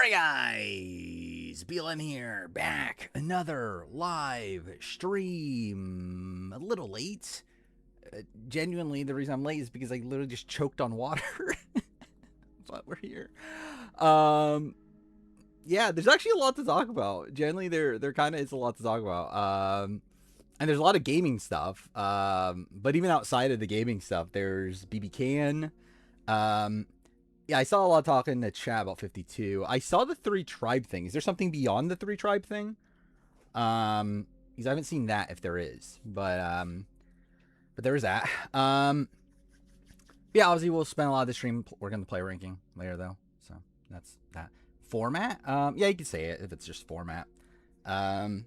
Alright guys, BLM here, back, another live stream, a little late. Genuinely, the reason I'm late is because I literally just choked on water. That's why we're here. Yeah, there's actually a lot to talk about. Generally, there kind of is a lot to talk about. And there's a lot of gaming stuff. But even outside of the gaming stuff, there's BB Can. Yeah, I saw a lot of talk in the chat about 52. I saw the 3 tribe thing. Is there something beyond the 3 tribe thing? Because I haven't seen that if there is. But there is that. Yeah, obviously we'll spend a lot of the stream working on the player ranking later though. So that's that. Format? Yeah, you could say it if it's just format. Yeah,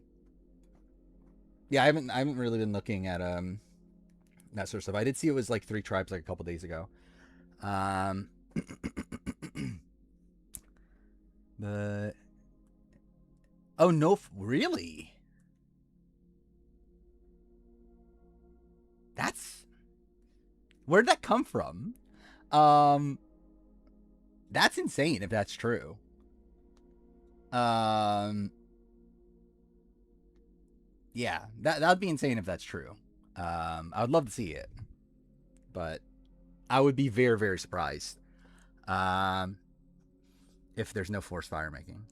I haven't really been looking at that sort of stuff. I did see it was like 3 tribes like a couple days ago. But oh no, really? Where'd that come from? That's insane if that's true. Yeah, that'd be insane if that's true. I would love to see it, but I would be very, very surprised if there's no forced fire making.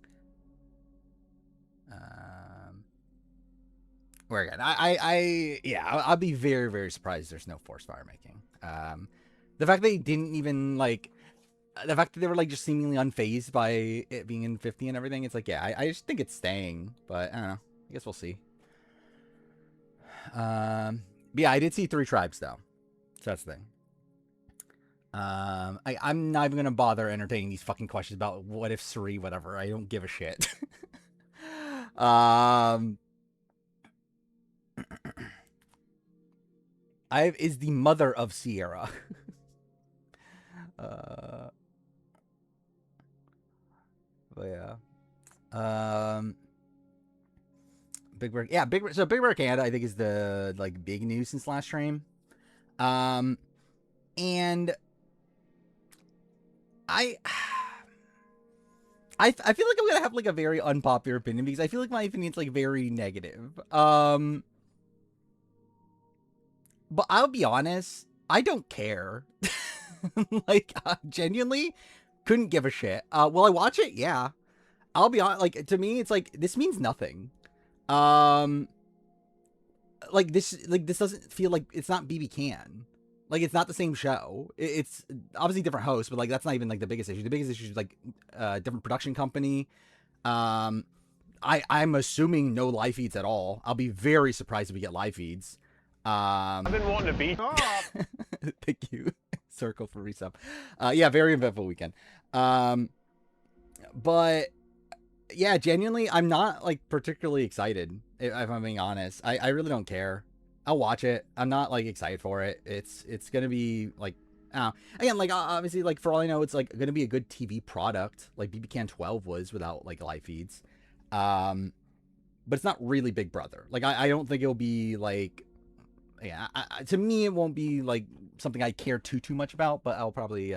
Where again, I'll be very, very surprised there's no forced fire making. The fact they didn't even like, the fact that they were like just seemingly unfazed by it being in 50 and everything, it's like, yeah, I just think it's staying, but I don't know. I guess we'll see. But yeah, I did see 3 tribes though, so that's the thing. I'm not even gonna bother entertaining these fucking questions about what if Suri, whatever. I don't give a shit. Is the mother of Sierra. But yeah. Big Bear, yeah, Big Bear Canada, I think, is the like big news since last stream. And I feel like I'm gonna have like a very unpopular opinion because I feel like my opinion's like very negative. But I'll be honest, I don't care. Like, genuinely couldn't give a shit. Will I watch it? Yeah. I'll be honest, like, to me, it's like, this means nothing. Like, this doesn't feel like, it's not BB Can. Like, it's not the same show. It's obviously different hosts, but like, that's not even like the biggest issue. The biggest issue is like, different production company. I'm assuming no live feeds at all. I'll be very surprised if we get live feeds. I've been wanting to beat. Thank you. Circle for resub. Yeah, very eventful weekend. But yeah, genuinely, I'm not like particularly excited. If I'm being honest, I really don't care. I'll watch it. I'm not like excited for it. It's gonna be like, again, like obviously, like for all I know, it's like gonna be a good TV product, like BB Can 12 was without like live feeds. But it's not really Big Brother. Like I don't think it'll be like, yeah, to me, it won't be like something I care too much about, but I'll probably,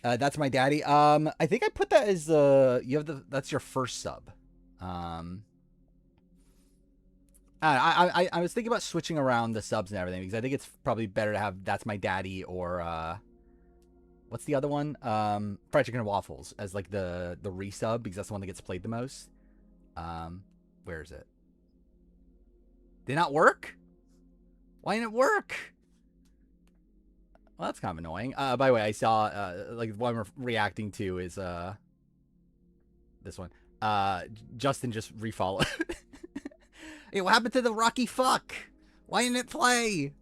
that's my daddy. I think I put that as, that's your first sub. I was thinking about switching around the subs and everything because I think it's probably better to have that's my daddy or, what's the other one? Fried chicken and waffles as like the resub because that's the one that gets played the most. Where is it? Did it not work? Why didn't it work? Well, that's kind of annoying. By the way, I saw, like, what I'm reacting to is, this one. Justin just refollowed. Hey, what happened to the Rocky fuck? Why didn't it play?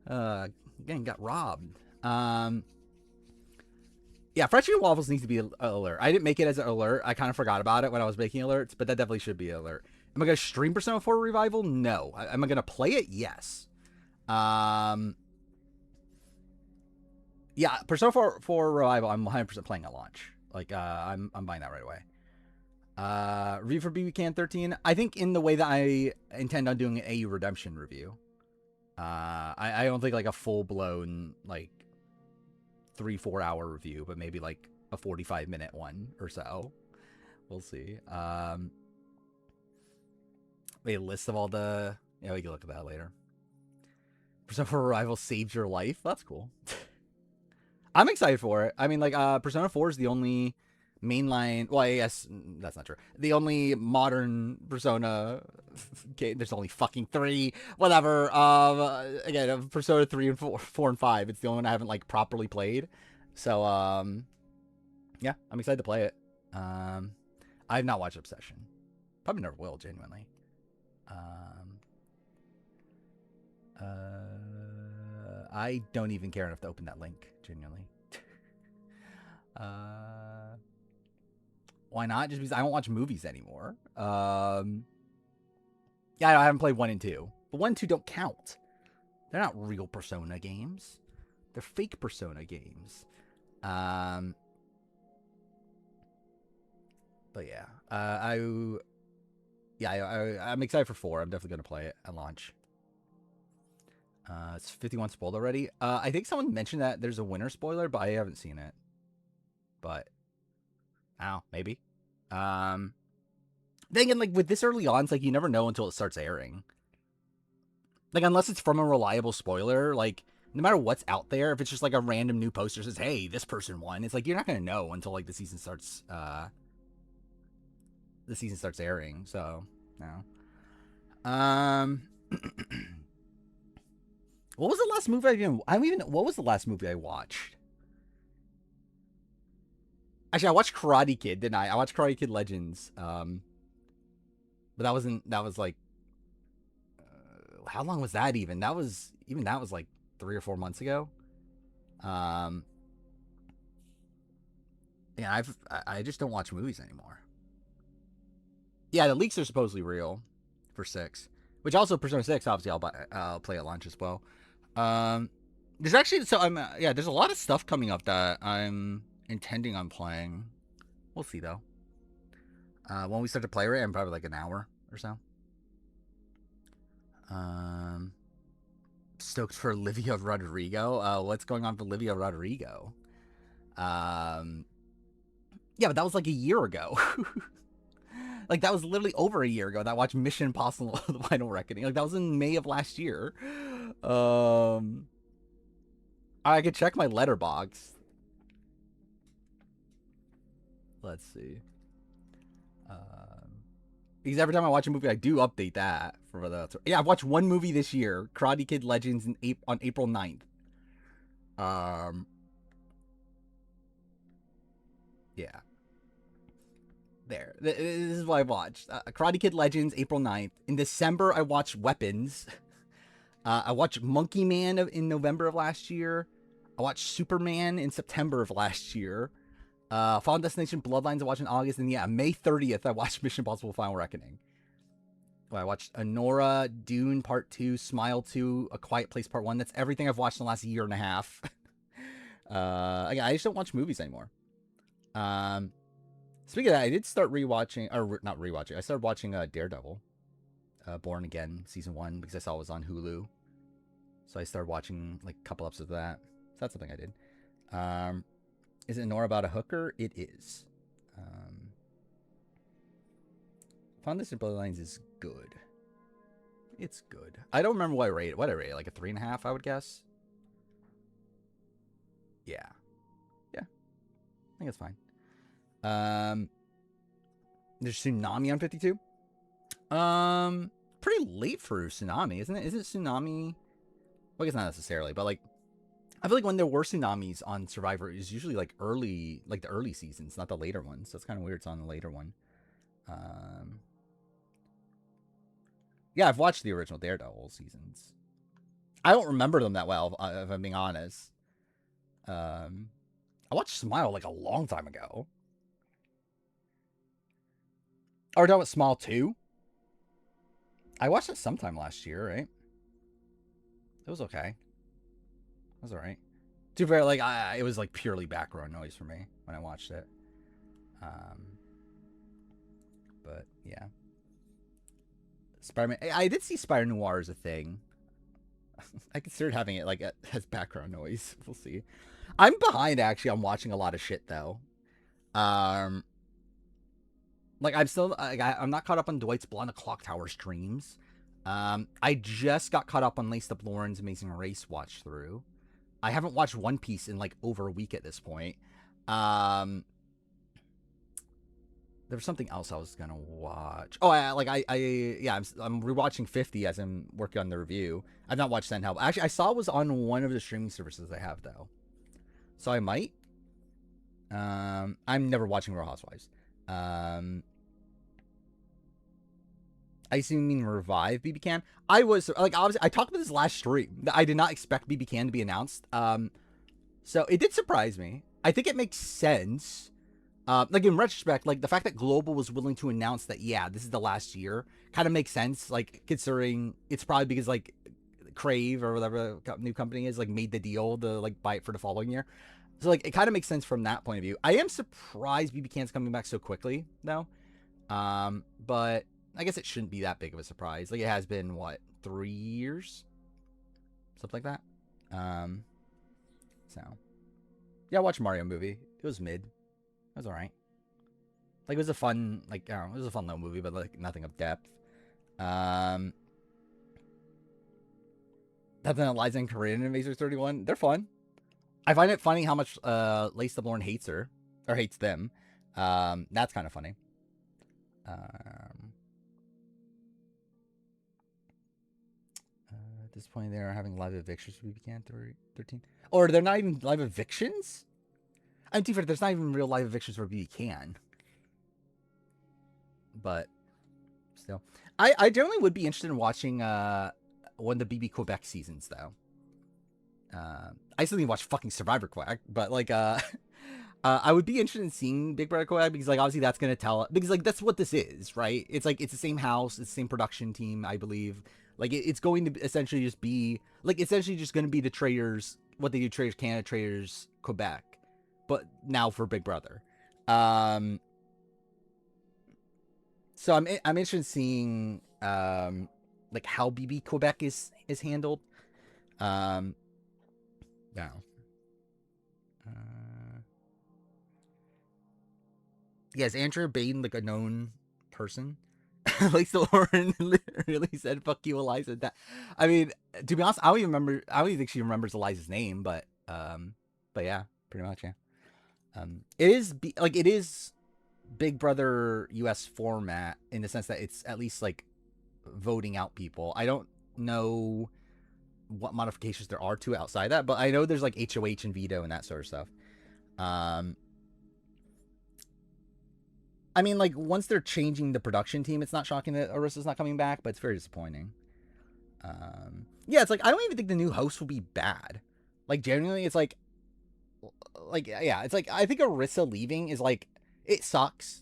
Again, got robbed. Yeah, fried chicken waffles needs to be an alert. I didn't make it as an alert. I kind of forgot about it when I was making alerts, but that definitely should be an alert. Am I going to stream Persona 4 Revival? No. Am I going to play it? Yes. Yeah, Persona 4 Revival, I'm 100% playing at launch. Like, I'm buying that right away. Review for BB Can 13. I think in the way that I intend on doing an AU Redemption review. I don't think like a full-blown, like, 3-4 hour review, but maybe like a 45-minute one or so. We'll see. A list of all the... Yeah, we can look at that later. Persona 4 Arrival saved your life? That's cool. I'm excited for it. I mean, like, Persona 4 is the only mainline... Well, I guess that's not true. The only modern Persona game. There's only fucking 3. Whatever. Again, Persona 3 and 4 and 5. It's the only one I haven't, like, properly played. So, yeah, I'm excited to play it. I've not watched Obsession. Probably never will, genuinely. I don't even care enough to open that link, genuinely. Why not? Just because I don't watch movies anymore. Yeah, I haven't played 1 and 2. But 1 and 2 don't count. They're not real Persona games. They're fake Persona games. But yeah. I'm excited for 4. I'm definitely going to play it at launch. It's 51 spoiled already. I think someone mentioned that there's a winter spoiler, but I haven't seen it. But, I don't know, maybe. Then again, like, with this early on, it's like, you never know until it starts airing. Like, unless it's from a reliable spoiler, like, no matter what's out there, if it's just, like, a random new poster says, hey, this person won, it's like, you're not gonna know until, like, the season starts airing, so, no. What was the last movie what was the last movie I watched? Actually, I watched Karate Kid, didn't I? I watched Karate Kid Legends. But that was like, how long was that even? That was like 3 or 4 months ago. Yeah, I just don't watch movies anymore. Yeah, the leaks are supposedly real for 6, which also Persona 6, obviously I'll play at launch as well. There's actually, there's a lot of stuff coming up that I'm intending on playing. We'll see though. When we start to play it, I'm probably like an hour or so. Stoked for Olivia Rodrigo. What's going on for Olivia Rodrigo? Yeah, but that was like a year ago. Like, that was literally over a year ago that I watched Mission Impossible: The Final Reckoning. Like, that was in May of last year. I could check my letterbox. Let's see. Because every time I watch a movie, I do update that. Yeah, I've watched 1 movie this year, Karate Kid Legends, on April 9th. Yeah. There. This is what I watched. Karate Kid Legends, April 9th. In December, I watched Weapons. I watched Monkey Man in November of last year. I watched Superman in September of last year. Final Destination Bloodlines I watched in August. And yeah, May 30th, I watched Mission Impossible: Final Reckoning. Well, I watched Anora, Dune Part 2, Smile 2, A Quiet Place Part 1. That's everything I've watched in the last year and a half. I just don't watch movies anymore. Speaking of that, I did start rewatching, or not rewatching, I started watching Daredevil, Born Again, Season 1, because I saw it was on Hulu. So I started watching, like, a couple episodes of that. So that's something I did. Is it Nora about a hooker? It is. Final Destination Bloodlines is good. It's good. I don't remember what I rated. Like a 3.5, I would guess. Yeah. Yeah. I think it's fine. There's Tsunami on 52. Pretty late for Tsunami, isn't it? Isn't Tsunami? Well, I guess not necessarily, but like, I feel like when there were tsunamis on Survivor, it's usually like early, like the early seasons, not the later ones. So it's kind of weird it's on the later one. Yeah, I've watched the original Daredevil seasons. I don't remember them that well, if I'm being honest. I watched Smile like a long time ago. Oh, we're done with Smile 2? I watched it sometime last year, right? It was okay. It was alright. To be fair, like, it was like purely background noise for me when I watched it. But yeah. Spider-Man. I did see Spider Noir as a thing. I considered having it like as background noise. We'll see. I'm behind actually on watching a lot of shit though. Um, like I'm still I'm not caught up on Dwight's Beyond the Clock Tower streams. I just got caught up on Laced Up Lauren's Amazing Race watch through. I haven't watched One Piece in like over a week at this point. Um, there was something else I was gonna watch. Oh, I'm rewatching 50 as I'm working on the review. I've not watched Sen Hell. Actually, I saw it was on one of the streaming services I have though, so I might. I'm never watching Real Housewives. I assume you mean revive BB Can. I was like, obviously, I talked about this last stream. I did not expect BB Can to be announced. So it did surprise me. I think it makes sense. Like in retrospect, like the fact that Global was willing to announce that, yeah, this is the last year, kind of makes sense. Like considering it's probably because like Crave or whatever the new company is like made the deal to like buy it for the following year. So like it kind of makes sense from that point of view. I am surprised BB Can's coming back so quickly though. But I guess it shouldn't be that big of a surprise. Like it has been what 3 years, something like that. So yeah, I watched Mario movie. It was mid. It was all right. Like it was a fun, like I don't know, it was a fun little movie, but like nothing of depth. Nothing Eliza and Corinne in Amazing 31. They're fun. I find it funny how much Laced Up Lauren hates her or hates them. That's kind of funny. At this point, they're having live evictions. We began 13, or they're not even live evictions. I'm too fair. There's not even real live evictions where BB Can. But still, I generally would be interested in watching one of the BB Quebec seasons though. I still need to watch fucking Survivor Quebec, but like I would be interested in seeing Big Brother Quebec because like obviously that's gonna tell, because like that's what this is, right? It's like it's the same house, it's the same production team, I believe. Like it's going to essentially just be like essentially just going to be the Traders, what they do, Traders Canada, Traders Quebec, but now for Big Brother. So I'm interested in seeing like how BB Quebec is handled. Now. Yeah, is Andrea Bain like a known person? Like Lauren literally said, "Fuck you, Eliza." That, I mean, to be honest, I don't even remember. I don't even think she remembers Eliza's name, but yeah, pretty much, yeah. It is it is Big Brother US format in the sense that it's at least like voting out people. I don't know what modifications there are to it outside that, but I know there's like HOH and veto and that sort of stuff. I mean, like, once they're changing the production team, it's not shocking that Arissa's not coming back, but it's very disappointing. Yeah, it's like, I don't even think the new host will be bad. Like, genuinely, it's like, yeah, it's like, I think Arissa leaving is like, it sucks.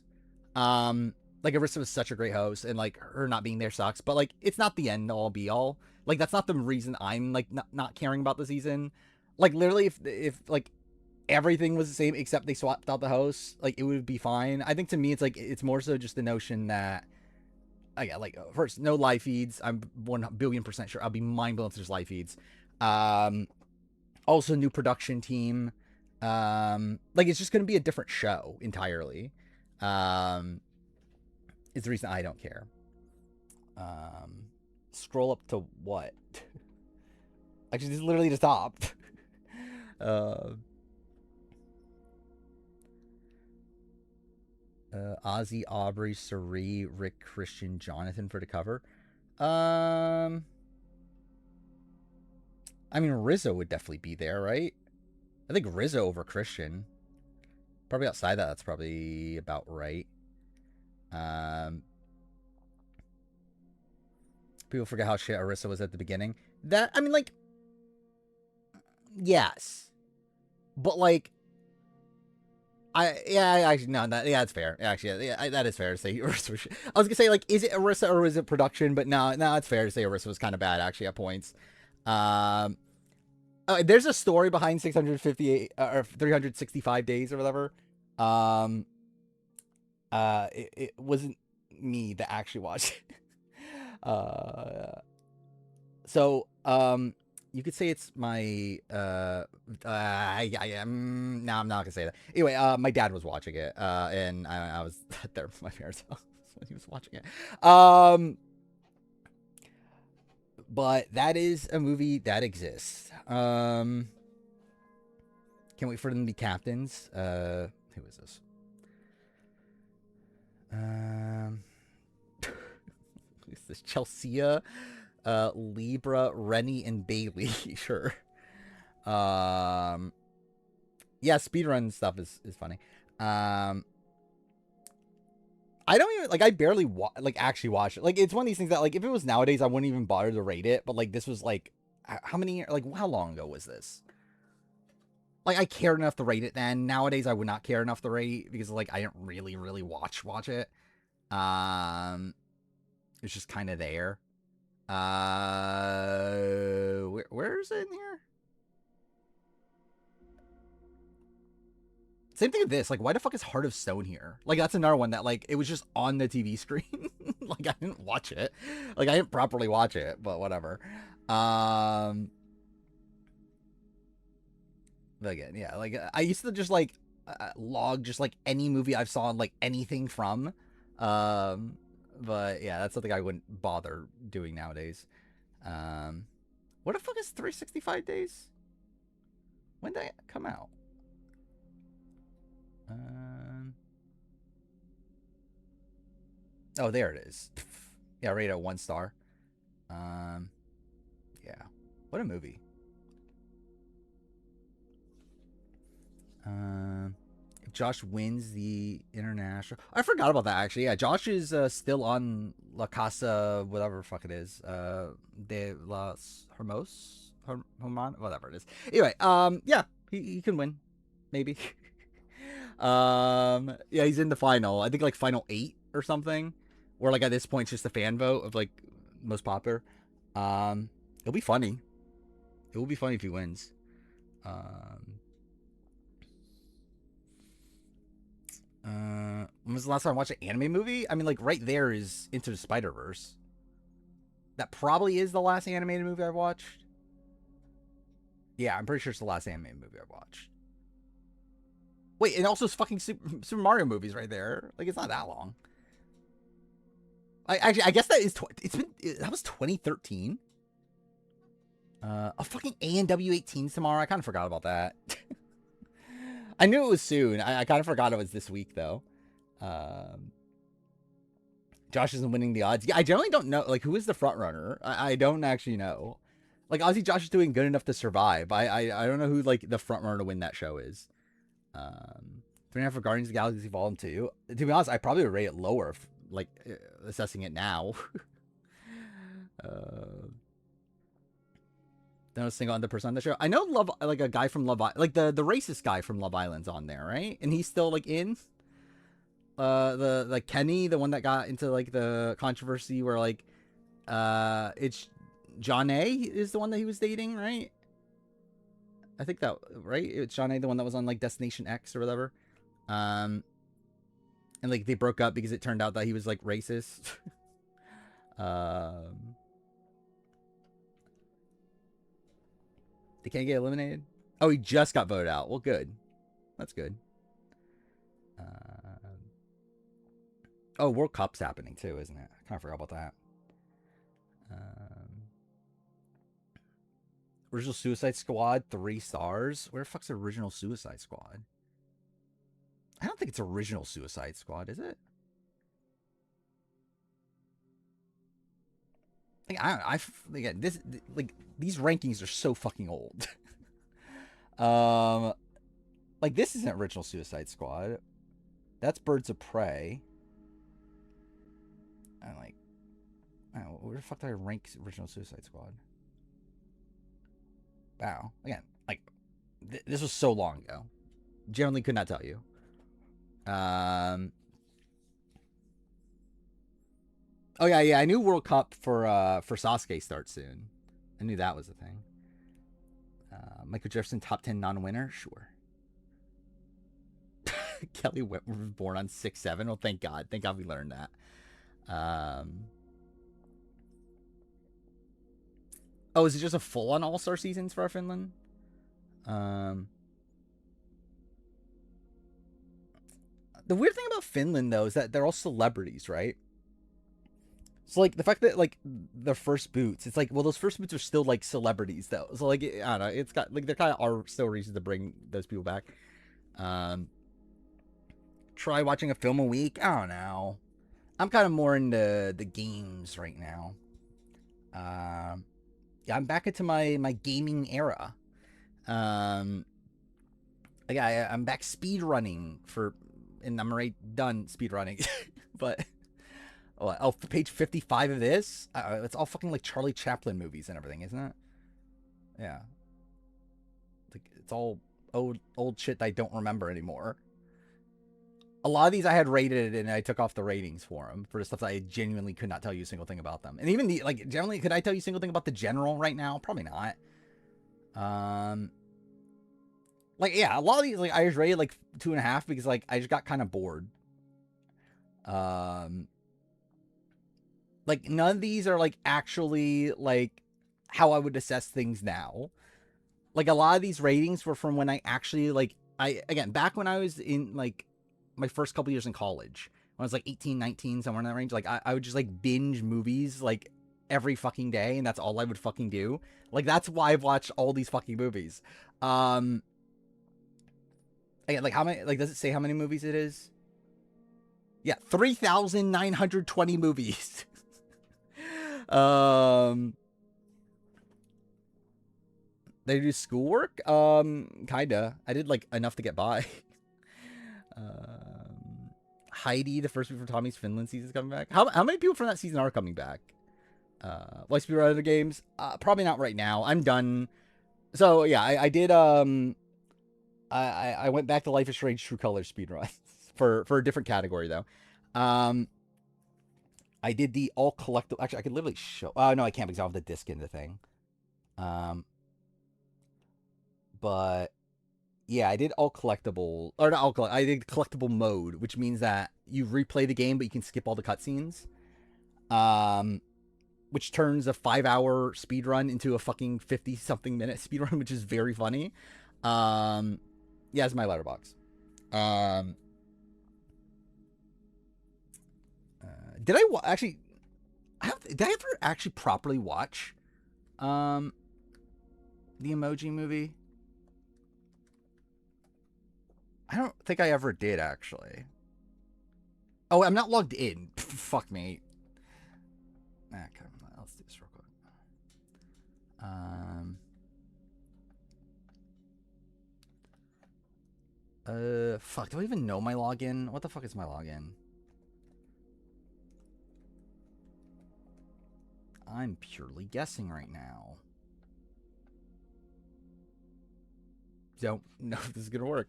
Like, Arissa was such a great host, and like, her not being there sucks, but like, it's not the end all be all. Like, that's not the reason I'm like, not caring about the season. Like, literally, if like, everything was the same except they swapped out the hosts, like it would be fine. I think to me it's like it's more so just the notion that yeah, like first, no live feeds. I'm 1,000,000,000% sure I'll be mind blown if there's live feeds. Also new production team. Like it's just gonna be a different show entirely. Is the reason I don't care. Scroll up to what? Actually, this is literally to stop. Ozzy, Aubrey, Sari, Rick, Christian, Jonathan for the cover. I mean, Rizzo would definitely be there, right? I think Rizzo over Christian. Probably outside that, that's probably about right. People forget how shit Arissa was at the beginning. That, I mean, like, yes. But, like, actually no, that's fair. Actually, yeah, that is fair to say. Arissa was, I was gonna say like, is it Arissa or is it production? But no, it's fair to say Arissa was kind of bad actually at points. There's a story behind 658 or 365 days or whatever. It wasn't me that actually watched it. you could say it's my I am no, I'm not gonna say that. Anyway, my dad was watching it, and I was there with my parents' house when he was watching it. But that is a movie that exists. Can't wait for them to be captains. Who is this? Who's this? Chelsea, Libra, Rennie, and Bailey. Sure. Yeah, speedrun stuff is funny. I don't even, like, I barely actually watch it. Like, it's one of these things that, like, if it was nowadays, I wouldn't even bother to rate it. But, like, this was, like, how many, like, how long ago was this? Like, I cared enough to rate it then. Nowadays, I would not care enough to rate because, like, I didn't really watch it. It's just kind of there. Where is it in here? Same thing with this. Like, why the fuck is Heart of Stone here? Like, that's another one that, like, it was just on the TV screen. Like, I didn't watch it. Like, I didn't properly watch it, but whatever. But again, yeah, like, I used to just, like, log just, like, any movie I've saw, like, anything from. But, yeah, that's something I wouldn't bother doing nowadays. What the fuck is 365 Days? When did that come out? Oh, there it is. Yeah, rated at 1 star. Yeah. What a movie. If Josh wins the international, I forgot about that actually. Yeah, Josh is still on La Casa, whatever the fuck it is. De los Hermos, Herman, whatever it is. Anyway, yeah, he can win, maybe. Yeah, he's in the final. I think like final 8 or something. Or like at this point, it's just a fan vote of like most popular. It'll be funny. It will be funny if he wins. When was the last time I watched an anime movie? I mean, like right there is Into the Spider-Verse. That probably is the last animated movie I've watched. Yeah, I'm pretty sure it's the last animated movie I've watched. Wait, and also it's fucking Super Mario movies right there. Like, it's not that long. I guess that is that was 2013. A fucking A&W 18s tomorrow. I kind of forgot about that. I knew it was soon. I kind of forgot it was this week though. Josh isn't winning the odds. Yeah, I generally don't know. Like, who is the front runner? I don't actually know. Like, obviously, Josh is doing good enough to survive. I don't know who like the front runner to win that show is. 3.5 for Guardians of the Galaxy Volume 2. To be honest, I probably would rate it lower, if, like, assessing it now. Not a single other person on the show. I know like a guy from Love Island, like the racist guy from Love Island's on there, right? And he's still like in. The Kenny, the one that got into like the controversy where like, it's John A is the one that he was dating, right? I think that, right? It's John A, the one that was on like Destination X or whatever. And like they broke up because it turned out that he was like racist. They can't get eliminated. Oh, he just got voted out. Well, good. That's good. Oh, World Cup's happening too, isn't it? I kind of forgot about that. Original Suicide Squad, 3 stars. Where the fuck's original Suicide Squad? I don't think it's original Suicide Squad, is it? Like, again, this, like, these rankings are so fucking old. Like, this isn't original Suicide Squad. That's Birds of Prey. I'm like, oh, where the fuck did I rank original Suicide Squad? Wow. Again, like, this was so long ago. Generally could not tell you. Oh yeah, I knew World Cup for Sasuke starts soon. I knew that was a thing. Michael Jefferson top 10 non-winner, sure. Kelly Whitmore was born on 6/7. Well, thank God we learned that. Oh, is it just a full-on all-star seasons for Finland? Um, the weird thing about Finland though is that they're all celebrities, right? So like the fact that like the first boots, it's like well those first boots are still like celebrities though. So like I don't know, it's got like there kind of are still reasons to bring those people back. Um, try watching a film a week. I don't know. I'm kind of more into the games right now. Yeah, I'm back into my gaming era. Um, I'm back speed running and I'm already done speed running. But page 55 of this, it's all fucking like Charlie Chaplin movies and everything, isn't it? Yeah, like it's all old shit that I don't remember anymore. A lot of these I had rated and I took off the ratings for them for the stuff that I genuinely could not tell you a single thing about them. And even the like generally, could I tell you a single thing about the general right now? Probably not. Like yeah, a lot of these like I just rated like 2.5 because like I just got kind of bored. Um, like none of these are like actually like how I would assess things now. Like a lot of these ratings were from when I actually like back when I was in like my first couple years in college when I was like 18, 19, somewhere in that range. Like I would just like binge movies like every fucking day, and that's all I would fucking do. Like that's why I've watched all these fucking movies. Again, like how many? Like does it say how many movies it is? Yeah, 3,920 movies. They do schoolwork? Kinda. I did like enough to get by. Heidi, the first movie from Tommy's Finland season is coming back. How many people from that season are coming back? Like speedrun other games? Probably not right now. I'm done. So yeah, I did I went back to Life is Strange True Colors speedrun for a different category though. I did the all collectible. Actually, I could literally show. No, I can't because I have the disc in the thing. But yeah, I did all collectible, or not all collect. I did collectible mode, which means that you replay the game, but you can skip all the cutscenes. Which turns a 5-hour speed run into a fucking 50-something minute speed run, which is very funny. Yeah, it's my letterbox. Did I actually? Did I ever actually properly watch the Emoji Movie? I don't think I ever did actually. Oh, I'm not logged in. Fuck me. Okay, let's do this real quick. Fuck. Do I even know my login? What the fuck is my login? I'm purely guessing right now. Don't know if this is gonna work.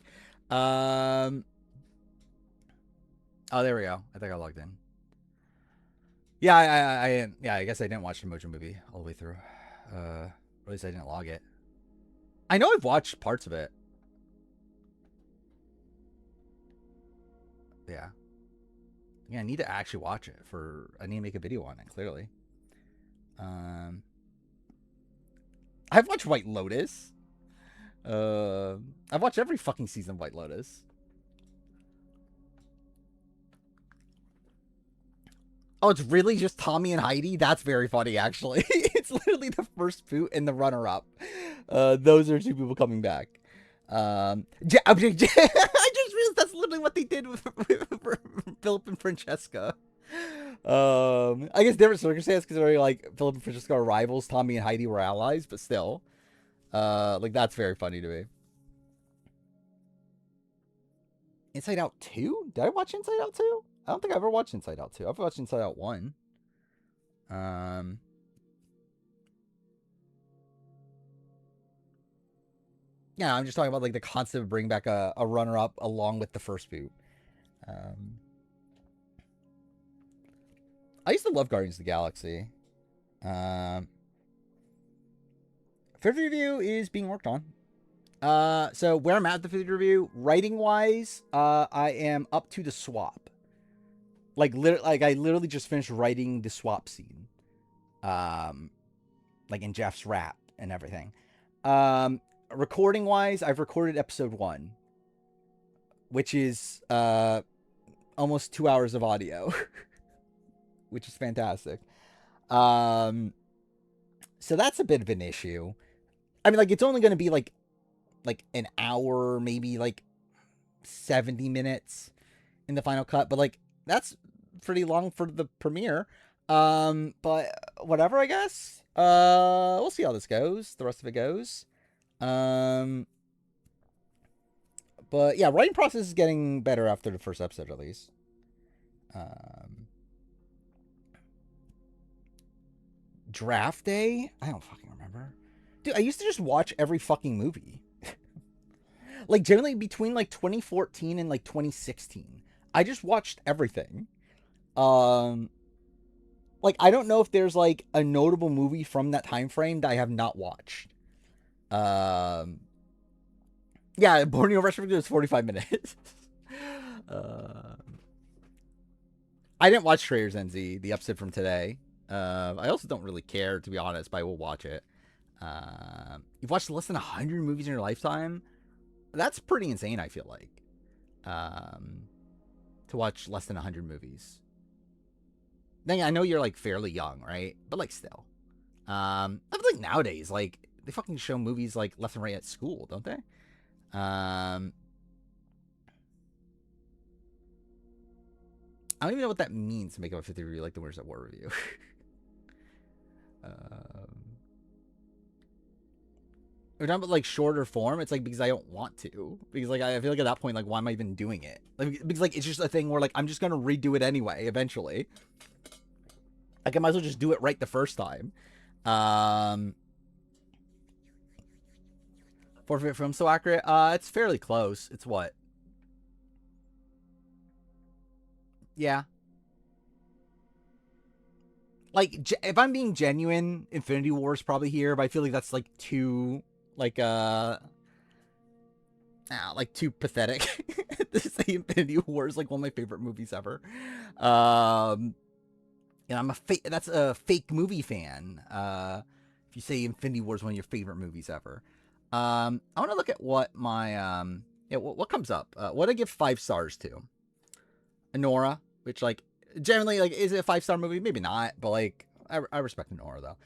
Oh, there we go. I think I logged in. Yeah, I guess I didn't watch the Emoji Movie all the way through. Or at least I didn't log it. I know I've watched parts of it. Yeah. Yeah, I need to actually watch it I need to make a video on it, clearly. I've watched White Lotus. I've watched every fucking season of White Lotus. Oh, it's really just Tommy and Heidi? That's very funny, actually. It's literally the first boot and the runner-up. Those are two people coming back. I just realized that's literally what they did with Philip and Francesca. I guess different circumstance because they're like Philip and Francesca are rivals. Tommy and Heidi were allies, but still, like that's very funny to me. Inside Out 2? Did I watch Inside Out 2? I don't think I ever watched Inside Out 2. I've watched Inside Out 1. Yeah, I'm just talking about like the concept of bringing back a runner-up along with the first boot. I used to love Guardians of the Galaxy. Fifth review is being worked on. So where I'm at the fifth review, writing wise, I am up to the swap. Like I literally just finished writing the swap scene. like in Jeff's rap and everything. Recording wise, I've recorded episode 1, which is almost 2 hours of audio, which is fantastic. So that's a bit of an issue. I mean, like, it's only going to be like an hour, maybe like 70 minutes in the final cut, but like that's pretty long for the premiere. But whatever, I guess. We'll see how this goes. The rest of it goes. But yeah, writing process is getting better after the first episode, at least. Draft day? I don't fucking remember. Dude, I used to just watch every fucking movie. Like, generally between like 2014 and like 2016. I just watched everything. Like, I don't know if there's like a notable movie from that time frame that I have not watched. Yeah, Borneo Restaurant was 45 minutes. I didn't watch Trader's NZ, the episode from today. I also don't really care, to be honest, but I will watch it. You've watched less than 100 movies in your lifetime? That's pretty insane, I feel like. To watch less than 100 movies. Then I know you're like fairly young, right? But like still. I feel like nowadays, like, they fucking show movies like left and right at school, don't they? I don't even know what that means to make up a 50 review like the Winners at War review. We're talking about like shorter form. It's like because I don't want to. Because like I feel like at that point, like, why am I even doing it? Like, because like it's just a thing where like I'm just gonna redo it anyway eventually. Like, I might as well just do it right the first time. Forfeit film so accurate. It's fairly close. It's what? Yeah. Like, if I'm being genuine, Infinity War is probably here, but I feel like that's like too like too pathetic to say Infinity War is like one of my favorite movies ever. And I'm that's a fake movie fan. If you say Infinity War is one of your favorite movies ever. I want to look at what my what comes up. What I give 5 stars to. Anora, which like generally like is it a 5-star movie? Maybe not, but like I respect Anora though.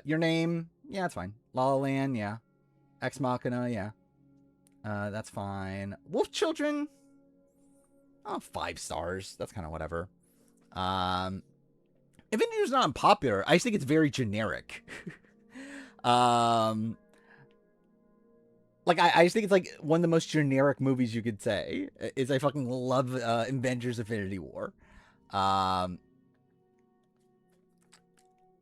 Your Name, yeah, that's fine. La La Land, yeah. Ex Machina, yeah. That's fine. Wolf Children, 5 stars. That's kind of whatever. If it's not unpopular, I just think it's very generic. Like, I just think it's like one of the most generic movies you could say. Is I fucking love Avengers Infinity War.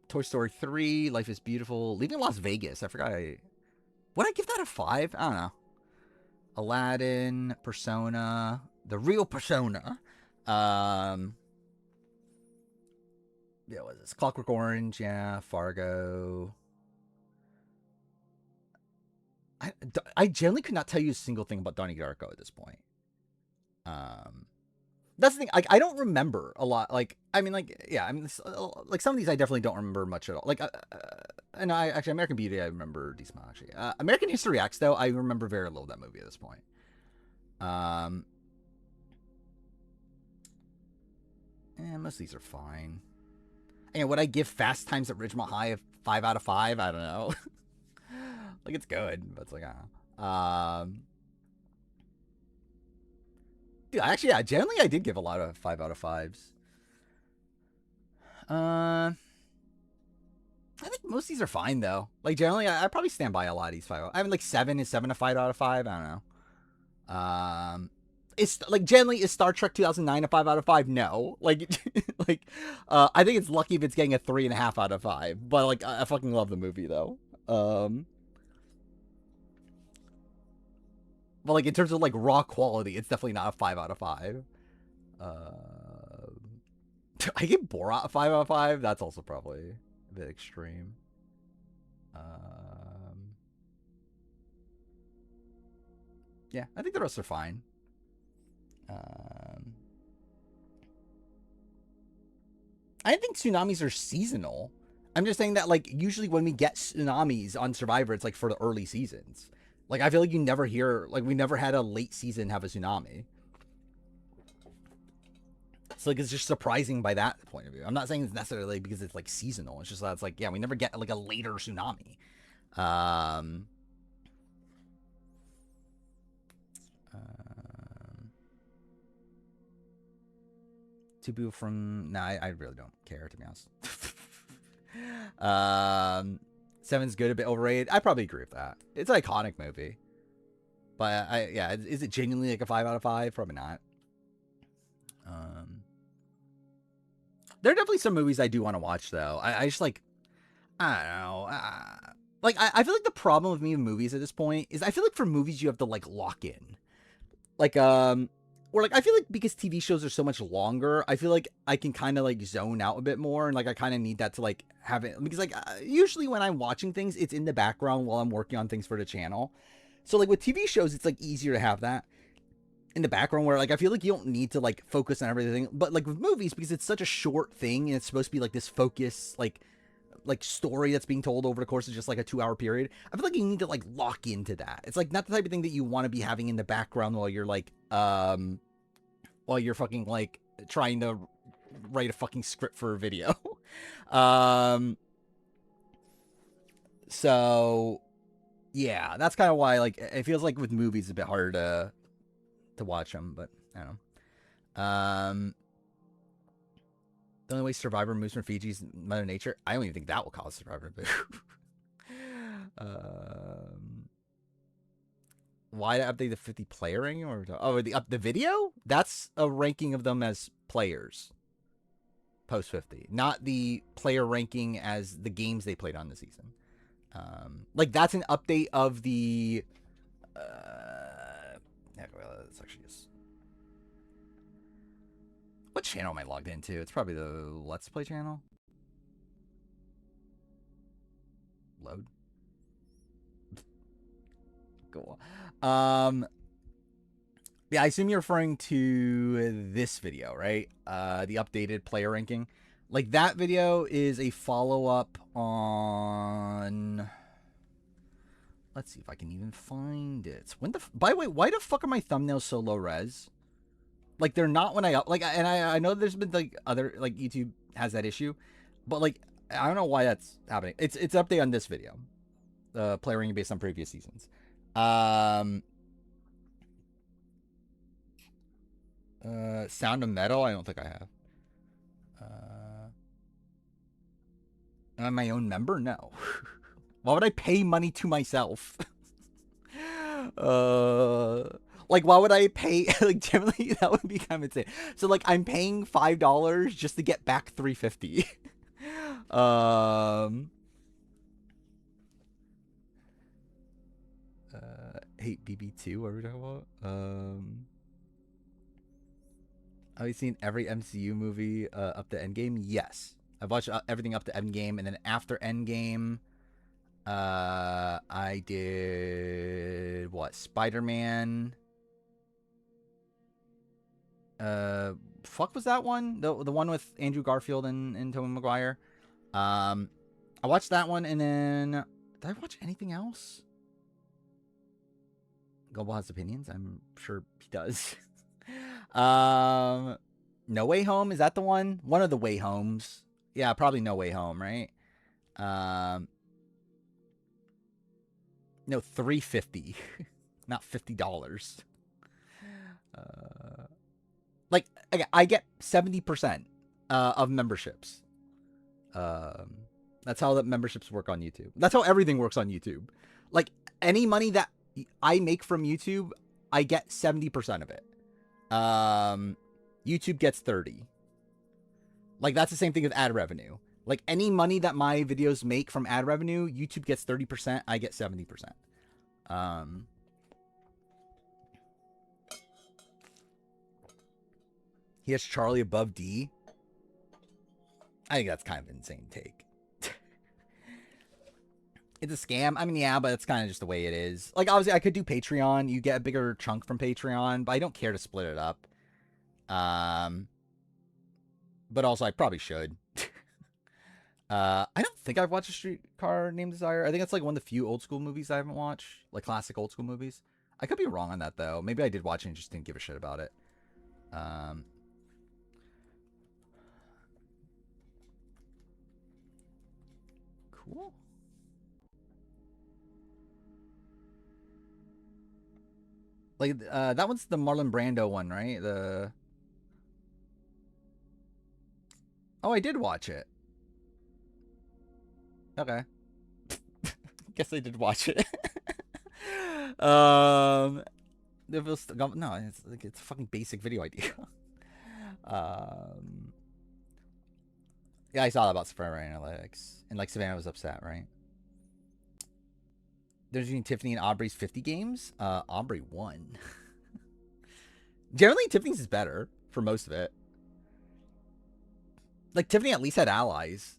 Toy Story 3, Life is Beautiful, Leaving Las Vegas. I forgot. Would I give that a 5? I don't know. Aladdin, Persona, The Real Persona. Yeah, what is this? Clockwork Orange, yeah. Fargo. I generally could not tell you a single thing about Donnie Darko at this point. That's the thing. Like, I don't remember a lot. Like, I mean, like, yeah, I mean, like some of these I definitely don't remember much at all. Like, and I actually American Beauty I remember decent amount actually. American History X though I remember very little of that movie at this point. Most of these are fine. And would I give Fast Times at Ridgemont High a 5 out of 5? I don't know. Like, it's good, but it's like, I don't know. Dude, actually, yeah, generally I did give a lot of 5 out of 5s. I think most of these are fine, though. Like, generally, I probably stand by a lot of these 5. I mean, like, 7 is 7 a 5 out of 5? I don't know. It's, like, generally, is Star Trek 2009 a 5 out of 5? No. Like, I think it's lucky if it's getting a 3.5 out of 5. But, like, I fucking love the movie, though. But, like, in terms of, like, raw quality, it's definitely not a 5 out of 5. I give Borat a 5 out of 5. That's also probably a bit extreme. Yeah, I think the rest are fine. I think tsunamis are seasonal. I'm just saying that, like, usually when we get tsunamis on Survivor, it's like for the early seasons. Like, I feel like you never hear, like, we never had a late season have a tsunami. So, like, it's just surprising by that point of view. I'm not saying it's necessarily because it's, like, seasonal. It's just that it's like, yeah, we never get, like, a later tsunami. Um, two people from... Nah, I really don't care, to be honest. Seven's good, a bit overrated. I probably agree with that. It's an iconic movie. But, yeah, is it genuinely like a 5 out of 5? Probably not. There are definitely some movies I do want to watch, though. I just, like... I don't know. Like, I feel like the problem with me with movies at this point is I feel like for movies you have to, like, lock in. Like, or, like, I feel like because TV shows are so much longer, I feel like I can kind of, like, zone out a bit more, and, like, I kind of need that to, like, have it, because, like, usually when I'm watching things, it's in the background while I'm working on things for the channel. So, like, with TV shows, it's, like, easier to have that in the background where, like, I feel like you don't need to, like, focus on everything. But, like, with movies, because it's such a short thing, and it's supposed to be, like, this focus, like story that's being told over the course of just like a 2-hour period, I feel like you need to like lock into that. It's like not the type of thing that you want to be having in the background while you're like while you're fucking like trying to write a fucking script for a video. So yeah, that's kind of why like it feels like with movies it's a bit harder to watch them, but I don't know. The only way Survivor moves from Fiji's Mother Nature, I don't even think that will cause Survivor to move. Why to update the 50 player ranking? Or the video? That's a ranking of them as players post 50, not the player ranking as the games they played on the season. Like that's an update of the. Let's actually just. What channel am I logged into? It's probably the Let's Play channel. Load. Cool. Yeah, I assume you're referring to this video, right? The updated player ranking. Like that video is a follow-up on. Let's see if I can even find it. By the way, why the fuck are my thumbnails so low res? Like they're not when I up, like, and I know there's been like other like YouTube has that issue, but like I don't know why that's happening. It's update on this video, player ranking based on previous seasons. Sound of Metal. I don't think I have. Am I my own member? No. Why would I pay money to myself? Like, why would I pay? Like, generally, that would be kind of insane. So, like, I'm paying $5 just to get back $3.50. Hate BB2. What are we talking about? Have you seen every MCU movie up to Endgame? Yes, I've watched everything up to Endgame, and then after Endgame, I did what? Spider-Man. Fuck was that one? The one with Andrew Garfield and Tobey Maguire. I watched that one, and then did I watch anything else? Global has opinions. I'm sure he does. No Way Home, is that the one? One of the Way Homes. Yeah, probably No Way Home, right? No, $3.50, not $50. Like I get 70% of memberships. That's how the memberships work on YouTube. That's how everything works on YouTube. Like any money that I make from YouTube, I get 70% of it. YouTube gets 30. Like that's the same thing with ad revenue. Like any money that my videos make from ad revenue, YouTube gets 30%, I get 70%. He has Charlie above D. I think that's kind of an insane take. It's a scam. I mean, yeah, but it's kind of just the way it is. Like, obviously, I could do Patreon. You get a bigger chunk from Patreon, but I don't care to split it up. But also, I probably should. I don't think I've watched A Streetcar Named Desire. I think it's like one of the few old school movies I haven't watched, like classic old school movies. I could be wrong on that though. Maybe I did watch it and just didn't give a shit about it. Um, cool. Like that one's the Marlon Brando one, right? The Oh, I did watch it. Okay. Guess I did watch it. um, no, it's like it's a fucking basic video idea. um, yeah, I saw that about Safari Analytics, and like Savannah was upset, right? There's between Tiffany and Aubrey's 50 games. Aubrey won. Generally, Tiffany's is better for most of it. Like Tiffany at least had allies.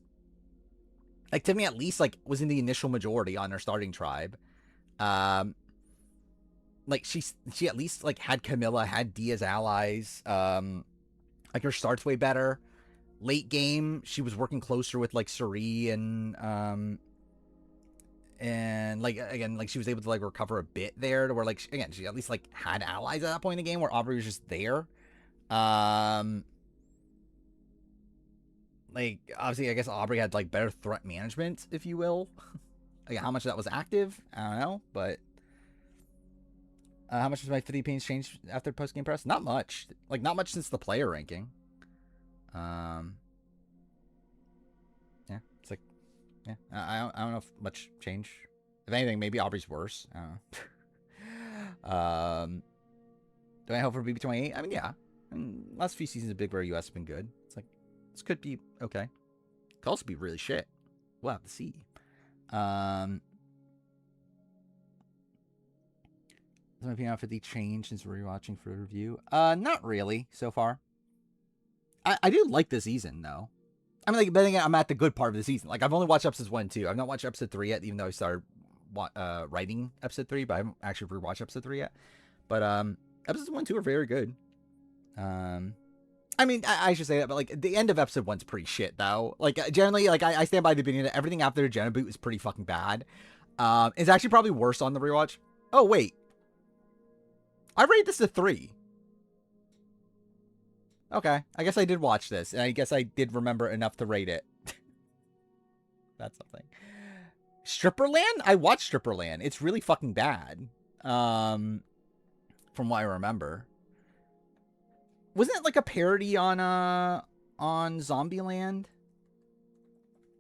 Like Tiffany at least like was in the initial majority on her starting tribe. Um, like she at least like had Camilla, had Dia's allies. Like her start's way better. Late game, she was working closer with like Suri and like again, like she was able to like recover a bit there to where like again she at least like had allies at that point in the game where Aubrey was just there. Like obviously I guess Aubrey had like better threat management, if you will. Like how much of that was active, I don't know, but how much has my 50 pains changed after post game press? Not much. Like not much since the player ranking. Um, yeah, it's like, yeah, I don't know if much change. If anything, maybe Aubrey's worse. I don't know. Do I hope for BB28? I mean, yeah. I mean, last few seasons of Big Brother US have been good. It's like this could be okay. Could also be really shit. We'll have to see. Has my opinion on 50 changed since rewatching for the review? Not really so far. I do like this season though. I mean, like, but again, I'm at the good part of the season. Like, I've only watched episodes 1 and 2. I've not watched episode 3 yet, even though I started writing episode 3, but I haven't actually rewatched episode 3 yet. But episodes 1 and 2 are very good. I mean, I should say that, but like the end of episode 1's pretty shit though. Like generally, like I stand by the opinion that everything after Jenna boot was pretty fucking bad. It's actually probably worse on the rewatch. Oh wait, I rate this a 3. Okay, I guess I did watch this, and I guess I did remember enough to rate it. That's something. Stripperland? I watched Stripperland. It's really fucking bad. From what I remember. Wasn't it like a parody on Zombieland?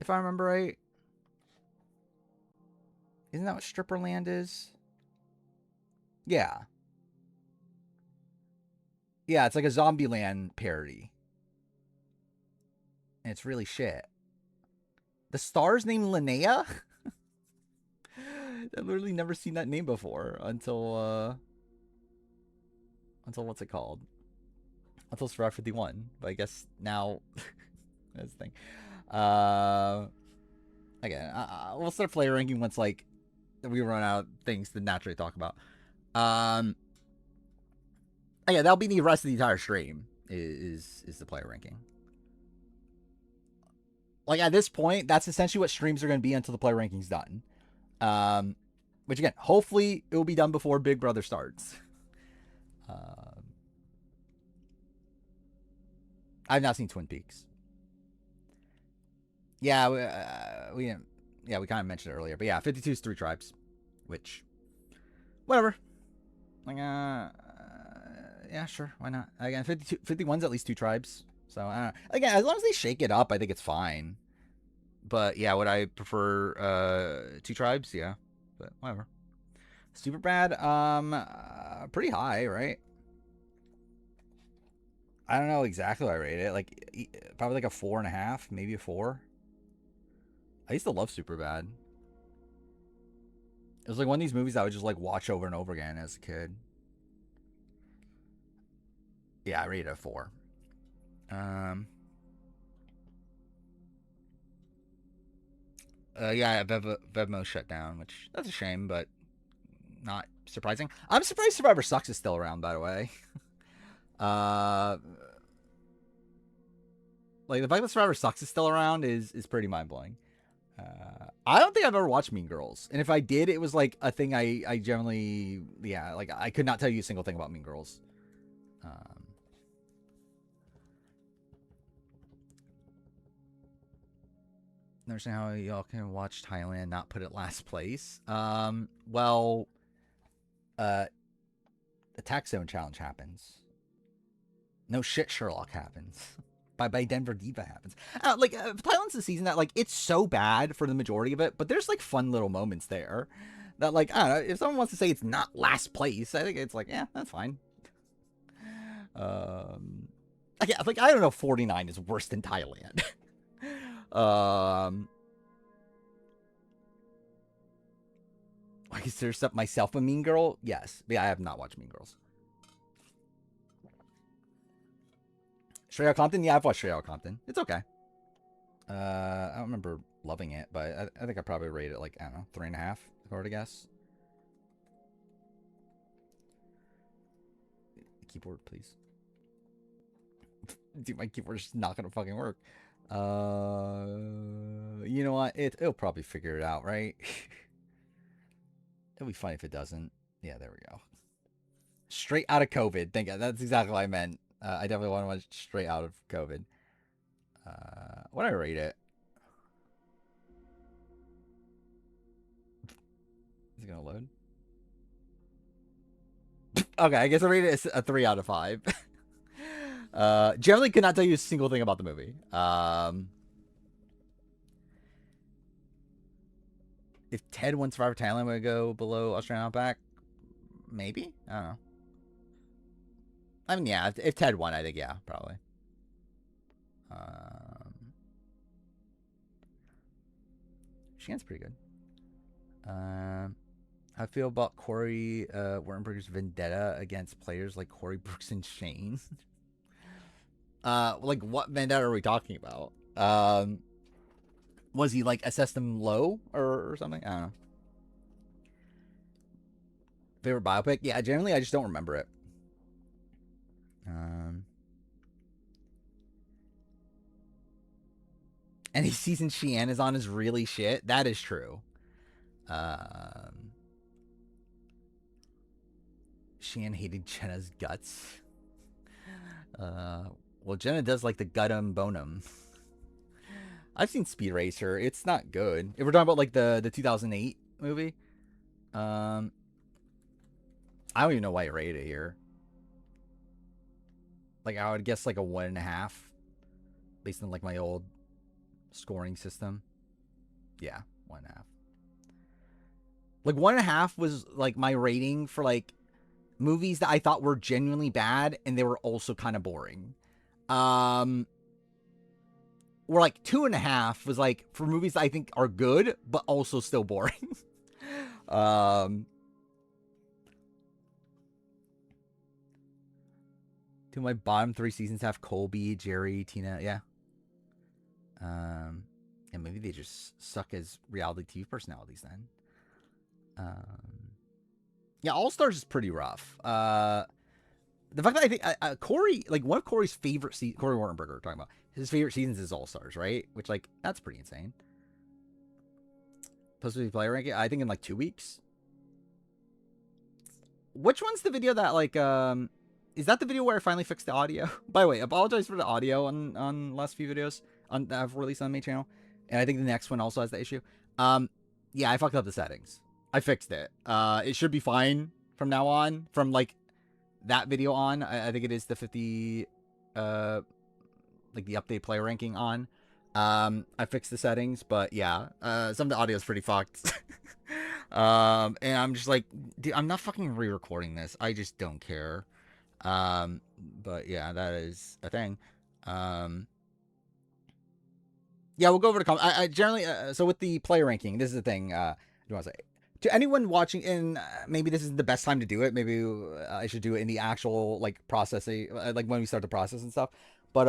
If I remember right. Isn't that what Stripperland is? Yeah. Yeah, it's like a Zombieland parody. And it's really shit. The star's name Linnea? I've literally never seen that name before until what's it called? Until Survivor 51. But I guess now that's the thing. Again, we'll start player ranking once like we run out of things to naturally talk about. Yeah, that'll be the rest of the entire stream is the player ranking. Like at this point, that's essentially what streams are going to be until the player ranking's done. Which again, hopefully it will be done before Big Brother starts. I've not seen Twin Peaks. Yeah, we kind of mentioned it earlier, but yeah, 52 is 3 tribes, which whatever. Like yeah, sure, why not? Again, 51's at least 2 tribes. So again, as long as they shake it up, I think it's fine. But yeah, would I prefer 2 tribes? Yeah, but whatever. Super bad, pretty high, right? I don't know exactly what I rate it. Like probably like a 4.5, maybe a 4. I used to love Superbad. It was like one of these movies I would just like watch over and over again as a kid. Yeah, I rated it a 4. Yeah, Vevmo shut down, which that's a shame, but not surprising. I'm surprised Survivor Sucks is still around, by the way. Like the fact that Survivor Sucks is still around is pretty mind blowing. I don't think I've ever watched Mean Girls, and if I did, it was like a thing I generally, yeah, like I could not tell you a single thing about Mean Girls. Understand how y'all can watch Thailand not put it last place. Well, the Tax Zone challenge happens. No shit, Sherlock happens. Bye bye Denver Diva happens. Thailand's the season that like it's so bad for the majority of it, but there's like fun little moments there. That like I don't know, if someone wants to say it's not last place, I think it's like yeah, that's fine. Yeah, like I don't know, 49 is worse than Thailand. I consider myself a Mean Girl. Yes, but yeah, I have not watched Mean Girls. Straight Outta Compton? Yeah, I've watched Straight Outta Compton. It's okay. I don't remember loving it, but I think I probably rated it like, I don't know, 3.5, if I were to guess. Keyboard, please. Dude, my keyboard's just not gonna fucking work. You know what? It'll probably figure it out, right? It'll be funny if it doesn't. Yeah, there we go. Straight out of COVID. Thank you. That's exactly what I meant. I definitely want to watch Straight Out of COVID. What did I rate it? Is it gonna load? Okay, I guess I rated it a 3 out of 5. Generally could not tell you a single thing about the movie. If Ted won Survivor Thailand, would it go below Australian Outback? Maybe? I don't know. I mean, yeah, if Ted won, I think, yeah, probably. Shan's pretty good. I feel about Corey Wernberger's vendetta against players like Corey Brooks and Shane. Like, what vendetta are we talking about? Was he, like, assessed them low or something? I don't know. Favorite biopic? Yeah, generally, I just don't remember it. Any season Sheehan is on is really shit. That is true. Sheehan hated Jenna's guts. Well, Jenna does like the gutum bonum. I've seen Speed Racer. It's not good. If we're talking about like the 2008 movie, I don't even know why I rated it here. Like I would guess like a 1.5, based on like my old scoring system. Yeah, 1.5. Like 1.5 was like my rating for like movies that I thought were genuinely bad and they were also kind of boring. Or like 2.5 was like for movies that I think are good but also still boring. Do my bottom 3 seasons have Colby, Jerry, Tina? Yeah. And maybe they just suck as reality TV personalities then. Yeah, All Stars is pretty rough. The fact that I think Corey, like one of Corey's favorite Corey Wernberger, talking about his favorite seasons is All Stars, right? Which like that's pretty insane. Supposed to be player ranking, I think in like 2 weeks. Which one's the video that like is that the video where I finally fixed the audio? By the way, apologize for the audio on last few videos that I've released on my channel, and I think the next one also has the issue. Yeah, I fucked up the settings. I fixed it. It should be fine from now on. From like that video on, I think it is the 50, like the update player ranking on. I fixed the settings, but yeah, some of the audio is pretty fucked. And I'm just like, dude, I'm not fucking re-recording this. I just don't care. But yeah, that is a thing. Yeah, we'll go over to I generally, so with the player ranking, this is the thing. Do you want to say to anyone watching? And maybe this isn't the best time to do it. Maybe I should do it in the actual like processing, like when we start the process and stuff. But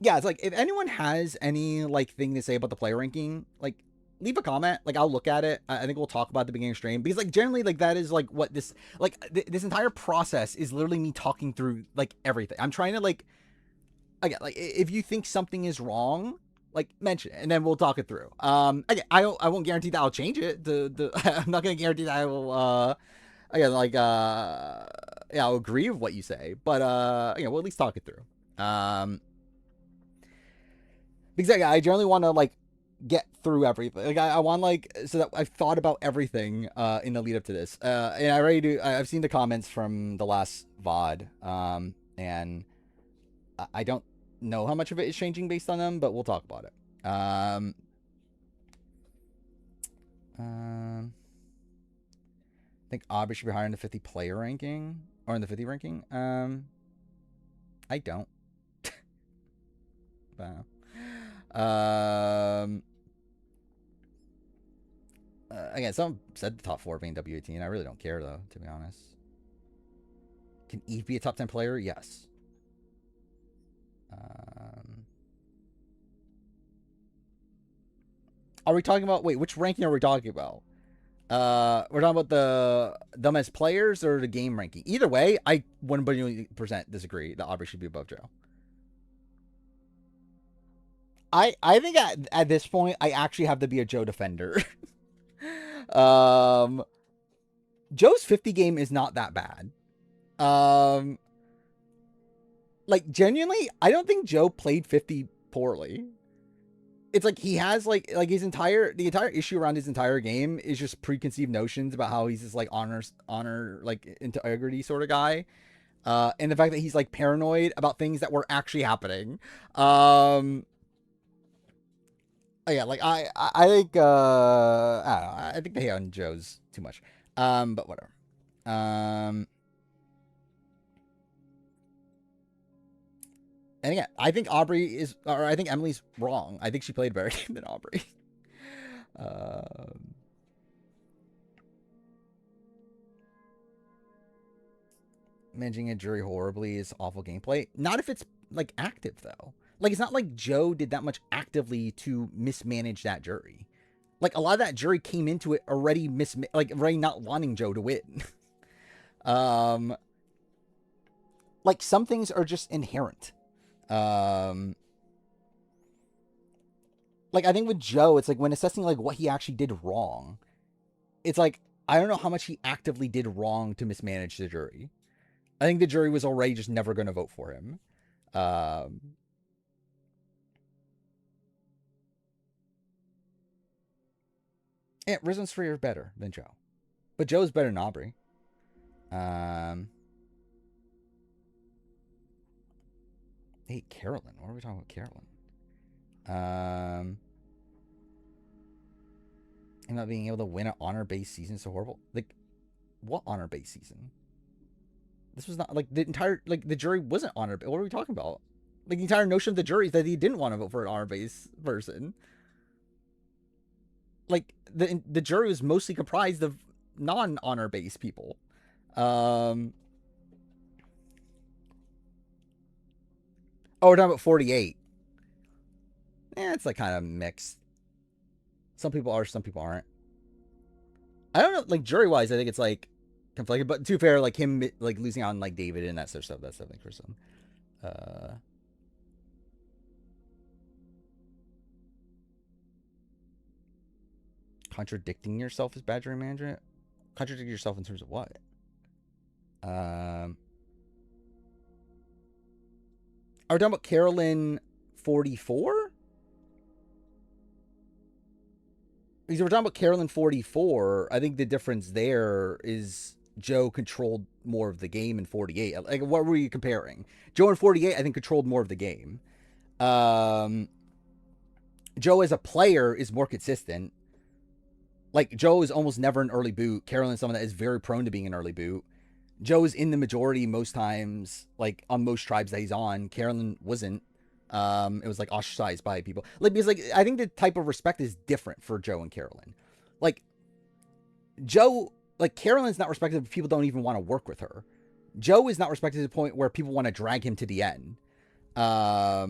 yeah, it's like if anyone has any like thing to say about the player ranking, like leave a comment. Like I'll look at it. I think we'll talk about the beginning of stream because like generally like that is like what this like this entire process is literally me talking through like everything. I'm trying to like again, like if you think something is wrong, like mention it, and then we'll talk it through. Again, I won't guarantee that I'll change it. I'm not gonna guarantee that I will. Again, like yeah, I'll agree with what you say, but we'll at least talk it through. Because I generally want to like get through everything. Like I want like so that I've thought about everything in the lead up to this. And I already do. I've seen the comments from the last VOD. And I don't know how much of it is changing based on them, but we'll talk about it. I think Aubrey should be higher in the 50 player ranking or in the 50 ranking. I don't. Wow. Again, someone said the top 4 being W18. I really don't care though, to be honest. Can Eve be a top 10 player? Yes. Are we talking about? Wait, which ranking are we talking about? We're talking about them as players or the game ranking. Either way, I 100% disagree that Aubrey should be above Joe. I think at this point I actually have to be a Joe defender. Joe's 50 game is not that bad. Like genuinely, I don't think Joe played 50 poorly. It's like he has like the entire issue around his entire game is just preconceived notions about how he's this like honor like integrity sort of guy. And the fact that he's like paranoid about things that were actually happening. Yeah, like I think I don't know. I think the hate on Joe's too much. But whatever. And again, I think I think Emily's wrong. I think she played a better game than Aubrey. Managing a jury horribly is awful gameplay. Not if it's like active though. Like it's not like Joe did that much actively to mismanage that jury. Like a lot of that jury came into it already already not wanting Joe to win. Like some things are just inherent. Like I think with Joe, it's like when assessing like what he actually did wrong, it's like I don't know how much he actively did wrong to mismanage the jury. I think the jury was already just never going to vote for him. Yeah, Risen's 3 are better than Joe, but Joe's better than Aubrey. Hey, Carolyn. What are we talking about, Carolyn? And not being able to win an honor-based season is so horrible. Like, what honor-based season? This was not like the entire like the jury wasn't honor. What are we talking about? Like the entire notion of the jury is that he didn't want to vote for an honor-based person. Like the jury was mostly comprised of non-honor-based people. Oh, we're talking about 48. It's like kind of mixed. Some people are, some people aren't. I don't know. Like jury wise, I think it's like conflicted. But to be fair, like him like losing on like David and that sort of stuff. That's something for some. Contradicting yourself is bad jury management. Contradicting yourself in terms of what? Are we talking about Carolyn 44? Because we're talking about Carolyn 44, I think the difference there is Joe controlled more of the game in 48. Like, what were you comparing? Joe in 48, I think, controlled more of the game. Joe as a player is more consistent. Like, Joe is almost never an early boot. Carolyn is someone that is very prone to being an early boot. Joe is in the majority most times, like, on most tribes that he's on. Carolyn wasn't. It was like ostracized by people. Like, because like I think the type of respect is different for Joe and Carolyn. Like Joe, like Carolyn's not respected if people don't even want to work with her. Joe is not respected to the point where people want to drag him to the end. But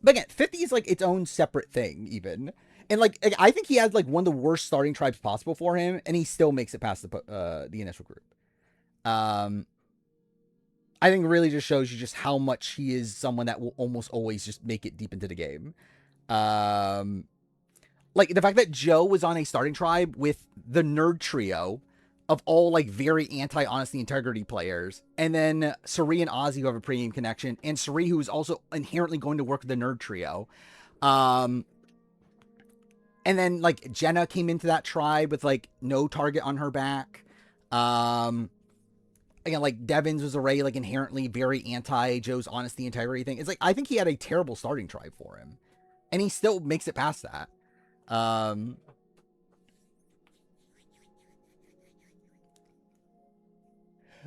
again, 50 is like its own separate thing, even. And like I think he has like one of the worst starting tribes possible for him, and he still makes it past the initial group. I I think really just shows you just how much he is someone that will almost always just make it deep into the game. Like the fact that Joe was on a starting tribe with the nerd trio of all like very anti-honesty integrity players, and then Suri and Ozzy who have a pre-game connection, and Suri who is also inherently going to work with the nerd trio. And then like Jenna came into that tribe with like no target on her back. Again, like Devins was already like inherently very anti Joe's honesty integrity thing. It's like I think he had a terrible starting tribe for him, and he still makes it past that.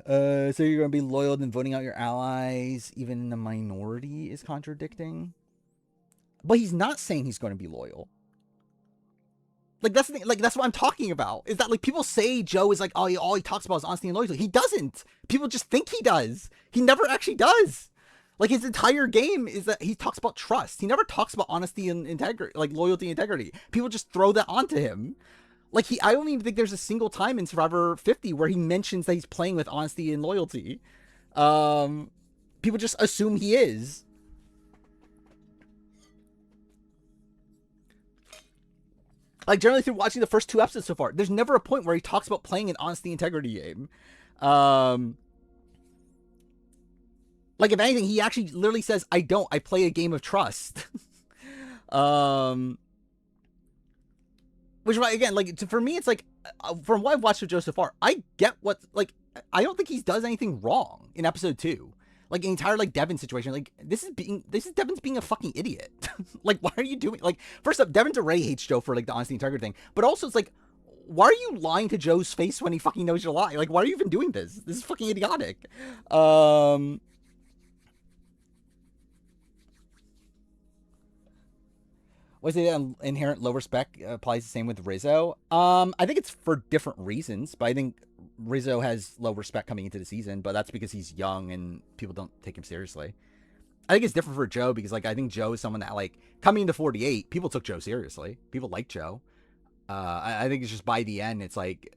So you're gonna be loyal than voting out your allies, even in the minority, is contradicting. But he's not saying he's going to be loyal. Like that's the thing, like that's what I'm talking about. Is that like people say Joe is like all he talks about is honesty and loyalty. He doesn't. People just think he does. He never actually does. Like his entire game is that he talks about trust. He never talks about honesty and integrity, like loyalty and integrity. People just throw that onto him. Like I don't even think there's a single time in Survivor 50 where he mentions that he's playing with honesty and loyalty. People just assume he is. Like generally through watching the first 2 episodes so far, there's never a point where he talks about playing an honesty integrity game. Like if anything, he actually literally says, "I don't. I play a game of trust." Which again, like for me, it's like from what I've watched of Joe so far, I get what like I don't think he does anything wrong in episode 2. Like the entire like Devin situation, like this is Devin's being a fucking idiot. Like why are you doing like first up, Devin's already hates Joe for like the honesty integrity thing, but also it's like why are you lying to Joe's face when he fucking knows you're lying? Like why are you even doing this? This is fucking idiotic. Was it inherent low respect applies the same with Rizzo? I think it's for different reasons, but I think Rizzo has low respect coming into the season, but that's because he's young and people don't take him seriously. I think it's different for Joe because like I think Joe is someone that like coming into 48, people took Joe seriously. People like Joe. I think it's just by the end, it's like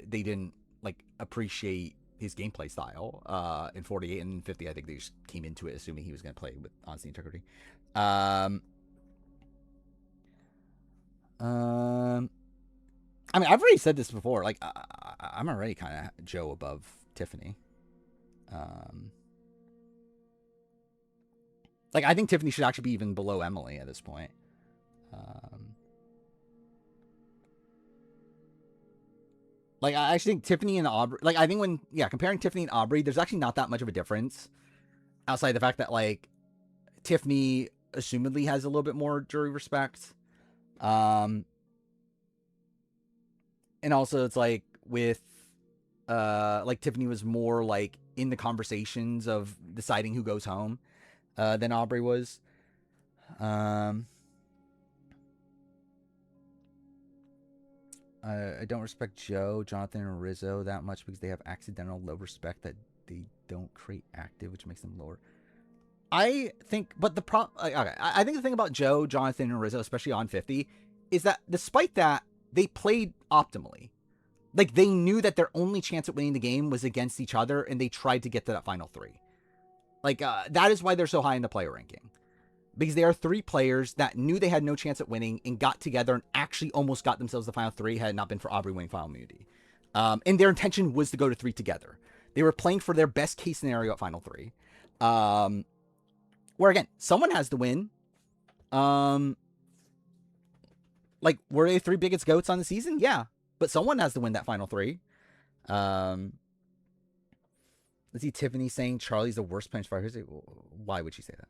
they didn't like appreciate his gameplay style. In 48 and 50, I think they just came into it assuming he was going to play with honesty and integrity. I mean, I've already said this before. Like, I'm already kind of Joe above Tiffany. Like, I think Tiffany should actually be even below Emily at this point. Like, I actually think Tiffany and Aubrey. Like, I think comparing Tiffany and Aubrey, there's actually not that much of a difference, outside the fact that like Tiffany assumedly has a little bit more jury respect. And also it's like with like Tiffany was more like in the conversations of deciding who goes home than Aubrey was. I don't respect Joe, Jonathan, and Rizzo that much because they have accidental low respect that they don't create active, which makes them lower. I think, but the okay, I think the thing about Joe, Jonathan, and Rizzo, especially on 50, is that despite that, they played optimally. Like, they knew that their only chance at winning the game was against each other, and they tried to get to that final 3. Like, that is why they're so high in the player ranking. Because they are 3 players that knew they had no chance at winning and got together and actually almost got themselves the final 3 had it not been for Aubrey winning final immunity. And their intention was to go to 3 together. They were playing for their best case scenario at final 3. Where again, someone has to win. Like, were they 3 biggest goats on the season? Yeah. But someone has to win that final 3. Let's see, Tiffany saying Charlie's the worst punch fighter. Why would she say that?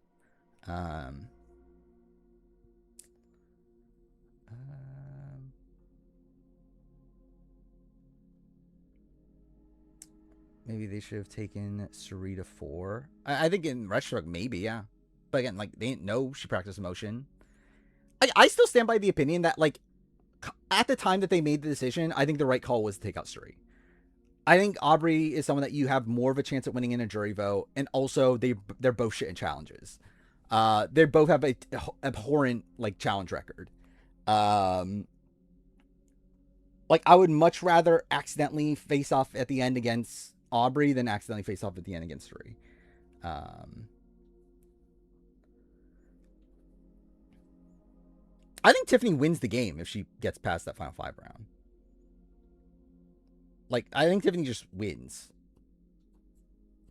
Maybe they should have taken Sarita 4. I think in retrospect, maybe, yeah. But again, like, they didn't know she practiced emotion. I still stand by the opinion that, like, at the time that they made the decision, I think the right call was to take out Suri. I think Aubrey is someone that you have more of a chance at winning in a jury vote, and also they're both shit in challenges. They both have a abhorrent like challenge record. Like I would much rather accidentally face off at the end against Aubrey than accidentally face off at the end against Suri. Um, I think Tiffany wins the game if she gets past that final 5 round. Like, I think Tiffany just wins.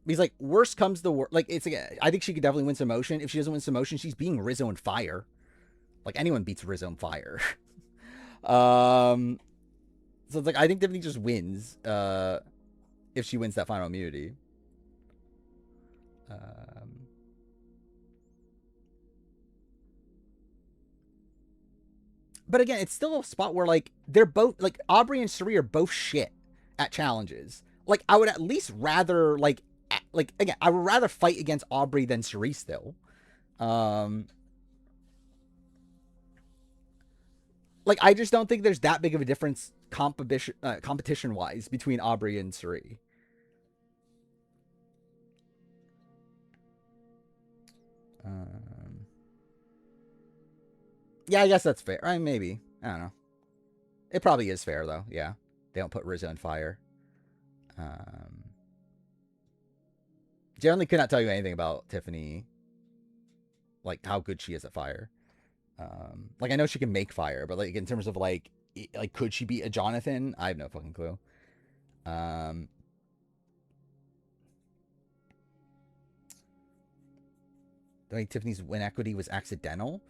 Because, like, worst comes to worst. Like, it's like, I think she could definitely win some motion. If she doesn't win some motion, she's beating Rizzo and Fire. Like, anyone beats Rizzo and Fire. So it's like, I think Tiffany just wins if she wins that final immunity. But again, it's still a spot where, like, they're both, like, Aubrey and Cirie are both shit at challenges. Like, I would at least rather, like again, I would rather fight against Aubrey than Cirie still. Like, I just don't think there's that big of a difference competition wise between Aubrey and Cirie. Yeah, I guess that's fair. I mean, maybe. I don't know. It probably is fair, though. Yeah. They don't put Rizzo in Fire. Generally could not tell you anything about Tiffany. Like, how good she is at Fire. Like, I know she can make Fire, but, like, in terms of, like, could she beat a Jonathan? I have no fucking clue. I think Tiffany's win equity was accidental.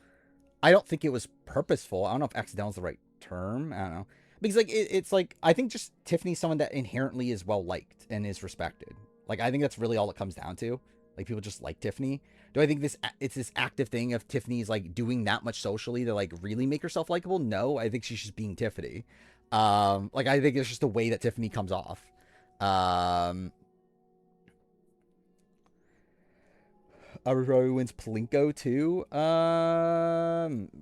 I don't think it was purposeful. I don't know if accidental is the right term. I don't know. Because, like, it's like, I think just Tiffany's someone that inherently is well liked and is respected. Like, I think that's really all it comes down to. Like, people just like Tiffany. Do I think it's this active thing of Tiffany's, like, doing that much socially to, like, really make herself likable? No, I think she's just being Tiffany. Like, I think it's just the way that Tiffany comes off. Aubrey wins Plinko too.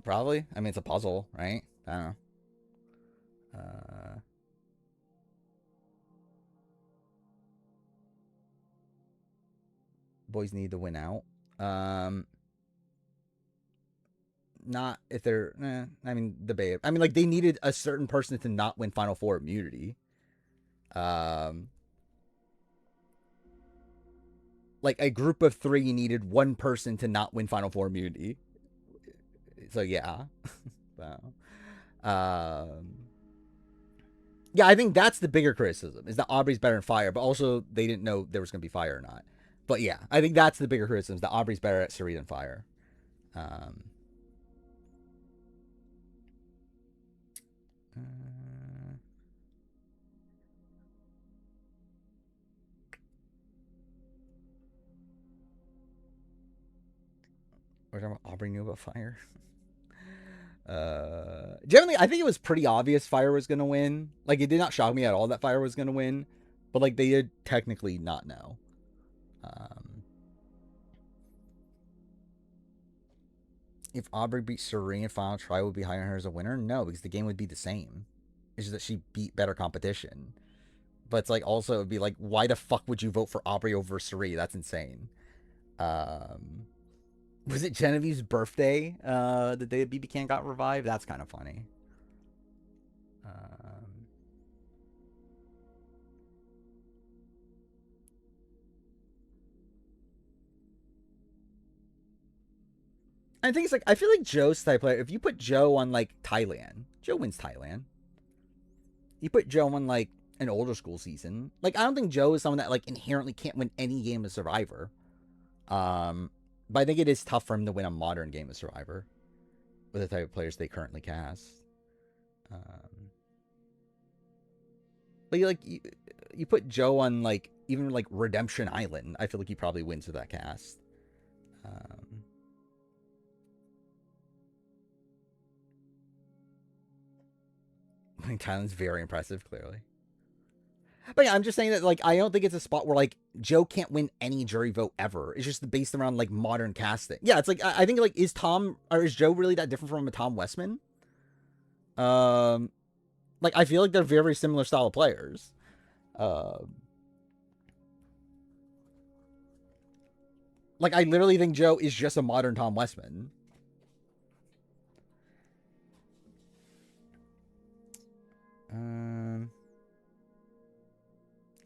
Probably. I mean, it's a puzzle, right? I don't know. Boys need to win out. Not if they're. I mean, debate. I mean, like, they needed a certain person to not win Final Four immunity. Like, a group of 3 needed one person to not win Final Four immunity. So yeah. Wow. Yeah, I think that's the bigger criticism, is that Aubrey's better in Fire, but also they didn't know there was going to be Fire or not. But yeah, I think that's the bigger criticism, is that Aubrey's better at Cirie than Fire. We're talking about Aubrey knew about Fire. Generally, I think it was pretty obvious Fire was going to win. Like, it did not shock me at all that Fire was going to win, but, like, they did technically not know. If Aubrey beat Cirie in Final Try, would be higher on her as a winner? No, because the game would be the same. It's just that she beat better competition. But it's like, also, it would be like, why the fuck would you vote for Aubrey over Cirie? That's insane. Was it Genevieve's birthday the day that BB Can got revived? That's kind of funny. I think it's like, I feel like Joe's type player. If you put Joe on, like, Thailand, Joe wins Thailand. You put Joe on, like, an older school season. Like, I don't think Joe is someone that, like, inherently can't win any game of Survivor. But I think it is tough for him to win a modern game of Survivor with the type of players they currently cast. But you put Joe on, like, even like Redemption Island, I feel like he probably wins with that cast. I think Thailand's very impressive, clearly. But yeah, I'm just saying that, like, I don't think it's a spot where, like, Joe can't win any jury vote ever. It's just based around, like, modern casting. Yeah, it's like, I think, like, is Joe really that different from a Tom Westman? Like, I feel like they're very similar style of players. Like, I literally think Joe is just a modern Tom Westman.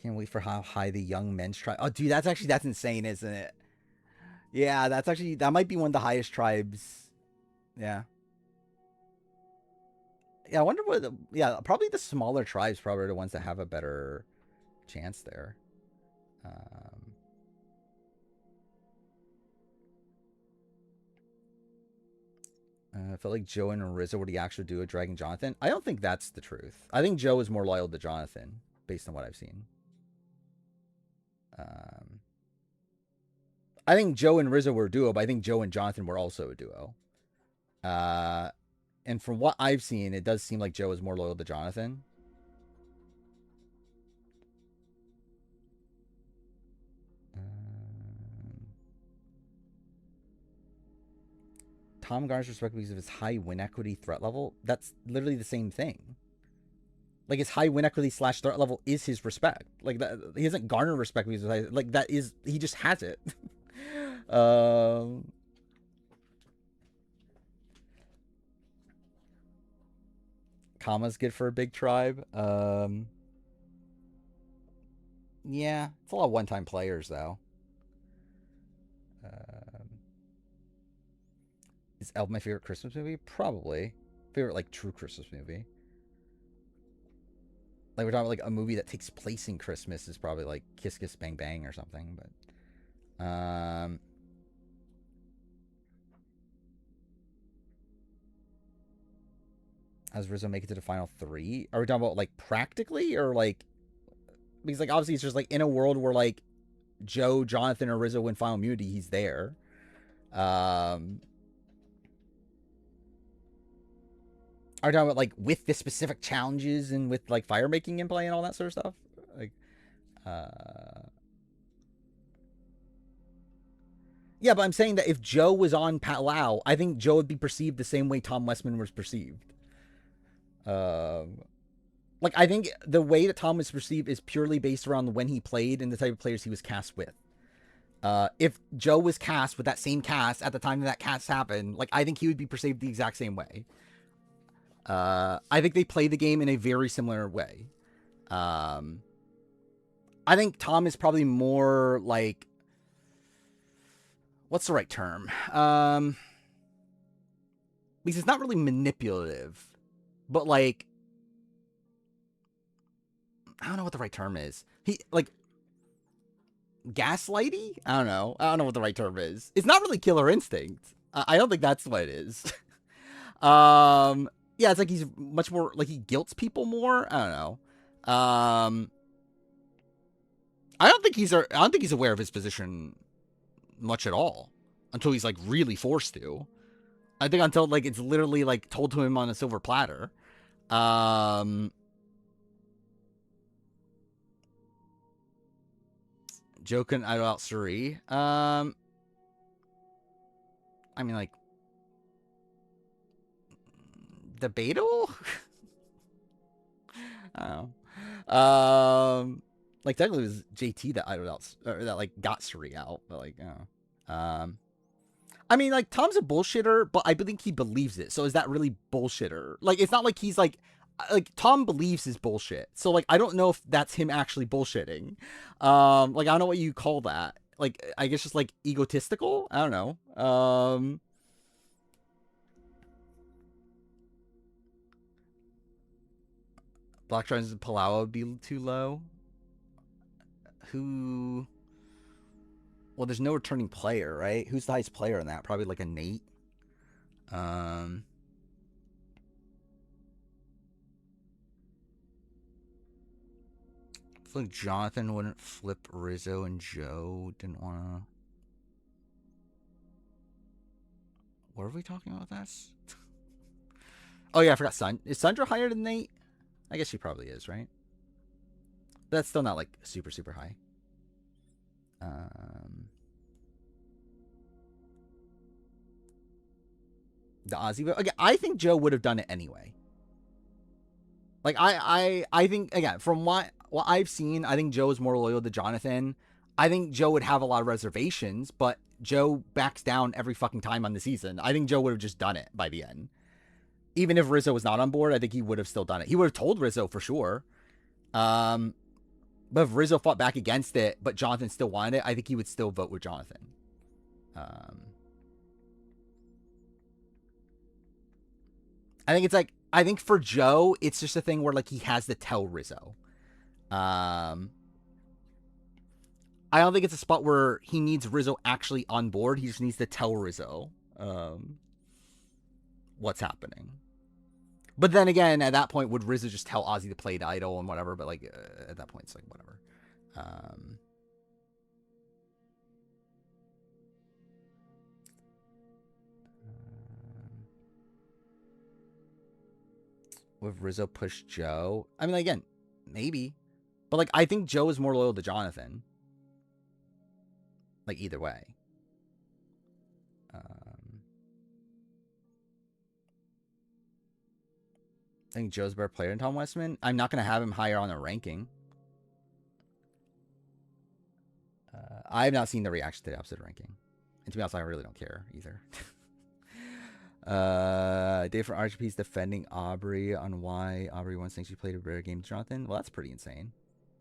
Can't wait for how high the young men's try. Oh, dude, that's insane, isn't it? Yeah, that might be one of the highest tribes. Yeah. Yeah, I wonder what. Yeah, probably the smaller tribes probably are the ones that have a better chance there. Um, I felt like Joe and Rizzo were the actual duo dragging Jonathan. I don't think that's the truth. I think Joe is more loyal to Jonathan based on what I've seen. Um, I think Joe and Rizzo were a duo, but I think Joe and Jonathan were also a duo. And from what I've seen, it does seem like Joe is more loyal to Jonathan. Tom garners respect because of his high win equity threat level. That's literally the same thing. Like his high win equity / threat level is his respect. Like that, he doesn't garner respect because like that is he just has it. um, Kama's good for a big tribe. Yeah, it's a lot of one-time players though. Is Elf my favorite Christmas movie? Probably. Favorite like true Christmas movie. Like we're talking about like a movie that takes place in Christmas is probably like Kiss Kiss Bang Bang or something. But has Rizzo make it to the final three? Are we talking about like practically or like because like obviously it's just like in a world where like Joe, Jonathan, or Rizzo win final immunity, he's there. Are we talking about like with the specific challenges and with like fire making in play and all that sort of stuff? Like yeah, but I'm saying that if Joe was on Palau, I think Joe would be perceived the same way Tom Westman was perceived. Like I think the way that Tom was perceived is purely based around when he played and the type of players he was cast with. If Joe was cast with that same cast at the time that cast happened, like I think he would be perceived the exact same way. I think they play the game in a very similar way. I think Tom is probably more like, what's the right term? Because it's not really manipulative, but like, I don't know what the right term is. He like gaslighty. I don't know. I don't know what the right term is. It's not really killer instinct. I don't think that's what it is. Yeah, it's like he's much more like he guilts people more. I don't know. I don't think he's aware of his position much at all until he's like really forced to. I think until like it's literally like told to him on a silver platter. Joe couldn't idle out Suri. I mean like debatable. I don't know. Like technically it was JT that idled out or that like got Suri out, but like, I mean, like Tom's a bullshitter, but I think he believes it. So is that really bullshitter? Like, it's not like he's like Tom believes his bullshit. So like, I don't know if that's him actually bullshitting. Like I don't know what you call that. Like, I guess just like egotistical. I don't know. Black Trans and Palau would be too low. Who? Well, there's no returning player, right? Who's the highest player in that? Probably like a Nate. I feel like Jonathan wouldn't flip Rizzo and Joe didn't want to. What are we talking about? This? Oh yeah, I forgot. Is Sandra higher than Nate? I guess she probably is, right? That's still not like super super high. The Aussie vote. Again, I think Joe would have done it anyway. Like I think again from what I've seen, I think Joe is more loyal to Jonathan. I think Joe would have a lot of reservations, but Joe backs down every fucking time on the season. I think Joe would have just done it by the end. Even if Rizzo was not on board, I think he would have still done it. He would have told Rizzo for sure. But if Rizzo fought back against it, but Jonathan still wanted it, I think he would still vote with Jonathan. I think it's like, I think for Joe, it's just a thing where like he has to tell Rizzo. Um, I don't think it's a spot where he needs Rizzo actually on board. He just needs to tell Rizzo what's happening. But then again, at that point, would Rizzo just tell Ozzy to play the idol and whatever? But like at that point, it's like whatever. Um, Would Rizzo push Joe? I mean, again, maybe. But like, I think Joe is more loyal to Jonathan. Like either way. I think Joe's a better player than Tom Westman. I'm not going to have him higher on the ranking. I have not seen the reaction to the episode ranking. And to be honest, I really don't care either. Dave from RGP's defending Aubrey on why Aubrey once thinks she played a better game than Jonathan. Well, that's pretty insane.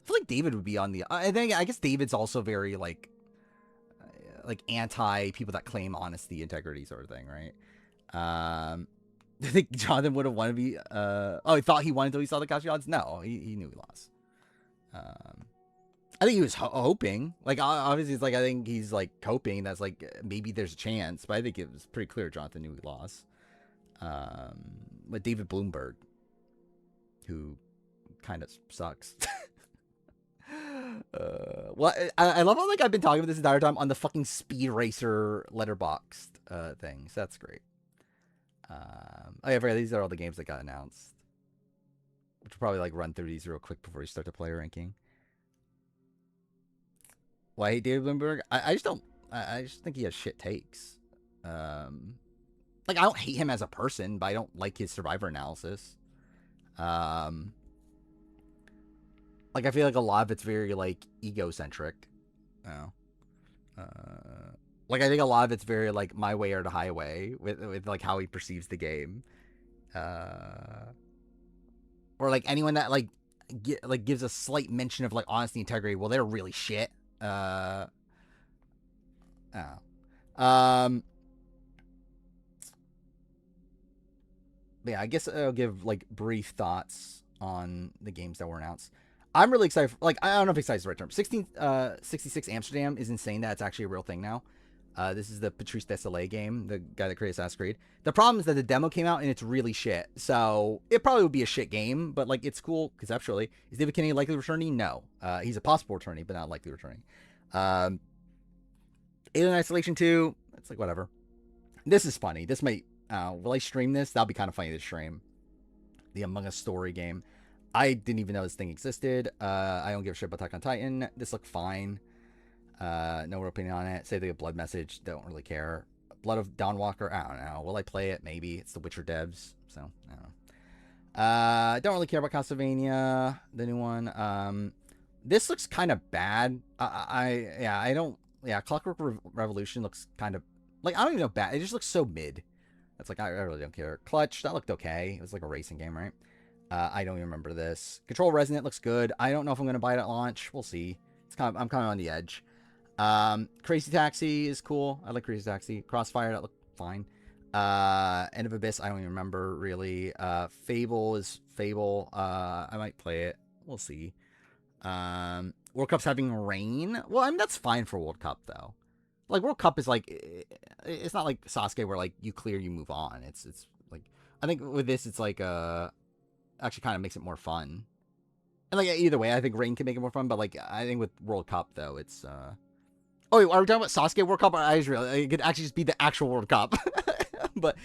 I feel like David would be on the. I guess David's also very like anti people that claim honesty, integrity, sort of thing, right? I think Jonathan would have wanted to be. He thought he won until he saw the cash odds. No, he knew he lost. I think he was hoping. Like obviously, it's like I think he's like hoping that's like maybe there's a chance, but I think it was pretty clear Jonathan knew he lost. But David Bloomberg, who kind of sucks. Well, I love how like I've been talking about this entire time on the fucking Speed Racer Letterboxd thing. So that's great. I forgot these are all the games that got announced. Which will probably like run through these real quick before we start the player ranking. Well, I hate David Bloomberg. I just don't. I just think he has shit takes. Like I don't hate him as a person, but I don't like his Survivor analysis. Like I feel like a lot of it's very like egocentric. Oh. Like I think a lot of it's very like my way or the highway with like how he perceives the game. Or like anyone that like gives a slight mention of like honesty, integrity. Well, they're really shit. Oh. Yeah, I guess I'll give like brief thoughts on the games that were announced. I'm really excited. Like, I don't know if excited is the right term. 1666 Amsterdam is insane that it's actually a real thing now. This is the Patrice Desilets game, the guy that created Assassin's Creed. The problem is that the demo came out and it's really shit. So it probably would be a shit game, but like it's cool conceptually. Is David Kennedy likely returning? No. He's a possible returning, but not likely returning. Alien Isolation 2, it's like whatever. This is funny. This might, will I stream this? That'll be kind of funny to stream. The Among Us story game. I didn't even know this thing existed. I don't give a shit about Attack on Titan. This looked fine. No real opinion on it. Say they get Blood Message. Don't really care. Blood of Dawnwalker. I don't know. Will I play it? Maybe. It's the Witcher devs. So, I don't know. Don't really care about Castlevania. The new one. This looks kind of bad. I don't. Yeah, Clockwork Revolution looks kind of like I don't even know bad. It just looks so mid. That's like I really don't care. Clutch, that looked okay. It was like a racing game, right? I don't even remember this. Control Resonant looks good. I don't know if I'm gonna buy it at launch. We'll see. I'm kind of on the edge. Crazy Taxi is cool. I like Crazy Taxi. Crossfire, that looked fine. End of Abyss, I don't even remember really. Fable is Fable. I might play it. We'll see. World Cup's having rain. Well, I mean that's fine for World Cup though. Like World Cup is like it's not like Sasuke where like you clear, you move on. It's like I think with this it's like actually kind of makes it more fun. And like either way, I think rain can make it more fun. But like I think with World Cup though, it's oh, wait, are we talking about Sasuke World Cup? I just realized it could actually just be the actual World Cup. But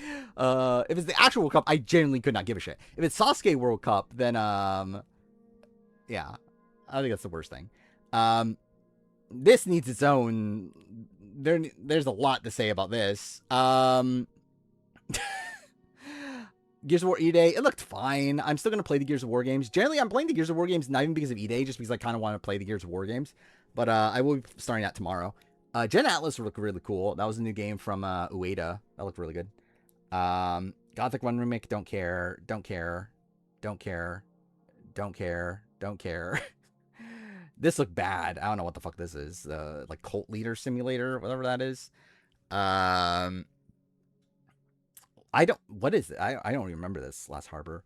if it's the actual World Cup, I genuinely could not give a shit. If it's Sasuke World Cup, then yeah, I think that's the worst thing. This needs its own. There's a lot to say about this. Gears of War E-Day, it looked fine. I'm still gonna play the Gears of War games. Generally, I'm playing the Gears of War games not even because of E-Day, just because I kind of want to play the Gears of War games. But I will be starting that tomorrow. Gen Atlas looked really cool. That was a new game from Ueda. That looked really good. Gothic 1 remake, don't care. Don't care. Don't care. Don't care. Don't care. This looked bad. I don't know what the fuck this is. Like Cult Leader Simulator, whatever that is. I don't. What is it? I don't remember this Last Harbor.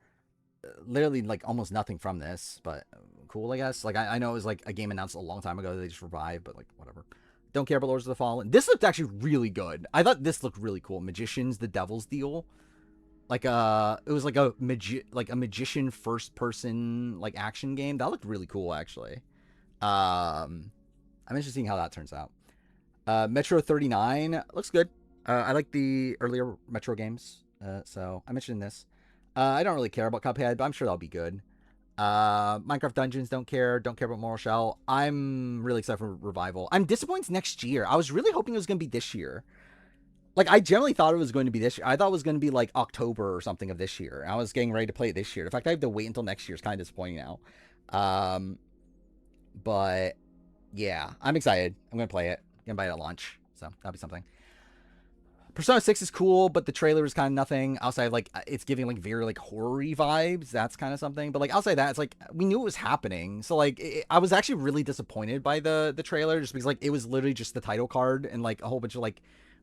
Literally like almost nothing from this, but cool, I guess. Like I know it was like a game announced a long time ago that they just revived, but like whatever. Don't care about Lords of the Fallen. This looked actually really good. I thought this looked really cool. Magicians, the Devil's Deal. Like it was like a magician first person like action game. That looked really cool actually. I'm interested in seeing how that turns out. Metro 39 looks good. I like the earlier Metro games, so I'm interested in this. I don't really care about Cuphead, but I'm sure that'll be good. Minecraft Dungeons, don't care. Don't care about Moral Shell. I'm really excited for Revival. I'm disappointed next year. I was really hoping it was going to be this year. Like, I generally thought it was going to be this year. I thought it was going to be, like, October or something of this year. I was getting ready to play it this year. The fact I have to wait until next year is kind of disappointing now. But, yeah. I'm excited. I'm going to play it. I'm going to buy it at launch. So, that'll be something. Persona 6 is cool, but the trailer is kind of nothing. Outside, like, it's giving, like, very, like, horror-y vibes. That's kind of something. But, like, outside that, it's like, we knew it was happening. So, like, I was actually really disappointed by the trailer just because, like, it was literally just the title card and, like, a whole bunch of, like,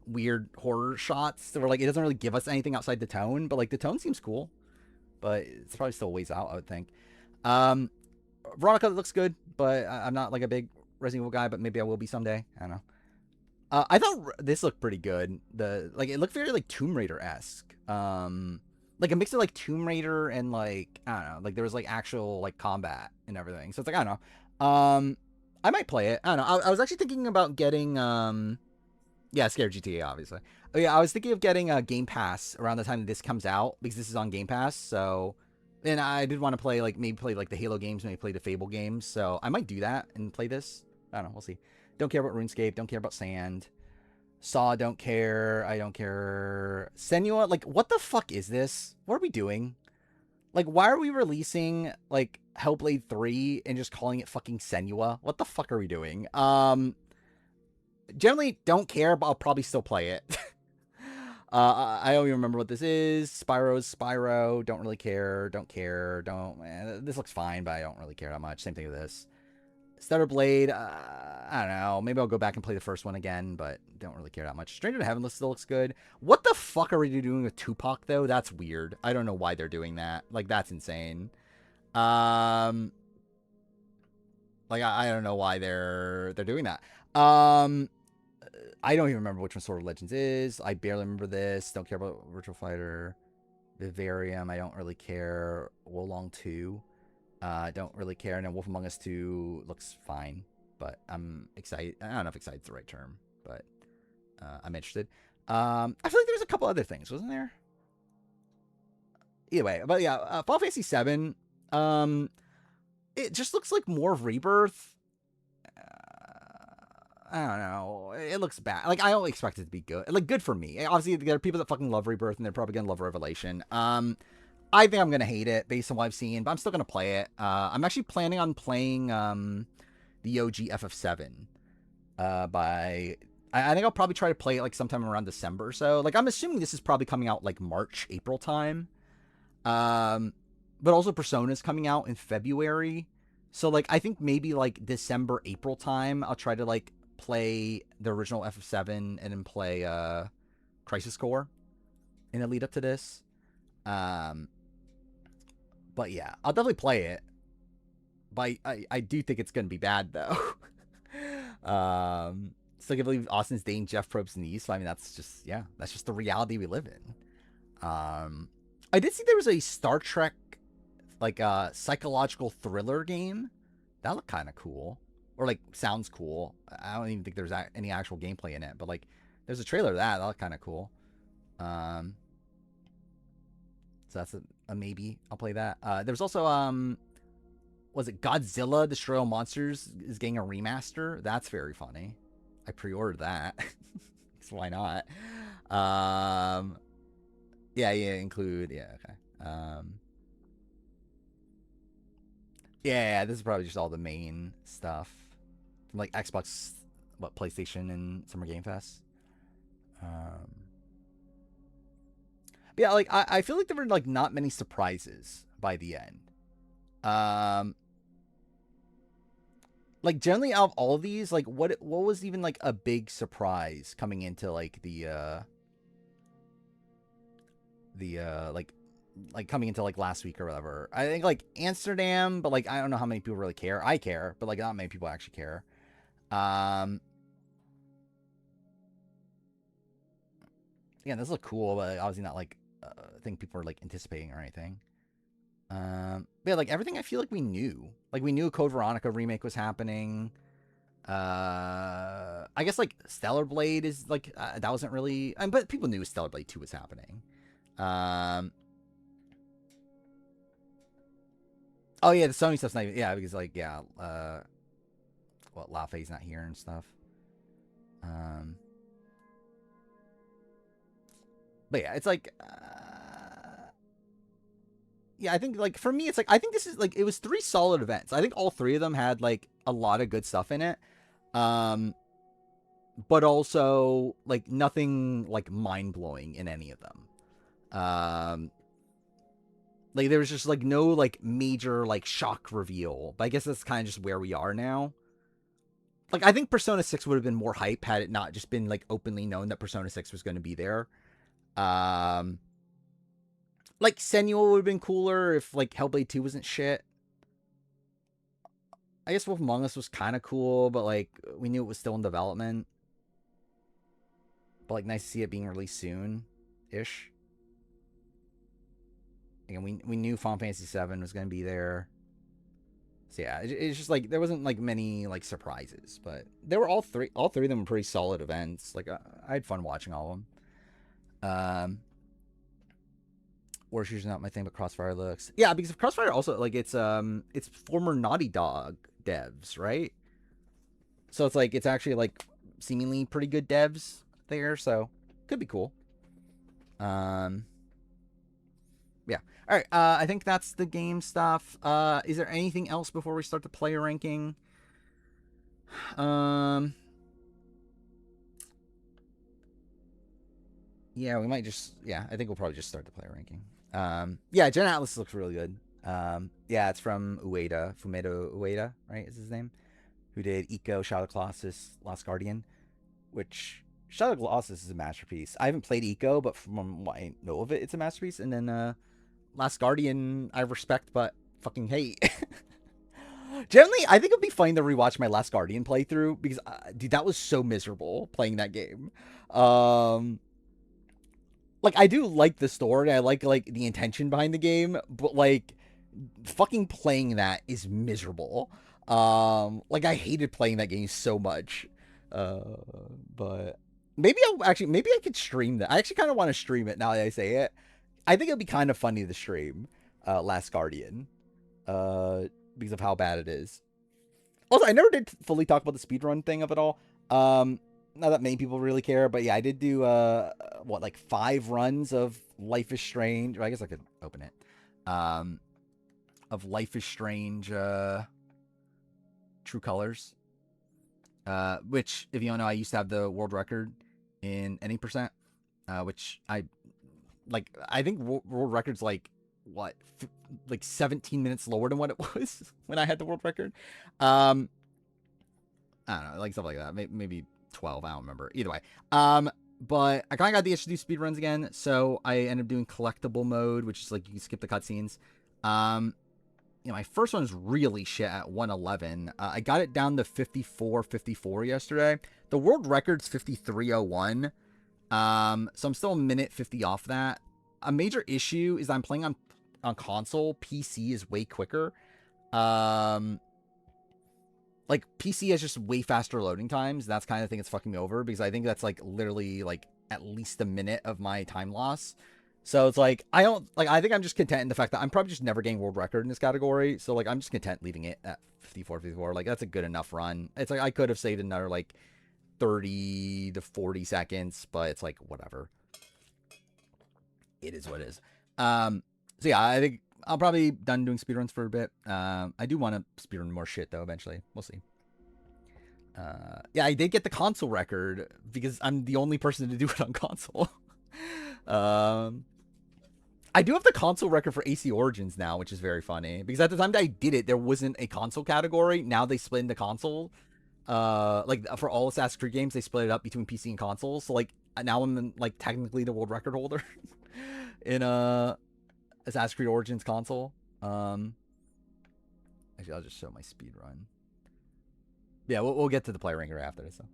weird horror shots where, like, it doesn't really give us anything outside the tone. But, like, the tone seems cool. But it's probably still a ways out, I would think. Veronica looks good, but I'm not, like, a big Resident Evil guy, but maybe I will be someday. I don't know. I thought this looked pretty good. It looked very like Tomb Raider esque. Like a mix of like Tomb Raider and like I don't know, like there was like actual like combat and everything. So it's like I don't know. I might play it. I don't know. I was actually thinking about getting yeah, Scared GTA obviously. Oh yeah, I was thinking of getting a Game Pass around the time that this comes out because this is on Game Pass. So and I did want to play like maybe play like the Halo games, maybe play the Fable games. So I might do that and play this. I don't know. We'll see. Don't care about RuneScape. Don't care about Sand. Saw, don't care. I don't care. Senua, like, what the fuck is this? What are we doing? Like, why are we releasing, like, Hellblade 3 and just calling it fucking Senua? What the fuck are we doing? Generally, don't care, but I'll probably still play it. I don't even remember what this is. Spyro's Spyro. Don't really care. Don't care. Don't. This looks fine, but I don't really care that much. Same thing with this. Stellar Blade, I don't know. Maybe I'll go back and play the first one again, but don't really care that much. Stranger to Heaven still looks good. What the fuck are we doing with Tupac, though? That's weird. I don't know why they're doing that. Like, that's insane. Like, I don't know why they're doing that. I don't even remember which one Sword of Legends is. I barely remember this. Don't care about Virtual Fighter. Vivarium, I don't really care. Wolong 2. Don't really care. And then Wolf Among Us 2 looks fine, but I'm excited. I don't know if excited is the right term, but I'm interested. I feel like there's a couple other things, wasn't there? Either way, but yeah, Final Fantasy 7. It just looks like more of Rebirth. I don't know. It looks bad. Like I don't expect it to be good. Like good for me. Obviously, there are people that fucking love Rebirth, and they're probably gonna love Revelation. I think I'm gonna hate it based on what I've seen, but I'm still gonna play it. I'm actually planning on playing the OG FF7. I think I'll probably try to play it like sometime around December or so. Like I'm assuming this is probably coming out like March, April time. But also Persona's coming out in February. So like I think maybe like December, April time, I'll try to like play the original FF7 and then play Crisis Core in the lead up to this. But yeah, I'll definitely play it. But I do think it's gonna be bad though. Still can't believe Austin's dating Jeff Probst's niece. So, I mean, that's just the reality we live in. I did see there was a Star Trek like psychological thriller game that looked kind of cool, or like sounds cool. I don't even think there's any actual gameplay in it, but like there's a trailer of that looked kind of cool. So that's a maybe. I'll play that. There was also was it Godzilla Destroy All Monsters is getting a remaster? That's very funny. I pre-ordered that. So why not? Yeah, include. Yeah, okay. Yeah, this is probably just all the main stuff from like Xbox, PlayStation, and Summer Game Fest. But yeah, like I feel like there were like not many surprises by the end. Like generally out of all of these, like what was even like a big surprise coming into like the the like coming into like last week or whatever. I think like Amsterdam, but like I don't know how many people really care. I care, but like not many people actually care. Um, yeah, this looks cool, but obviously not like I think people are like anticipating or anything. Yeah, like everything I feel like we knew. Like we knew a Code Veronica remake was happening. I guess like Stellar Blade is like that wasn't really, but people knew Stellar Blade 2 was happening. Um, oh yeah, the Sony stuff's not even, yeah, because like yeah, well, Lafay's not here and stuff. Um, but yeah, it's like yeah, I think like for me, it's like I think this is like it was 3 solid events. I think all 3 of them had like a lot of good stuff in it. Um, but also like nothing like mind blowing in any of them. Like there was just like no like major like shock reveal. But I guess that's kind of just where we are now. Like I think Persona 6 would have been more hype had it not just been like openly known that Persona 6 was going to be there. Um, like Senua would have been cooler if like Hellblade 2 wasn't shit. I guess Wolf Among Us was kind of cool, but like we knew it was still in development. But like nice to see it being released soon, ish. Again, we knew Final Fantasy 7 was going to be there. So yeah, it's just like there wasn't like many like surprises, but they were all three of them were pretty solid events. Like I had fun watching all of them. Warshooters not my thing, but Crossfire looks, yeah, because of Crossfire also like it's former Naughty Dog devs, right? So it's like it's actually like seemingly pretty good devs there, so could be cool. Yeah. All right. I think that's the game stuff. Is there anything else before we start the player ranking? Um. Yeah, we might just. Yeah, I think we'll probably just start the player ranking. Yeah, Gen Atlas looks really good. Yeah, it's from Ueda, Fumeto Ueda, right? Is his name? Who did Eco, Shadow Colossus, Last Guardian, which Shadow Colossus is a masterpiece. I haven't played Eco, but from what I know of it, it's a masterpiece. And then Last Guardian, I respect, but fucking hate. Generally, I think it'd be fun to rewatch my Last Guardian playthrough because, dude, that was so miserable playing that game. Um, like I do like the story, I like the intention behind the game, but like, fucking playing that is miserable. Like I hated playing that game so much. Uh, but maybe I could stream that. I actually kind of want to stream it now that I say it. I think it'd be kind of funny to stream Last Guardian because of how bad it is. Also, I never did fully talk about the speedrun thing of it all. Not that many people really care, but yeah, I did do like 5 runs of Life is Strange. I guess I could open it. Of Life is Strange True Colors. Which, if you don't know, I used to have the world record in any percent. Which I think world record's like what, like 17 minutes lower than what it was when I had the world record. I don't know, like stuff like that. Maybe 12. I don't remember. Either way. But I kind of got the itch to do speed runs again, so I ended up doing collectible mode, which is like you can skip the cutscenes. My first one is really shit at 111. I got it down to 54:54 yesterday. The world record's 53:01. So I'm still a minute 50 off that. A major issue is I'm playing on console. PC is way quicker. Like PC has just way faster loading times. That's kind of the thing that's fucking me over because I think that's like literally like at least a minute of my time loss. So it's like I think I'm just content in the fact that I'm probably just never getting world record in this category. So like I'm just content leaving it at 54:54. Like that's a good enough run. It's like I could have saved another like 30 to 40 seconds, but it's like whatever. It is what it is. So yeah, I think I'll probably done doing speedruns for a bit. I do want to speedrun more shit though eventually. We'll see. Yeah, I did get the console record because I'm the only person to do it on console. I do have the console record for AC Origins now, which is very funny because at the time that I did it, there wasn't a console category. Now they split into console. Like for all Assassin's Creed games, they split it up between PC and consoles. So like now I'm like technically the world record holder. in Assassin's Creed Origins console. Actually, I'll just show my speed run. Yeah, we'll get to the player ranker after this. So.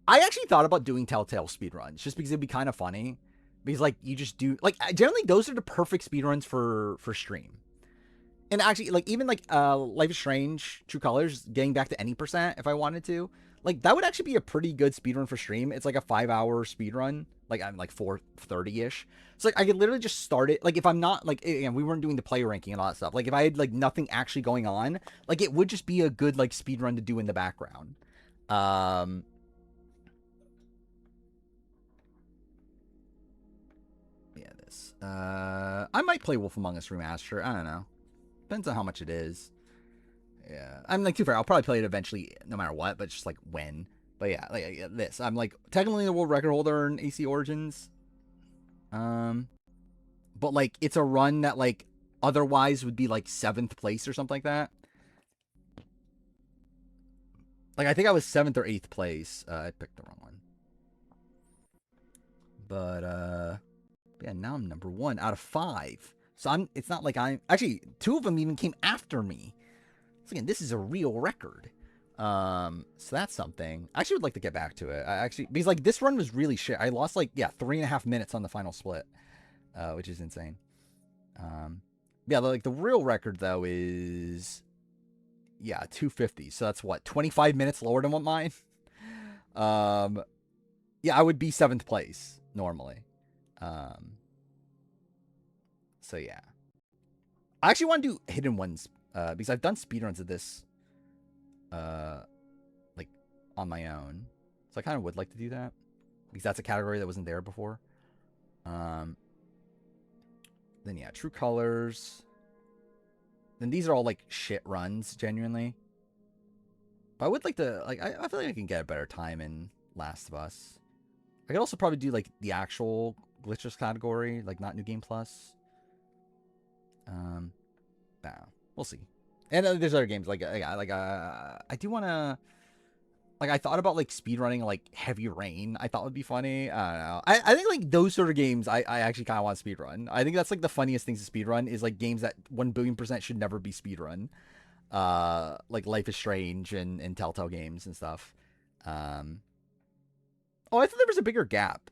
I actually thought about doing Telltale speedruns just because it'd be kind of funny. Because, like, you just do... Like, generally, those are the perfect speedruns for stream. And actually, like, even, like, Life is Strange, True Colors, getting back to any percent if I wanted to. Like, that would actually be a pretty good speedrun for stream. It's, like, a 5-hour speedrun. Like, I'm, like, 4:30-ish. So, like, I could literally just start it. Like, if I'm not, like, again, we weren't doing the player ranking and all that stuff. Like, if I had, like, nothing actually going on, like, it would just be a good, like, speedrun to do in the background. Yeah, this. I might play Wolf Among Us Remaster. I don't know. Depends on how much it is. Yeah. I'm like, too fair. I'll probably play it eventually no matter what, but just like when. But yeah, like this. I'm like technically the world record holder in AC Origins. But like it's a run that like otherwise would be like 7th place or something like that. Like I think I was 7th or 8th place. I picked the wrong one. But yeah, now I'm number 1 out of 5. So it's not like I'm actually 2 of them even came after me. So again, this is a real record. So that's something. I actually would like to get back to it. Because like this run was really shit. I lost like 3.5 minutes on the final split, which is insane. Yeah, like the real record though is 250. So that's what 25 minutes lower than what mine. Yeah, I would be 7th place normally. So yeah, I actually want to do hidden ones because I've done speedruns of this like on my own, so I kind of would like to do that because that's a category that wasn't there before. Then yeah, True Colors. Then these are all like shit runs, genuinely. But I would like to like I feel like I can get a better time in Last of Us. I could also probably do like the actual glitches category, like not New Game Plus. We'll see. And there's other games like I do want to like I thought about like speedrunning like Heavy Rain. I thought would be funny. I don't know. I think like those sort of games I actually kind of want to speedrun. I think that's like the funniest things to speedrun is like games that 1,000,000,000% should never be speedrun. Like Life is Strange and Telltale games and stuff. Oh, I thought there was a bigger gap.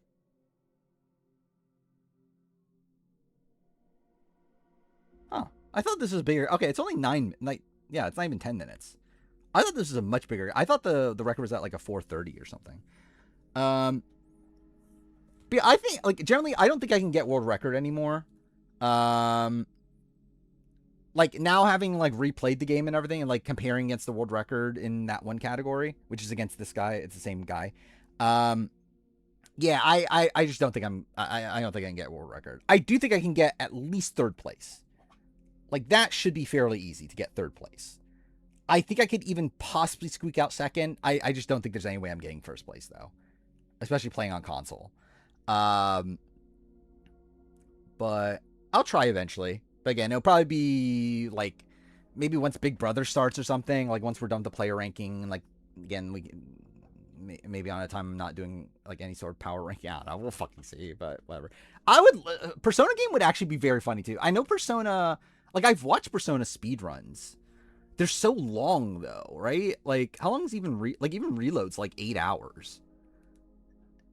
Huh. I thought this was bigger. Okay, it's only 9. Like, yeah, it's not even 10 minutes. I thought this was a much bigger. I thought the record was at like a 4:30 or something. But yeah, I think like generally I don't think I can get world record anymore. Like now having like replayed the game and everything and like comparing against the world record in that one category, which is against this guy, it's the same guy. Yeah, I just don't think I don't think I can get world record. I do think I can get at least 3rd place. Like that should be fairly easy to get 3rd place. I think I could even possibly squeak out 2nd. I just don't think there's any way I'm getting 1st place though, especially playing on console. But I'll try eventually. But again, it'll probably be like maybe once Big Brother starts or something. Like once we're done with the player ranking, like again we maybe on a time I'm not doing like any sort of power ranking. I don't know. We'll fucking see. But whatever. I would Persona game would actually be very funny too. I know Persona. Like I've watched Persona speedruns. They're so long though, right? Like how long is even even Reload's like 8 hours.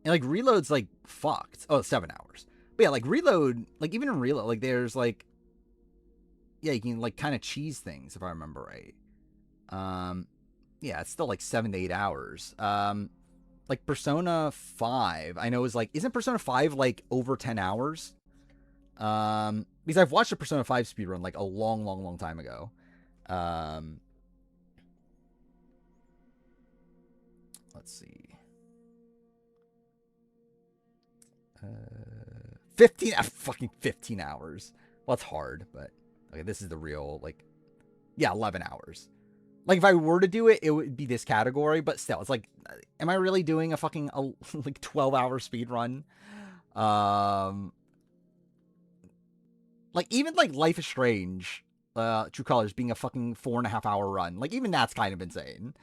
And like Reload's like fucked. Oh, 7 hours. But yeah, like Reload, like even in Reload, like there's like you can like kind of cheese things if I remember right. Yeah, it's still like 7 to 8 hours. Like Persona 5, I know is like isn't Persona 5 like over 10 hours? Because I've watched a Persona 5 speedrun like a long time ago. Let's see. 15 hours. Well, it's hard, but okay, this is the real, like, 11 hours. Like, if I were to do it, it would be this category, but still, it's like, am I really doing a fucking, like, 12-hour speed run? Like, even, like, Life is Strange, True Colors being a fucking 4.5-hour run. Like, even that's kind of insane.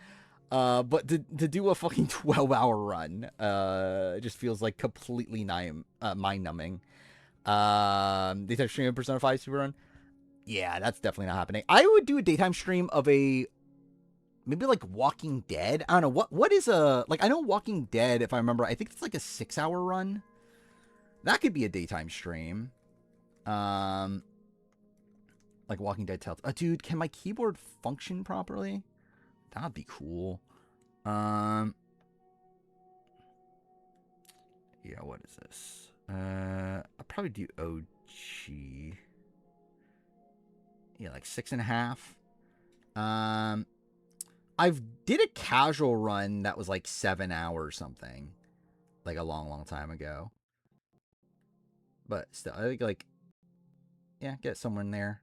But to do a fucking 12-hour run, just feels like completely mind-numbing. Daytime stream of Persona 5 speedrun. Yeah, that's definitely not happening. I would do a daytime stream of maybe like Walking Dead. I don't know what is I know Walking Dead, if I remember, I think it's like a 6-hour run. That could be a daytime stream. Like Walking Dead Telltale. Dude, can my keyboard function properly? That'd be cool. Yeah, what is this? I'll probably do OG. Yeah, like 6.5. I've did a casual run that was like 7 hours something, like a long time ago. But still, I think like, yeah, get somewhere in there.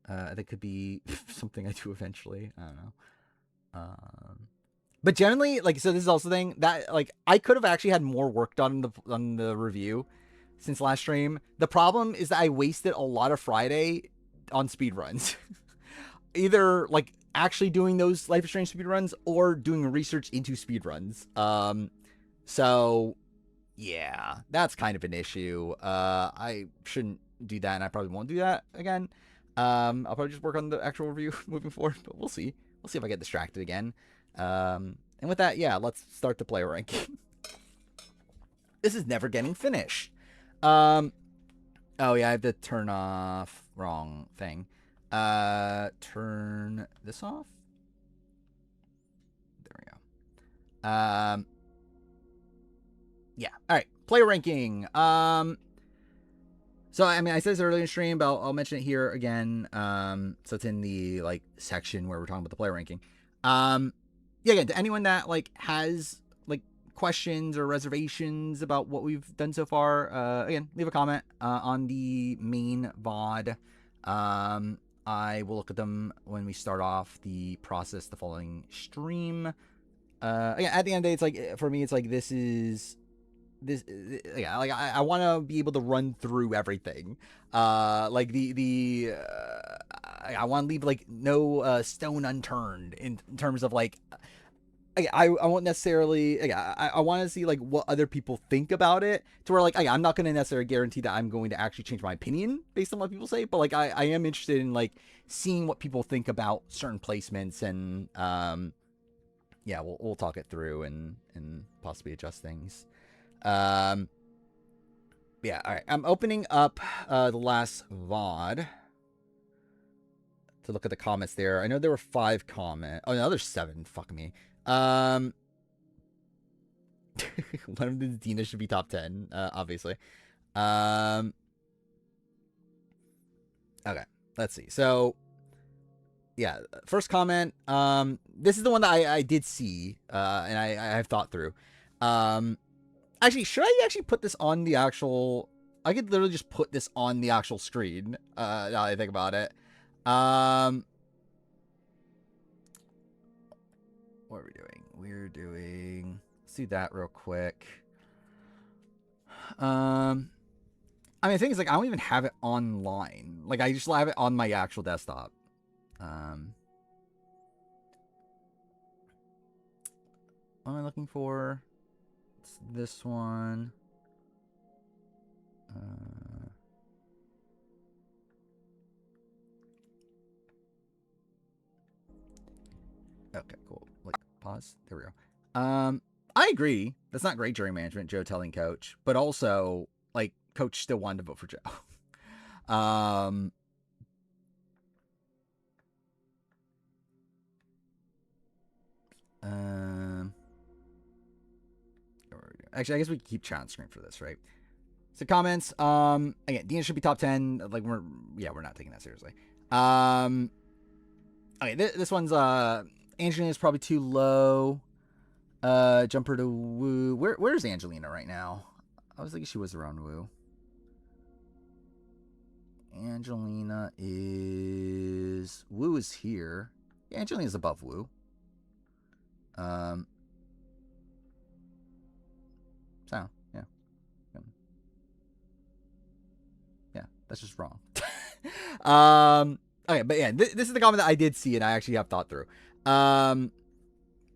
That could be something I do eventually. I don't know. But generally, like, so this is also the thing that like I could have actually had more work done on the review since last stream. The problem is that I wasted a lot of Friday on speed runs. Either like actually doing those Life is Strange speed runs or doing research into speed runs. So yeah, that's kind of an issue. I shouldn't do that, and I probably won't do that again. I'll probably just work on the actual review moving forward, but we'll see. We'll see if I get distracted again. And with that, yeah, let's start the player ranking. This is never getting finished. Oh yeah, I have to turn off wrong thing. Turn this off. There we go. Yeah. All right. Player ranking. So I mean, I said this earlier in stream, but I'll mention it here again. So it's in the like section where we're talking about the player ranking. Yeah. Again, to anyone that like has like questions or reservations about what we've done so far, again, leave a comment on the main VOD. I will look at them when we start off the process the following stream. Again, at the end of the day, it's like for me, it's like this. Yeah, like I want to be able to run through everything. Like I want to leave like no stone unturned in terms of like. I won't necessarily. I want to see like what other people think about it. To where like I'm not going to necessarily guarantee that I'm going to actually change my opinion based on what people say. But like I am interested in like seeing what people think about certain placements and yeah, we'll talk it through and possibly adjust things. Yeah, all right. I'm opening up the last VOD to look at the comments there. I know there were 5 comments. Oh no, there's 7. Fuck me. One of the Dina should be top 10, obviously. Okay, let's see. So, yeah, first comment. This is the one that I did see, and I have thought through. Actually, should I actually put this on the actual... I could literally just put this on the actual screen, now that I think about it. What are we doing? We're doing... Let's do that real quick. I mean, the thing is, like, I don't even have it online. Like, I just have it on my actual desktop. What am I looking for? It's this one. Okay, cool. Like, pause. There we go. I agree. That's not great jury management, Joe telling Coach, but also, like, Coach still wanted to vote for Joe. Actually, I guess we can keep chat on screen for this, right? So comments. Again, Dina should be top 10. Like we're not taking that seriously. Okay, this one's Angelina's probably too low. Jumper to Woo. Where's Angelina right now? I was thinking she was around Woo. Angelina is... Woo is here. Yeah, Angelina's above Woo. So, yeah. Yeah, that's just wrong. Okay, but yeah, this is the comment that I did see and I actually have thought through.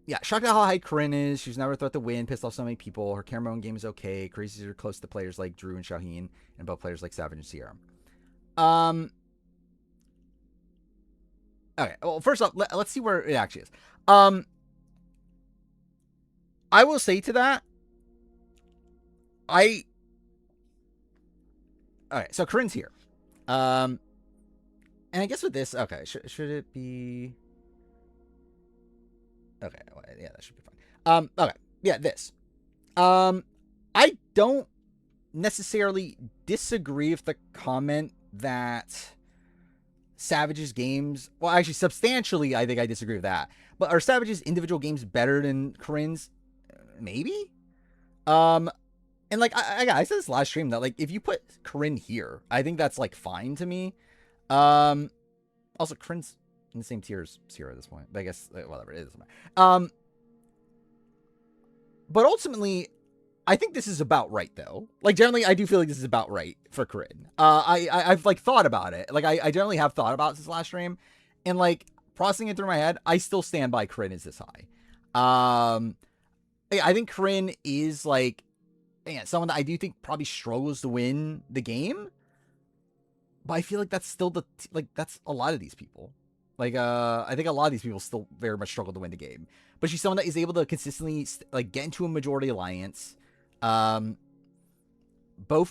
yeah, shocked at how high Corinne is. She's never thought to win, pissed off so many people. Her camera own game is okay. Crazies are close to players like Drew and Shaheen, and above players like Savage and Sierra. Okay, well, first off, let's see where it actually is. I will say to that, okay, so Corinne's here. And I guess with this, okay, should it be... Okay, yeah, that should be fine. Okay, yeah, this. I don't necessarily disagree with the comment that Savage's games, well, actually, substantially, I think I disagree with that. But are Savage's individual games better than Corinne's? Maybe. And like I said this last stream that like if you put Corinne here, I think that's like fine to me. Also Corinne's in the same tier as Sierra at this point, but I guess whatever it is. But ultimately, I think this is about right though. Like generally, I do feel like this is about right for Corinne. I've like thought about it. Like I generally have thought about this last stream, and like processing it through my head, I still stand by Corinne is this high. I think Corinne is like, someone that I do think probably struggles to win the game. But I feel like that's still that's a lot of these people. Like, I think a lot of these people still very much struggle to win the game. But she's someone that is able to consistently like get into a majority alliance. Both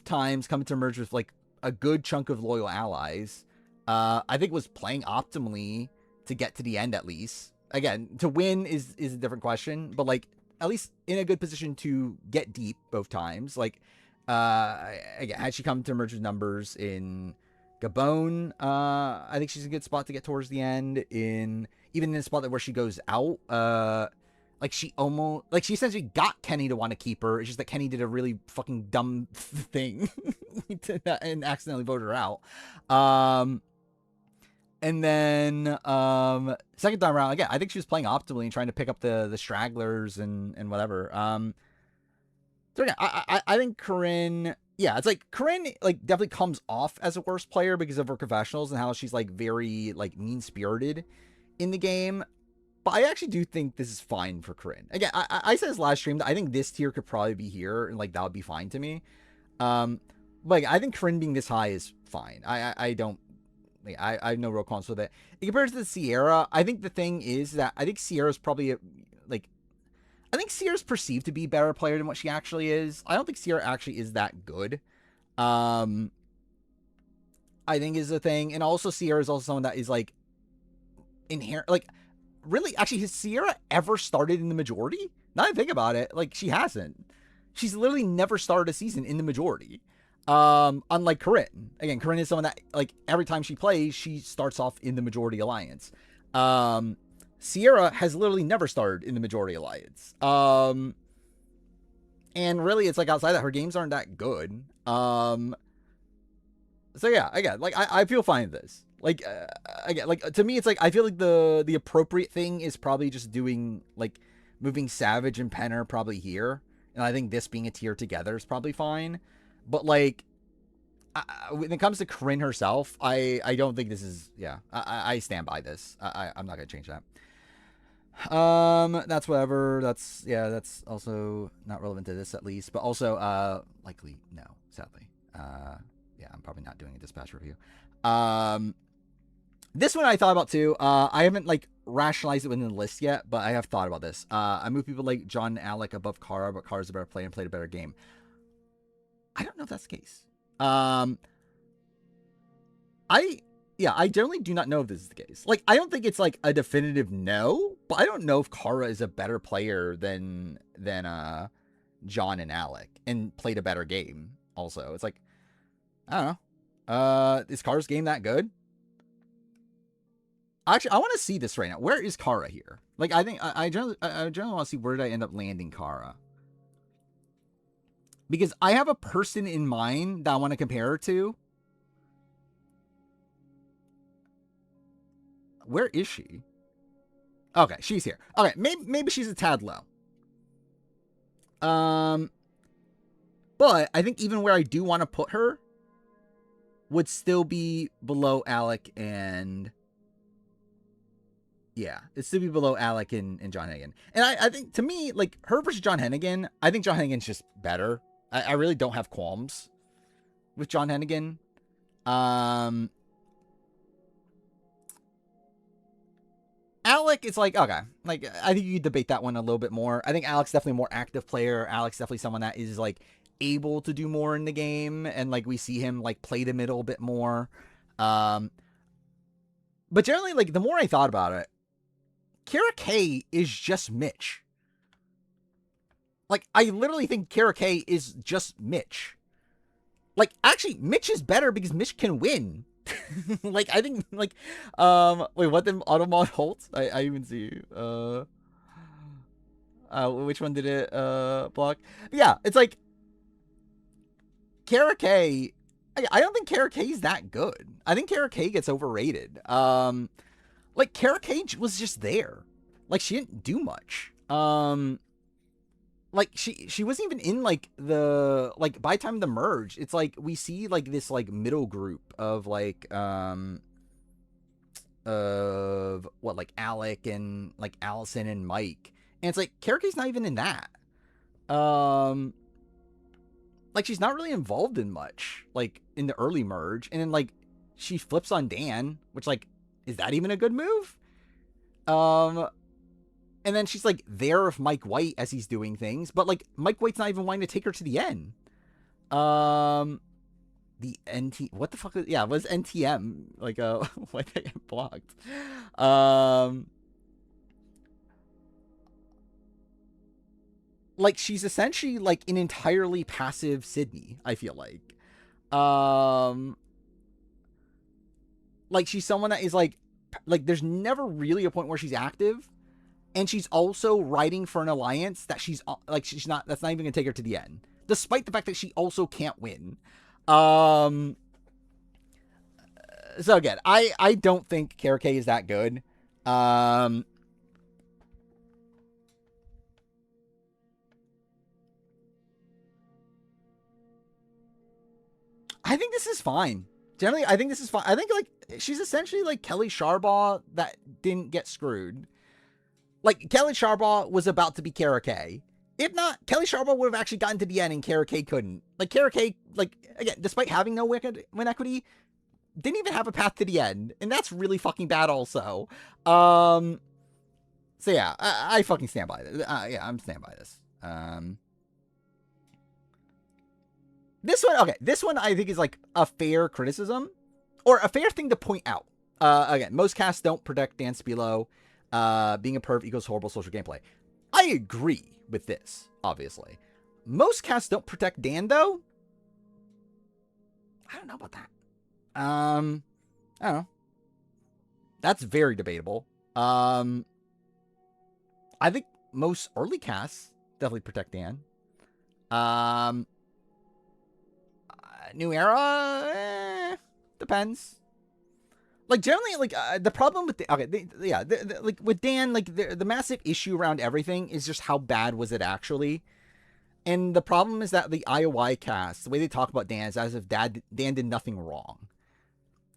times coming to merge with like a good chunk of loyal allies. I think was playing optimally to get to the end at least. Again, to win is a different question, but like at least in a good position to get deep both times. Like, again, had she come to merge with numbers in Gabon, I think she's in a good spot to get towards the end. Even in the spot where she goes out, like she essentially got Kenny to want to keep her. It's just that Kenny did a really fucking dumb thing and accidentally voted her out. And then second time around, again, I think she was playing optimally and trying to pick up the stragglers and whatever. So yeah, I think Corinne, yeah, it's like Corinne like definitely comes off as a worse player because of her confessionals and how she's like very like mean-spirited in the game. But I actually do think this is fine for Corinne. Again, I said this last stream that I think this tier could probably be here and like that would be fine to me. Like I think Corinne being this high is fine. I don't. I have no real qualms with it. In comparison to Sierra, I think the thing is that I think Sierra's probably I think Sierra's perceived to be a better player than what she actually is. I don't think Sierra actually is that good. I think is the thing, and also Sierra is also someone that is like inherent. Like, really, actually, has Sierra ever started in the majority? Now that I think about it, like she hasn't. She's literally never started a season in the majority. Unlike Corinne. Again, Corinne is someone that, like, every time she plays, she starts off in the majority alliance. Sierra has literally never started in the majority alliance. And really, it's like outside that, her games aren't that good. So yeah, again, like, I feel fine with this. Like, again, like, to me, it's like, I feel like the appropriate thing is probably just doing, like, moving Savage and Penner probably here. And I think this being a tier together is probably fine. But, like, when it comes to Corinne herself, I don't think this is, yeah, I stand by this. I'm not going to change that. That's whatever. That's also not relevant to this at least. But also, likely, no, sadly. Yeah, I'm probably not doing a dispatch review. This one I thought about too. I haven't, like, rationalized it within the list yet, but I have thought about this. I move people like John and Alec above Kara, but Kara's a better player and played a better game. I don't know if that's the case. I generally do not know if this is the case. Like, I don't think it's like a definitive no, but I don't know if Kara is a better player than John and Alec and played a better game. Also, it's like, I don't know. Is Kara's game that good? Actually, I want to see this right now. Where is Kara here? Like, I think I generally want to see where did I end up landing Kara. Because I have a person in mind that I want to compare her to. Where is she? Okay, she's here. Okay, maybe she's a tad low. But I think even where I do want to put her would still be below Alec and Yeah, it's to be below Alec and John Hennigan. And I think, to me, like, her versus John Hennigan, I think John Hennigan's just better. I really don't have qualms with John Hennigan. Alec, it's like, okay. Like, I think you could debate that one a little bit more. I think Alec's definitely a more active player. Alec's definitely someone that is, like, able to do more in the game. And, like, we see him, like, play the middle a bit more. But generally, like, the more I thought about it, Kara K is just Mitch. Like, I literally think Kara K is just Mitch. Like, actually, Mitch is better because Mitch can win. Like, I think, like, wait, what did Automod Holt? I even see, which one did it, block? But yeah, it's like, Kara K, I don't think Kara K is that good. I think Kara K gets overrated. Like, Kara K was just there. Like, she didn't do much. Like, she wasn't even in, like, the, like, by the time of the merge, it's like, we see, like, this, like, middle group of, like, of, what, like, Alec and, like, Allison and Mike. And it's like, Kara K's not even in that. Like, she's not really involved in much, like, in the early merge. And then, like, she flips on Dan, which, like, is that even a good move? And then she's, like, there with Mike White as he's doing things. But, like, Mike White's not even wanting to take her to the end. The NT... What the fuck? Yeah, it was NTM. Like, why did I get blocked? Like, she's essentially, like, an entirely passive Sydney, I feel like. Like, she's someone that is, like, there's never really a point where she's active. And she's also writing for an alliance that she's like, that's not even gonna take her to the end, despite the fact that she also can't win. So again, I don't think Kara K is that good. I think this is fine. Generally, I think this is fine. I think, like, she's essentially like Kelly Sharbaugh that didn't get screwed. Like, Kelly Sharbaugh was about to be Kara K. If not, Kelly Sharbaugh would have actually gotten to the end and Kara K couldn't. Like, Kara K, like, again, despite having no win equity, didn't even have a path to the end. And that's really fucking bad also. So yeah, I fucking stand by this. Yeah, I'm stand by this. This one, okay, this one I think is, like, a fair criticism. Or a fair thing to point out. Again, most casts don't protect Dan Spilo. Being a perv equals horrible social gameplay. I agree with this, obviously. Most casts don't protect Dan, though. I don't know about that. I don't know. That's very debatable. I think most early casts definitely protect Dan. New Era, depends. Like, generally, like, the problem with like, with Dan, like, the massive issue around everything is just how bad was it actually. And the problem is that the IOI cast, the way they talk about Dan is as if Dan did nothing wrong.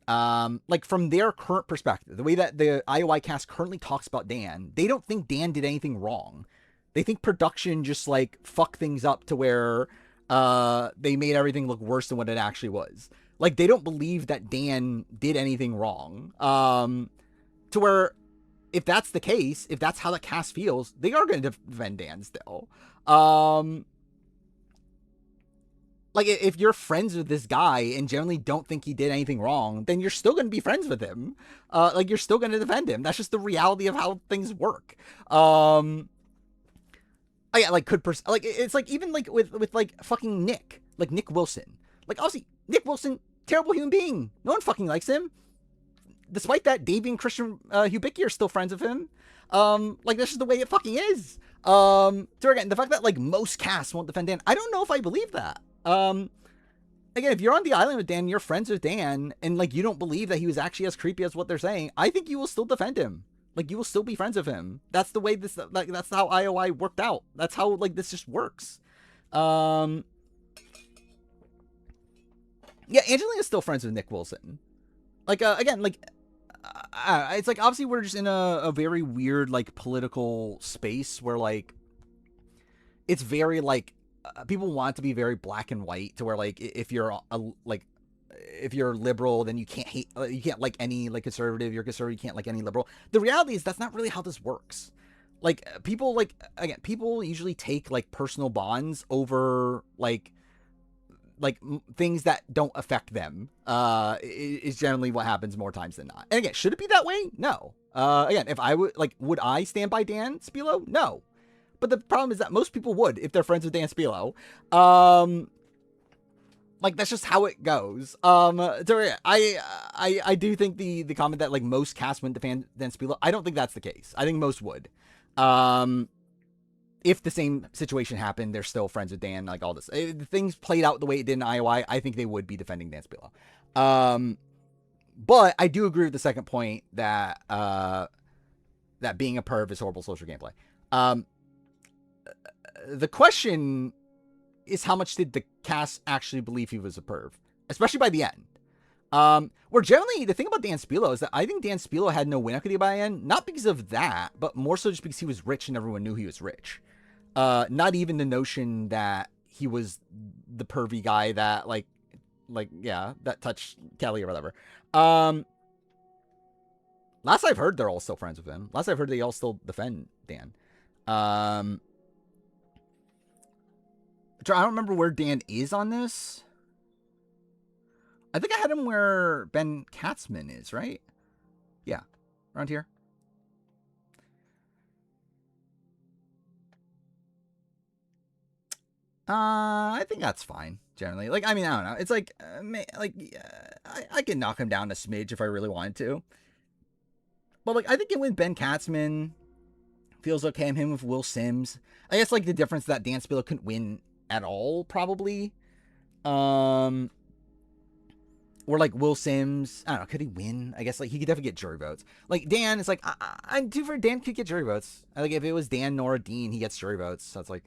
Like, from their current perspective, the way that the IOI cast currently talks about Dan, they don't think Dan did anything wrong. They think production just, like, fucked things up to where they made everything look worse than what it actually was. Like, they don't believe that Dan did anything wrong. To where, if that's the case, if that's how the cast feels, they are going to defend Dan still. Like, if you're friends with this guy and generally don't think he did anything wrong, then you're still going to be friends with him. Like, you're still going to defend him. That's just the reality of how things work. Yeah, like, like, it's like, even, like, with like, fucking Nick. Like, Nick Wilson. Like, obviously, Nick Wilson, terrible human being. No one fucking likes him. Despite that, Davey and Christian Hubicki are still friends with him. Like, this is the way it fucking is. So again, the fact that, like, most casts won't defend Dan, I don't know if I believe that. Again, if you're on the island with Dan, you're friends with Dan, and, like, you don't believe that he was actually as creepy as what they're saying, I think you will still defend him. Like, you will still be friends with him. That's the way this, like, that's how IOI worked out. That's how, like, this just works. Yeah, Angelina's still friends with Nick Wilson. Like, again, like, it's like obviously we're just in a very weird like political space where like it's very like people want to be very black and white to where like if you're like if you're liberal then you can't hate you can't like any like conservative, you're conservative, you can't like any liberal. The reality is that's not really how this works. Like people like again people usually take like personal bonds over like things that don't affect them is generally what happens more times than not. And again, should it be that way? No. Again, if I would I stand by Dan Spilo? No. But the problem is that most people would if they're friends with Dan Spilo. Like that's just how it goes. So I do think the comment that like most cast wouldn't defend Dan Spilo, I don't think that's the case. I think most would. If the same situation happened, they're still friends with Dan, like all this. If things played out the way it did in IOI, I think they would be defending Dan Spilo. But I do agree with the second point that that being a perv is horrible social gameplay. The question is how much did the cast actually believe he was a perv, especially by the end. Where generally the thing about Dan Spilo is that I think Dan Spilo had no win equity by the end, not because of that, but more so just because he was rich and everyone knew he was rich. Not even the notion that he was the pervy guy that like yeah, that touched Kelly or whatever. Last I've heard, they're all still friends with him. Last I've heard, they all still defend Dan. I don't remember where Dan is on this. I think I had him where Ben Katzman is, right? Yeah, around here. I think that's fine generally. Like, I mean, I don't know. It's like, I can knock him down a smidge if I really wanted to. But like, I think it with Ben Katzman feels okay. Him with Will Sims. I guess like the difference that Dan Spilo couldn't win at all, probably. Or like Will Sims, I don't know, could he win? I guess like he could definitely get jury votes. Like Dan is like, I'm too for Dan could get jury votes. Like if it was Dan, Nora, Dean, he gets jury votes. So it's like,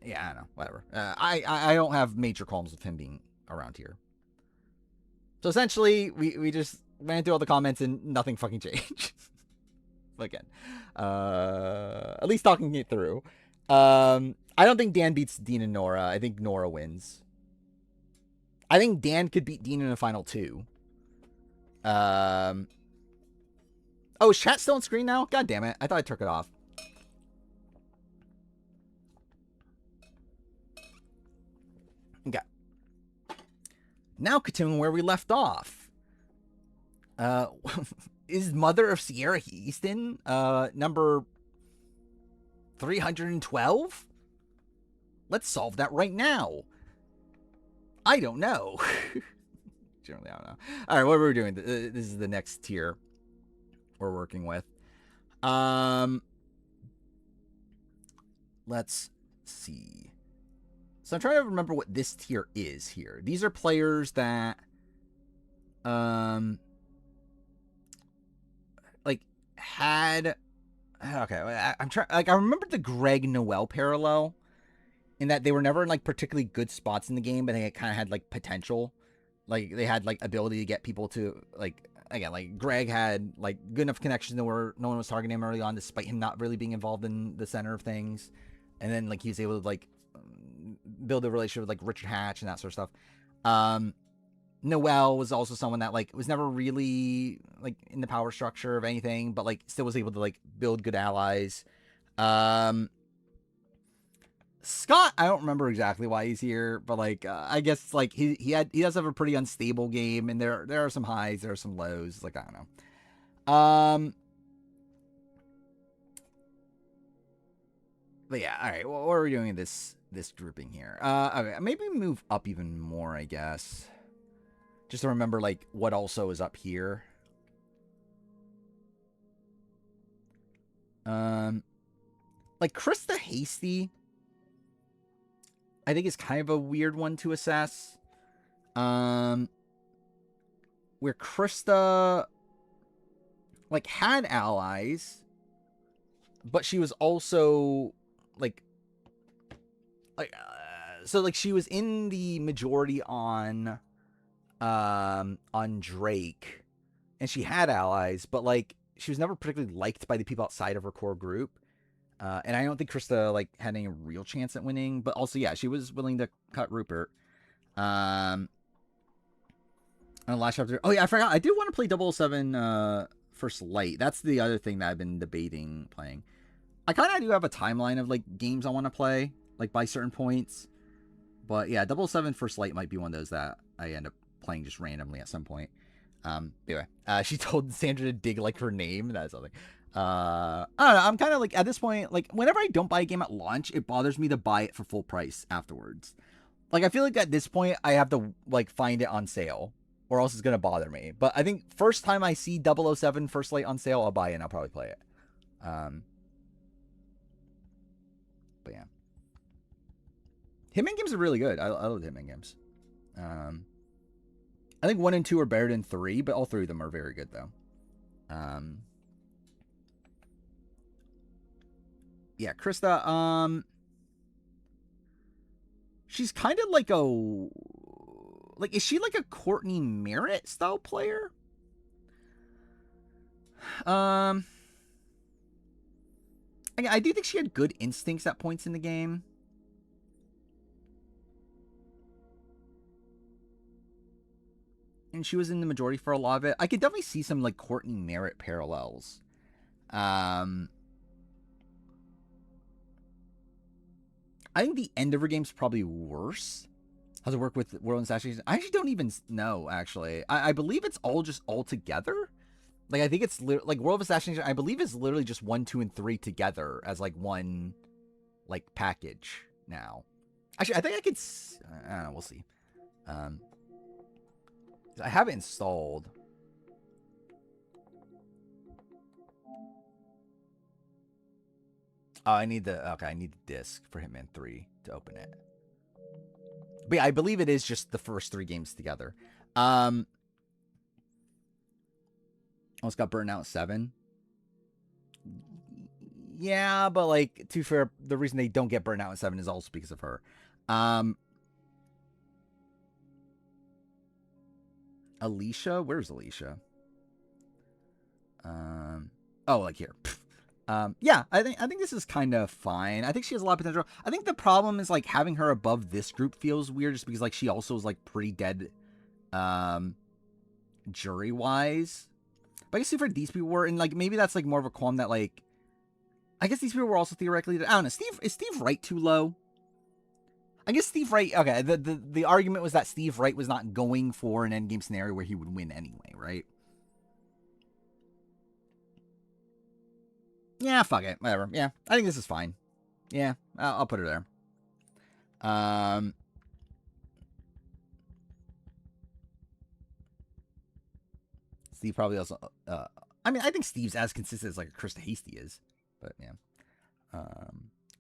yeah, I don't know, whatever. I don't have major qualms with him being around here. So essentially, we just ran through all the comments and nothing fucking changed. Again, at least talking it through. I don't think Dan beats Dean and Nora. I think Nora wins. I think Dan could beat Dean in the final two. Oh, is chat still on screen now? God damn it. I thought I took it off. Okay. Now continuing where we left off. Is Mother of Sierra Easton number 312? Let's solve that right now. I don't know. Generally, I don't know. All right, what are we doing? This is the next tier we're working with. Let's see. So I'm trying to remember what this tier is here. These are players that, like had. Okay, I'm trying. Like I remember the Greg Noel parallel, in that they were never in like particularly good spots in the game, but they kind of had like potential. Like they had like ability to get people to like again like Greg had like good enough connections that were no one was targeting him early on, despite him not really being involved in the center of things. And then like he was able to like build a relationship with like Richard Hatch and that sort of stuff. Noel was also someone that like was never really like in the power structure of anything, but like still was able to like build good allies. Scott, I don't remember exactly why he's here, but like I guess like he does have a pretty unstable game, and there are some highs, there are some lows. Like I don't know. But yeah, all right. Well, what are we doing in this grouping here? Okay, maybe move up even more, I guess, just to remember like what also is up here. Like Krista Hasty, I think is kind of a weird one to assess. Where Krista like had allies, but she was also like so like she was in the majority on Drake, and she had allies, but like she was never particularly liked by the people outside of her core group. And I don't think Krista like had any real chance at winning. But also, yeah, she was willing to cut Rupert. And last chapter. Oh yeah, I forgot. I do want to play 007 First Light. That's the other thing that I've been debating playing. I kind of do have a timeline of like games I want to play, like by certain points. But yeah, 007 First Light might be one of those that I end up playing just randomly at some point. Anyway, she told Sandra to dig like her name. That's something. I don't know. I'm kind of like at this point, like whenever I don't buy a game at launch, it bothers me to buy it for full price afterwards. Like I feel like at this point, I have to like find it on sale, or else it's gonna bother me. But I think first time I see 007 First Light on sale, I'll buy it and I'll probably play it. But yeah, Hitman games are really good. I love Hitman games. I think 1 and 2 are better than 3, but all 3 of them are very good though. Yeah, Krista. She's kind of like is she like a Courtney Merritt style player? I do think she had good instincts at points in the game. And she was in the majority for a lot of it. I could definitely see some like Courtney Merritt parallels. I think the end of her game's probably worse. How's it work with World and Assassination? I actually don't even know, actually. I believe it's all just all together. Like, I think it's like World of Assassination, I believe is literally just 1, 2, and 3 together as like one like package now. Actually, I think I could, I don't know, we'll see. I have it installed. Oh, I need the disc for Hitman 3 to open it. But yeah, I believe it is just the first 3 games together. Almost got burnt out 7. Yeah, but like, to be fair, the reason they don't get burnt out in 7 is also because of her. Alicia? Where's Alicia? Oh, like here. Yeah, I think this is kind of fine. I think she has a lot of potential. I think the problem is like having her above this group feels weird just because like she also is like pretty dead jury wise. But I guess for these people were, and like maybe that's like more of a qualm that like I guess these people were also theoretically, I don't know, is Steve Wright too low? I guess Steve Wright, okay, the argument was that Steve Wright was not going for an endgame scenario where he would win anyway, right? Yeah, fuck it. Whatever. Yeah, I think this is fine. Yeah, I'll put her there. Steve probably also... I mean, I think Steve's as consistent as, like, Krista Hasty is. But, yeah.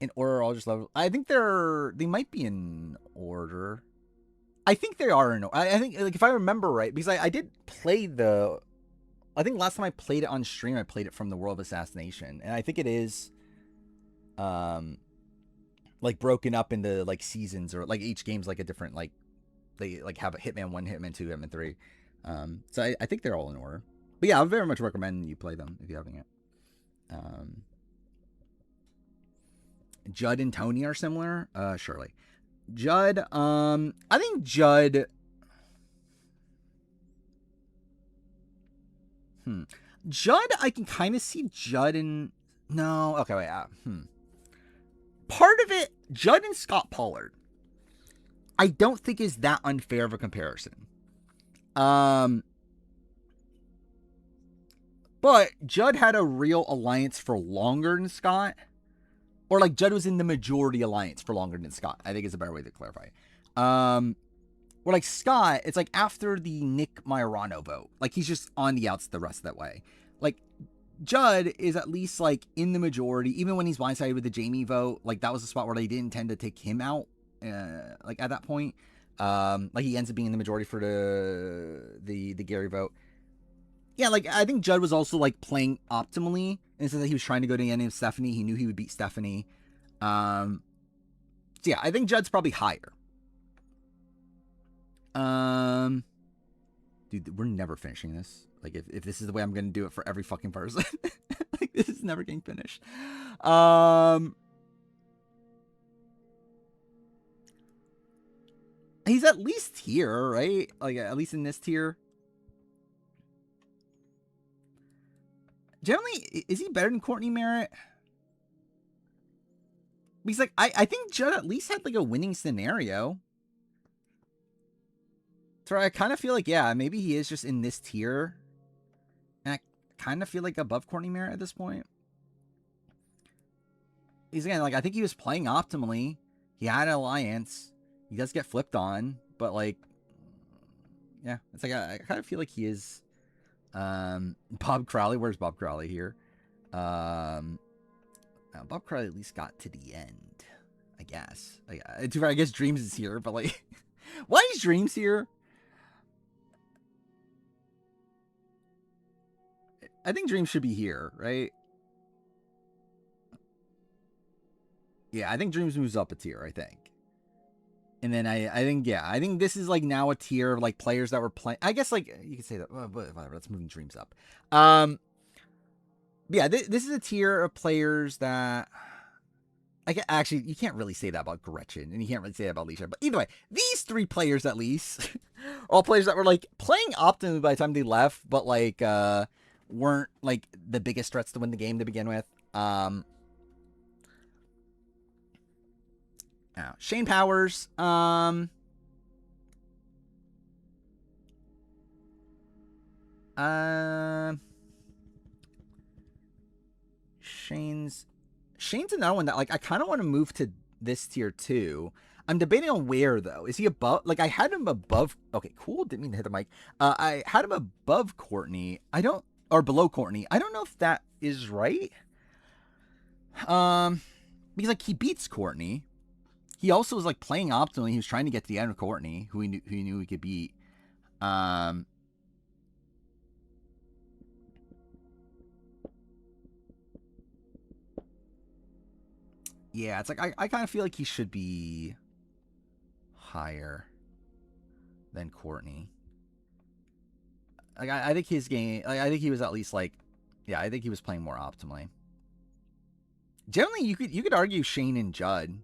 In order, I'll just love... I think they might be in order. I think they are in order. I think, like, if I remember right, because I did play the... I think last time I played it on stream, I played it from the World of Assassination. And I think it is... like, broken up into, like, seasons, or, like, each game's, like, a different, like... They, like, have a Hitman 1, Hitman 2, Hitman 3. So I think they're all in order. But yeah, I very much recommend you play them if you haven't yet. Judd and Tony are similar. Surely. Judd, I think Judd... Judd, I can kind of see Judd and... No, okay, wait. Part of it, Judd and Scott Pollard, I don't think is that unfair of a comparison. But Judd had a real alliance for longer than Scott. Or like Judd was in the majority alliance for longer than Scott, I think is a better way to clarify. Where like Scott, it's like after the Nick Majorano vote. Like he's just on the outs the rest of that way. Like Judd is at least like in the majority, even when he's blindsided with the Jamie vote. Like that was a spot where they didn't tend to take him out. Like at that point, like he ends up being in the majority for the Gary vote. Yeah, like I think Judd was also like playing optimally in the sense that he was trying to go to the end of Stephanie. He knew he would beat Stephanie. So yeah, I think Judd's probably higher. Dude, we're never finishing this. Like, if this is the way I'm going to do it for every fucking person. Like, this is never getting finished. He's at least here, right? Like, at least in this tier. Generally, is he better than Courtney Merritt? Because, like, I think Judd at least had, like, a winning scenario. So I kind of feel like, yeah, maybe he is just in this tier. And I kind of feel like above Courtney Merritt at this point. He's, again, like, I think he was playing optimally. He had an alliance. He does get flipped on. But, like, yeah, it's like, I kind of feel like he is... Bob Crowley. Where's Bob Crowley here? Bob Crowley at least got to the end, I guess. I guess Dreams is here, but like, why is Dreams here? I think Dreams should be here, right? Yeah, I think Dreams moves up a tier, I think. And then I think, yeah, I think this is like now a tier of like players that were playing. I guess like you could say that, whatever, that's moving Dreams up. Yeah, this is a tier of players that actually, you can't really say that about Gretchen, and you can't really say that about Alicia. But either way, these three players at least are all players that were like playing optimally by the time they left, but like weren't like the biggest threats to win the game to begin with. Shane Powers. Shane's another one that like I kind of want to move to this tier too. I'm debating on where though. Is he above? Like I had him above. Okay, cool. Didn't mean to hit the mic. I had him above Courtney. Or below Courtney. I don't know if that is right. Because like he beats Courtney. He also was like playing optimally. He was trying to get to the end of Courtney, who he knew he could beat. Yeah, it's like I kind of feel like he should be higher than Courtney. Like I think his game, like I think he was at least like, yeah, I think he was playing more optimally. Generally, you could argue Shane and Judd.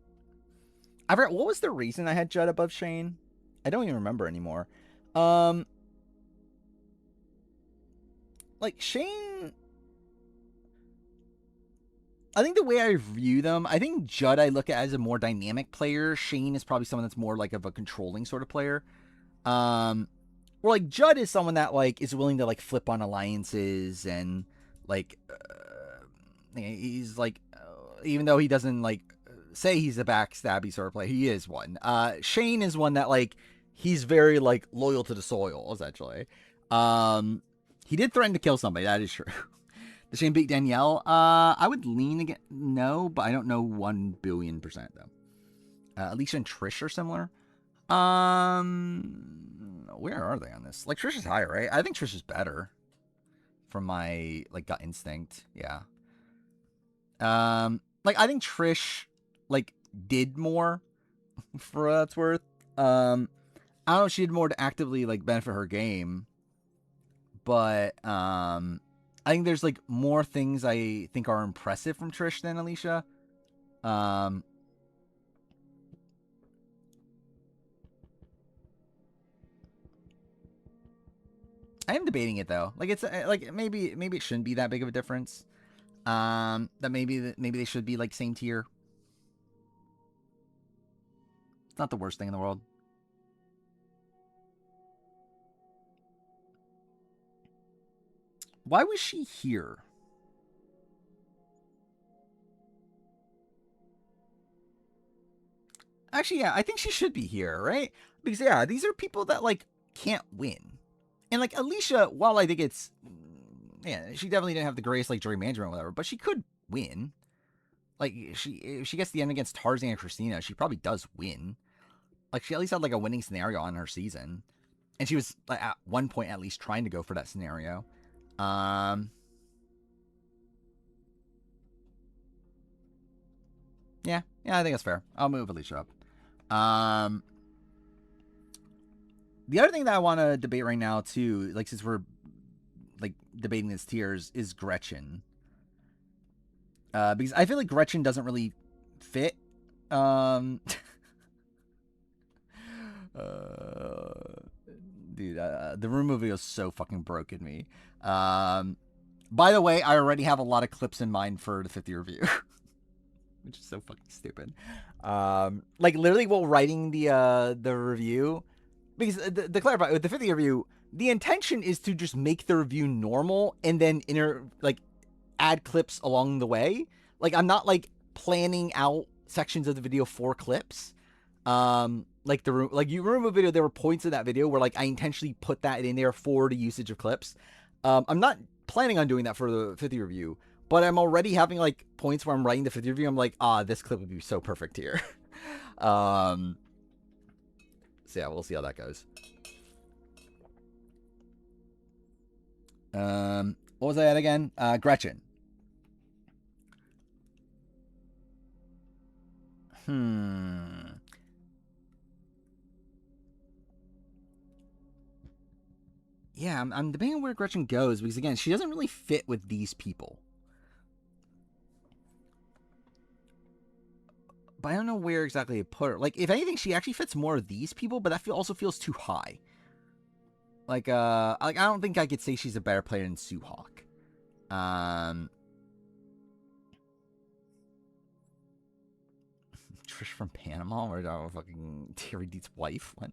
I forgot what was the reason I had Judd above Shane. I don't even remember anymore. Like Shane, I think the way I view them, I think Judd I look at as a more dynamic player. Shane is probably someone that's more like of a controlling sort of player. Or like Judd is someone that like is willing to like flip on alliances and like he's like even though he doesn't like say he's a backstabby sort of player, he is one. Shane is one that like he's very like loyal to the soil essentially. He did threaten to kill somebody, that is true. Does Shane beat Danielle? I would lean again no, but I don't know 1,000,000,000% though. Alicia and Trish are similar. Where are they on this? Like Trish is higher, right? I think Trish is better from my like gut instinct. Yeah. Like I think Trish like did more for what it's worth. I don't know if she did more to actively like benefit her game, but I think there's like more things I think are impressive from Trish than Alicia. I am debating it though. Like it's like maybe it shouldn't be that big of a difference. That maybe they should be like same tier. It's not the worst thing in the world. Why was she here? Actually, yeah, I think she should be here, right? Because yeah, these are people that like can't win. And like Alicia, while I think it's yeah, she definitely didn't have the greatest like jury management or whatever, but she could win. Like if she gets the end against Tarzan and Christina, she probably does win. Like she at least had like a winning scenario on her season. And she was like, at one point at least trying to go for that scenario. Yeah, I think that's fair. I'll move Alicia up. The other thing that I want to debate right now too, like since we're like debating these tiers, is Gretchen. Because I feel like Gretchen doesn't really fit. Uh, dude, the room movie was so fucking broken me. By the way, I already have a lot of clips in mind for the 50 review, which is so fucking stupid. Like literally while writing the review, because to clarify with the 50 review, the intention is to just make the review normal and then add clips along the way. Like I'm not like planning out sections of the video for clips. Like you remember a video, there were points in that video where like I intentionally put that in there for the usage of clips. I'm not planning on doing that for the 50 review, but I'm already having like points where I'm writing the 50 review. I'm like, this clip would be so perfect here. So yeah, we'll see how that goes. What was I at again? Gretchen. Yeah, I'm debating where Gretchen goes because again, she doesn't really fit with these people. But I don't know where exactly to put her. Like, if anything, she actually fits more of these people, but that also feels too high. Like I don't think I could say she's a better player than Suhawk. Trish from Panama, or fucking Terry Deet's wife. What?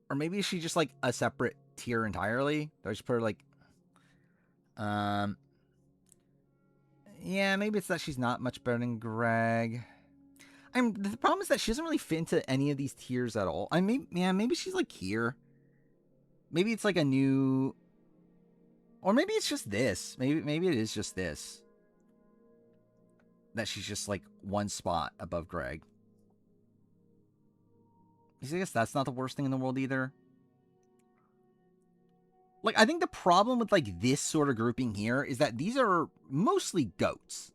Or maybe she's just like a separate tier entirely. I just put her like, yeah, maybe it's that she's not much better than Greg. The problem is that she doesn't really fit into any of these tiers at all. Maybe she's like here. Maybe it's like a new, or maybe it's just this. Maybe it is just this. That she's just like one spot above Greg. I guess that's not the worst thing in the world either. Like, I think the problem with like this sort of grouping here is that these are mostly goats.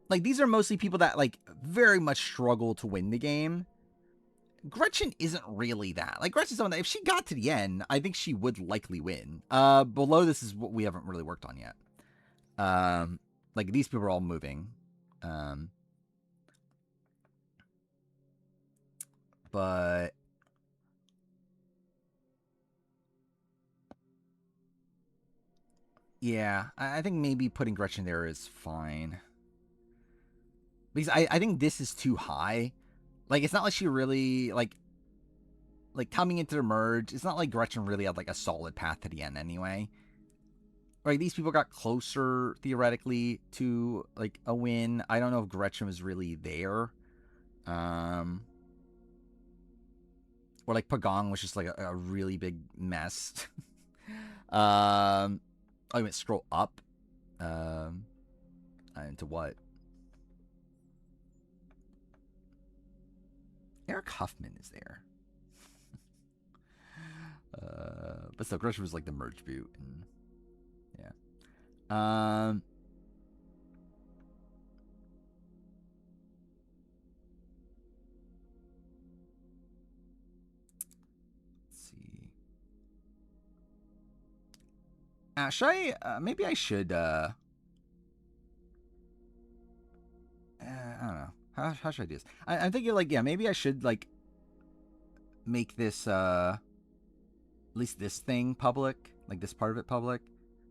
Like, these are mostly people that like very much struggle to win the game. Gretchen isn't really that. Like, Gretchen's someone that if she got to the end, I think she would likely win. Below this is what we haven't really worked on yet. Like these people are all moving. But yeah, I think maybe putting Gretchen there is fine. Because I think this is too high. Like, it's not like she really, like coming into the merge, it's not like Gretchen really had, like, a solid path to the end anyway. Like, these people got closer, theoretically, to, like, a win. I don't know if Gretchen was really there. Or, like, Pagong was just, like, a really big mess. Oh, you went scroll up. Into what? Eric Huffman is there. But still, Gretchen was like the merge boot, and yeah. Let's see. Should I? Maybe I should. I don't know. How should I do this? I'm thinking like, yeah, maybe I should like make this at least this thing public, like this part of it public.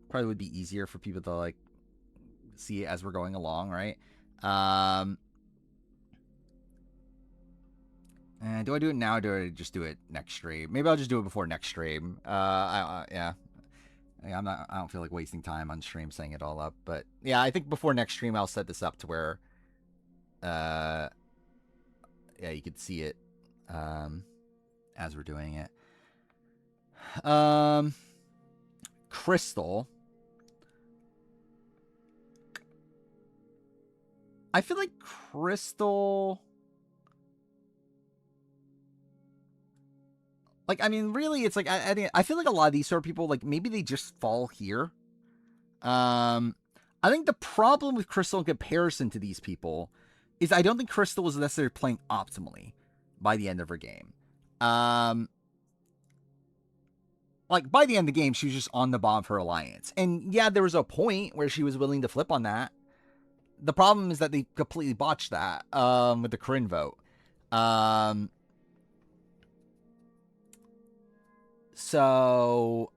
Probably would be easier for people to like see it as we're going along, right? Do I do it now or do I just do it next stream? Maybe I'll just do it before next stream. Yeah. I don't feel like wasting time on stream setting it all up. But yeah, I think before next stream I'll set this up to where yeah, you could see it as we're doing it. Crystal. I feel like Crystal, like, I mean, really, it's like I feel like a lot of these sort of people, like maybe they just fall here. I I think the problem with Crystal in comparison to these people is I don't think Crystal was necessarily playing optimally by the end of her game. Like, by the end of the game, she was just on the bottom of her alliance. And yeah, there was a point where she was willing to flip on that. The problem is that they completely botched that with the Corinne vote. So,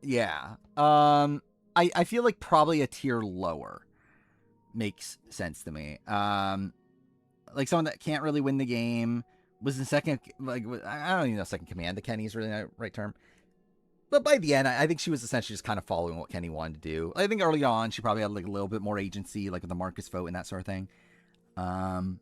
yeah. I feel like probably a tier lower makes sense to me. Like someone that can't really win the game, was in second, like, I don't even know second command to Kenny is really the right term. But by the end, I think she was essentially just kind of following what Kenny wanted to do. I think early on, she probably had like a little bit more agency, like with the Marcus vote and that sort of thing. But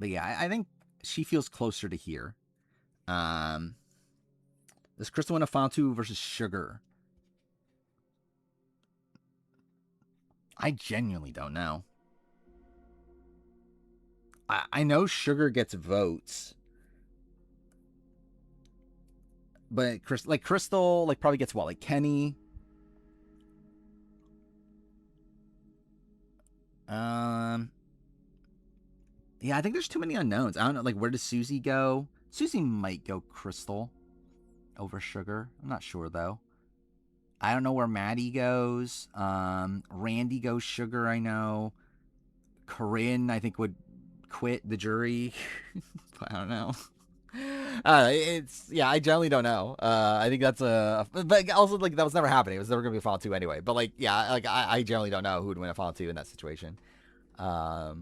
yeah, I think she feels closer to here. Does Crystal win a final 2 versus Sugar? I genuinely don't know. I know Sugar gets votes, but Crystal like probably gets what, like Kenny. Yeah, I think there's too many unknowns. I don't know, like where does Susie go? Susie might go Crystal over Sugar. I'm not sure though. I don't know where Maddie goes. Randy goes Sugar, I know. Corinne, I think, would quit the jury. I don't know. I generally don't know. I think that's but also like that was never happening. It was never gonna be a Final 2 anyway. But like, yeah, like I generally don't know who would win a Final 2 in that situation. Now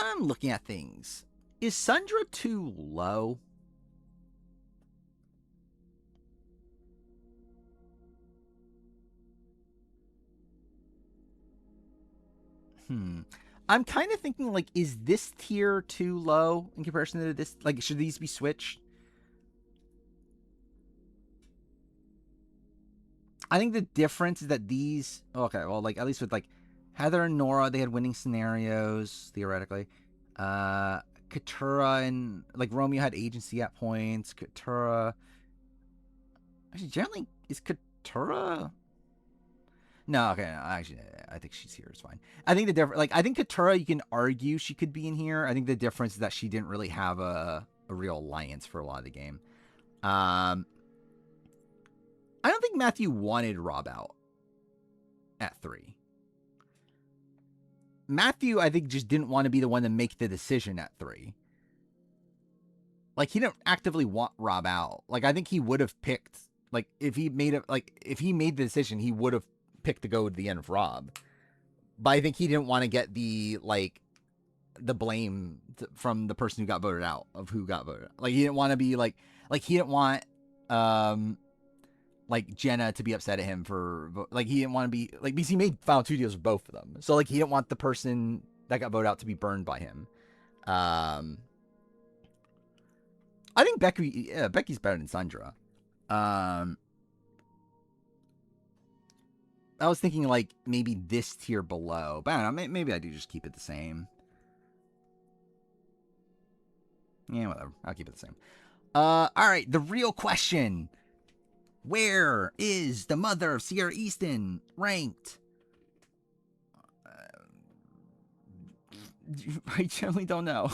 I'm looking at things. Is Sundra too low? I'm kind of thinking, like, is this tier too low in comparison to this? Like, should these be switched? I think the difference is that these... Okay, well, like, at least with, like, Heather and Nora, they had winning scenarios, theoretically. Katurah and, like, Romeo had agency at points. Katurah... Actually, generally, is Katurah... No, okay, no, actually, I think she's here. It's fine. I think the difference, like, I think Katurah, you can argue she could be in here. I think the difference is that she didn't really have a real alliance for a lot of the game. I don't think Matthew wanted Rob out at 3. Matthew, I think, just didn't want to be the one to make the decision at 3. Like, he didn't actively want Rob out. Like, I think he would have picked, like, if he made the decision, he would have picked to go to the end of Rob. But I think he didn't want to get the blame from the person who got voted out of who got voted out. Like, he didn't want to be like he didn't want like Jenna to be upset at him for, like, he didn't want to be like, because he made final 2 deals with both of them. So like, he didn't want the person that got voted out to be burned by him. I think Becky's better than Sundra. I was thinking, like, maybe this tier below. But I don't know, maybe I do just keep it the same. Yeah, whatever. I'll keep it the same. Alright, the real question. Where is the mother of Sierra Easton ranked? I generally don't know.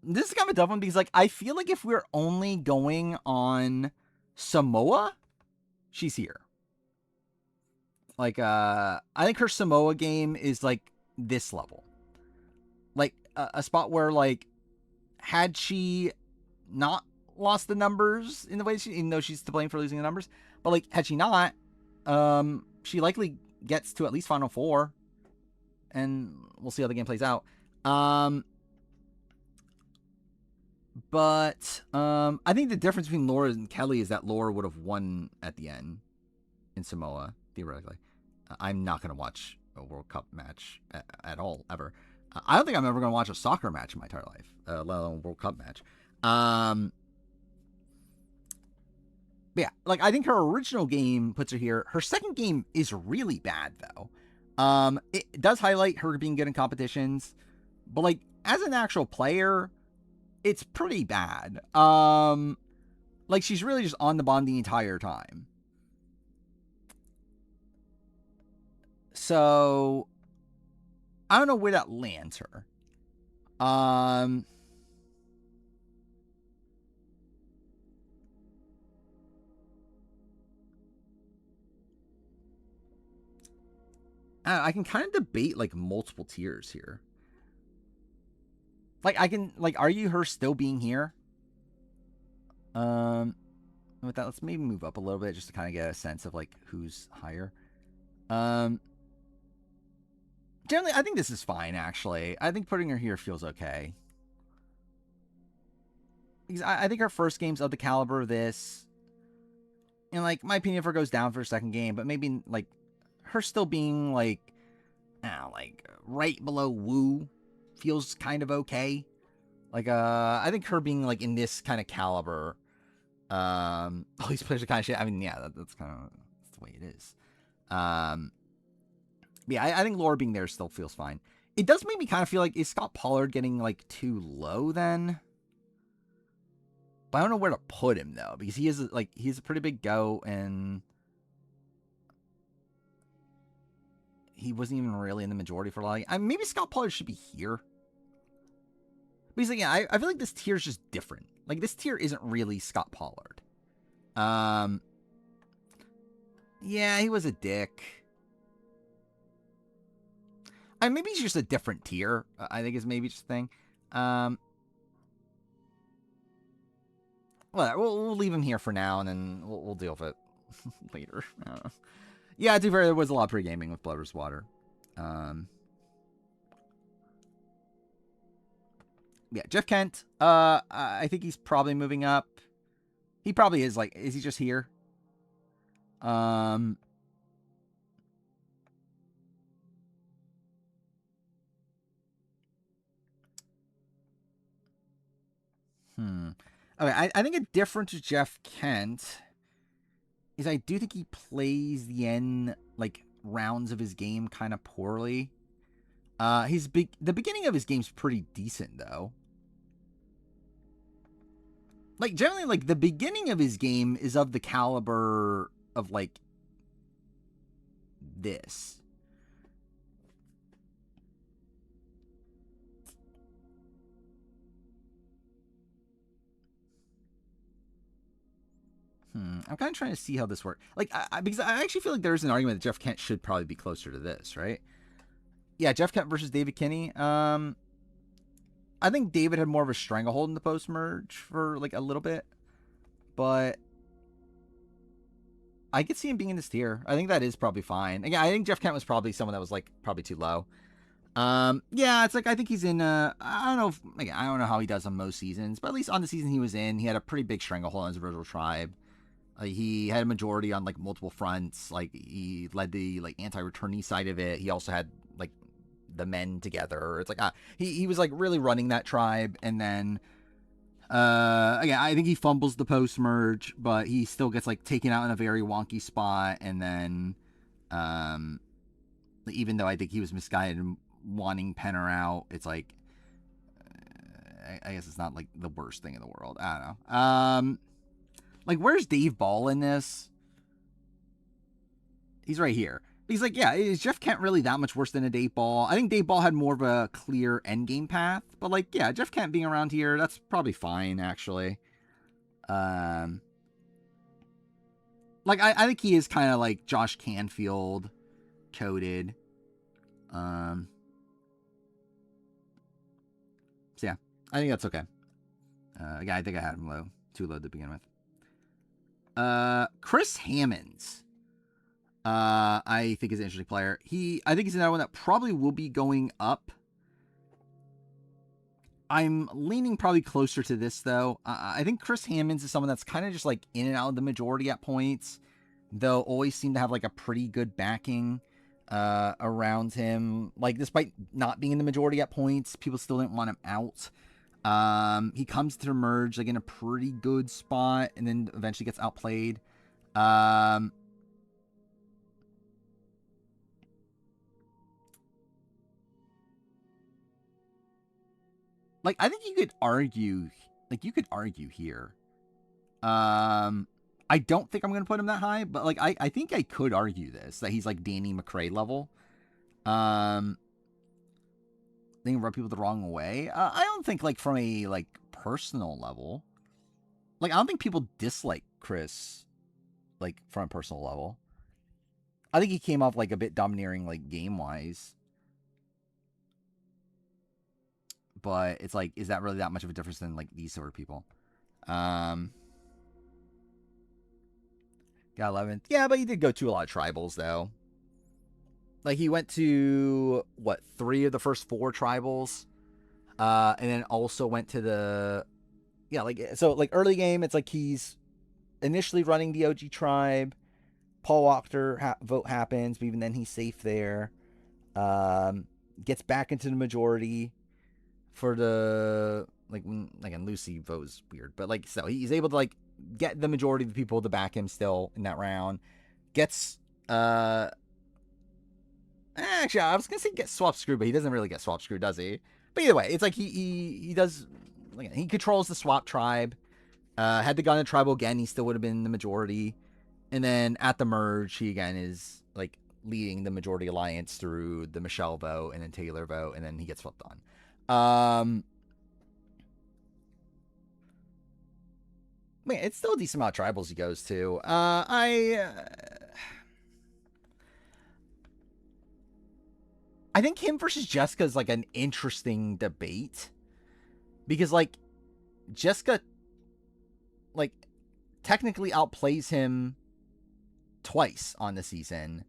This is kind of a tough one because, like, I feel like if we're only going on Samoa, she's here. Like, I think her Samoa game is, like, this level. Like, a spot where, like, had she not lost the numbers in the way she, even though she's to blame for losing the numbers, but, like, had she not, she likely gets to at least Final 4, and we'll see how the game plays out. But I think the difference between Laura and Kelly is that Laura would have won at the end in Samoa, theoretically. I'm not going to watch a World Cup match at all, ever. I don't think I'm ever going to watch a soccer match in my entire life, let alone a World Cup match. But yeah, like I think her original game puts her here. Her second game is really bad though. It does highlight her being good in competitions, but like as an actual player, it's pretty bad. Like she's really just on the bond the entire time. So I don't know where that lands her. I can kind of debate like multiple tiers here. Like I can like argue her still being here. With that, let's maybe move up a little bit just to kind of get a sense of like who's higher. Generally, I think this is fine. Actually, I think putting her here feels okay. Because I think her first game's of the caliber of this, and like my opinion for her goes down for her second game, but maybe like her still being like right below Wu feels kind of okay. Like I think her being like in this kind of caliber, all these players are kind of shit. I mean, yeah, that's kind of the way it is. Yeah, I think Laura being there still feels fine. It does make me kind of feel like, is Scott Pollard getting like too low then? But I don't know where to put him though, because he is like he's a pretty big go, and he wasn't even really in the majority for a lot. Maybe Scott Pollard should be here. But he's like, yeah, I feel like this tier is just different. Like this tier isn't really Scott Pollard. Yeah, he was a dick. Maybe he's just a different tier. I think is maybe just a thing. Well, we'll leave him here for now, and then we'll deal with it later. Yeah, to be fair, there was a lot of pre-gaming with Blood vs. Water. Yeah, Jeff Kent. I think he's probably moving up. He probably is. Like, is he just here? Okay, I think a difference with Jeff Kent is I do think he plays the end like rounds of his game kind of poorly. The beginning of his game's pretty decent though. Like generally, like the beginning of his game is of the caliber of like this. I'm kind of trying to see how this works. Like, because I actually feel like there's an argument that Jeff Kent should probably be closer to this, right? Yeah, Jeff Kent versus David Kinney. I think David had more of a stranglehold in the post merge for like a little bit, but I could see him being in this tier. I think that is probably fine. Again, I think Jeff Kent was probably someone that was like probably too low. Yeah, it's like I think he's in. I don't know. Again, I don't know how he does on most seasons, but at least on the season he was in, he had a pretty big stranglehold on his original tribe. He had a majority on like multiple fronts. Like he led the like anti-returnee side of it. He also had like the men together. It's like he was like really running that tribe, and then again I think he fumbles the post merge, but he still gets like taken out in a very wonky spot, and then even though I think he was misguided in wanting Penner out, it's like I guess it's not like the worst thing in the world. I don't know. Like, where's Dave Ball in this? He's right here. He's like, yeah, is Jeff Kent really that much worse than a Dave Ball? I think Dave Ball had more of a clear endgame path. But, like, yeah, Jeff Kent being around here, that's probably fine, actually. Like, I think he is kind of like Josh Canfield coded. So, yeah, I think that's okay. Again, I think I had him low. Too low to begin with. Chris Hammonds, I think is an interesting player. I think he's another one that probably will be going up. I'm leaning probably closer to this though. I think Chris Hammonds is someone that's kind of just like in and out of the majority at points, though always seem to have like a pretty good backing around him. Like despite not being in the majority at points, people still didn't want him out. He comes to merge like in a pretty good spot, and then eventually gets outplayed. Um, like I think you could argue, here. I don't think I'm gonna put him that high, but like I think I could argue this that he's like Danny McRae level. They can rub people the wrong way. I don't think like from a like personal level. Like I don't think people dislike Chris like from a personal level. I think he came off like a bit domineering like game wise. But it's like, is that really that much of a difference than like these sort of people? Got 11th. Yeah, but he did go to a lot of tribals though. Like he went to what 3 of the first 4 tribals, and then also went to the like early game. It's like he's initially running the OG tribe. Paul Wachter vote happens, but even then he's safe there. Gets back into the majority for the and Lucy votes weird, but like so he's able to like get the majority of the people to back him still in that round. Gets actually I was gonna say get swap screwed, but he doesn't really get swap screwed, does he? But either way, it's like he does he controls the swap tribe. Had the gun in tribal again, he still would have been the majority. And then at the merge, he again is like leading the majority alliance through the Michelle vote and then Taylor vote, and then he gets flipped on. Man, it's still a decent amount of tribals he goes to. I think him versus Jessica is like an interesting debate because like Jessica like technically outplays him twice on the season,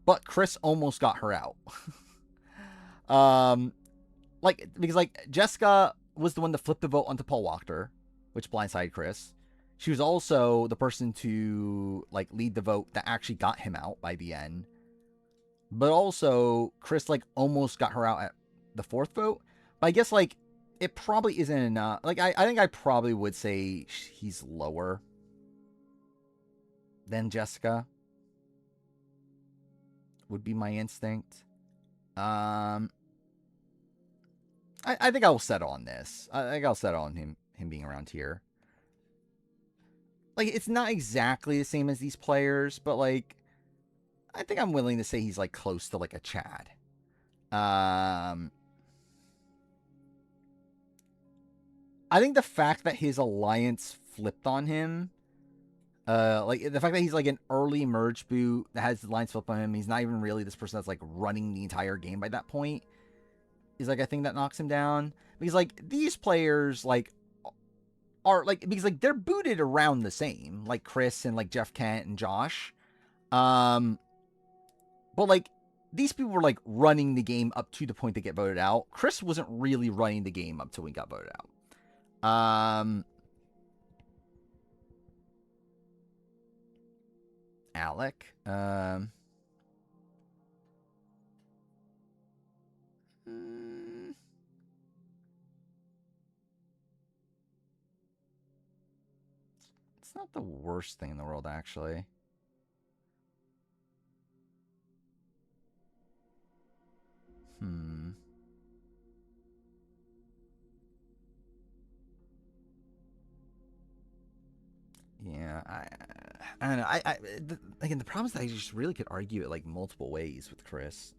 but Chris almost got her out. Because like Jessica was the one to flip the vote onto Paul Wachter, which blindsided Chris. She was also the person to like lead the vote that actually got him out by the end. But also Chris like almost got her out at the 4th vote. But I guess like it probably isn't enough. Like I think I probably would say he's lower than Jessica. Would be my instinct. I think I'll settle on this. I think I'll settle on him being around here. Like it's not exactly the same as these players, but like I think I'm willing to say he's like close to like a Chad. I think the fact that his alliance flipped on him, like the fact that he's like an early merge boot that has the alliance flipped on him, he's not even really this person that's like running the entire game by that point, is like a thing that knocks him down. Because like these players like are like because like they're booted around the same, like Chris and like Jeff Kent and Josh. But like these people were like running the game up to the point they get voted out. Chris wasn't really running the game up till we got voted out. Alec. It's not the worst thing in the world, actually. Yeah, I don't know. Again, the problem is that I just really could argue it like multiple ways with Chris.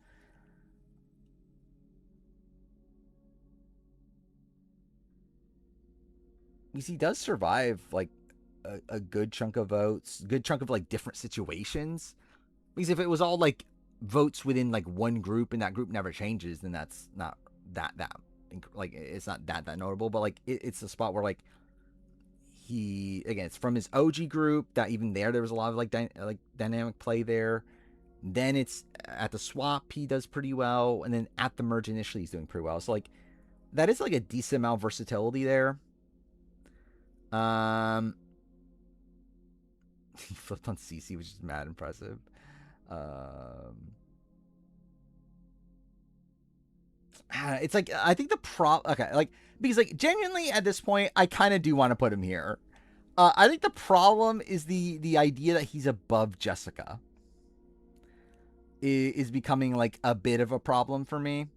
Because he does survive like a good chunk of votes, good chunk of like different situations. Because if it was all like votes within like one group and that group never changes, then that's not that like it's not that notable. But like it's a spot where like he again it's from his OG group that even there was a lot of like dynamic play there. Then it's at the swap he does pretty well, and then at the merge initially he's doing pretty well. So like that is like a decent amount of versatility there. He flipped on CC, which is mad impressive. it's like I think okay, like because like genuinely at this point I kind of do want to put him here. I think the problem is the idea that he's above Jessica is becoming like a bit of a problem for me.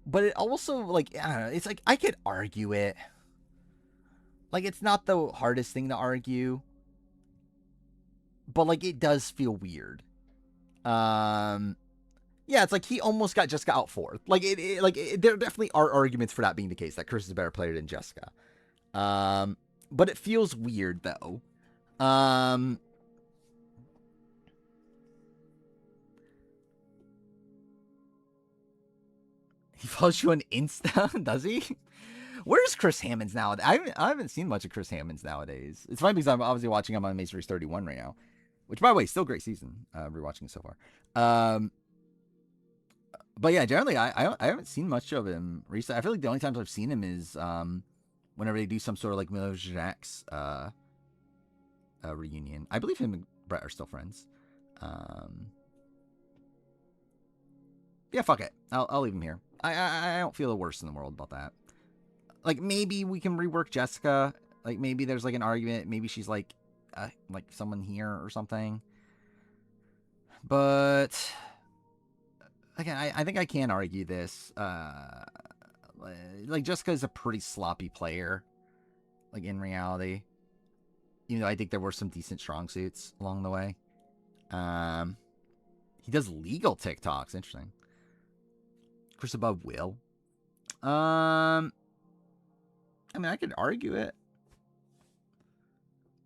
But it also like I don't know, it's like I could argue it. Like it's not the hardest thing to argue, but like it does feel weird. Yeah, it's like he almost got Jessica out fourth. Like there definitely are arguments for that being the case, that Chris is a better player than Jessica. But it feels weird though. He follows you on Insta, does he? Where's Chris Hammonds now? I haven't seen much of Chris Hammonds nowadays. It's funny because I'm obviously watching him on Amazing Race 31 right now, which by the way, still great season. Rewatching it so far. But yeah, generally I haven't seen much of him recently. I feel like the only times I've seen him is whenever they do some sort of like Miller Jack's reunion. I believe him and Brett are still friends. Yeah, fuck it. I'll leave him here. I don't feel the worst in the world about that. Like maybe we can rework Jessica. Like maybe there's like an argument. Maybe she's like someone here or something. But again, I think I can argue this. Like Jessica is a pretty sloppy player. Like in reality, even though I think there were some decent strong suits along the way. He does legal TikToks. Interesting. Chris above Will. I mean, I could argue it.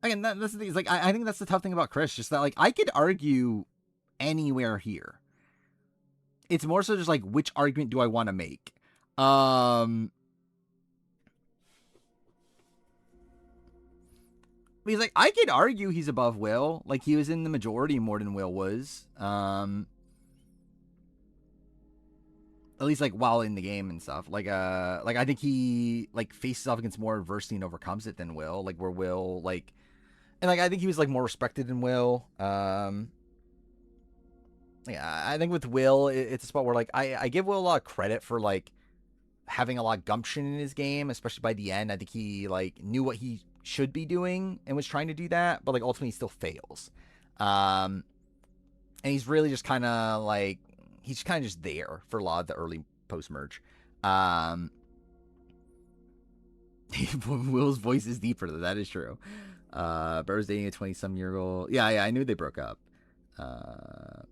Again, that's the thing. Is like I think that's the tough thing about Chris. Just that like I could argue anywhere here. It's more so just like which argument do I want to make? Because like I could argue he's above Will. Like he was in the majority more than Will was. At least like while in the game and stuff. Like I think he like faces off against more adversity and overcomes it than Will. Like where Will like, and like I think he was like more respected than Will. Yeah, I think with Will it's a spot where like I give Will a lot of credit for like having a lot of gumption in his game, especially by the end. I think he like knew what he should be doing and was trying to do that, but like ultimately he still fails. And he's really just kind of like he's kind of just there for a lot of the early post-merge. Will's voice is deeper, though. That is true. Burr's dating a 20-some-year-old. Yeah, I knew they broke up. About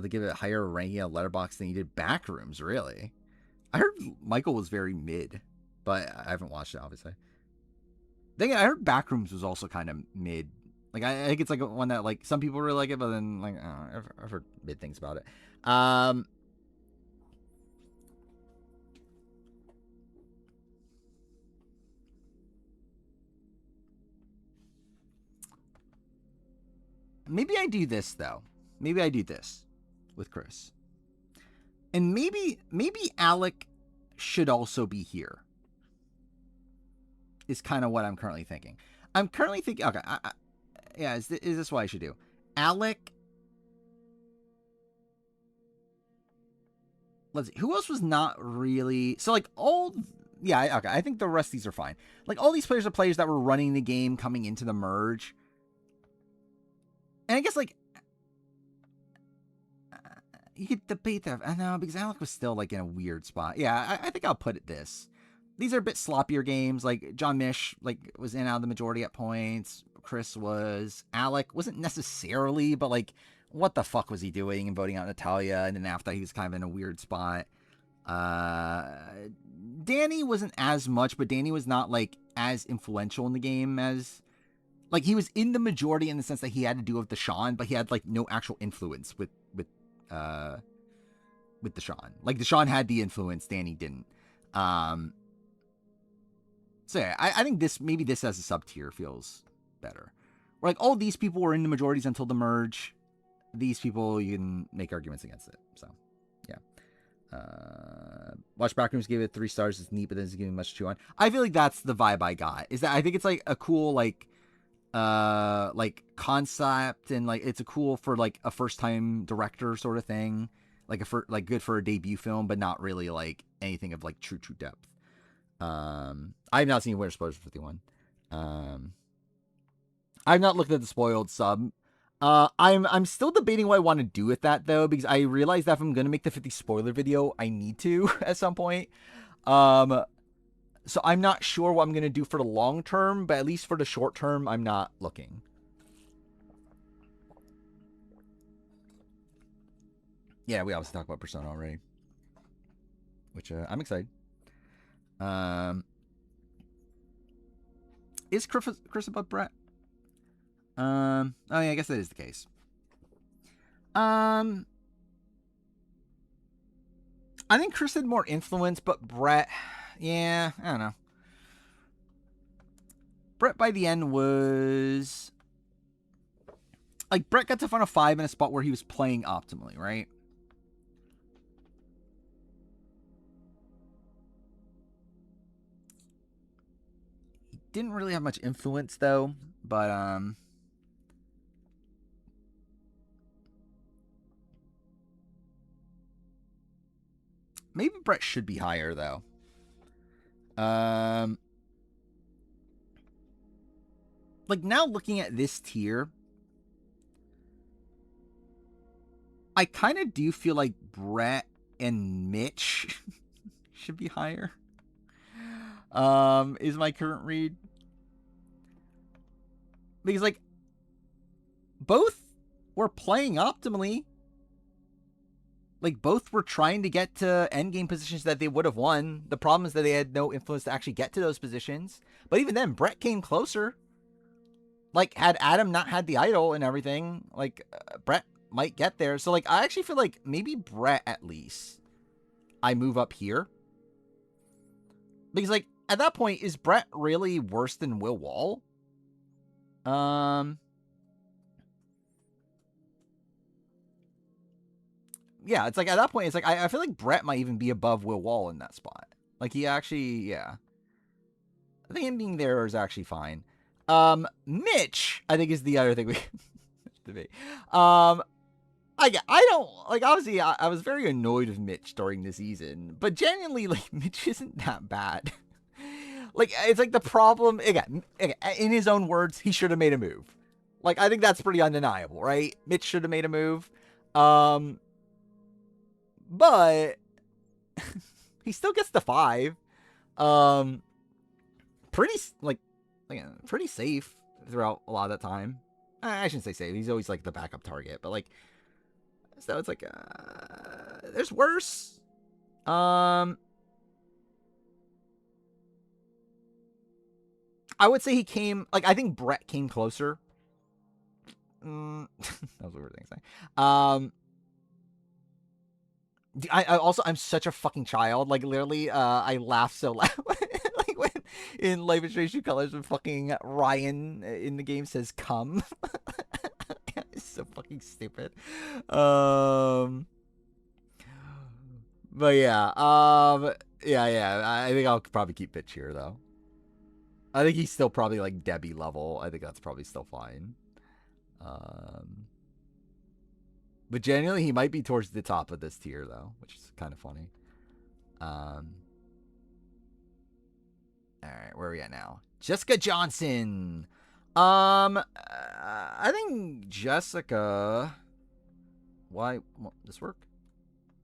to give it a higher ranking on Letterboxd than he did Backrooms, really. I heard Michael was very mid, but I haven't watched it, obviously. Then I heard Backrooms was also kind of mid. Like I think it's like one that like some people really like it, but then like I've heard mid things about it. Maybe I do this though. Maybe I do this with Chris, and maybe Alec should also be here. Is kind of what I'm currently thinking. I'm currently thinking. Okay, yeah, is this what I should do? Alec. Let's see. Who else was not really... So, like, all... Yeah, okay. I think the rest of these are fine. Like, all these players are players that were running the game coming into the merge. And I guess, like... You could debate that. I know, because Alec was still, like, in a weird spot. Yeah, I think I'll put it this. These are a bit sloppier games. Like, John Mish, like, was in and out of the majority at points. Chris was. Alec wasn't necessarily, but, like, what the fuck was he doing and voting out Natalia? And then after, he was kind of in a weird spot. Danny wasn't as much, but Danny was not, like, as influential in the game as... Like, he was in the majority in the sense that he had to do with Deshaun, but he had, like, no actual influence with Deshaun. Like, Deshaun had the influence, Danny didn't. So yeah, I think maybe this as a sub tier feels better. Where like all these people were in the majorities until the merge. These people, you can make arguments against it. So yeah. Watch Backrooms gave it 3 stars. It's neat, but then it's giving much to chew on. I feel like that's the vibe I got. Is that I think it's like a cool like like concept, and like it's a cool for like a first time director sort of thing, like like good for a debut film, but not really like anything of like true depth. I've not seen Winter Spoilers for 51. I've not looked at the spoiled sub. I'm still debating what I want to do with that though, because I realize that if I'm gonna make the 50 spoiler video, I need to at some point. So I'm not sure what I'm gonna do for the long term, but at least for the short term, I'm not looking. Yeah, we obviously talked about Persona already, which I'm excited. Is Chris above Brett? Oh yeah, I guess that is the case. I think Chris had more influence, but Brett, yeah, I don't know. Brett by the end was like Brett got to Final 5 in a spot where he was playing optimally, right? He didn't really have much influence though, but maybe Brett should be higher though. Like now looking at this tier, I kind of do feel like Brett and Mitch should be higher. Is my current read. Because like both were playing optimally. Like both were trying to get to endgame positions that they would have won. The problem is that they had no influence to actually get to those positions. But even then, Brett came closer. Like had Adam not had the idol and everything, like Brett might get there. So like I actually feel like maybe Brett at least I move up here. Because like at that point, is Brett really worse than Will Wall? Yeah, it's like at that point, it's like I feel like Brett might even be above Will Wall in that spot. Like he actually, yeah. I think him being there is actually fine. Mitch, I think is the other thing we debate. I don't like obviously I was very annoyed with Mitch during the season, but genuinely like Mitch isn't that bad. Like it's like the problem again, in his own words, he should have made a move. Like I think that's pretty undeniable, right? Mitch should have made a move. But he still gets the 5. Pretty like pretty safe throughout a lot of that time. I shouldn't say safe. He's always like the backup target, but like so it's like there's worse. I would say he came like I think Brett came closer. That was a weird thing to say. I'm such a fucking child. Like literally, I laugh so loud. Like when in Life is Strange True Colors when fucking Ryan in the game says "come." It's so fucking stupid. But yeah, yeah. I think I'll probably keep Mitch here though. I think he's still probably like Debbie level. I think that's probably still fine. But genuinely, he might be towards the top of this tier, though, which is kind of funny. All right, where are we at now? Jessica Johnson. I think Jessica. Why won't this work?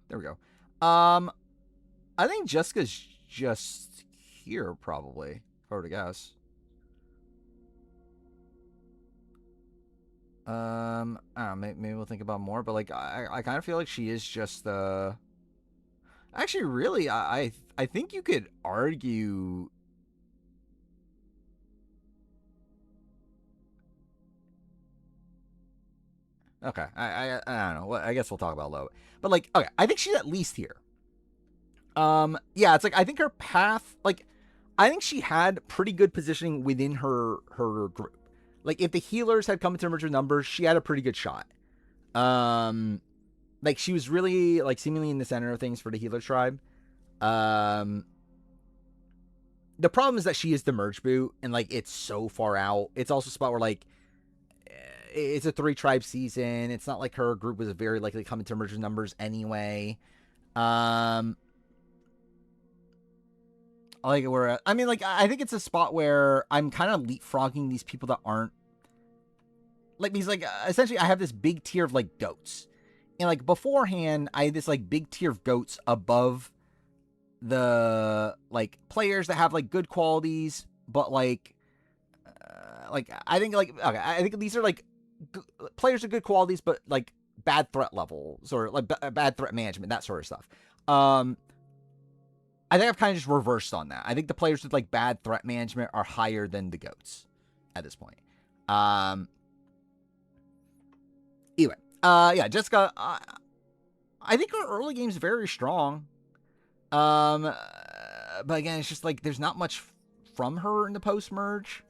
There we go. I think Jessica's just here, probably, if I were to guess. I don't know, maybe we'll think about more, but like I kind of feel like she is just actually really I think you could argue okay, I don't know. I guess we'll talk about low. But like okay, I think she's at least here. Yeah, it's like I think her path like I think she had pretty good positioning within her group. Like if the healers had come into merger numbers, she had a pretty good shot. Like she was really like seemingly in the center of things for the healer tribe. the problem is that she is the merge boot, and like it's so far out. It's also a spot where like it's a 3-tribe season. It's not like her group was very likely coming to merge numbers anyway. Like where I mean, like I think it's a spot where I'm kind of leapfrogging these people that aren't like because like essentially I have this big tier of like goats, and like beforehand I had this like big tier of goats above the like players that have like good qualities, but like I think like okay, I think these are like players with good qualities, but like bad threat levels or like bad threat management, that sort of stuff. I think I've kind of just reversed on that. I think the players with like bad threat management are higher than the goats at this point. Anyway, yeah, Jessica, I think her early game's very strong. But again, it's just like there's not much from her in the post merge.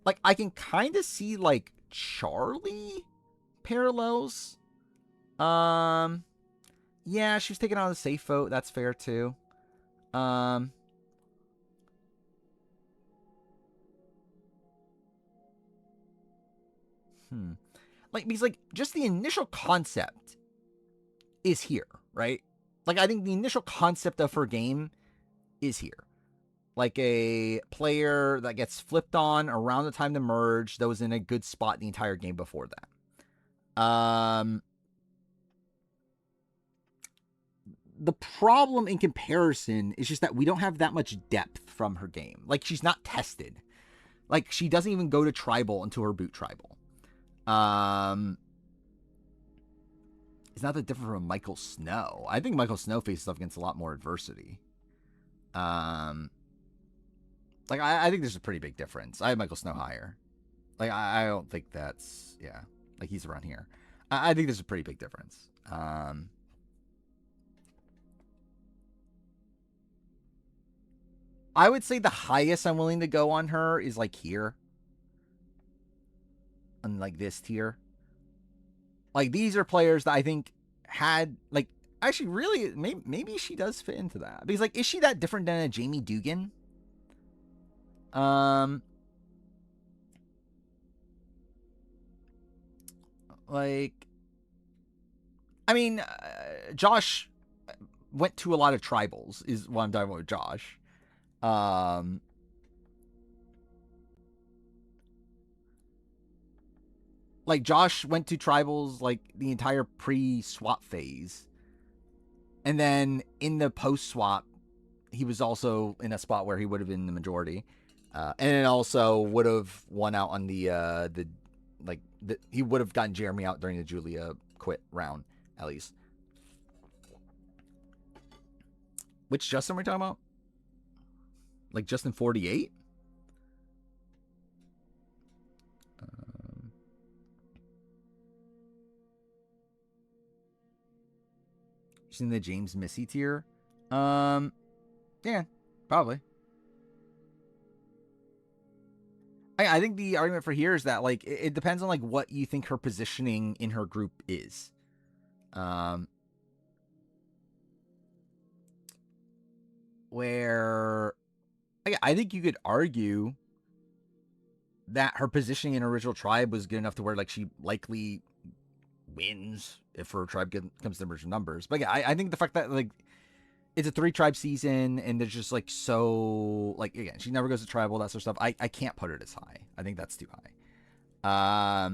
Like I can kind of see like Charlie parallels. Yeah, she was taking on a safe vote. That's fair too. Like because like just the initial concept is here, right? Like I think the initial concept of her game is here. Like a player that gets flipped on around the time to merge that was in a good spot the entire game before that. The problem in comparison is just that we don't have that much depth from her game. Like she's not tested. Like she doesn't even go to tribal until her boot tribal. It's not that different from Michael Snow. I think Michael Snow faces up against a lot more adversity. Like I think there's a pretty big difference. I have Michael Snow higher. Like I don't think that's like he's around here. I think there's a pretty big difference. I would say the highest I'm willing to go on her is like here. And like this tier. Like these are players that I think had like actually really maybe she does fit into that. Because like is she that different than a Jamie Dugan? Like I mean Josh went to a lot of tribals is what I'm talking about with Josh. Like Josh went to tribals like the entire pre-swap phase. And then in the post-swap, he was also in a spot where he would have been the majority. And it also would have won out on he would have gotten Jeremy out during the Julia quit round, at least. Which Justin we're talking about? Like Justin 48? She's in the James Missy tier. Yeah, probably. I think the argument for here is that like it depends on like what you think her positioning in her group is. Where I think you could argue that her positioning in original tribe was good enough to where like she likely wins if her tribe comes to merge numbers. But yeah, I think the fact that like it's a 3-tribe season and there's just like so like again she never goes to tribal, that sort of stuff. I can't put her this high. I think that's too high.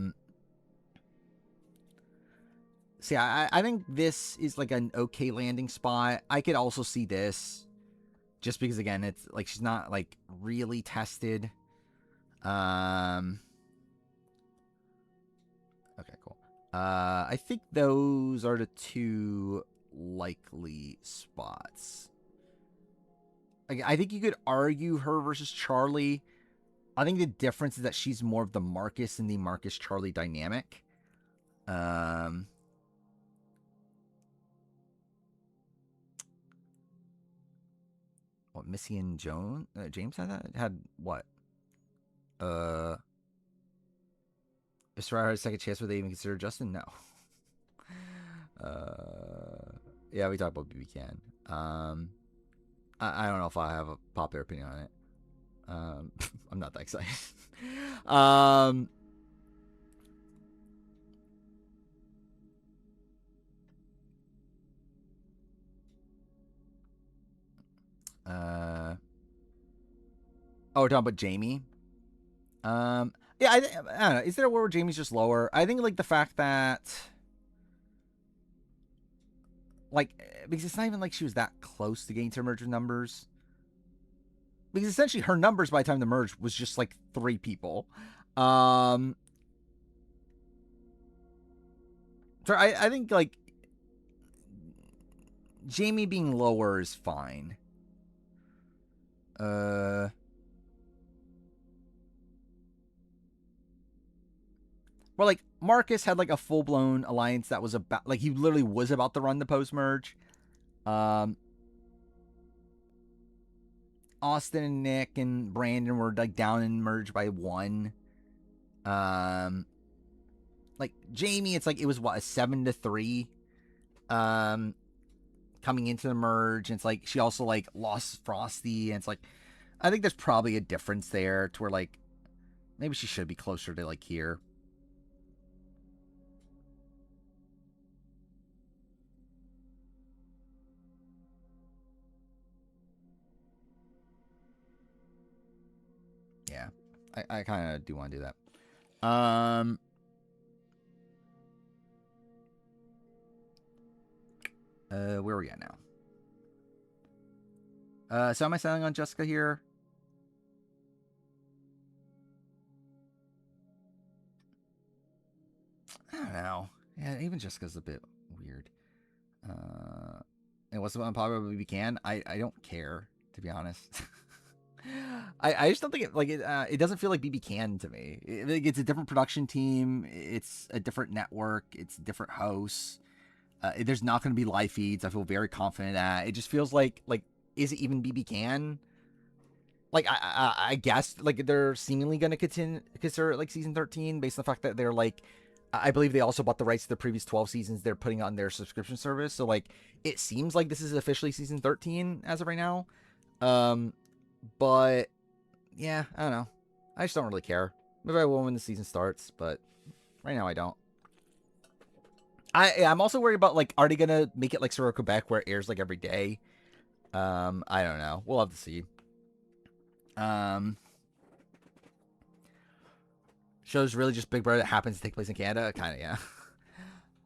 See, I think this is like an okay landing spot. I could also see this just because again it's like she's not like really tested. Okay, cool. I think those are the two likely spots. I think you could argue her versus Charlie. I think the difference is that she's more of the Marcus and the Marcus Charlie dynamic. What Missy and James had that? Had what? If Soraya had a second chance, would they even consider Justin? No. Yeah, we talked about BB Can. I don't know if I have a popular opinion on it. I'm not that excited. um, we're talking about Jamie. Yeah, I don't know. Is there a world where Jamie's just lower? I think like the fact that, like, because it's not even like she was that close to getting to merge with numbers. Because essentially her numbers by the time the merge was just like 3 people. So I think like Jamie being lower is fine. Well, like Marcus had like a full blown alliance that was about like he literally was about to run the post merge. Austin and Nick and Brandon were like down and merged by 1. Like Jamie, it's like it was what, a 7-3. Coming into the merge, and it's like she also like lost Frosty, and it's like I think there's probably a difference there to where like maybe she should be closer to like here. Yeah, I kind of do want to do that. Where are we at now? So am I selling on Jessica here? I don't know. Yeah, even Jessica's a bit weird. And what's the unpopular we can? I don't care, to be honest. I just don't think it doesn't feel like BB Can to me. It's a different production team. It's a different network. It's different hosts. There's not going to be live feeds. I feel very confident that it just feels like is it even BB Can? Like I guess like they're seemingly going to consider like season 13 based on the fact that they're like I believe they also bought the rights to the previous 12 seasons they're putting on their subscription service. So like it seems like this is officially season 13 as of right now. But yeah, I don't know. I just don't really care. Maybe I will when the season starts, but right now I don't. I'm also worried about like are they gonna make it like Survivor Quebec where it airs like every day? I don't know. We'll have to see. Show's really just Big Brother that happens to take place in Canada, kind of yeah.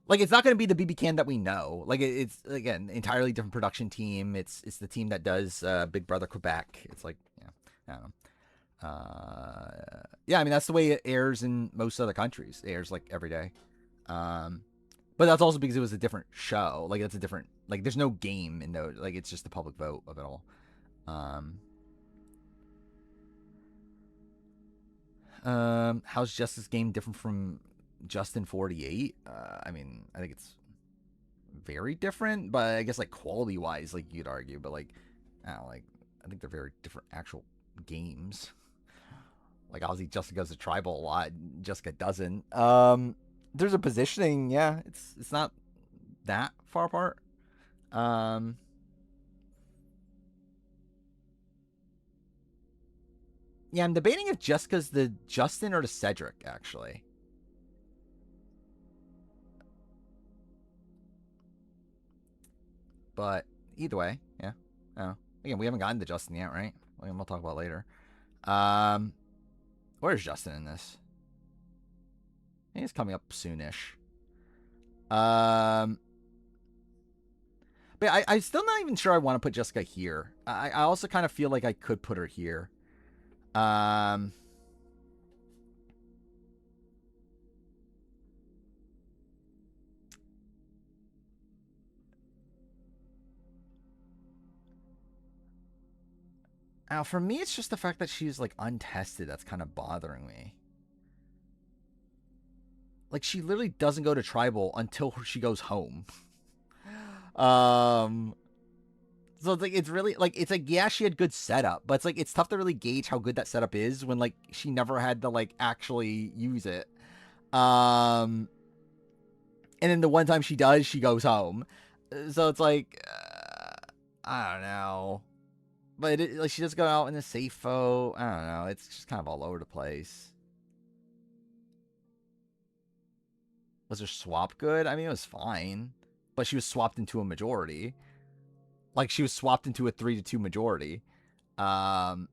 Like it's not going to be the BB Can that we know. Like it's again entirely different production team. It's the team that does Big Brother Quebec. It's like yeah, I don't know. Yeah, I mean that's the way it airs in most other countries. It airs like every day. But that's also because it was a different show. Like it's a different like there's no game in those. Like it's just the public vote of it all. How's Justice Game different from Justin 48? I mean, I think it's very different, but I guess like quality wise, like you'd argue, but like I don't know, like I think they're very different actual games. Like obviously Jessica goes to tribal a lot, Jessica doesn't. There's a positioning, yeah, it's not that far apart. Yeah, I'm debating if Jessica's the Justin or the Cedric, actually. But either way, yeah. Oh, again, we haven't gotten to Justin yet, right? We'll talk about later. Where's Justin in this? He's coming up soonish. But I still not even sure I want to put Jessica here. I also kind of feel like I could put her here. Now, for me, it's just the fact that she's like untested that's kind of bothering me. Like she literally doesn't go to tribal until she goes home. So it's like it's really like it's like yeah she had good setup, but it's like it's tough to really gauge how good that setup is when like she never had to like actually use it. And then the one time she does, she goes home. So it's like I don't know. But like she does go out in a safe foe. I don't know. It's just kind of all over the place. Was her swap good? I mean, it was fine. But she was swapped into a majority. Like, she was swapped into a 3-2 majority. Um,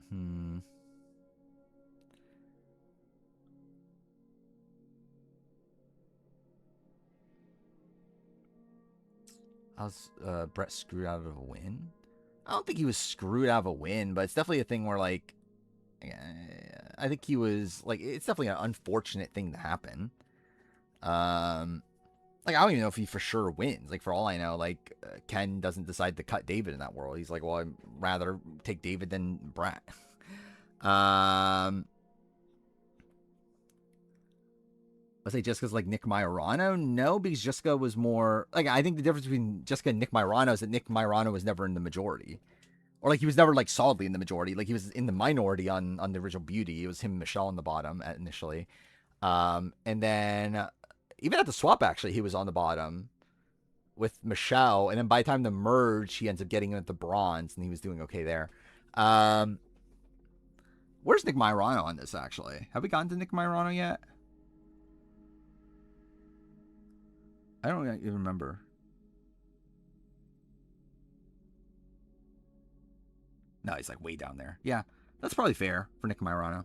hmm. I was Brett screwed out of a win? I don't think he was screwed out of a win, but it's definitely a thing where, like, I think he was, like, it's definitely an unfortunate thing to happen. Like, I don't even know if he for sure wins. Like, for all I know, like, Ken doesn't decide to cut David in that world. He's like, well, I'd rather take David than Brett. Let's say Jessica's like Nick Majorano? No, because Jessica was more, like, I think the difference between Jessica and Nick Majorano is that Nick Majorano was never in the majority. Or, like, he was never, like, solidly in the majority. Like, he was in the minority on the original Beauty. It was him and Michelle on the bottom initially. And then, even at the swap, actually, he was on the bottom with Michelle. And then by the time the merge, he ends up getting into bronze, and he was doing okay there. Where's Nick Majorano on this, actually? Have we gotten to Nick Majorano yet? I don't even remember. No, he's like way down there. Yeah, that's probably fair for Nick Majorano.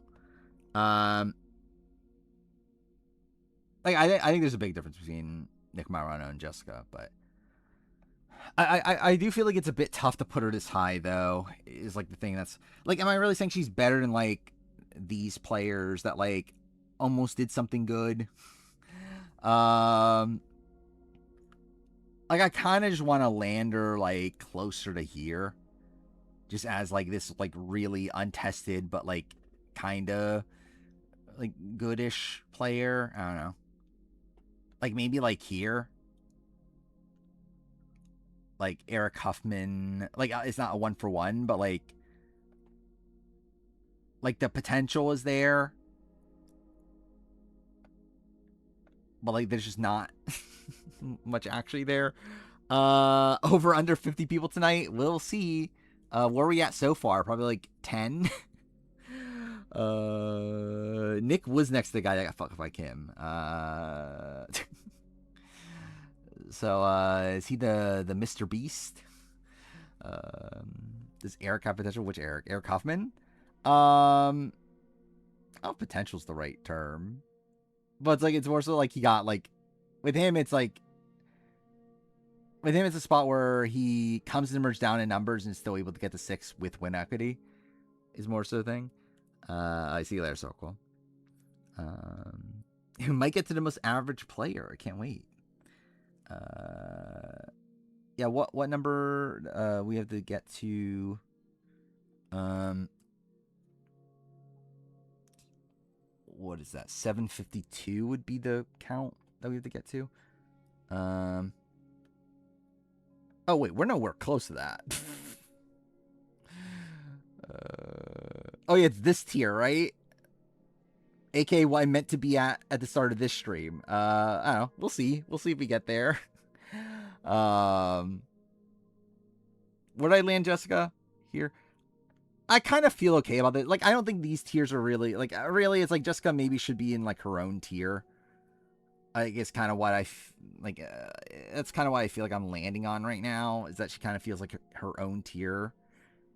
Like I think there's a big difference between Nick Majorano and Jessica, but I do feel like it's a bit tough to put her this high, though. Is like the thing that's like, am I really saying she's better than like these players that like almost did something good? Like I kind of just want to land her like closer to here, just as like this like really untested but like kind of like goodish player. I don't know. Like maybe like here. Like Eric Huffman, like it's not a 1-for-1, but like the potential is there, but like there's just not much actually there. Over under 50 people tonight. We'll see. Where are we at so far? Probably like 10. Nick was next to the guy that got fucked by Kim. So is he the Mr. Beast? Does Eric have potential? Which Eric? Eric Huffman? Oh, potential's the right term. But it's like it's more so like he got like with him it's like with him it's a spot where he comes to merge down in numbers and is still able to get the 6 with win equity is more so the thing. I see you later, Circle. He might get to the most average player. I can't wait. Yeah, what number we have to get to? What is that? 752 would be the count that we have to get to. Oh wait, we're nowhere close to that. Oh yeah, it's this tier, right? AKA what I meant to be at the start of this stream. I don't know. We'll see. We'll see if we get there. Where did I land, Jessica? Here. I kind of feel okay about it. Like, I don't think these tiers are really, like, really, it's like Jessica maybe should be in, like, her own tier. I guess kind of what that's kind of why I feel like I'm landing on right now, is that she kind of feels like her own tier,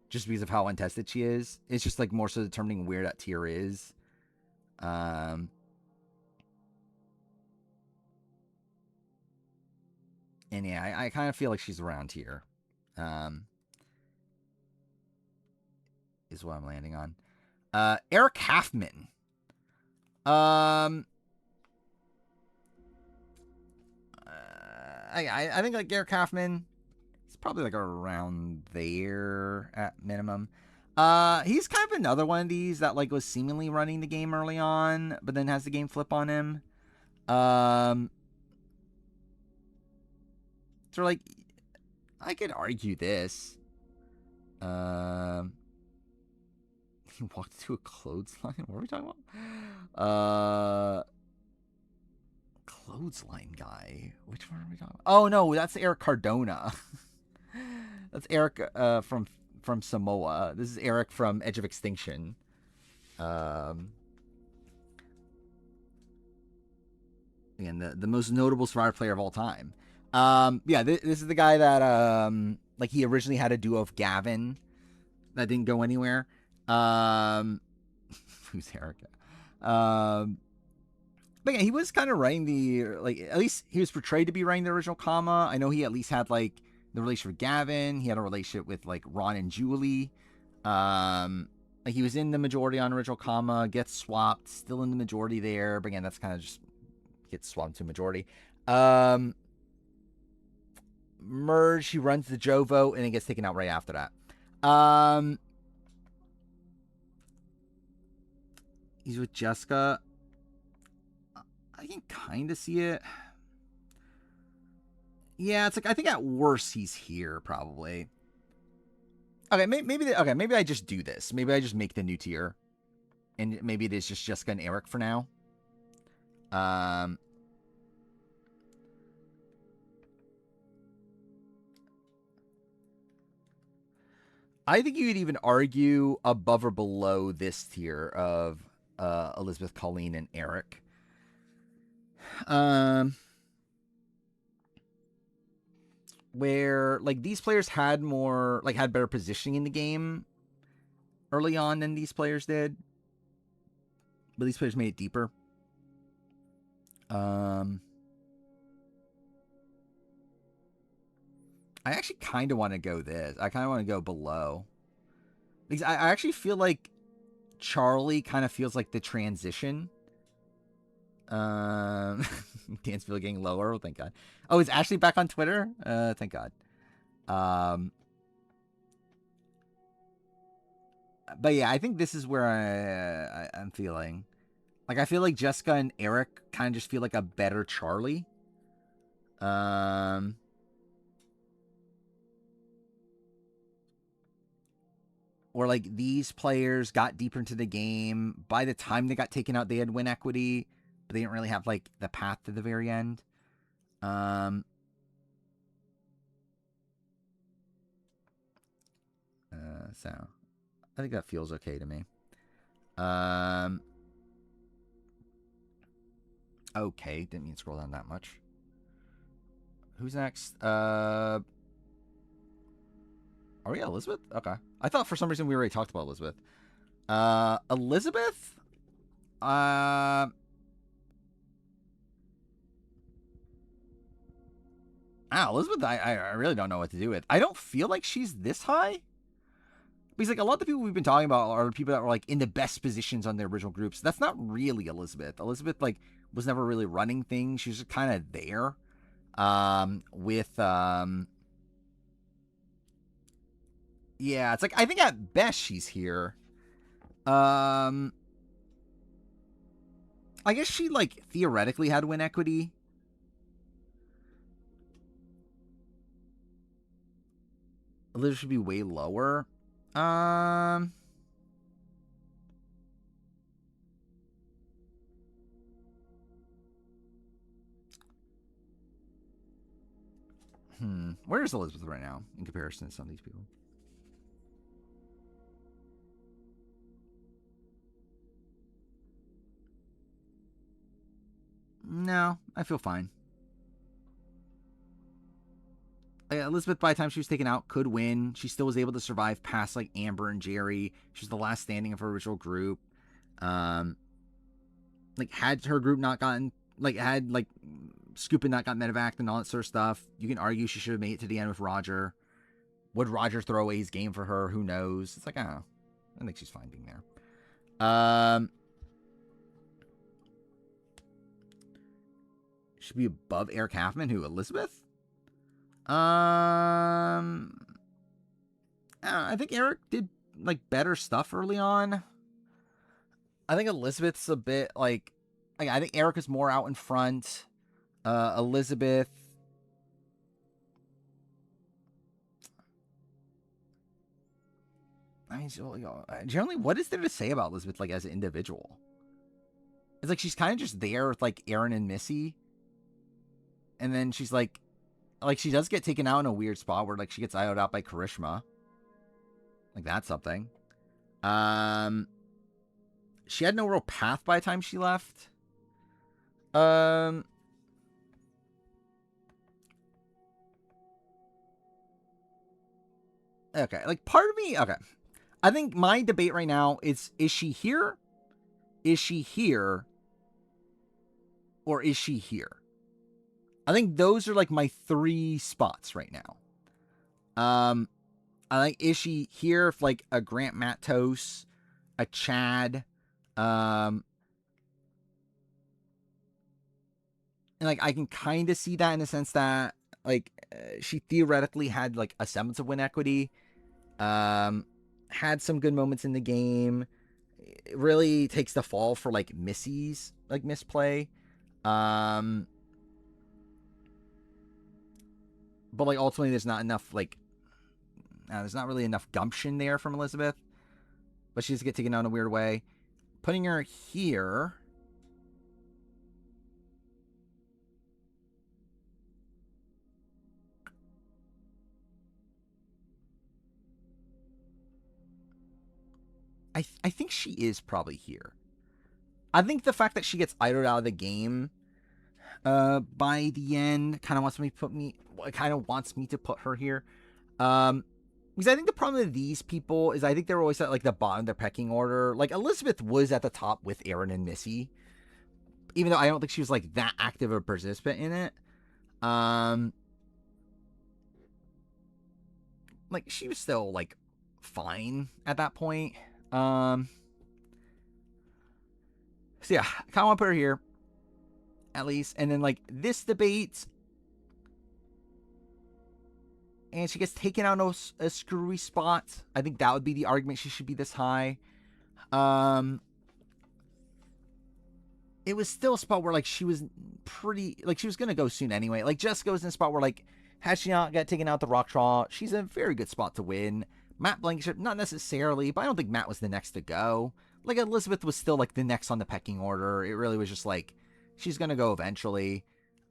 just because of how untested she is. It's just, like, more so determining where that tier is. And yeah, I kind of feel like she's around here. Is what I'm landing on. Eric Halfman. I think like Eric Halfman, he's probably like around there at minimum. He's kind of another one of these that like was seemingly running the game early on, but then has the game flip on him. So like, I could argue this. He walked into a clothesline. What are we talking about? clothesline guy. Which one are we talking about? Oh no, that's Eric Cardona. That's Eric from Samoa. This is Eric from Edge of Extinction. Again, the most notable Survivor player of all time. Yeah, this is the guy that like he originally had a duo of Gavin that didn't go anywhere. Who's Erica? But yeah, he was kind of writing the, like, at least he was portrayed to be writing the original Kama. I know he at least had like the relationship with Gavin. He had a relationship with like Ron and Julie. Like he was in the majority on original Kama, gets swapped, still in the majority there. But again, that's kind of just gets swapped to majority. Merge, he runs the Joe vote and it gets taken out right after that. He's with Jessica. I can kind of see it. Yeah, it's like I think at worst he's here probably. Okay, maybe I just do this. Maybe I just make the new tier, and maybe it is just Jessica and Eric for now. I'm I think you could even argue above or below this tier of Elizabeth, Colleen, and Eric. Where like these players had more, like had better positioning in the game early on than these players did, but these players made it deeper. I actually kind of want to go this. I kind of want to go below. Because I actually feel like Charlie kind of feels like the transition. Dansville getting lower. Oh, thank God. Oh, is Ashley back on Twitter? Thank God. But yeah, I think this is where I'm feeling. Like, I feel like Jessica and Eric kind of just feel like a better Charlie. Or like these players got deeper into the game. By the time they got taken out, they had win equity, but they didn't really have like the path to the very end. So I think that feels okay to me. Okay, didn't mean to scroll down that much. Who's next? Are we at Elizabeth? Okay. I thought for some reason we already talked about Elizabeth. Elizabeth? Elizabeth, I really don't know what to do with. I don't feel like she's this high. Because like a lot of the people we've been talking about are people that were like in the best positions on their original groups. That's not really Elizabeth. Elizabeth like was never really running things. She was just kind of there. Yeah, it's like I think at best she's here. I guess she like theoretically had win equity. Elizabeth should be way lower. Where is Elizabeth right now in comparison to some of these people? No, I feel fine. Elizabeth, by the time she was taken out, could win. She still was able to survive past like Amber and Jerry. She was the last standing of her original group. Like had her group not gotten had Scoop and not got medevaced and all that sort of stuff, you can argue she should have made it to the end with Roger. Would Roger throw away his game for her? Who knows? It's like, I think she's fine being there. Should be above Eric Halfman. Who? Elizabeth? I think Eric did like better stuff early on. I think Elizabeth's a bit like I think Eric is more out in front. Elizabeth, I mean, generally, what is there to say about Elizabeth like as an individual? It's like she's kind of just there with like Aaron and Missy. and then she's like she does get taken out in a weird spot where like she gets IO'd out by Karishma. Like that's something. She had no real path by the time she left. Okay, like part of me, okay. I think my debate right now is she here? Is she here? Or is she here? I think those are like my 3 spots right now. I like, is she here if like a Grant Matos, a Chad, and like I can kind of see that in the sense that like she theoretically had like a semblance of win equity, had some good moments in the game. It really takes the fall for like Missy's like misplay, but like ultimately there's not enough like there's not really enough gumption there from Elizabeth, but she does get taken out in a weird way. Putting her here. I think she is probably here. I think the fact that she gets idled out of the game by the end kind of wants me to put her here. Because I think the problem with these people is I think they're always at like the bottom of their pecking order. Like Elizabeth was at the top with Aaron and Missy, even though I don't think she was like that active a participant in it. Like she was still like fine at that point. So yeah, I kind of want to put her here, at least. And then like this debate, and she gets taken out of a screwy spot. I think that would be the argument she should be this high. It was still a spot where like she was pretty like she was gonna go soon anyway. Like Jessica was in a spot where like had she not got taken out the rock draw, she's in a very good spot to win. Matt Blankenship, not necessarily, but I don't think Matt was the next to go. Like Elizabeth was still like the next on the pecking order. It really was just like she's gonna go eventually.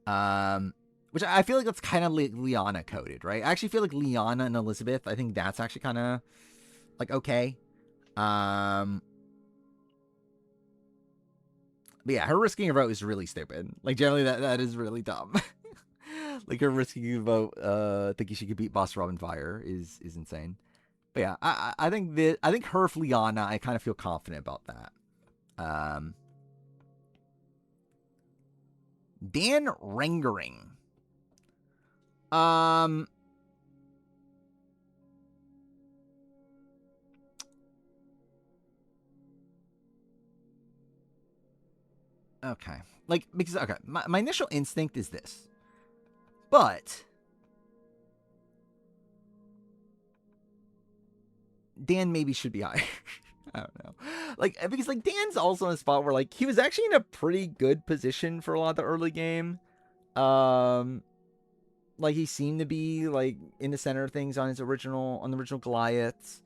Which I feel like that's kind of Liana coded, right? I actually feel like Liana and Elizabeth, I think that's actually kind of like okay. But yeah, her risking a vote is really stupid. Like generally that is really dumb. Like her risking a vote, thinking she could beat Boss Robin Fire is insane. But yeah, I think her for Liana, I kind of feel confident about that. Dan Rengering. Okay. Like, because, okay, my initial instinct is this. But Dan maybe should be higher. I don't know. Like, because, like, Dan's also in a spot where, like, he was actually in a pretty good position for a lot of the early game. Like, he seemed to be, like, in the center of things on the original Goliaths.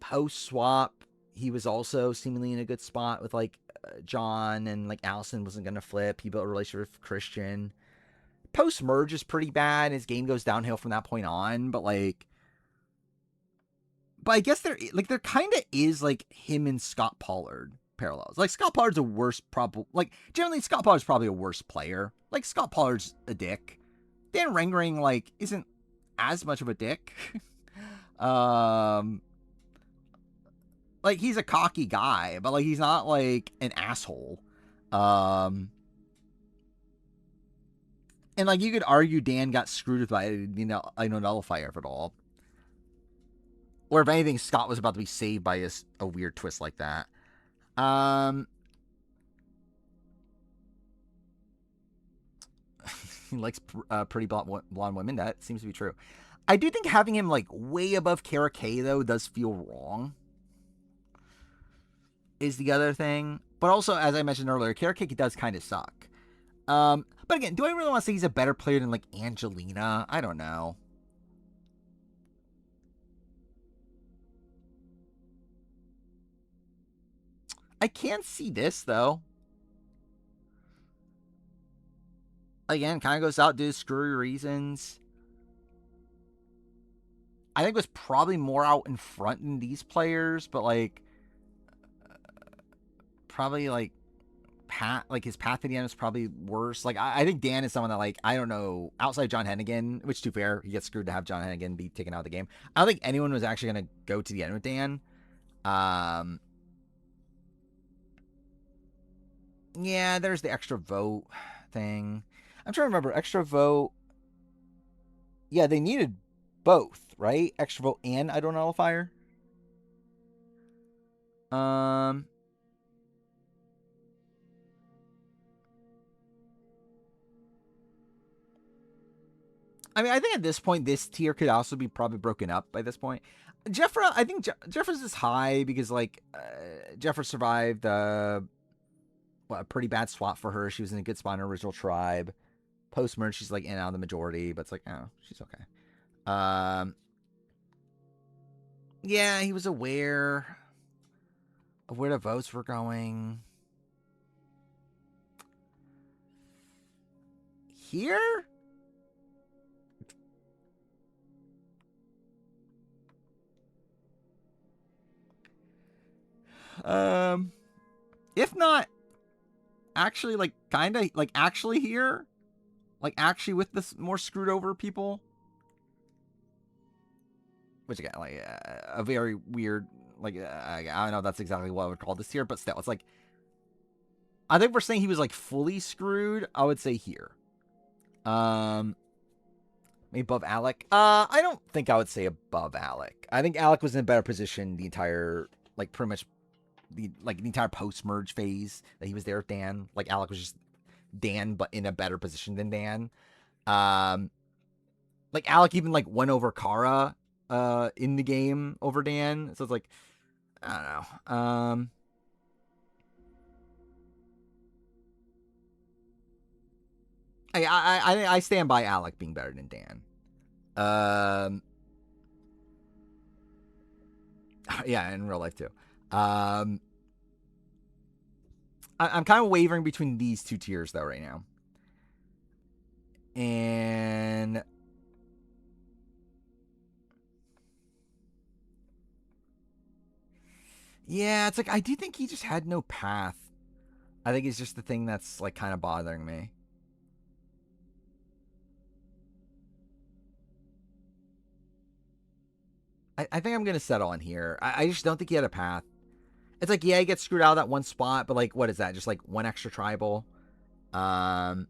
Post-swap, he was also seemingly in a good spot with, like, John, and, like, Allison wasn't going to flip. He built a relationship with Christian. Post-merge is pretty bad. His game goes downhill from that point on, but, like, but I guess there kind of is like him and Scott Pollard parallels. Like Scott Pollard's a worse like generally Scott Pollard's probably a worse player. Like Scott Pollard's a dick. Dan Rengering like isn't as much of a dick. Like he's a cocky guy, but like he's not like an asshole. And like you could argue Dan got screwed by a nullifier of it all. Or if anything, Scott was about to be saved by a weird twist like that. He likes pretty blonde women. That seems to be true. I do think having him like way above Kara K though does feel wrong. Is the other thing. But also, as I mentioned earlier, Kara K does kind of suck. But again, do I really want to say he's a better player than like Angelina? I don't know. I can't see this, though. again, kind of goes out due to screwy reasons. I think was probably more out in front than these players, but like probably like his path to the end is probably worse. Like I think Dan is someone that like I don't know outside John Hennigan, which to be fair, he gets screwed to have John Hennigan be taken out of the game. I don't think anyone was actually gonna go to the end with Dan. Yeah, there's the extra vote thing. I'm trying to remember extra vote. Yeah, they needed both, right? Extra vote and I don't nullifier. I mean, I think at this point, this tier could also be probably broken up by this point. Jeffra, I think Jeffra's is high because, like, Jeffra survived a pretty bad swap for her. She was in a good spot in her original tribe. Post-merge, she's, like, in and out of the majority, but it's like, oh, she's okay. Yeah, he was aware of where the votes were going. Here? If not, actually, like, kind of, like, actually here? Like, actually with this more screwed over people? Which, again, like, a very weird, like, I don't know if that's exactly what I would call this here, but still, it's like, I think we're saying he was, like, fully screwed, I would say here. Maybe above Alec? I don't think I would say above Alec. I think Alec was in a better position the entire, like, pretty much the entire post-merge phase that he was there with Dan. Like, Alec was just Dan, but in a better position than Dan. Like, Alec even, like, went over Kara in the game over Dan. So it's like, I don't know. I stand by Alec being better than Dan. Yeah, in real life too. I'm kind of wavering between these two tiers though right now. And yeah, it's like I do think he just had no path. I think it's just the thing that's like kind of bothering me. I think I'm gonna settle on here. I just don't think he had a path. It's like, yeah, he gets screwed out of that one spot, but like, what is that? Just like one extra tribal. Like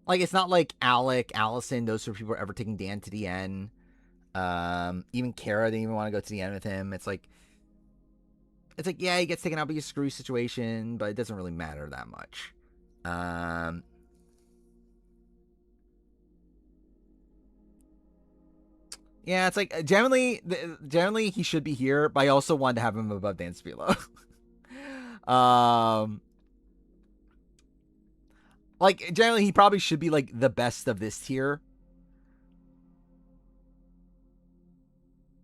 it's not like Alec, Allison, those sort of people are ever taking Dan to the end. Even Kara didn't even want to go to the end with him. It's like, yeah, he gets taken out by a screw situation, but it doesn't really matter that much. Yeah, it's like generally he should be here, but I also wanted to have him above Dan Spilo. Like generally he probably should be like the best of this tier.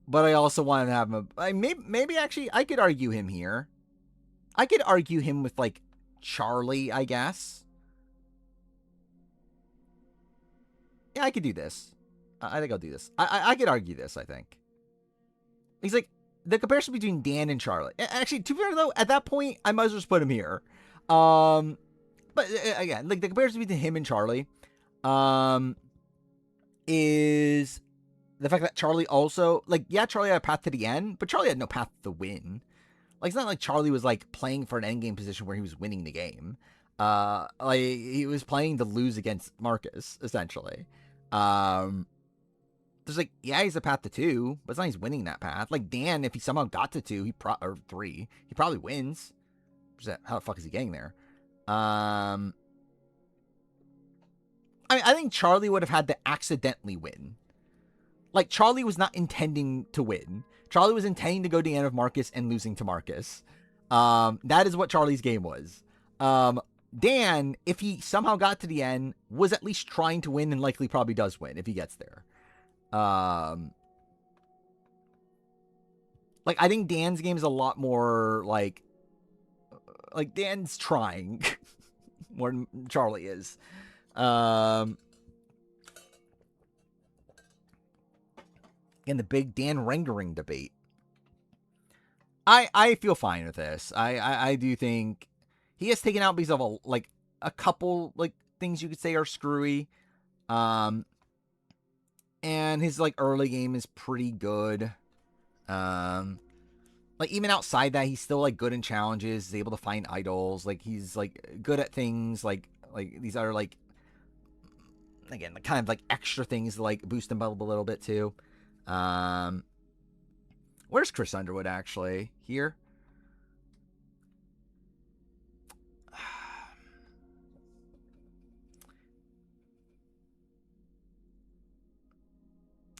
But I also wanted to have him. Maybe actually I could argue him here. I could argue him with like Charlie, I guess. Yeah, I could do this. I think I'll do this. I could argue this, I think. He's like, the comparison between Dan and Charlie. Actually, to be fair though, at that point, I might as well just put him here. But again, like the comparison between him and Charlie, is the fact that Charlie also, like, yeah, Charlie had a path to the end, but Charlie had no path to win. Like, it's not like Charlie was like playing for an endgame position where he was winning the game. Like he was playing to lose against Marcus, essentially. There's like, yeah, he's a path to 2, but it's not he's winning that path. Like Dan, if he somehow got to 2, or 3, he probably wins. How the fuck is he getting there? I mean, I think Charlie would have had to accidentally win. Like Charlie was not intending to win. Charlie was intending to go to the end of Marcus and losing to Marcus. That is what Charlie's game was. Dan, if he somehow got to the end, was at least trying to win and likely probably does win if he gets there. Like I think Dan's game is a lot more like Dan's trying more than Charlie is. And the big Dan Rengering debate. I feel fine with this. I do think he has taken out because of a couple like things you could say are screwy. And his like early game is pretty good. Like even outside that, he's still like good in challenges. He's able to find idols. Like he's like good at things like these are like again kind of like extra things to like boost him up a little bit too. Where's Chris Underwood actually? Here?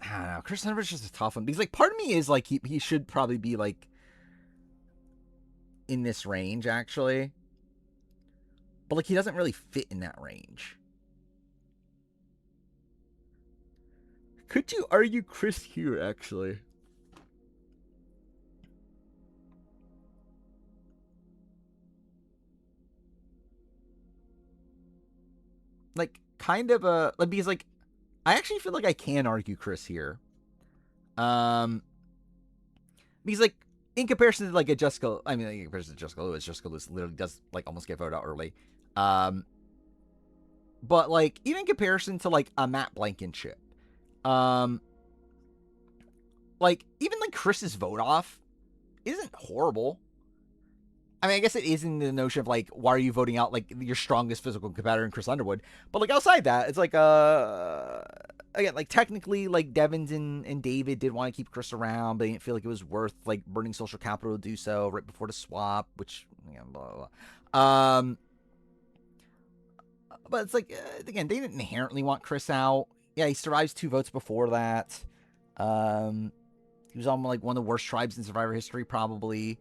I don't know. Chris Underwood's just a tough one. Because like part of me is like he should probably be like in this range actually. But like he doesn't really fit in that range. Could you argue Chris here actually? Like kind of a like because like I actually feel like I can argue Chris here. Because like in comparison to like a Jessica, I mean like, in comparison to Jessica Lewis literally does like almost get voted out early. But like even in comparison to like a Matt Blankenship, like even like Chris's vote off isn't horrible. I mean, I guess it is in the notion of like, why are you voting out like your strongest physical competitor in Chris Underwood? But like outside that, it's like again, like technically like Devins and David did want to keep Chris around, but they didn't feel like it was worth like burning social capital to do so right before the swap, which blah blah blah. But it's like again, they didn't inherently want Chris out. Yeah, he survives 2 votes before that. He was on like one of the worst tribes in Survivor history, probably.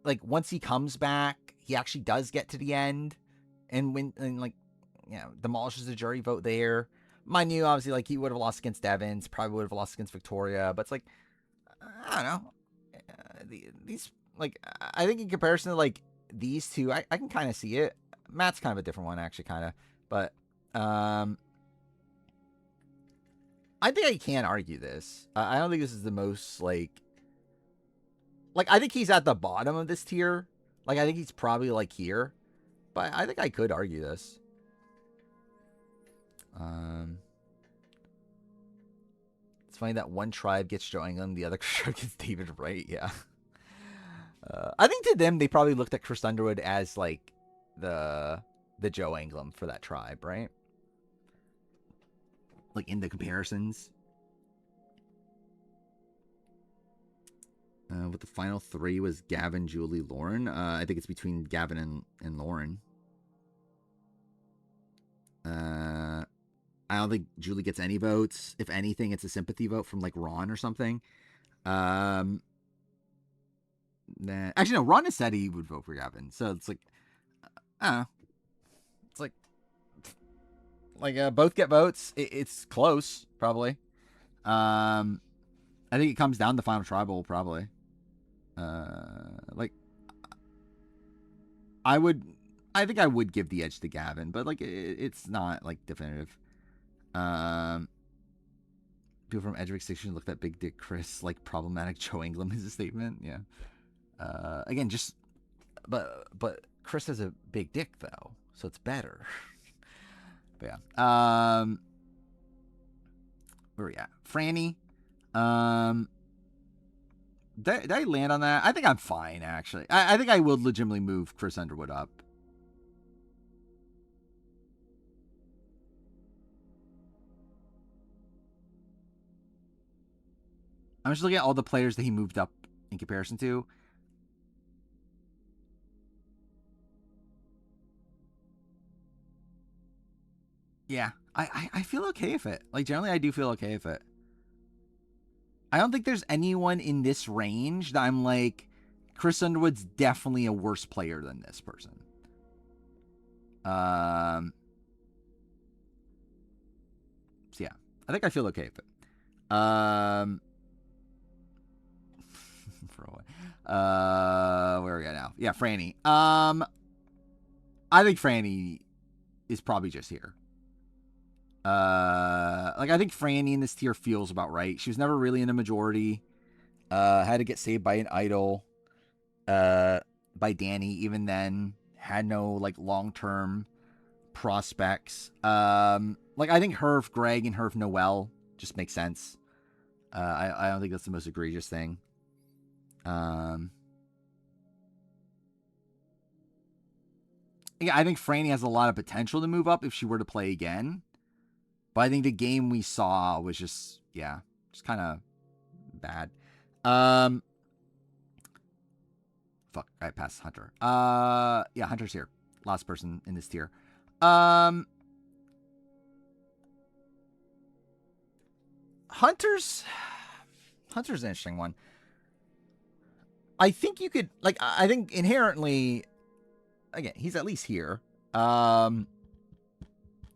Like once he comes back, he actually does get to the end, and like demolishes the jury vote there. Mind you, obviously, like he would have lost against Devins, probably would have lost against Victoria, but it's like I don't know. These like I think in comparison to like these two, I can kind of see it. Matt's kind of a different one, actually, kind of, but I think I can argue this. I don't think this is the most like I think he's at the bottom of this tier. Like I think he's probably like here, but I think I could argue this. It's funny that one tribe gets Joe England, the other tribe gets David Wright. Yeah. I think to them they probably looked at Chris Underwood as like the Joe England for that tribe, right? Like in the comparisons. With the final 3 was Gavin, Julie, Lauren. I think it's between Gavin and Lauren. I don't think Julie gets any votes. If anything, it's a sympathy vote from like Ron or something. Actually, no. Ron has said he would vote for Gavin, so it's like, I don't know. It's like both get votes. It's close, probably. I think it comes down to final tribal, probably. Like, I think I would give the edge to Gavin, but like it's not like definitive. People from Edgewick Station looked at Big Dick Chris like problematic Joe England is a statement. Yeah. Again, just but Chris has a big dick though, so it's better. But yeah. Where are we at? Franny. Did I land on that? I think I'm fine, actually. I think I would legitimately move Chris Underwood up. I'm just looking at all the players that he moved up in comparison to. Yeah, I feel okay with it. Like, generally, I do feel okay with it. I don't think there's anyone in this range that I'm like, Chris Underwood's definitely a worse player than this person. So yeah, I think I feel okay with it. Where are we at now? Yeah, Franny. I think Franny is probably just here. Like I think Franny in this tier feels about right. She was never really in a majority. Had to get saved by an idol. By Danny. Even then, had no like long term prospects. Like I think Herv Greg and Herv Noel just makes sense. I don't think that's the most egregious thing. Yeah, I think Franny has a lot of potential to move up if she were to play again. But I think the game we saw was just kind of bad. Fuck, I passed Hunter. Yeah, Hunter's here. Last person in this tier. Hunter's an interesting one. I think you could I think inherently, again, he's at least here.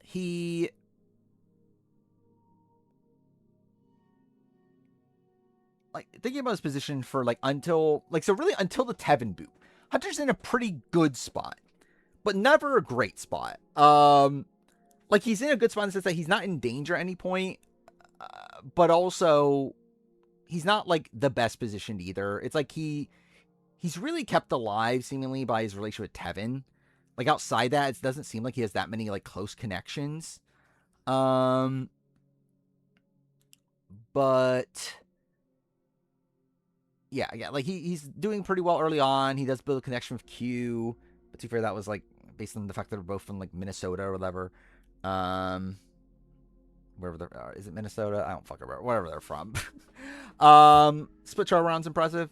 He thinking about his position for until the Tevin boot, Hunter's in a pretty good spot, but never a great spot. He's in a good spot in the sense that he's not in danger at any point, but also he's not the best positioned either. It's he's really kept alive seemingly by his relationship with Tevin. Outside that, it doesn't seem like he has that many close connections. But yeah, he's doing pretty well early on. He does build a connection with Q, but to be fair, that was based on the fact that they're both from Minnesota or whatever. Wherever they're, is it Minnesota? I don't fucking remember. Wherever they're from. Split chart round's impressive.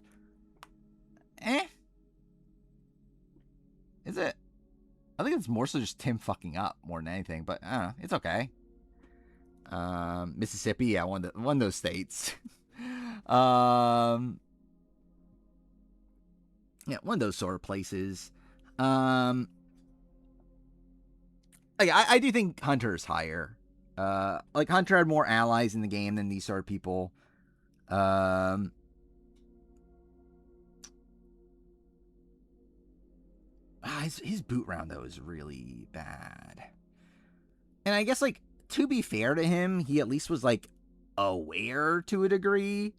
Is it? I think it's more so just Tim fucking up more than anything, but I don't know. It's okay. Mississippi, yeah, one of those states. Yeah, one of those sort of places. I do think Hunter's higher. Hunter had more allies in the game than these sort of people. His boot round though is really bad. And I guess to be fair to him, he at least was aware to a degree.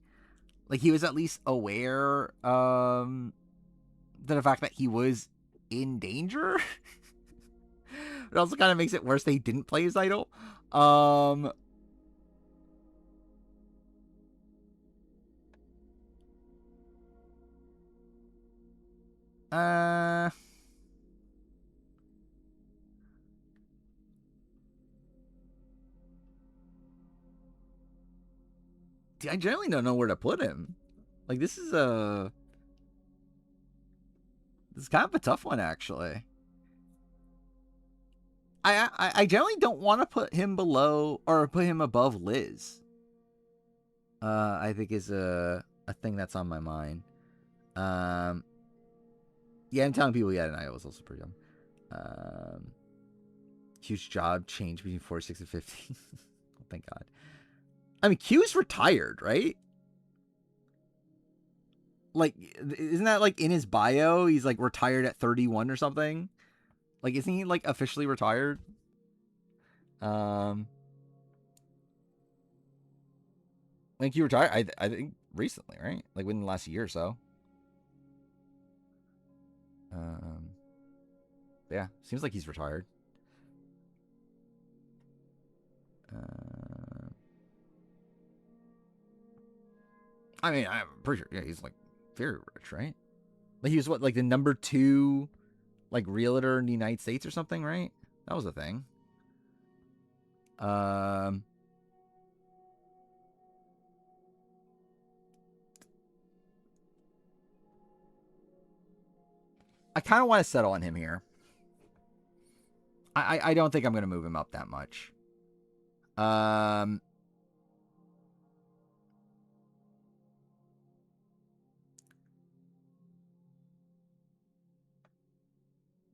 He was at least aware to the fact that he was in danger. It also kind of makes it worse that he didn't play his idol. I generally don't know where to put him. This is kind of a tough one, actually. I generally don't want to put him below or put him above Liz. I think is a thing that's on my mind. Yeah, I'm telling people an idol was also pretty dumb. Huge job change between 46 and 50. Oh, thank God. I mean, Q's retired, right? Isn't that in his bio? He's retired at 31 or something. Isn't he officially retired? When Q retired, I think recently, right? Within the last year or so. Yeah, seems like he's retired. I mean, I'm pretty sure. Yeah, he's very rich, right? He was what, the number 2, realtor in the United States or something, right? That was a thing. I kind of want to settle on him here. I don't think I'm going to move him up that much.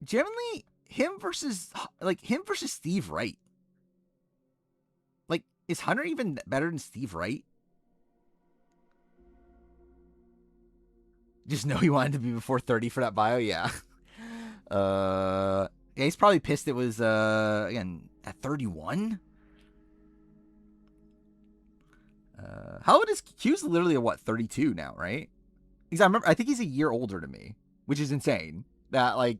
Generally, him versus Steve Wright. Is Hunter even better than Steve Wright? Just know he wanted to be before 30 for that bio, yeah. Yeah, he's probably pissed it was again at 31. How old is Q's literally at what, 32 now, right? I think he's a year older than me, which is insane. That like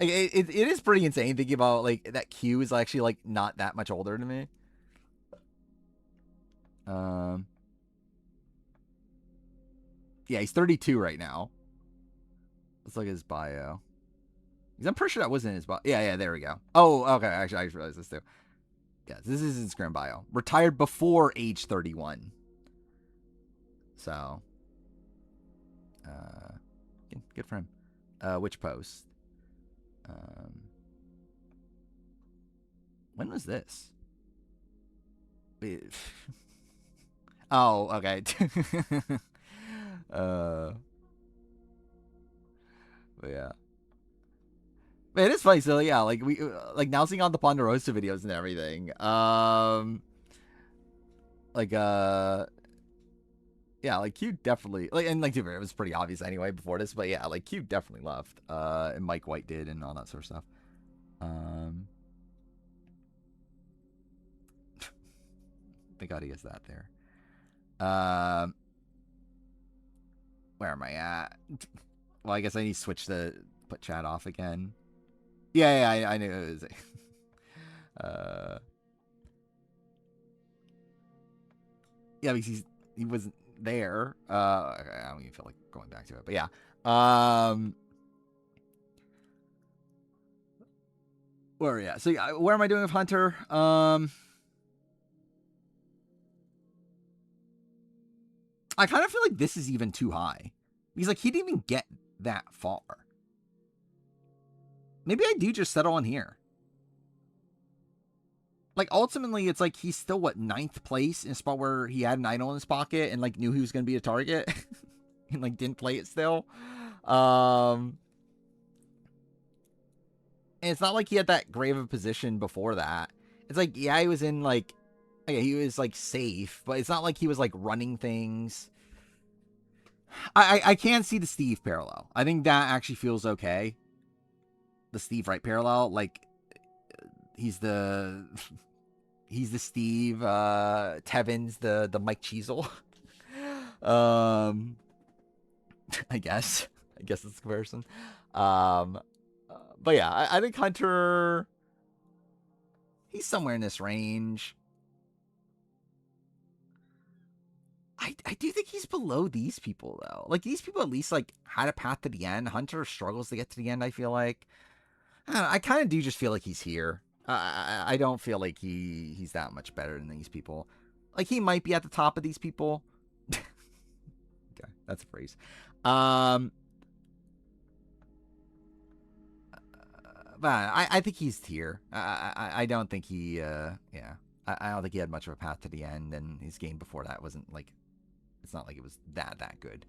it is pretty insane thinking about like that Q is actually like not that much older than me. Yeah, he's 32 right now. Let's look at his bio. I'm pretty sure that wasn't his bio. Yeah, there we go. Oh, okay. Actually, I just realized this too. Yeah, this is his Instagram bio. Retired before age 31. So, good for him. Which post? When was this? Oh, okay. But yeah. But it is funny. So yeah, like we like now seeing all the Ponderosa videos and everything. Yeah, like Q definitely like, and like it was pretty obvious anyway before this, but yeah, like Q definitely left. And Mike White did and all that sort of stuff. Thank God he gets that there. Where am I at? Well, I guess I need to switch put chat off again. Yeah, I knew it was. Yeah, because he wasn't there. I don't even feel like going back to it, but yeah. Where are we at? So yeah, where am I doing with Hunter? I kind of feel like this is even too high. Because like he didn't even get that far. Maybe I do just settle on here. Like ultimately it's like he's still what, 9th place in a spot where he had an idol in his pocket and like knew he was gonna be a target and like didn't play it still. And it's not like he had that grave of a position before that. It's like, yeah, he was in like, okay, he was like safe, but it's not like he was like running things. I can see the Steve parallel. I think that actually feels okay. The Steve Wright parallel, like he's the Steve, Tevin's the Mike Cheezel. I guess that's the comparison. But yeah, I think Hunter, he's somewhere in this range. I do think he's below these people though. Like these people at least like had a path to the end. Hunter struggles to get to the end. I feel like I kind of do just feel like he's here. I don't feel like he's that much better than these people. Like he might be at the top of these people. Okay, that's a phrase. But I think he's here. I don't think he yeah. I don't think he had much of a path to the end, and his game before that wasn't like, it's not like it was that good.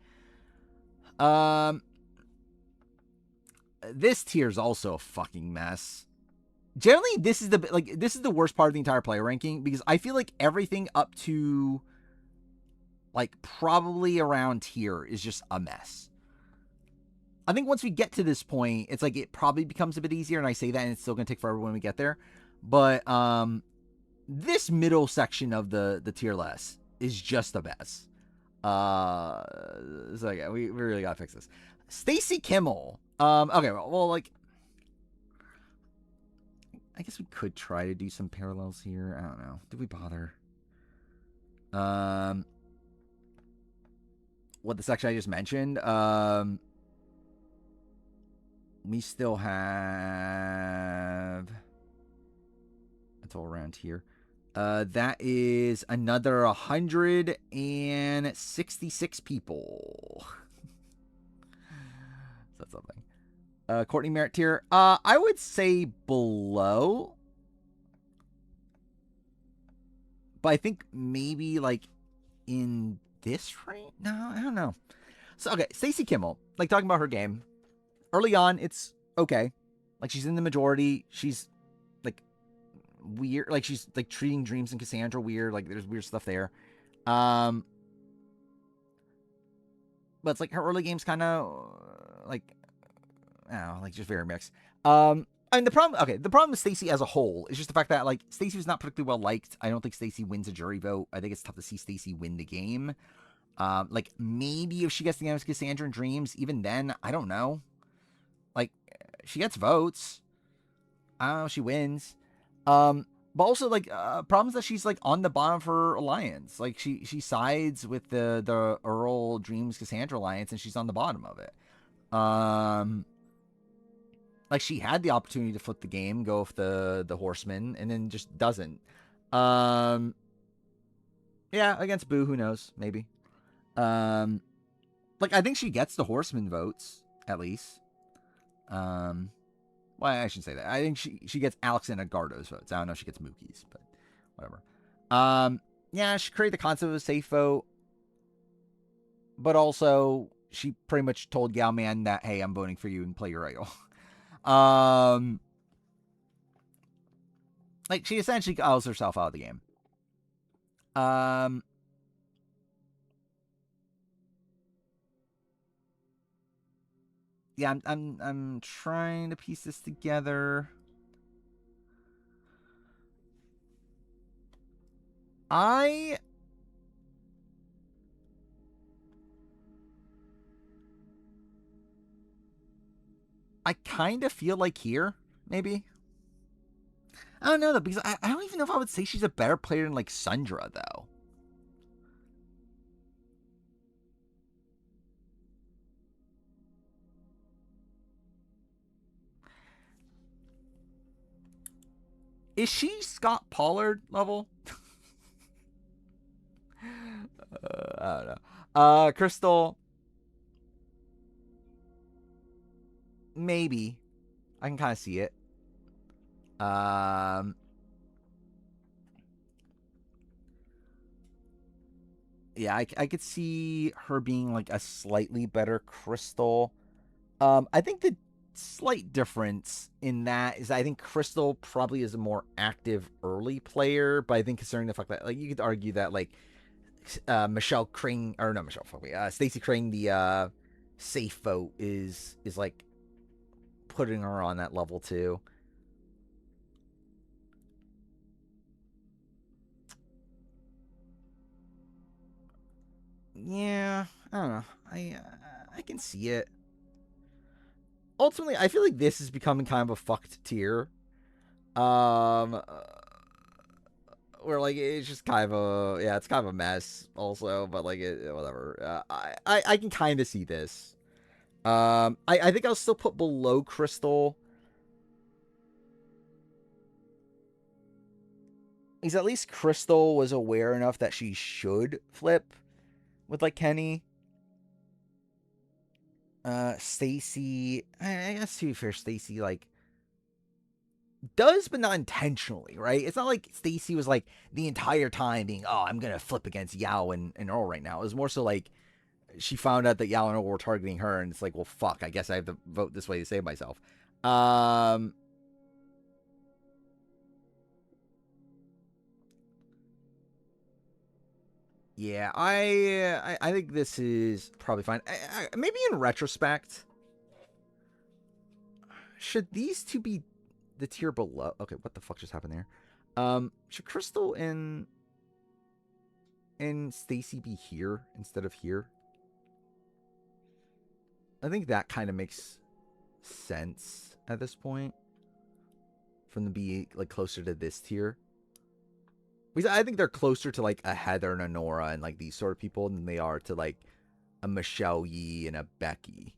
This tier is also a fucking mess. Generally, this is the worst part of the entire player ranking because I feel like everything up to like probably around here is just a mess. I think once we get to this point, it's like it probably becomes a bit easier, and I say that and it's still gonna take forever when we get there. But this middle section of the tier list is just a mess. So yeah, we really gotta fix this. Stacy Kimmel. Okay, well, like, I guess we could try to do some parallels here. I don't know. Did we bother? What the section I just mentioned? We still have until around here. That is another 166 people. That's something. Courtney Merritt tier. I would say below. But I think maybe like in this range? No, I don't know. So, okay, Stacey Kimmel. Like talking about her game. Early on, it's okay. Like she's in the majority. She's like weird. Like she's like treating Dreams and Cassandra weird. Like there's weird stuff there. But it's like her early game's kind of like, I don't know, like just very mixed. And the problem with Stacey as a whole is just the fact that like Stacey was not particularly well liked. I don't think Stacey wins a jury vote. I think it's tough to see Stacey win the game. Like maybe if she gets the game with Cassandra and Dreams, even then, I don't know. Like she gets votes. I don't know if she wins. But also like problems that she's like on the bottom of her alliance. Like she sides with the Earl Dreams Cassandra alliance and she's on the bottom of it. Like she had the opportunity to flip the game, go with the Horseman, and then just doesn't. Yeah, against Boo, who knows? Maybe. Like I think she gets the Horseman votes at least. Well, I shouldn't say that. I think she gets Alex and Edgardo's votes. I don't know if she gets Mookie's, but whatever. Yeah, she created the concept of a safe vote, but also she pretty much told Yao Man that, hey, I'm voting for you and play your idol. Like she essentially calls herself out of the game. Yeah, I'm trying to piece this together. I kind of feel like here, maybe. I don't know though, because I don't even know if I would say she's a better player than like Sundra though. Is she Scott Pollard level? I don't know. Crystal. Maybe. I can kind of see it. Yeah, I could see her being like a slightly better Crystal. I think the slight difference in that is I think Crystal probably is a more active early player, but I think considering the fact that like you could argue that like Michelle Kring or no Michelle fuck me, Stacey Kring the safe vote is like putting her on that level too. Yeah, I don't know. I can see it. Ultimately, I feel like this is becoming kind of a fucked tier. Where like it's just kind of it's kind of a mess also, but like whatever. I can kind of see this. I think I'll still put below Crystal. Because at least Crystal was aware enough that she should flip with like Kenny. Stacey, I guess to be fair, Stacey like does, but not intentionally, right? It's not like Stacey was like the entire time being, oh, I'm gonna flip against Yao and Earl right now. It was more so like she found out that Yao and Earl were targeting her, and it's like, well, fuck, I guess I have to vote this way to save myself. Yeah, I think this is probably fine. Maybe in retrospect, should these two be the tier below? Okay, what the fuck just happened there? Should Crystal and Stacey be here instead of here? I think that kind of makes sense at this point. From the be like closer to this tier. Because I think they're closer to like a Heather and a Nora and like these sort of people than they are to like a Michelle Yee and a Becky.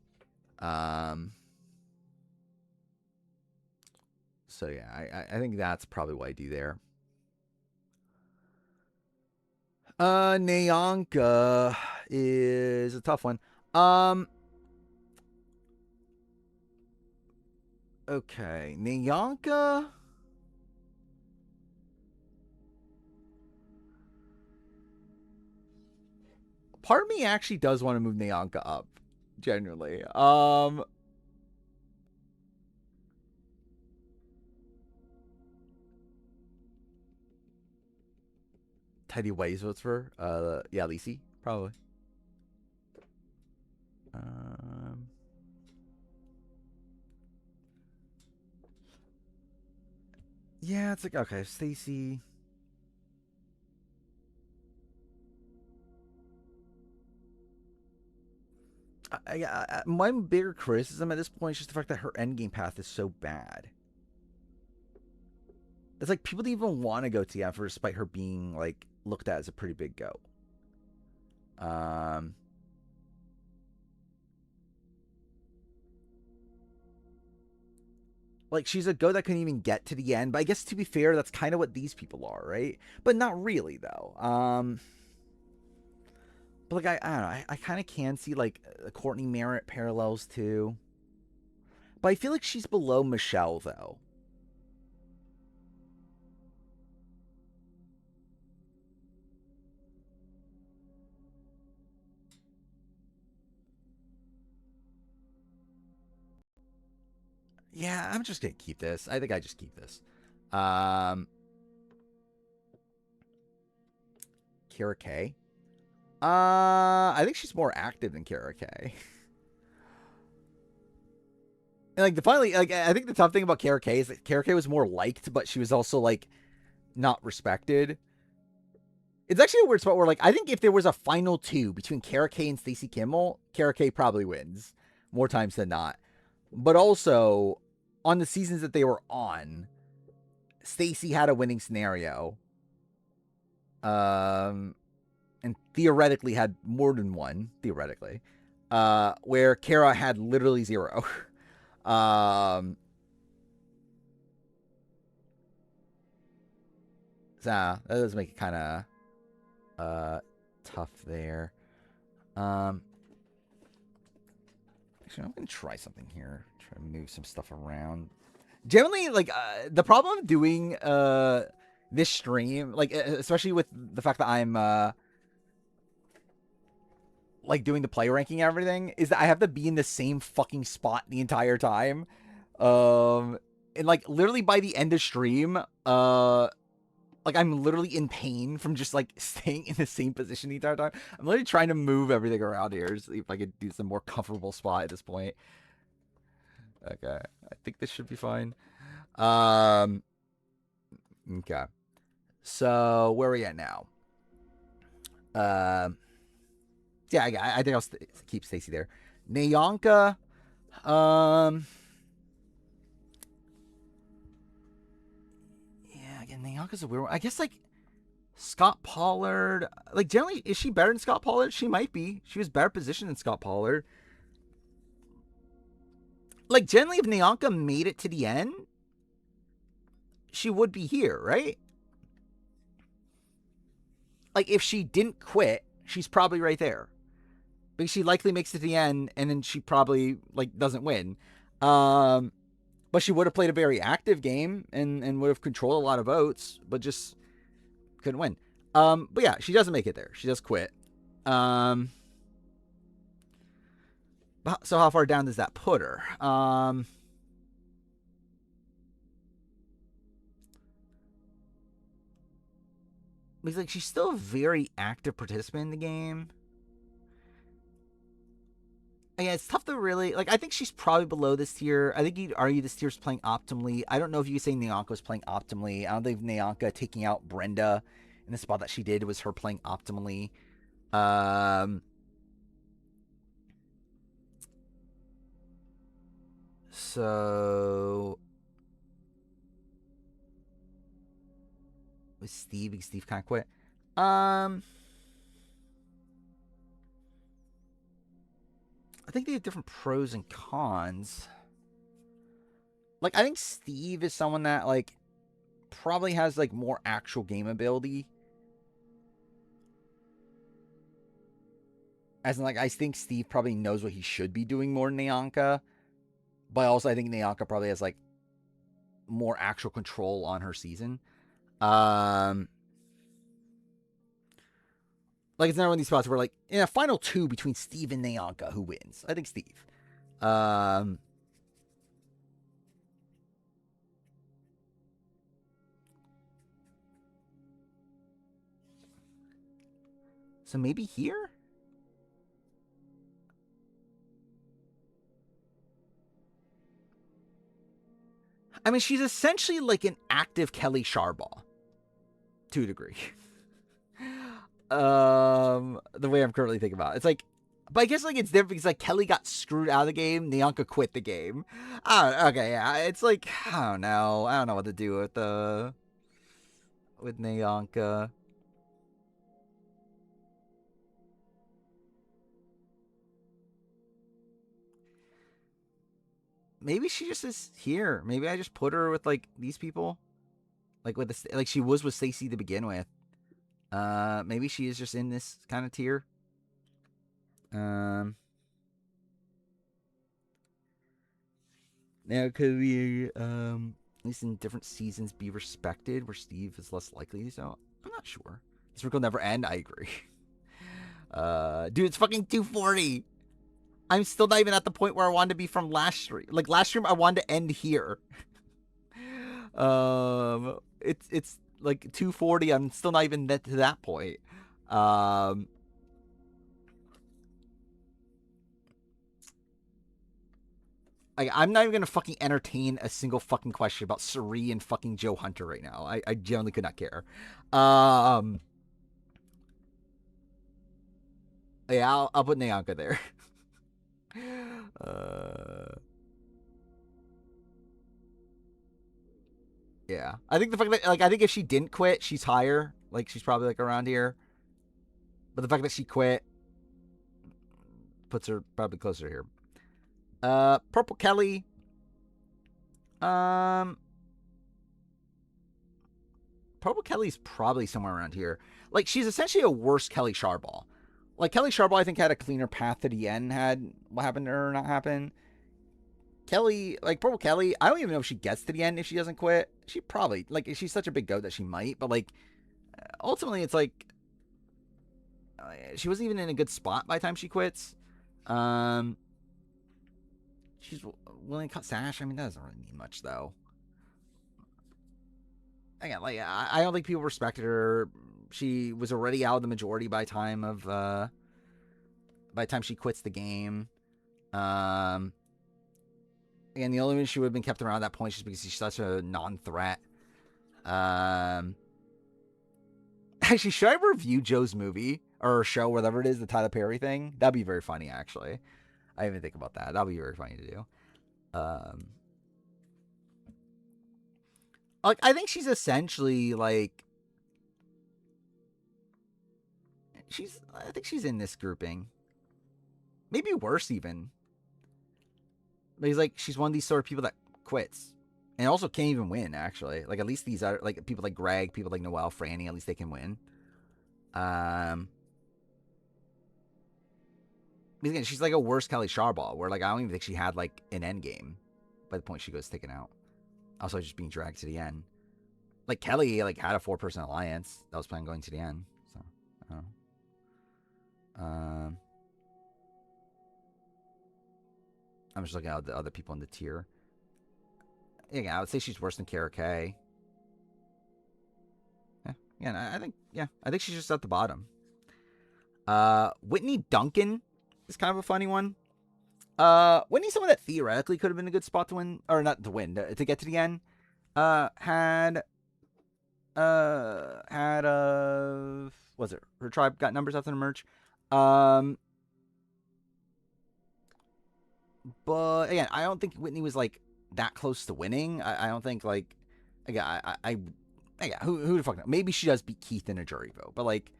So yeah, I think that's probably what I do there. Nyanka is a tough one. Okay, Nyanka. Part of me actually does want to move Nyanka up, genuinely. Teddy Ways votes for yeah, Lisi, probably. Yeah, it's like, okay, Stacy. My bigger criticism at this point is just the fact that her endgame path is so bad. It's like people didn't even want to go to Yennefer despite her being like looked at as a pretty big go. Um, like she's a go that couldn't even get to the end. But I guess to be fair, that's kind of what these people are, right? But not really though. But like I don't know. I kind of can see like Courtney Merritt parallels too. But I feel like she's below Michelle though. Yeah, I'm just gonna keep this. I think I just keep this. Um, Kara K. I think she's more active than Kara K. And like the finally, like I think the tough thing about Kara K is that Kara K was more liked, but she was also like not respected. It's actually a weird spot where like I think if there was a final two between Kara K and Stacey Kimmel, Kara K probably wins more times than not. But also on the seasons that they were on, Stacey had a winning scenario. And theoretically had more than one, theoretically. Where Kara had literally zero. So that does make it kind of tough there. Actually, I'm gonna try something here. Try to move some stuff around. Generally, like the problem of doing this stream, like especially with the fact that I'm like doing the play ranking and everything, is that I have to be in the same fucking spot the entire time. And like literally by the end of stream, like I'm literally in pain from just like staying in the same position the entire time. I'm literally trying to move everything around here, see if I could do some more comfortable spot at this point. Okay, I think this should be fine. Okay. So where are we at now? Yeah, I think I'll keep Stacy there. Nyanka, yeah, again, Nyanka's a weird one. I guess like Scott Pollard, like generally, is she better than Scott Pollard? She might be. She was better positioned than Scott Pollard. Like generally, if Nyanka made it to the end, she would be here, right? Like if she didn't quit, she's probably right there. Because she likely makes it to the end, and then she probably like doesn't win. But she would have played a very active game and would have controlled a lot of votes, but just couldn't win. But yeah, she doesn't make it there. She does quit. So how far down does that put her? Because like she's still a very active participant in the game. Yeah, it's tough to really like. I think she's probably below this tier. I think you'd argue this tier's playing optimally. I don't know if you say Nyanka was playing optimally. I don't think Nyanka taking out Brenda in the spot that she did was her playing optimally. So with Steve, because Steve kind of quit. I think they have different pros and cons. Like I think Steve is someone that like probably has like more actual game ability. As in like I think Steve probably knows what he should be doing more than Nyanka. But also I think Nyanka probably has like more actual control on her season. Like it's another one of these spots where like in a final two between Steve and Nyanka, who wins? I think Steve. So maybe here? I mean, she's essentially like an active Kelly Sharbaugh, to a degree. The way I'm currently thinking about it. It's like, but I guess like it's different because like Kelly got screwed out of the game, Nyanka quit the game. Okay, yeah, it's like I don't know what to do with Nyanka. Maybe she just is here. Maybe I just put her with like these people, like with the like she was with Stacey to begin with. Maybe she is just in this kind of tier. Now could we at least in different seasons be respected where Steve is less likely? So I'm not sure. This work will never end. I agree. Dude, it's fucking 2:40. I'm still not even at the point where I wanted to be from last stream. Like last stream, I wanted to end here. It's like 2:40. I'm still not even to that point. I'm not even gonna fucking entertain a single fucking question about Suri and fucking Joe Hunter right now. I genuinely could not care. Yeah, I'll put Nyanka there. Yeah, I think the fact that I think if she didn't quit, she's higher. Like she's probably like around here. But the fact that she quit puts her probably closer here. Purple Kelly. Purple Kelly's probably somewhere around here. Like she's essentially a worse Kelly Sharbaugh. Like Kelly Sharbaugh, I think had a cleaner path to the end. Had what happened to her not happen. Kelly, like Purple Kelly, I don't even know if she gets to the end if she doesn't quit. She probably like she's such a big goat that she might. But like ultimately, it's like she wasn't even in a good spot by the time she quits. She's willing to cut Sash. I mean, that doesn't really mean much though. Again, like I don't think people respected her. She was already out of the majority by time she quits the game. And the only reason she would have been kept around at that point is just because she's such a non-threat. Actually, should I review Joe's movie or show, whatever it is, the Tyler Perry thing? That'd be very funny, actually. I didn't even think about that. That'd be very funny to do. Like I think she's essentially like I think she's in this grouping. Maybe worse even. But he's like she's one of these sort of people that quits. And also can't even win, actually. Like at least these are like people like Greg, people like Noelle, Franny, at least they can win. Again, she's like a worse Kelly Sharbaugh, where like I don't even think she had like an end game by the point she goes taken out. Also just being dragged to the end. Like Kelly like had a 4-person alliance that was planning going to the end. So I don't know. I'm just looking at the other people in the tier. Yeah, I would say she's worse than Kara K. Yeah, I think she's just at the bottom. Whitney Duncan is kind of a funny one. Whitney's someone that theoretically could have been a good spot to win, or not to win, to get to the end. Had was it her tribe got numbers after the merge? But again, I don't think Whitney was like that close to winning. I don't think like again who the fuck knows? Maybe she does beat Keith in a jury vote, but like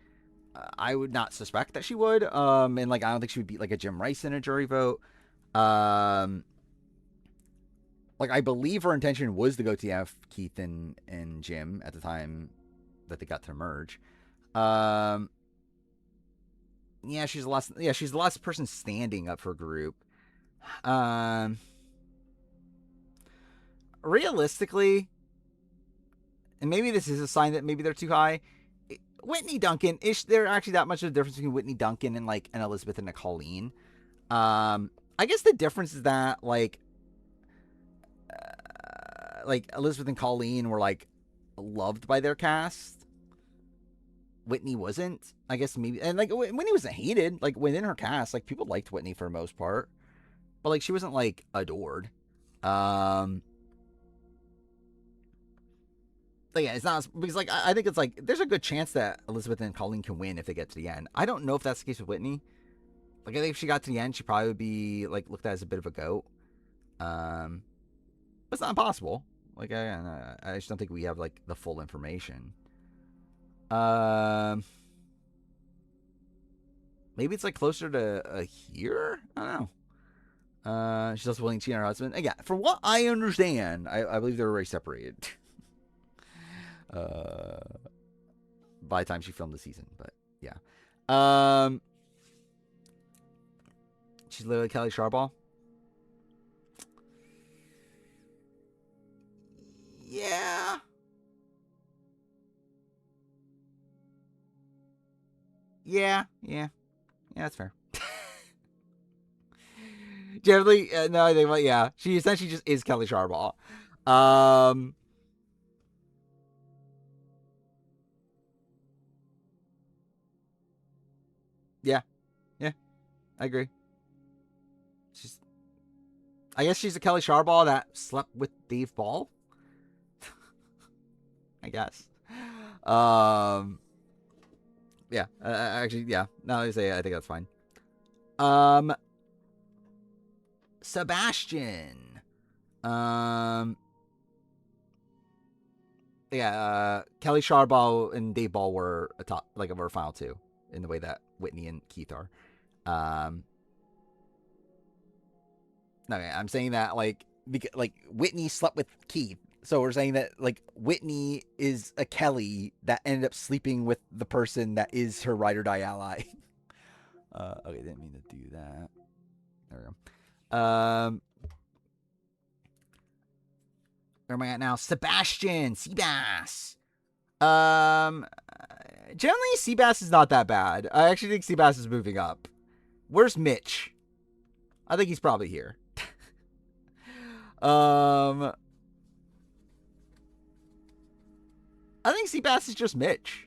I would not suspect that she would. And like I don't think she would beat like a Jim Rice in a jury vote. Like I believe her intention was to go TF Keith and Jim at the time that they got to merge. Yeah, she's the last person standing up for group. Realistically, and maybe this is a sign that maybe they're too high. Whitney Duncan, is there actually that much of a difference between Whitney Duncan and like an Elizabeth and a Colleen? I guess the difference is that like Elizabeth and Colleen were like loved by their cast. Whitney wasn't. I guess maybe, and like Whitney wasn't hated. Like within her cast, like people liked Whitney for the most part, but like she wasn't like adored. like, yeah, it's not because like I think it's like there's a good chance that Elizabeth and Colleen can win if they get to the end. I don't know if that's the case with Whitney. Like I think if she got to the end, she probably would be like looked at as a bit of a goat. But it's not impossible. Like I just don't think we have like the full information. Maybe it's like closer to a year. I don't know. She's also willing to cheat on her husband. Again, from what I understand, I believe they were already separated. By the time she filmed the season, but yeah. She's literally Kelly Sharbaugh. Yeah. Yeah, that's fair. Generally, no, I think, well, yeah, she essentially just is Kelly Sharbaugh. Yeah, I agree. I guess she's a Kelly Sharbaugh that slept with Dave Ball. I guess. Yeah, actually, yeah. Now that I say it, I think that's fine. Sebastian. Yeah, Kelly Sharbaugh and Dave Ball were a top, like a final two in the way that Whitney and Keith are. Okay, I'm saying that like Whitney slept with Keith, so we're saying that like Whitney is a Kelly that ended up sleeping with the person that is her ride or die ally. Okay, didn't mean to do that. There we go. Where am I at now? Sebastian Seabass. Generally Seabass is not that bad. I actually think Seabass is moving up. Where's Mitch? I think he's probably here. I think Seabass is just Mitch.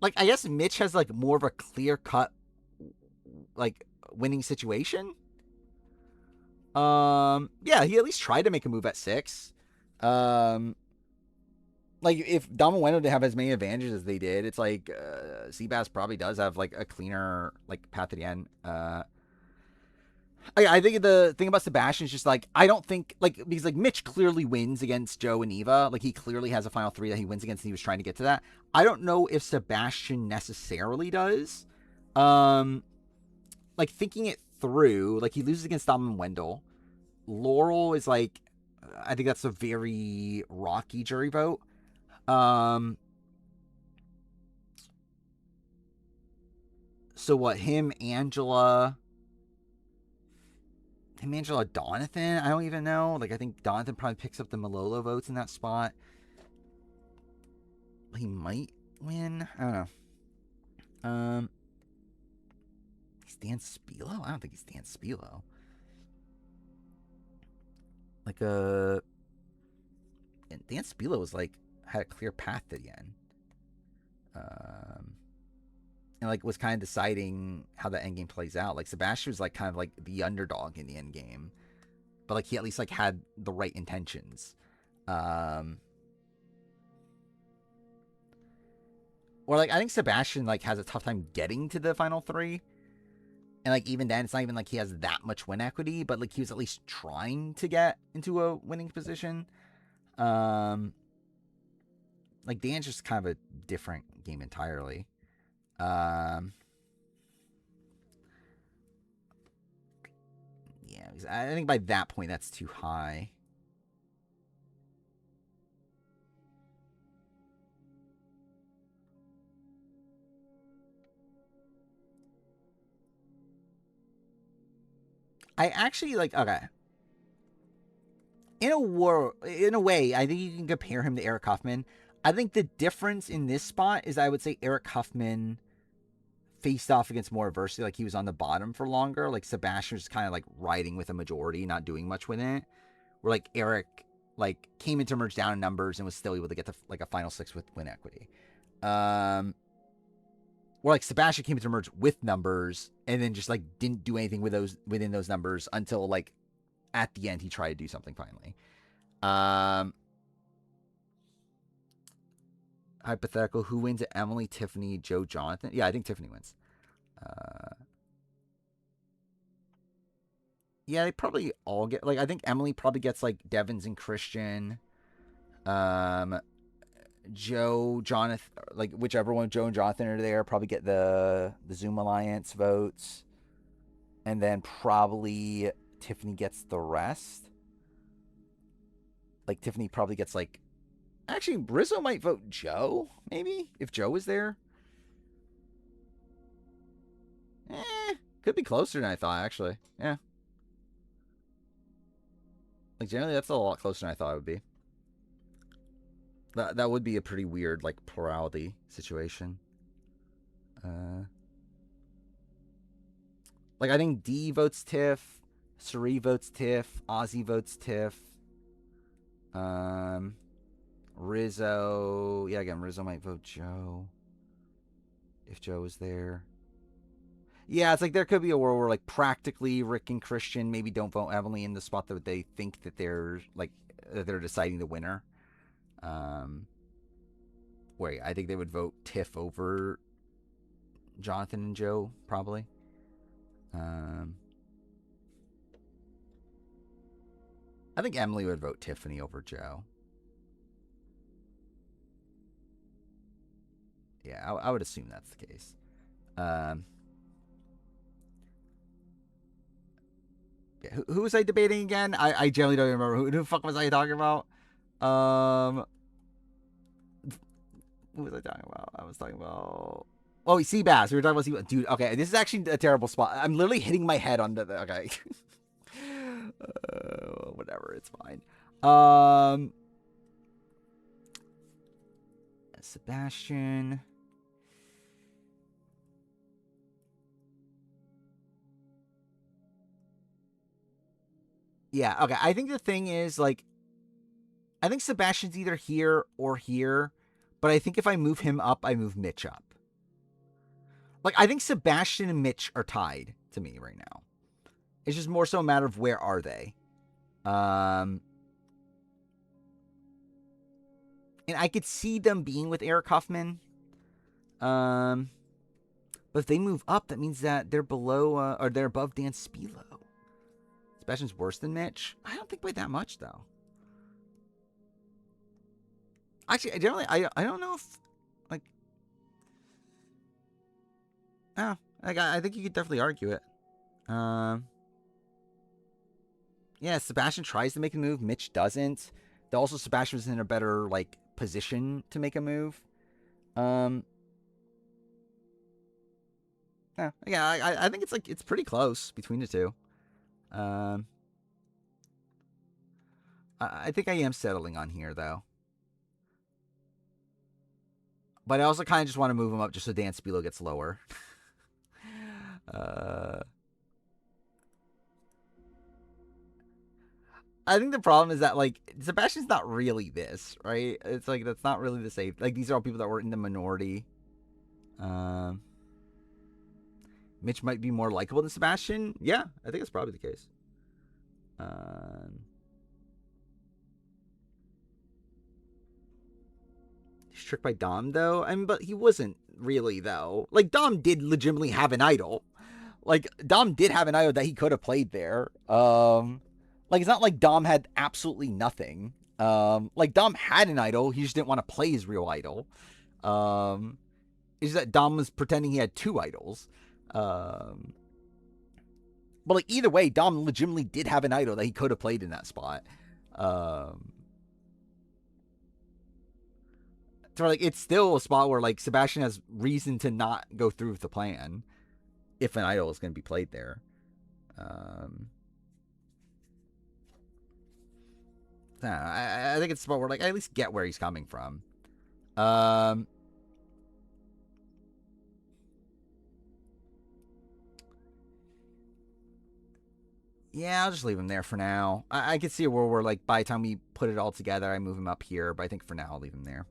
Like, I guess Mitch has like more of a clear cut, like winning situation. Yeah, he at least tried to make a move at 6. Like if Dom and Wendell didn't have as many advantages as they did, it's like Seabass probably does have like a cleaner like path to the end. I think the thing about Sebastian is just like I don't think like because like Mitch clearly wins against Joe and Eva, like he clearly has a final 3 that he wins against, and he was trying to get to that. I don't know if Sebastian necessarily does. Like thinking it through, like he loses against Dom and Wendell. Laurel is like, I think that's a very rocky jury vote. So what? Him, Angela, Donathan? I don't even know. Like I think Donathan probably picks up the Malolo votes in that spot. He might win. I don't know. He's Dan Spilo? I don't think he's Dan Spilo. Like Dan Spilo was like had a clear path to the end. And like was kind of deciding how the end game plays out. Like Sebastian was like kind of like the underdog in the end game, but like he at least like had the right intentions. Or like I think Sebastian like has a tough time getting to the final 3. And like even then, it's not even like he has that much win equity, but like he was at least trying to get into a winning position. Like Dan's just kind of a different game entirely. Yeah, I think by that point that's too high. I actually like okay. In a way, I think you can compare him to Eric Huffman. I think the difference in this spot is I would say Eric Huffman faced off against more adversity, like he was on the bottom for longer. Like Sebastian was kind of like riding with a majority, not doing much with it. Where like Eric like came into merge down in numbers and was still able to get to like a final 6 with win equity. Where like Sebastian came into merge with numbers and then just like didn't do anything with those within those numbers until like at the end he tried to do something finally. Um, hypothetical: who wins at Emily, Tiffany, Joe, Jonathan? Yeah, I think Tiffany wins. Yeah, they probably all get like I think Emily probably gets like Devins and Christian. Um, Joe, Jonathan, like whichever one Joe and Jonathan are there, probably get the Zoom Alliance votes, and then probably Tiffany gets the rest. Like Tiffany probably gets like actually Rizzo might vote Joe maybe if Joe was there. Could be closer than I thought actually. Yeah. Like generally, that's a lot closer than I thought it would be. That would be a pretty weird like plurality situation. Like I think D votes Tiff, Suri votes Tiff, Ozzy votes Tiff. Rizzo, yeah, again Rizzo might vote Joe if Joe was there. Yeah, it's like there could be a world where like practically Rick and Christian maybe don't vote Emily in the spot that they think that they're like they're deciding the winner. Wait, I think they would vote Tiff over Jonathan and Joe probably. I think Emily would vote Tiffany over Joe. Yeah, I would assume that's the case. Yeah, who was I debating again? I generally don't remember. Who the fuck was I talking about? Who was I talking about? I was talking about... Oh, Seabass. We were talking about Seabass. Dude, okay, this is actually a terrible spot. I'm literally hitting my head on the... Okay. Whatever, it's fine. Sebastian... Yeah, okay. I think the thing is, like... I think Sebastian's either here or here, but I think if I move him up, I move Mitch up. Like, I think Sebastian and Mitch are tied to me right now. It's just more so a matter of where are they. And I could see them being with Eric Huffman. But if they move up, that means that they're below, or they're above Dan Spilo. Sebastian's worse than Mitch? I don't think by that much, though. Actually, generally, I don't know if, like... Oh, like, I think you could definitely argue it. Yeah, Sebastian tries to make a move. Mitch doesn't. Also, Sebastian was in a better, like, position to make a move. Yeah, I think it's, like, it's pretty close between the two. I think I am settling on here, though. But I also kind of just want to move him up just so Dan Spilo gets lower. I think the problem is that, like, Sebastian's not really this, right? It's like, that's not really the same. Like, these are all people that were in the minority. Mitch might be more likable than Sebastian. Yeah, I think it's probably the case. He's tricked by Dom, though. I mean, but he wasn't really, though. Like, Dom did legitimately have an idol. Like, Dom did have an idol that he could have played there. Like, it's not like Dom had absolutely nothing. Like, Dom had an idol. He just didn't want to play his real idol. It's just that Dom was pretending he had two idols. But, like, either way, Dom legitimately did have an idol that he could have played in that spot. So, like, it's still a spot where, like, Sebastian has reason to not go through with the plan if an idol is going to be played there. I think it's a spot where, like, I at least get where he's coming from. Yeah, I'll just leave him there for now. I could see a world where, like, by the time we put it all together, I move him up here, but I think for now I'll leave him there.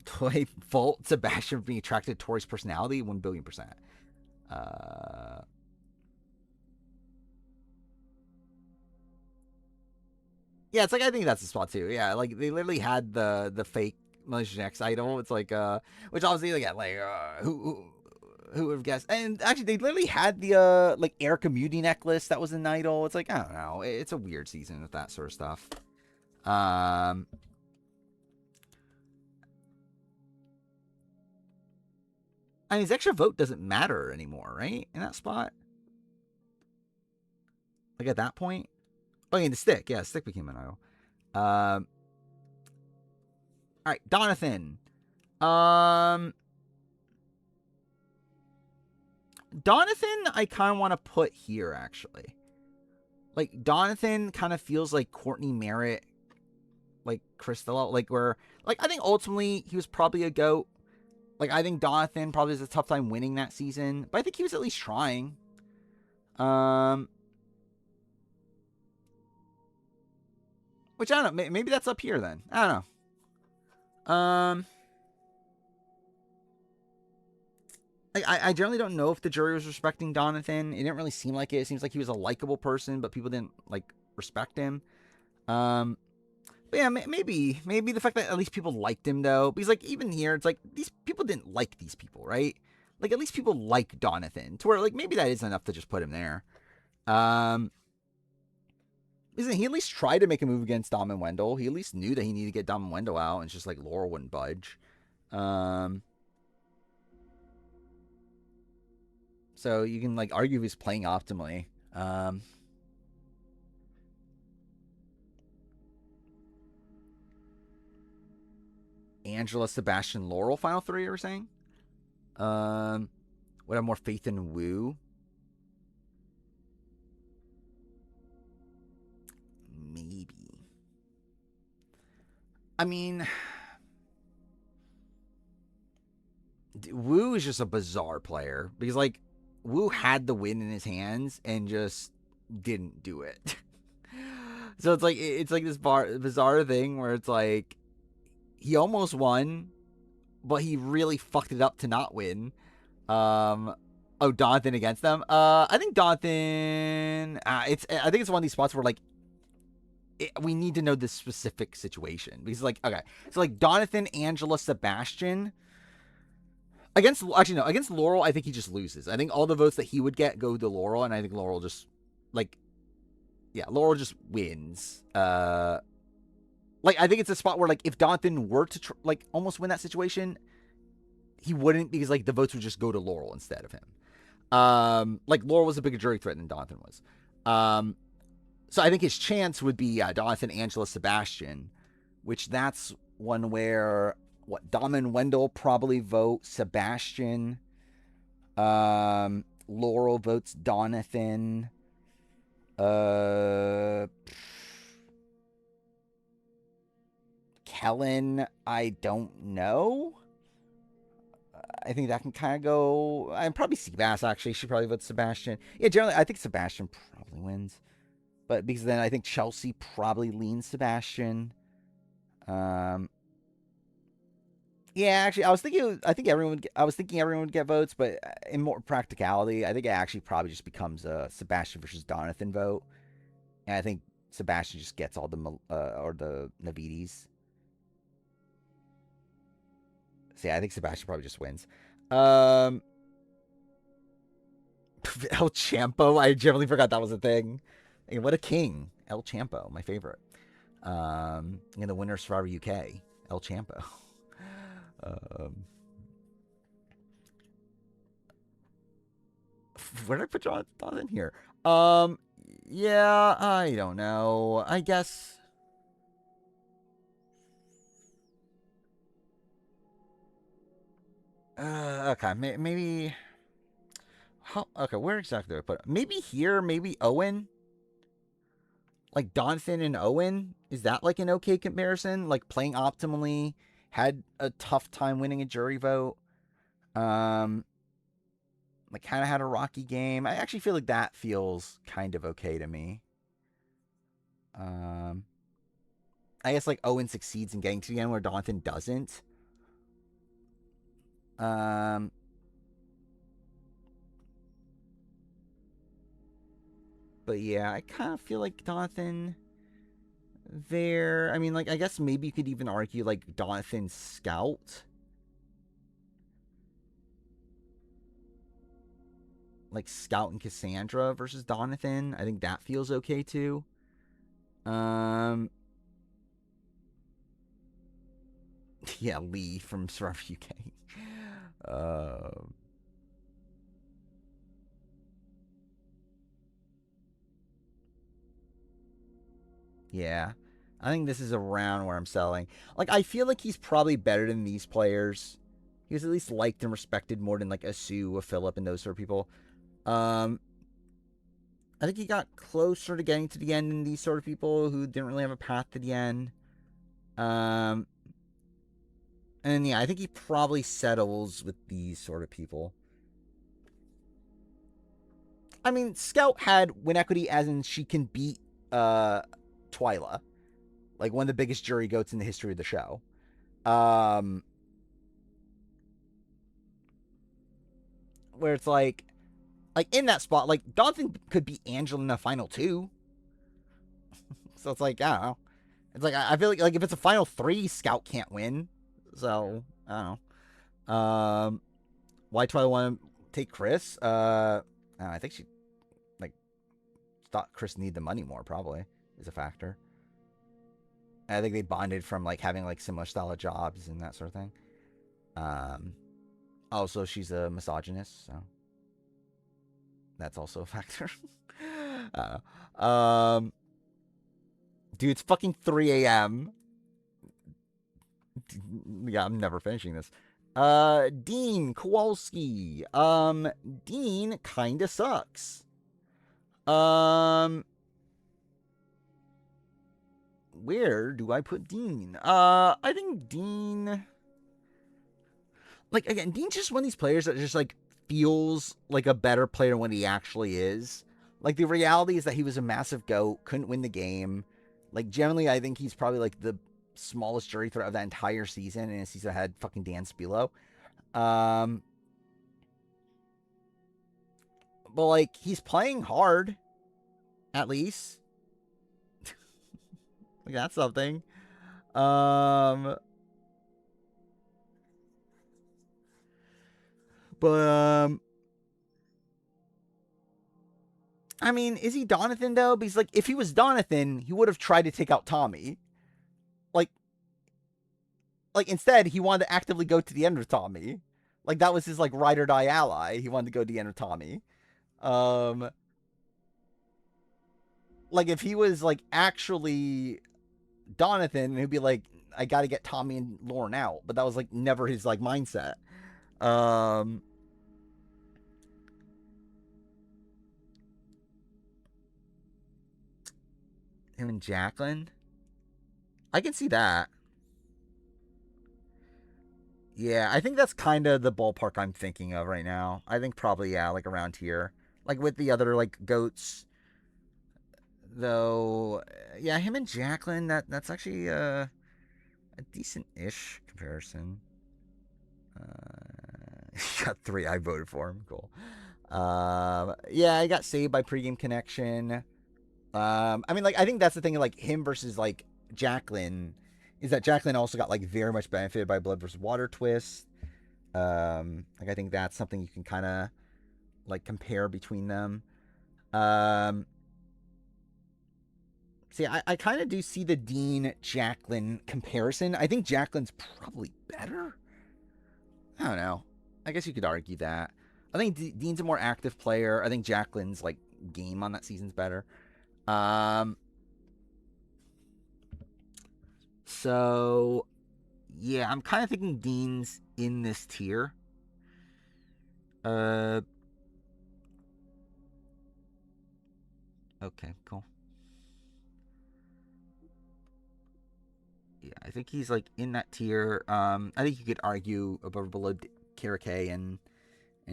Toy fault Sebastian for being attracted to Tori's personality? 1,000,000,000%. Yeah, it's like I think that's the spot too. Yeah, like they literally had the fake Malaysian X idol. It's like which obviously again like who would have guessed? And actually, they literally had the like Erica Muti necklace that was an idol. It's like I don't know. It's a weird season with that sort of stuff. Um, and his extra vote doesn't matter anymore, right? In that spot, like at that point. Oh, yeah, the stick. Yeah, stick became an idol. All right, Donathan. Um, Donathan, I kind of want to put here actually. Like Donathan kind of feels like Courtney Merritt, like Crystal, like where, like I think ultimately he was probably a goat. Like I think Donathan probably has a tough time winning that season, but I think he was at least trying. Which I don't know. Maybe that's up here then. I don't know. I generally don't know if the jury was respecting Donathan. It didn't really seem like it. It seems like he was a likable person, but people didn't like respect him. But yeah, maybe the fact that at least people liked him though, because like even here, it's like these people didn't like these people, right? Like at least people like Donathan, to where like maybe that is enough to just put him there. Isn't he at least tried to make a move against Dom and Wendell? He at least knew that he needed to get Dom and Wendell out, and it's just like Laurel wouldn't budge. So you can like argue he's playing optimally. Angela, Sebastian, Laurel, final three, you were saying? Would have more faith in Wu? Maybe. I mean, Wu is just a bizarre player because like Wu had the win in his hands and just didn't do it. So it's like this bizarre thing where it's like he almost won, but he really fucked it up to not win. Donathan against them. I think Donathan. I think it's one of these spots where like we need to know the specific situation because like okay, so like Donathan, Angela, Sebastian. Against Laurel, I think he just loses. I think all the votes that he would get go to Laurel, and I think Laurel just like Laurel just wins. Like I think it's a spot where like if Donathan were to like almost win that situation, he wouldn't because like the votes would just go to Laurel instead of him. Like Laurel was a bigger jury threat than Donathan was. So I think his chance would be Donathan, Angela, Sebastian, which that's one where what Dom and Wendell probably vote Sebastian. Laurel votes Donathan. Kellen, I don't know. I think that can kind of go. And probably Seabass actually. She probably votes Sebastian. Yeah, generally, I think Sebastian probably wins. But because then I think Chelsea probably leans Sebastian. Yeah, actually, I was thinking everyone would get votes, but in more practicality, I think it actually probably just becomes a Sebastian versus Donathan vote, and I think Sebastian just gets all the or the Navides. So yeah, I think Sebastian probably just wins. El Champo, I generally forgot that was a thing. And what a king, El Champo, my favorite. And the winner of Survivor UK, El Champo. Where did I put Jonathan in here? Yeah, I don't know. I guess. Okay, maybe. Okay, where exactly do I put it? Maybe here, maybe Owen. Like Donathan and Owen. Is that like an okay comparison? Like playing optimally, had a tough time winning a jury vote. Like kind of had a rocky game. I actually feel like that feels kind of okay to me. I guess like Owen succeeds in getting to the end where Donathan doesn't. But yeah, I kind of feel like Donathan there. I mean, like, I guess maybe you could even argue, like, Donathan Scout. Like, Scout and Cassandra versus Donathan. I think that feels okay, too. Yeah, Lee from Survivor UK. Yeah. I think this is around where I'm selling. Like, I feel like he's probably better than these players. He was at least liked and respected more than, like, a Sue, a Philip, and those sort of people. I think he got closer to getting to the end than these sort of people who didn't really have a path to the end. And yeah, I think he probably settles with these sort of people. I mean, Scout had win equity as in she can beat Twyla, like one of the biggest jury goats in the history of the show. Where it's like in that spot, like Dawson could beat Angela in the final two. So it's like, I don't know. It's like I feel like if it's a final three, Scout can't win. So I don't know. Why do I want to take Chris? I think she like thought Chris needed the money more. Probably is a factor. I think they bonded from like having like similar style of jobs and that sort of thing. Also, she's a misogynist, so that's also a factor. Dude, it's fucking 3 a.m. Yeah, I'm never finishing this. Dean Kowalski. Dean kinda sucks. Where do I put Dean? I think Dean. Like, again, Dean's just one of these players that just, like, feels like a better player than what he actually is. Like, the reality is that he was a massive goat, couldn't win the game. Like, generally, I think he's probably, like, the smallest jury threat of that entire season, and a season had fucking Dan Spilo. But, like, he's playing hard, at least. Like, that's something. But, I mean, is he Donathan, though? Because, like, if he was Donathan, he would have tried to take out Tommy. Like, instead, he wanted to actively go to the end of Tommy. Like, that was his, like, ride or die ally. He wanted to go to the end of Tommy. Like, if he was, like, actually Donathan, he'd be like, I gotta get Tommy and Lauren out. But that was, like, never his, like, mindset. Him and Jacqueline? I can see that. Yeah, I think that's kind of the ballpark I'm thinking of right now. I think probably, yeah, like around here. Like with the other, like, goats. Though, yeah, him and Jacqueline, that's actually a decent-ish comparison. He got 3. I voted for him. Cool. Yeah, I got saved by pregame connection. I mean, like, I think that's the thing, like, him versus, like, Jacqueline, is that Jacqueline also got, like, very much benefited by Blood versus Water twist. Like, I think that's something you can kind of, like, compare between them. See, I kind of do see the Dean-Jacqueline comparison. I think Jacqueline's probably better. I don't know. I guess you could argue that. I think Dean's a more active player. I think Jacqueline's, like, game on that season's better. So, yeah, I'm kind of thinking Dean's in this tier. Okay, cool. Yeah, I think he's, like, in that tier. I think you could argue above or below Kara K and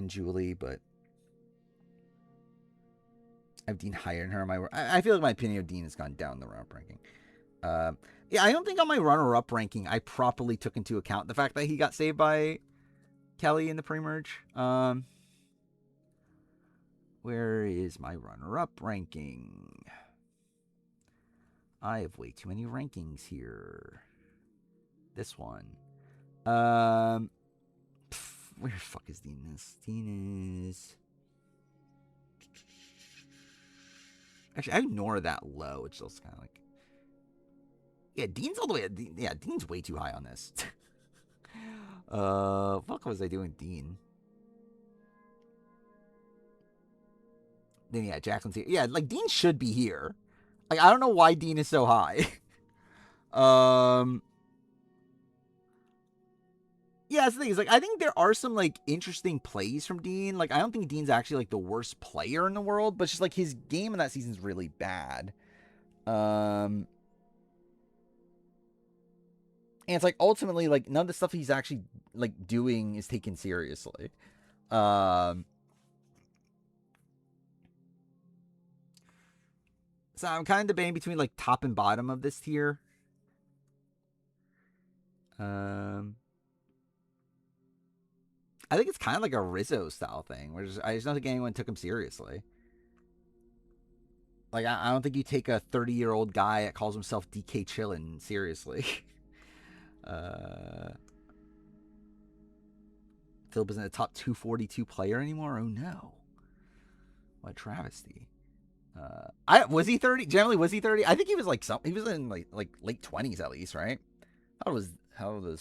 Julie, but I have Dean higher than her on my. I feel like my opinion of Dean has gone down the runner-up ranking. Yeah, I don't think on my runner-up ranking I properly took into account the fact that he got saved by Kelly in the pre-merge. Where is my runner-up ranking? I have way too many rankings here. This one. Where the fuck is Dean? Dean is. Actually, I ignore that low. It's just kind of like. Yeah, Dean's all the way. Yeah, Dean's way too high on this. What was I doing, Dean? Then yeah, Jacqueline's here. Yeah, like Dean should be here. Like I don't know why Dean is so high. Yeah, that's the thing. Is like I think there are some like interesting plays from Dean. Like I don't think Dean's actually like the worst player in the world, but it's just like his game in that season is really bad. And it's like ultimately like none of the stuff he's actually like doing is taken seriously. So I'm kind of debating between like top and bottom of this tier. I think it's kind of like a Rizzo style thing, where I just don't think anyone took him seriously. Like I don't think you take a 30-year-old guy that calls himself DK Chillin seriously. Philip isn't a top 242 player anymore. Oh no, what a travesty. Was he 30? Generally, was he 30? I think he was like he was in like late 20s at least, right? How was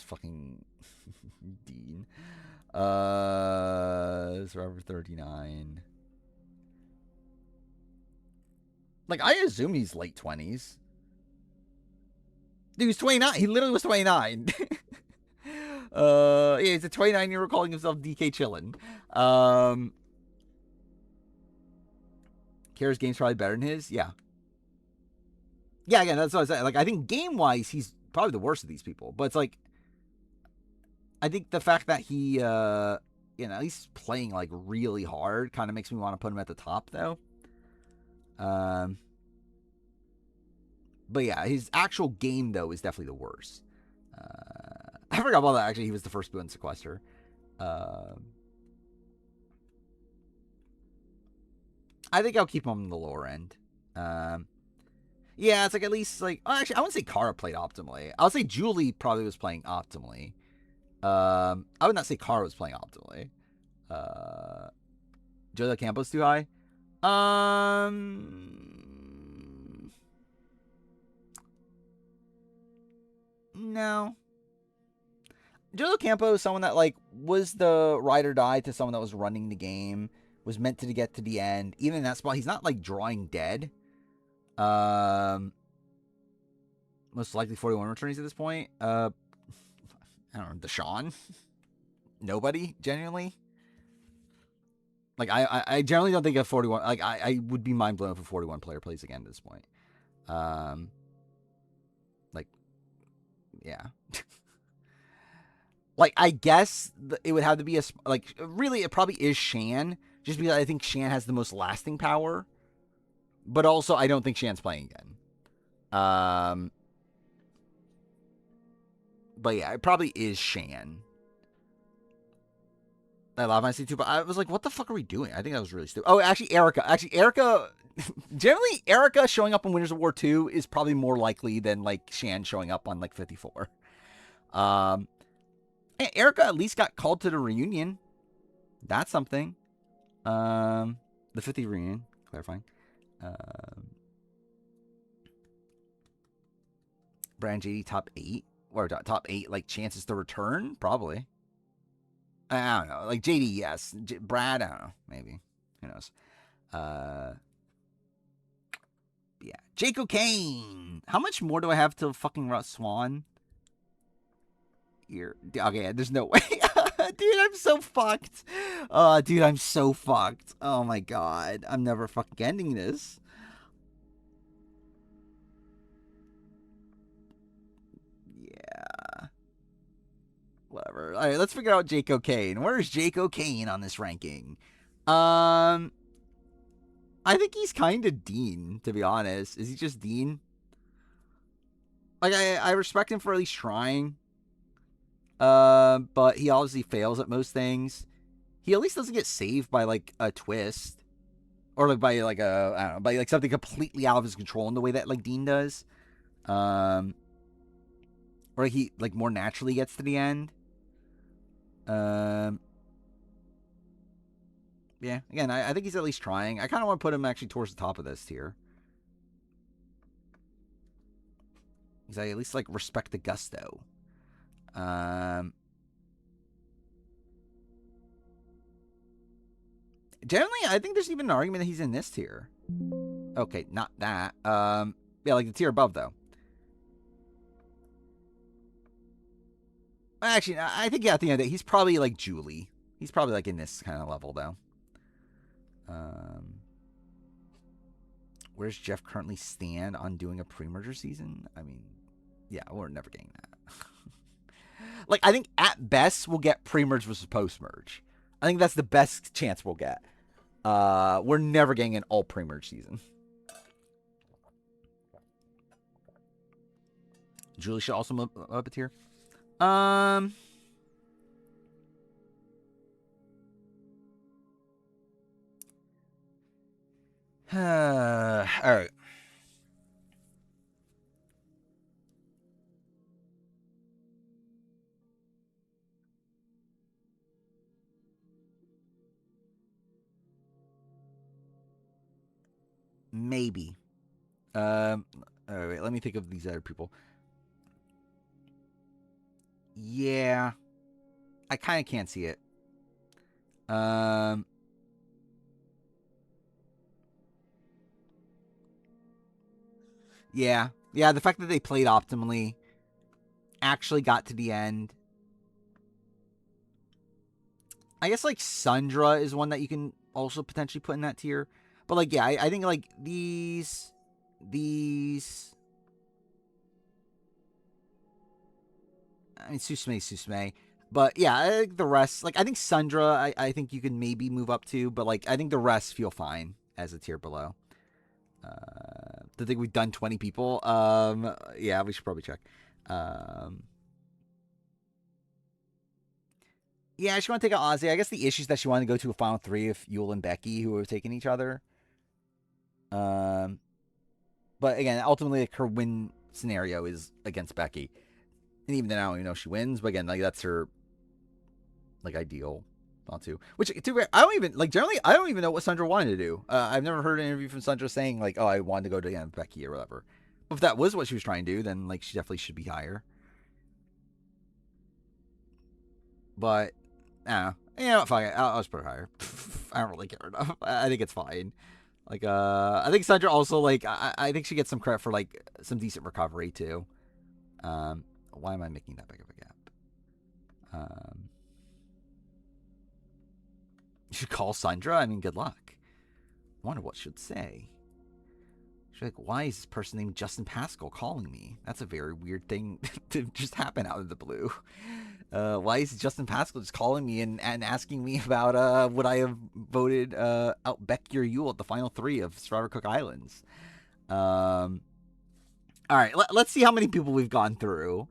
fucking Dean? Survivor 39. Like I assume he's late 20s. Dude, he's 29. He literally was 29. Yeah, he's a 29-year-old calling himself DK Chillin. Kara's game's probably better than his. Yeah. Yeah, again, that's what I said. Like, I think game-wise, he's probably the worst of these people. But it's like, I think the fact that he, at least playing like really hard kind of makes me want to put him at the top, though. But yeah, his actual game though is definitely the worst. I forgot about that. Actually, he was the first Boon Sequester. I think I'll keep him on the lower end. Yeah, it's like at least like actually I wouldn't say Kara played optimally. I would say Julie probably was playing optimally. I would not say Kara was playing optimally. Joe Del Campo's too high. No. Joe Del Campo is someone that like was the ride or die to someone that was running the game, was meant to get to the end. Even in that spot, he's not like drawing dead. Most likely 41 returnees at this point. I don't know, Deshaun? Nobody, genuinely. Like I generally don't think a 41. Like I would be mind blown if a 41 player plays again at this point. Like, yeah. Like I guess it would have to be like really it probably is Shan, just because I think Shan has the most lasting power. But also I don't think Shan's playing again. But yeah, it probably is Shan. I love my C2, but I was like, what the fuck are we doing? I think that was really stupid. Oh, actually, Erica. Generally, Erica showing up in Winners of War 2 is probably more likely than like Shan showing up on like 54. Erica at least got called to the reunion. That's something. The 50 reunion, clarifying. Brand JD top 8 or top 8 like chances to return probably. I don't know. Like JD, yes. Brad, I don't know. Maybe. Who knows? Yeah. Jake O'Kane. How much more do I have till fucking Russ Swan? Here. Okay, there's no way. Dude, I'm so fucked. Dude, I'm so fucked. Oh my god. I'm never fucking ending this. Yeah. Whatever. All right, let's figure out Jake O'Kane. Where's Jake O'Kane on this ranking? I think he's kind of Dean, to be honest. Is he just Dean? Like, I respect him for at least trying. But he obviously fails at most things. He at least doesn't get saved by, like, a twist. Or, like, by, like, I don't know, by, like, something completely out of his control in the way that, like, Dean does. Or he like more naturally gets to the end. Yeah, again, I think he's at least trying. I kind of want to put him actually towards the top of this tier. Because I at least like respect the gusto. Generally, I think there's even an argument that he's in this tier. Okay, not that. Yeah, like the tier above though. Actually, I think at the end of the day, he's probably like Julie. He's probably like in this kind of level though. Where's Jeff currently stand on doing a pre-merger season? I mean, yeah, we're never getting that. Like, I think at best we'll get pre-merge versus post-merge. I think that's the best chance we'll get. We're never getting an all pre-merge season. Julie should also move up a tier. All right. Maybe. All right, let me think of these other people. Yeah. I kind of can't see it. Yeah. Yeah, the fact that they played optimally, actually got to the end. I guess, like, Sundra is one that you can also potentially put in that tier. But, like, yeah, I think, like, these... I mean, Susume. But, yeah, I think the rest... Like, I think Sundra, I think you can maybe move up to. But, like, I think the rest feel fine as a tier below. I think we've done 20 people. Yeah, we should probably check. Yeah, she want to take out Ozzy. I guess the issue is that she wanted to go to a final three of Yul and Becky, who were taking each other. But again, ultimately, like, her win scenario is against Becky. And even then, I don't even know if she wins. But again, like, that's her, like, ideal not to. Which, I don't even, like, generally, I don't even know what Sundra wanted to do. I've never heard an interview from Sundra saying, like, oh, I wanted to go to Becky or whatever. But if that was what she was trying to do, then, like, she definitely should be higher. But, yeah, fuck it. I'll just put her higher. I don't really care enough. I think it's fine. Like, I think Sundra also, like, I think she gets some credit for, like, some decent recovery, too. Why am I making that big of a gap? You should call Sundra? I mean, good luck. I wonder what she'd say. She's like, why is this person named Justin Pascal calling me? That's a very weird thing to just happen out of the blue. Why is Justin Pascal just calling me and asking me about would I have voted out Becky or Yul at the final three of Survivor Cook Islands? All right, let's see how many people we've gone through.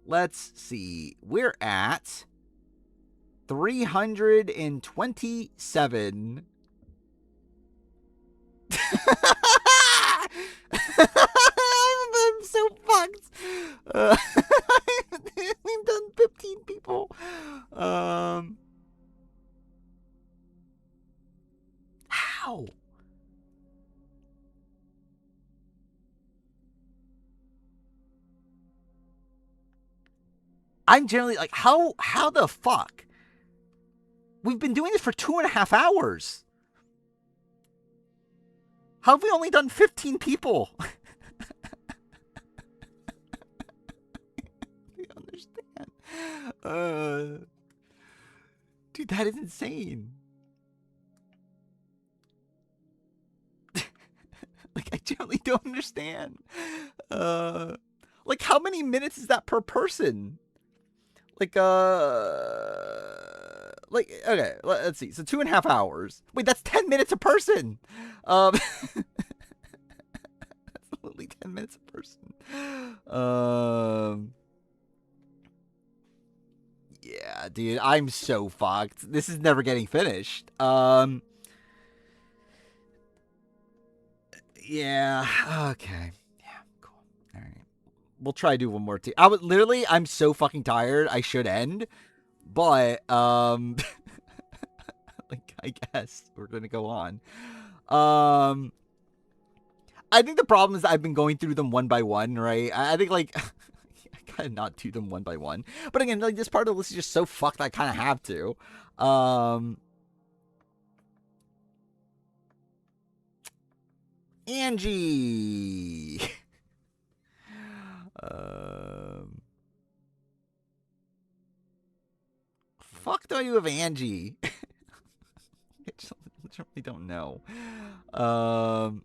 Let's see. We're at 327. I'm so fucked. We've done 15 people. How? I'm generally like, how the fuck? We've been doing this for 2.5 hours. How have we only done 15 people? I understand. Dude, that is insane. Like, I generally don't understand. Like, how many minutes is that per person? Like, okay, let's see. So 2.5 hours. Wait, that's 10 minutes a person. That's only 10 minutes a person. Yeah, dude, I'm so fucked. This is never getting finished. Yeah, okay. Yeah, cool. All we'll try to do one more team. I'm so fucking tired. I should end, but like I guess we're gonna go on. I think the problem is that I've been going through them one by one, right? I think like I gotta not do them one by one, but again, like this part of the list is just so fucked. I kind of have to. Angie. Fuck do I do with Angie? I really don't know. Oh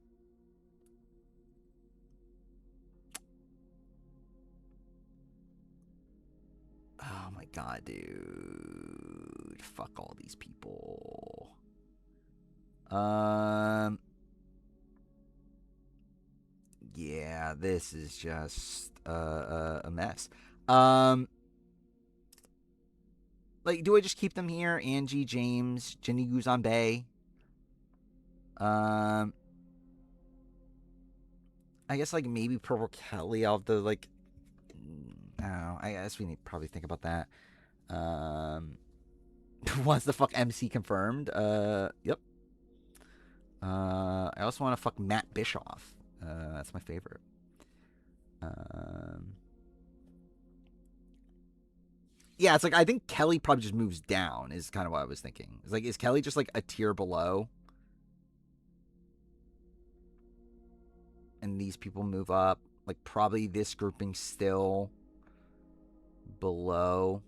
my god, dude. Fuck all these people. Yeah, this is just a mess. Like, do I just keep them here? Angie, James, Jenny Guzan Bay. I guess like maybe Purple Kelly. I'll have to like. I don't know. I guess we need to probably think about that. Once the fuck MC confirmed. Yep. I also want to fuck Matt Bischoff. That's my favorite. Yeah, it's like I think Kelly probably just moves down. Is kind of what I was thinking. It's like, is Kelly just like a tier below? And these people move up. Like probably this grouping still below.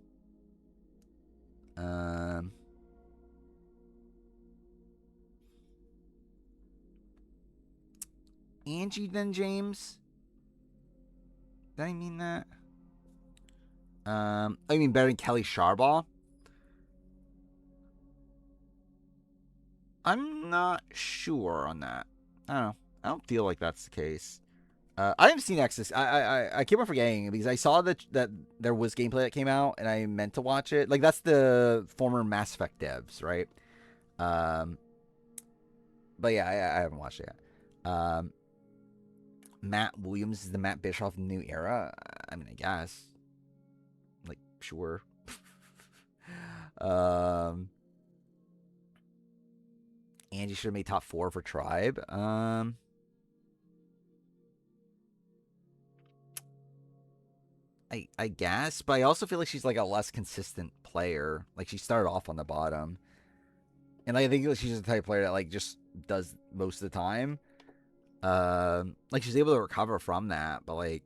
Angie then James. Did I mean that? I mean better than Kelly Sharbaugh. I'm not sure on that. I don't know. I don't feel like that's the case. I haven't seen Exodus. I keep on forgetting because I saw that there was gameplay that came out and I meant to watch it. Like that's the former Mass Effect devs, right? But yeah, I haven't watched it yet. Matt Williams is the Matt Bischoff new era. I mean, I guess. Like, sure. Angie should have made top 4 for Tribe. I guess, but I also feel like she's like a less consistent player. Like she started off on the bottom, and I think she's the type of player that like just does most of the time. Like she's able to recover from that, but like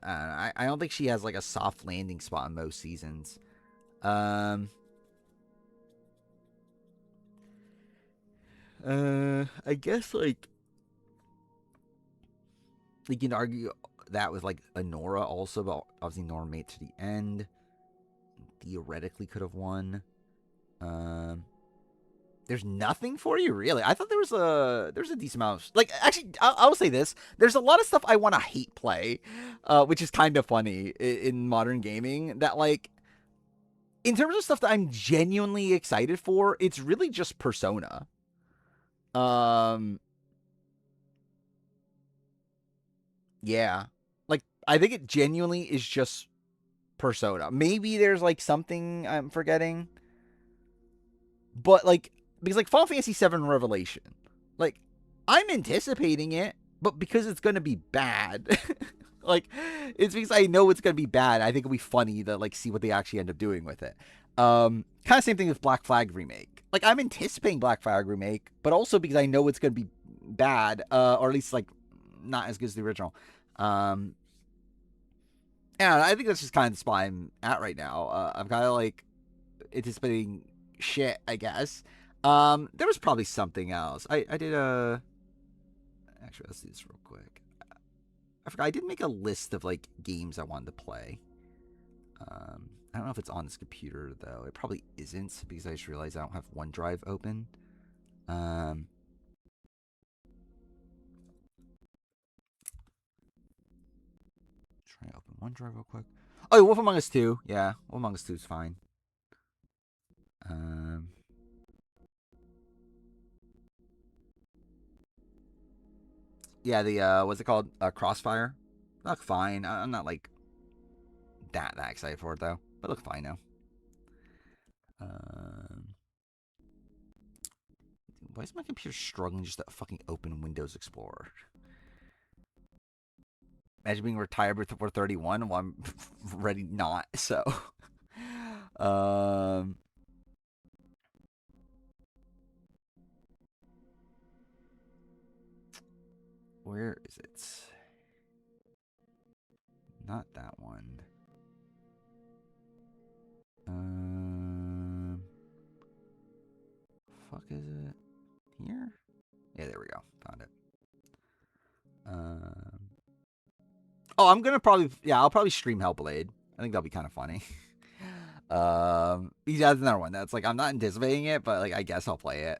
I don't think she has like a soft landing spot in most seasons. I guess like you can argue that with like a Nora also, but obviously Nora made it to the end. Theoretically could have won. There's nothing for you, really. I thought there's a decent amount of like. Actually, I'll say this: there's a lot of stuff I want to hate play, which is kind of funny in modern gaming. That like, in terms of stuff that I'm genuinely excited for, it's really just Persona. Yeah, like I think it genuinely is just Persona. Maybe there's like something I'm forgetting, but like because like Final Fantasy VII Revelation, like I'm anticipating it, but because it's gonna be bad, like it's because I know it's gonna be bad. I think it'll be funny to like see what they actually end up doing with it. Kind of same thing with Black Flag remake. Like I'm anticipating Black Flag remake, but also because I know it's gonna be bad, or at least like not as good as the original. Yeah, I think that's just kind of the spot I'm at right now. I'm kind of like anticipating shit, I guess. There was probably something else. I did a. Actually, let's do this real quick. I forgot. I did make a list of like games I wanted to play. I don't know if it's on this computer though. It probably isn't because I just realized I don't have OneDrive open. Try to open OneDrive real quick. Oh, Wolf Among Us 2. Yeah, Wolf Among Us 2 is fine. Yeah, the what's it called? Crossfire. Look fine. I'm not like that excited for it though, but look fine now. Why is my computer struggling just to fucking open Windows Explorer? Imagine being retired before 31. Well, I'm ready not. So, where is it? Not that one. Fuck is it? Here? Yeah, there we go. Found it. Oh, I'm gonna probably I'll probably stream Hellblade. I think that'll be kind of funny. Yeah, that's another one that's like I'm not anticipating it, but like I guess I'll play it.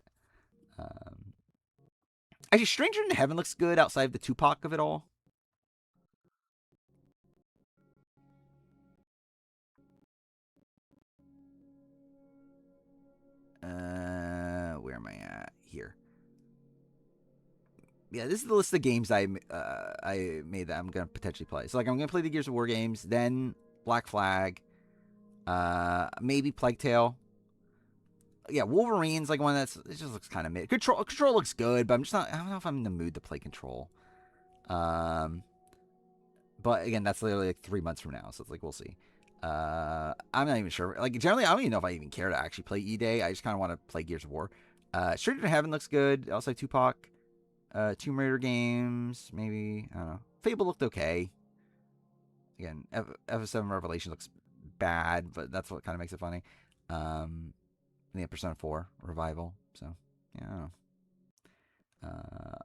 Actually, Stranger in Heaven looks good outside of the Tupac of it all. Where am I at? Here. Yeah, this is the list of games I made that I'm gonna potentially play. So like I'm gonna play the Gears of War games, then Black Flag, maybe Plague Tale. Yeah, Wolverine's like one it just looks kind of mid. Control looks good, but I don't know if I'm in the mood to play Control. But again, that's literally like 3 months from now, so it's like we'll see. I'm not even sure. Like generally, I don't even know if I even care to actually play E-Day. I just kind of want to play Gears of War. Stranger in Heaven looks good. Also Tupac. Tomb Raider games, maybe. I don't know. Fable looked okay. Again, FF7 Revelation looks bad, but that's what kind of makes it funny. And yeah, Persona 4 Revival. So, yeah, I don't know.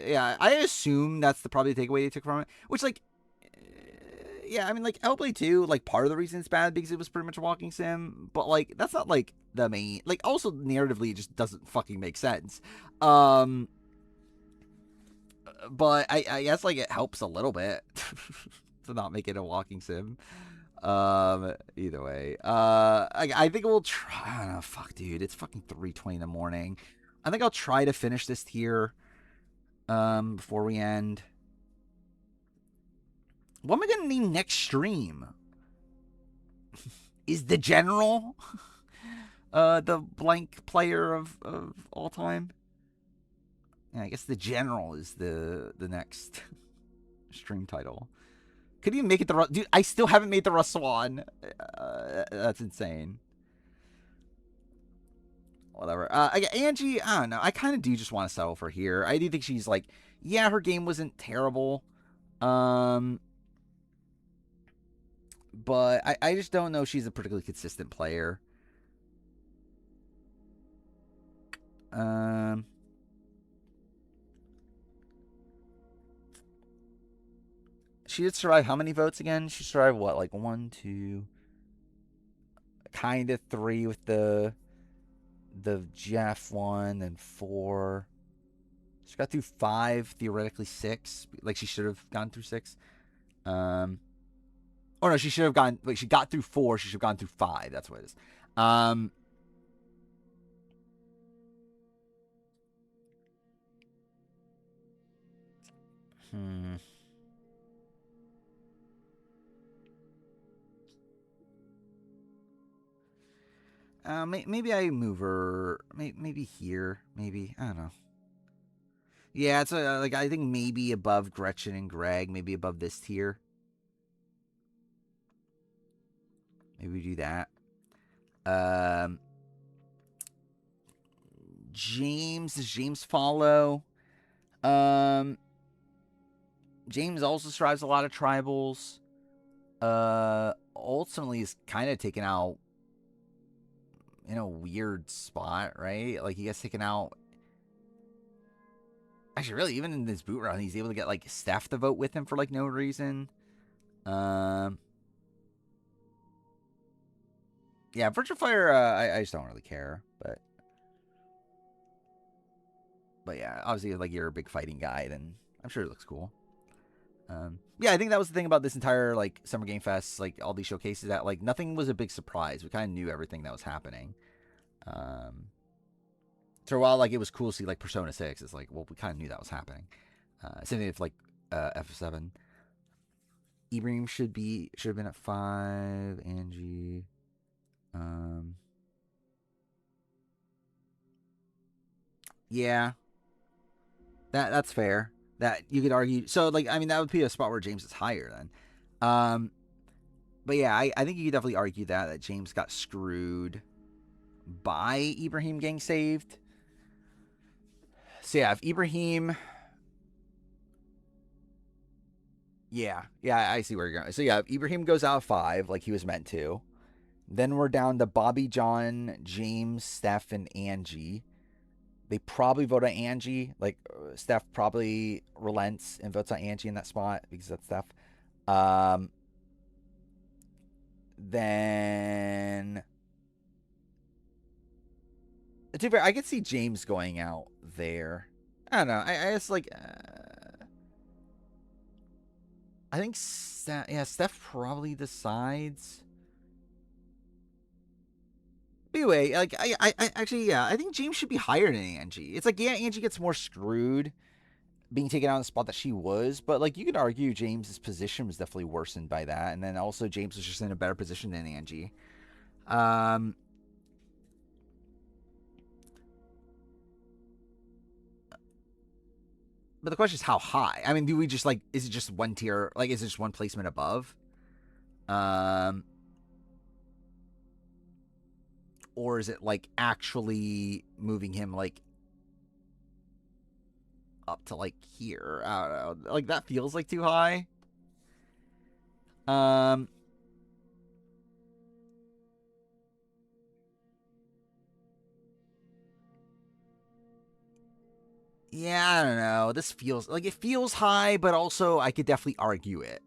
Yeah, I assume that's probably the takeaway they took from it. Which, like, yeah, I mean, like, Hellblade 2, like, part of the reason it's bad because it was pretty much a walking sim. But, like, that's not, like, the main... Like, also, narratively, it just doesn't fucking make sense. But I guess like it helps a little bit to not make it a walking sim. Either way, I think we'll try. I don't know, fuck, dude, it's fucking 3:20 in the morning. I think I'll try to finish this tier before we end. What am I gonna name next stream? Is the general the blank player of all time? Yeah, I guess the general is the next stream title. Could you make it the dude? I still haven't made the Russ Swan. That's insane. Whatever. Angie, I don't know. I kind of do just want to settle for here. I do think she's like, yeah, her game wasn't terrible. But I just don't know if she's a particularly consistent player. She did survive how many votes again? She survived what, like 1, 2, kind of 3 with the Jeff one, and 4. She got through 5, theoretically 6. Like she should have gone through 6. Oh no, she should have gone. Like she got through 4. She should have gone through 5. That's what it is. Maybe I move her. Maybe here. Maybe I don't know. Yeah, it's like I think maybe above Gretchen and Greg. Maybe above this tier. Maybe we do that. James, does James follow? James also survives a lot of tribals. Ultimately is kind of taken out in a weird spot, right? Like he gets taken out. Actually, really, even in this boot run, he's able to get like Steph to vote with him for like no reason. Yeah, Virtual Fire, I just don't really care, but yeah, obviously, like you're a big fighting guy, then I'm sure it looks cool. Yeah, I think that was the thing about this entire like Summer Game Fest, like all these showcases, that like nothing was a big surprise. We kind of knew everything that was happening. So while like it was cool to see like Persona 6, it's like, well, we kind of knew that was happening. Same thing with like FF7. Ibrahim should have been at 5. Angie. Yeah, that's fair. That you could argue. So like, I mean, that would be a spot where James is higher then. But yeah, I think you could definitely argue that James got screwed by Ibrahim getting saved. So yeah, if Ibrahim, yeah, I see where you're going. So yeah, if Ibrahim goes out of 5 like he was meant to, then we're down to Bobby, John, James, Steph, and Angie. They probably vote on Angie. Like Steph probably relents and votes on Angie in that spot because that's Steph. Then to be fair, I could see James going out there. I don't know. I guess like I think Steph probably decides. Anyway, like I actually I think James should be higher than Angie. It's like Angie gets more screwed being taken out of the spot that she was, but like you could argue James's position was definitely worsened by that, and then also James was just in a better position than Angie. But the question is how high? I mean, do we just like is it just one tier? Like is it just one placement above? Or is it like actually moving him like up to like here? I don't know. Like that feels like too high. Yeah, I don't know. This feels like it feels high, but also I could definitely argue it.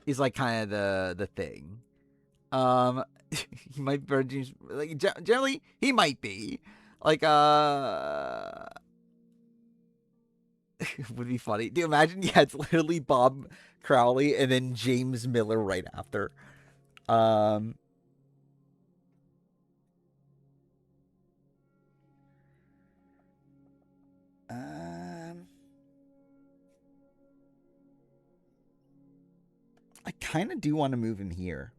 Is like kind of the thing. He might be like generally he might be like would be funny. Do you imagine? Yeah, it's literally Bob Crowley and then James Miller right after. I kind of do want to move him here.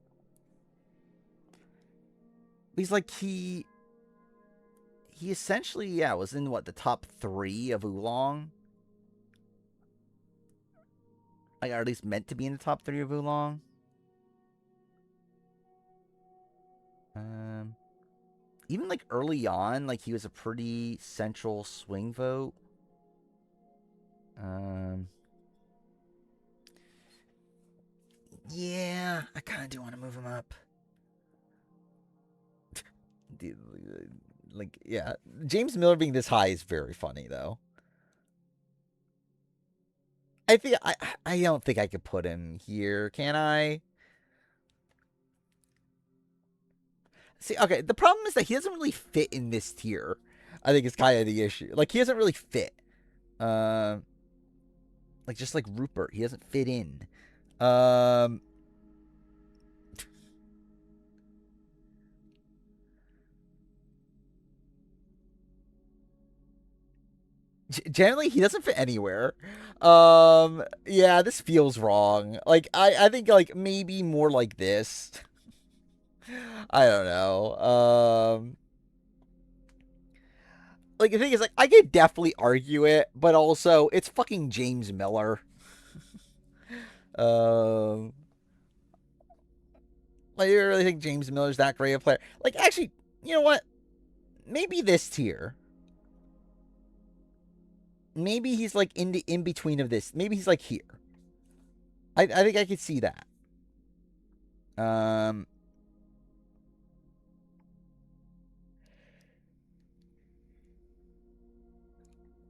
He's like he essentially was in what the top 3 of Oolong. Like, or at least meant to be in the top 3 of Oolong. Even like early on, like he was a pretty central swing vote. Yeah, I kind of do want to move him up. Like, yeah, James Miller being this high is very funny though. I think I don't think I could put him here, can I? See, okay, the problem is that he doesn't really fit in this tier. I think it's kind of the issue. Like he doesn't really fit. Like just like Rupert, he doesn't fit in. Generally, he doesn't fit anywhere. Yeah, this feels wrong. Like I think like maybe more like this. I don't know. Like the thing is, like I could definitely argue it, but also it's fucking James Miller. Like you really think James Miller's that great a player? Like actually, you know what? Maybe this tier. Maybe he's like in the in between of this. Maybe he's like here. I think I could see that.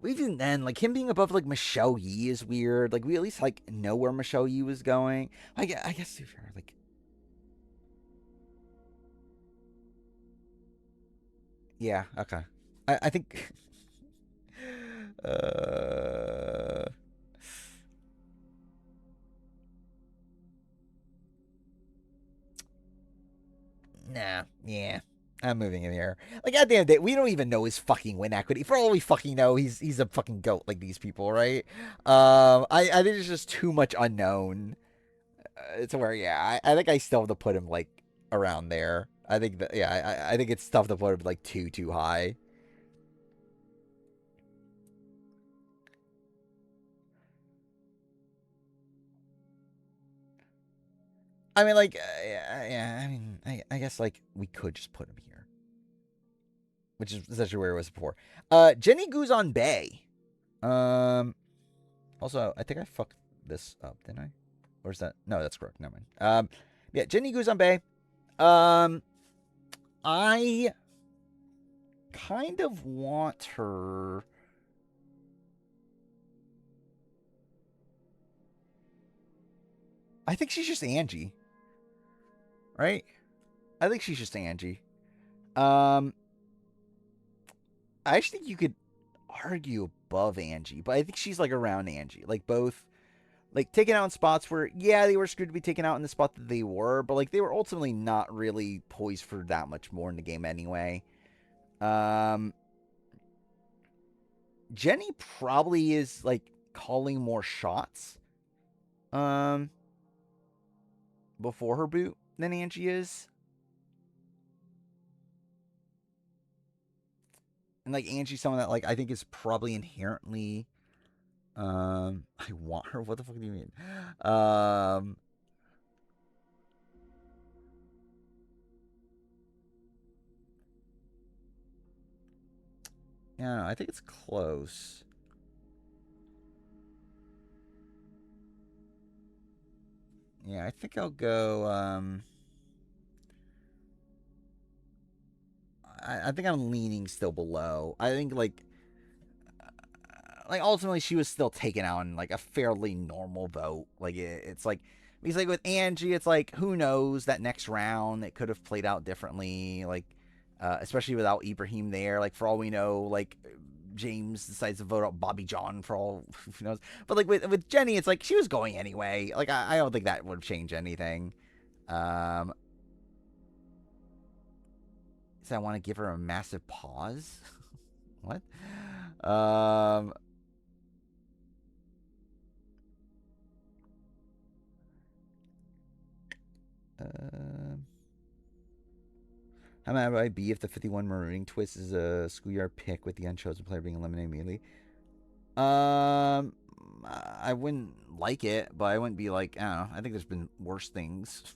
Even then, like him being above like Michelle Yee is weird. Like we at least like know where Michelle Yee was going. I guess to be fair, like yeah, okay. I think nah, yeah. I'm moving him here. Like at the end of the day, we don't even know his fucking win equity. For all we fucking know, he's a fucking goat like these people, right? I think there's just too much unknown. to where, yeah, I think I still have to put him like around there. I think that, yeah, I think it's tough to put him like too high. I mean, like, yeah. I mean, I guess like we could just put him here, which is essentially where it was before. Jenny Guzan Bay. Also, I think I fucked this up, didn't I? Or is that no? That's correct. Never mind. Yeah, Jenny Guzan Bay. I kind of want her. I think she's just Angie, right? I think she's just Angie. I actually think you could argue above Angie, but I think she's like around Angie. Like both, like taken out in spots where, yeah, they were screwed to be taken out in the spot that they were, but like they were ultimately not really poised for that much more in the game anyway. Jenny probably is like calling more shots before her boot than Angie is. And like Angie's someone that like I think is probably inherently I want her. What the fuck do you mean? Yeah, I think it's close. Yeah, I think I'll go I think I'm leaning still below. I think like ultimately she was still taken out in like a fairly normal vote. Like it's like because like with Angie, it's like who knows that next round it could have played out differently. Like especially without Ibrahim there. Like for all we know, like James decides to vote out Bobby John for all who knows. But like with Jenny, it's like she was going anyway. Like I don't think that would change anything. So I want to give her a massive pause. What? Um, Uh, how mad would I be if the 51 marooning twist is a schoolyard pick with the unchosen player being eliminated immediately? I wouldn't like it, but I wouldn't be like, I don't know. I think there's been worse things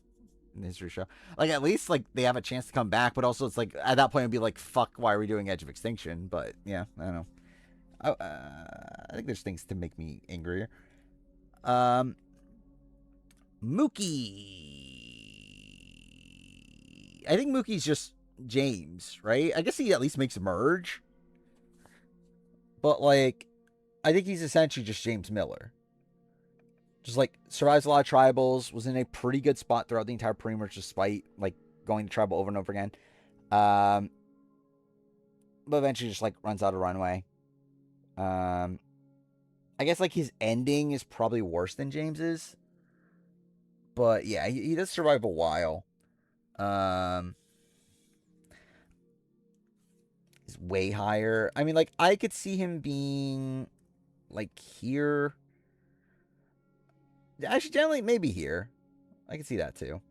in the history show. Like, at least, like, they have a chance to come back, but also it's like, at that point, it'd be like, fuck, why are we doing Edge of Extinction? But, yeah, I don't know. I think there's things to make me angrier. Mookie. I think Mookie's just James, right? I guess he at least makes a merge. But, like, I think he's essentially just James Miller. Just, like, survives a lot of tribals, was in a pretty good spot throughout the entire pre-merge despite, like, going to tribal over and over again. But eventually just, like, runs out of runway. I guess, like, his ending is probably worse than James's. But, yeah, he does survive a while. Is way higher. I mean, like, I could see him being, like, here. Actually, generally, maybe here. I can see that, too.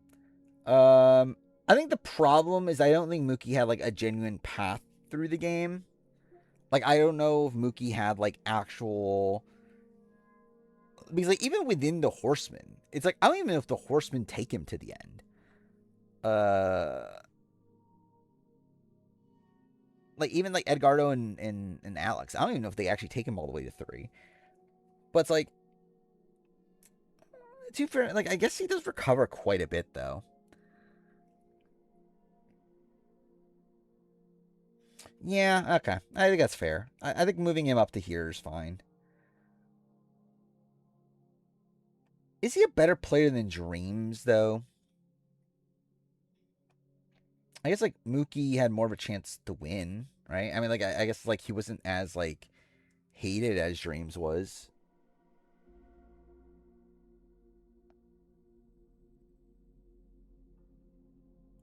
I think the problem is I don't think Mookie had, like, a genuine path through the game. Like, I don't know if Mookie had, like, actual... Because, like, even within the Horsemen, it's like, I don't even know if the Horsemen take him to the end. Like, even, like, Edgardo and Alex, I don't even know if they actually take him all the way to 3. But it's like, too fair, like, I guess he does recover quite a bit, though. Yeah, okay. I think that's fair. I think moving him up to here is fine. Is he a better player than Dreams, though? I guess, like, Mookie had more of a chance to win, right? I mean, like, I guess, like, he wasn't as, like, hated as Dreams was.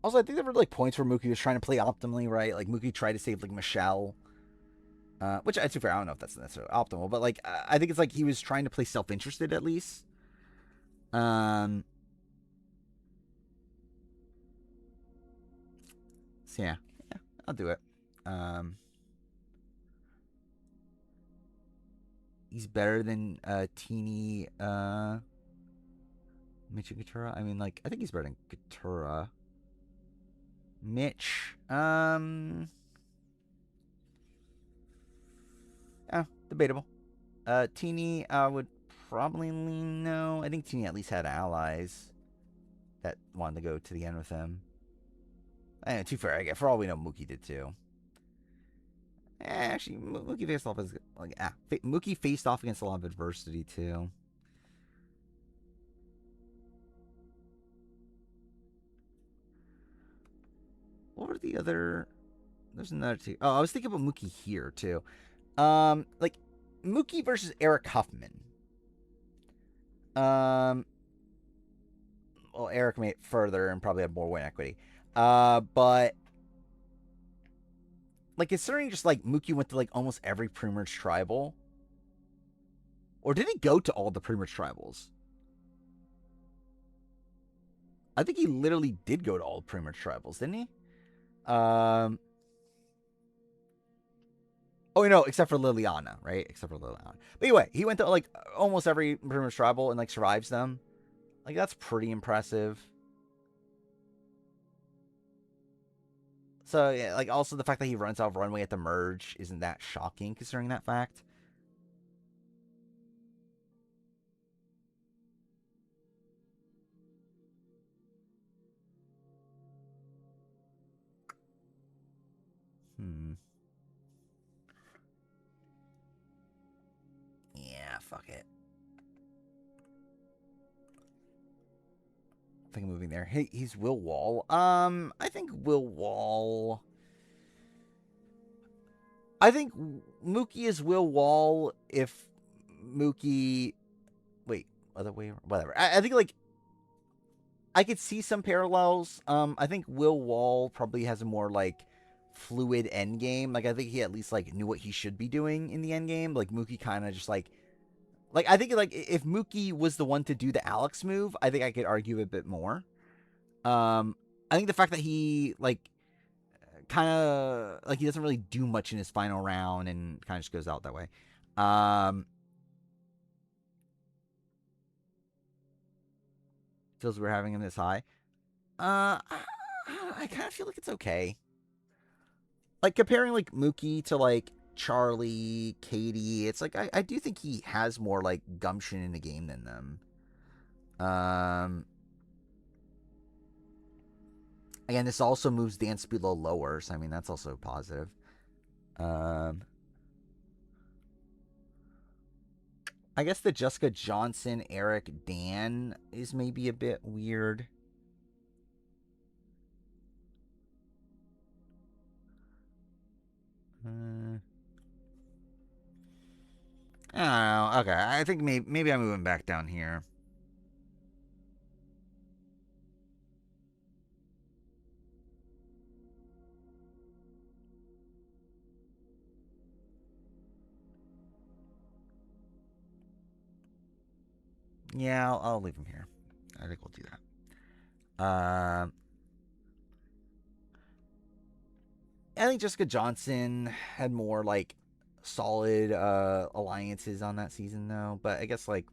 Also, I think there were, like, points where Mookie was trying to play optimally, right? Like, Mookie tried to save, like, Michelle. Which, to be fair, I don't know if that's necessarily optimal, but, like, I think it's like he was trying to play self-interested, at least. So yeah, I'll do it. He's better than teeny Mitch and Katura. I mean, like, I think he's better than Katura. Mitch, debatable. Teeny, I would probably lean no. I think Teeny at least had allies that wanted to go to the end with him. I know, too fair. I guess for all we know, Mookie did too. Actually, Mookie faced off as Mookie faced off against a lot of adversity too. What were the other? There's another two. Oh, I was thinking about Mookie here too. Like Mookie versus Eric Huffman. Well, Eric made it further and probably have more win equity. But like considering just like Mookie went to like almost every pre-merge tribal. Or did he go to all the pre-merge tribals? I think he literally did go to all the pre-merge tribals, didn't he? Oh, no, except for Liliana, right? Except for Liliana. But anyway, he went to like almost every pre-merge tribal and like survives them. Like that's pretty impressive. So yeah, like also the fact that he runs out of runway at the merge isn't that shocking considering that fact. Yeah, fuck it. I think I'm moving there. Hey, he's Will Wall. I think Will Wall. I think Mookie is Will Wall if Mookie. Wait, other way, whatever. I think like I could see some parallels. I think Will Wall probably has a more like fluid end game. Like I think he at least like knew what he should be doing in the end game. Like Mookie kind of just like I think like if Mookie was the one to do the Alex move, I think I could argue a bit more. I think the fact that he like kind of like he doesn't really do much in his final round and kind of just goes out that way. Feels we're having him this high. I kind of feel like it's okay. Like comparing like Mookie to like Charlie, Katie, it's like I do think he has more like gumption in the game than them. Again, this also moves dance speed a little lower, so I mean that's also positive. I guess the Jessica Johnson, Eric, Dan is maybe a bit weird. I don't know. Okay, I think maybe I'm moving back down here. Yeah, I'll leave him here. I think we'll do that. I think Jessica Johnson had more like solid alliances on that season though, but I guess like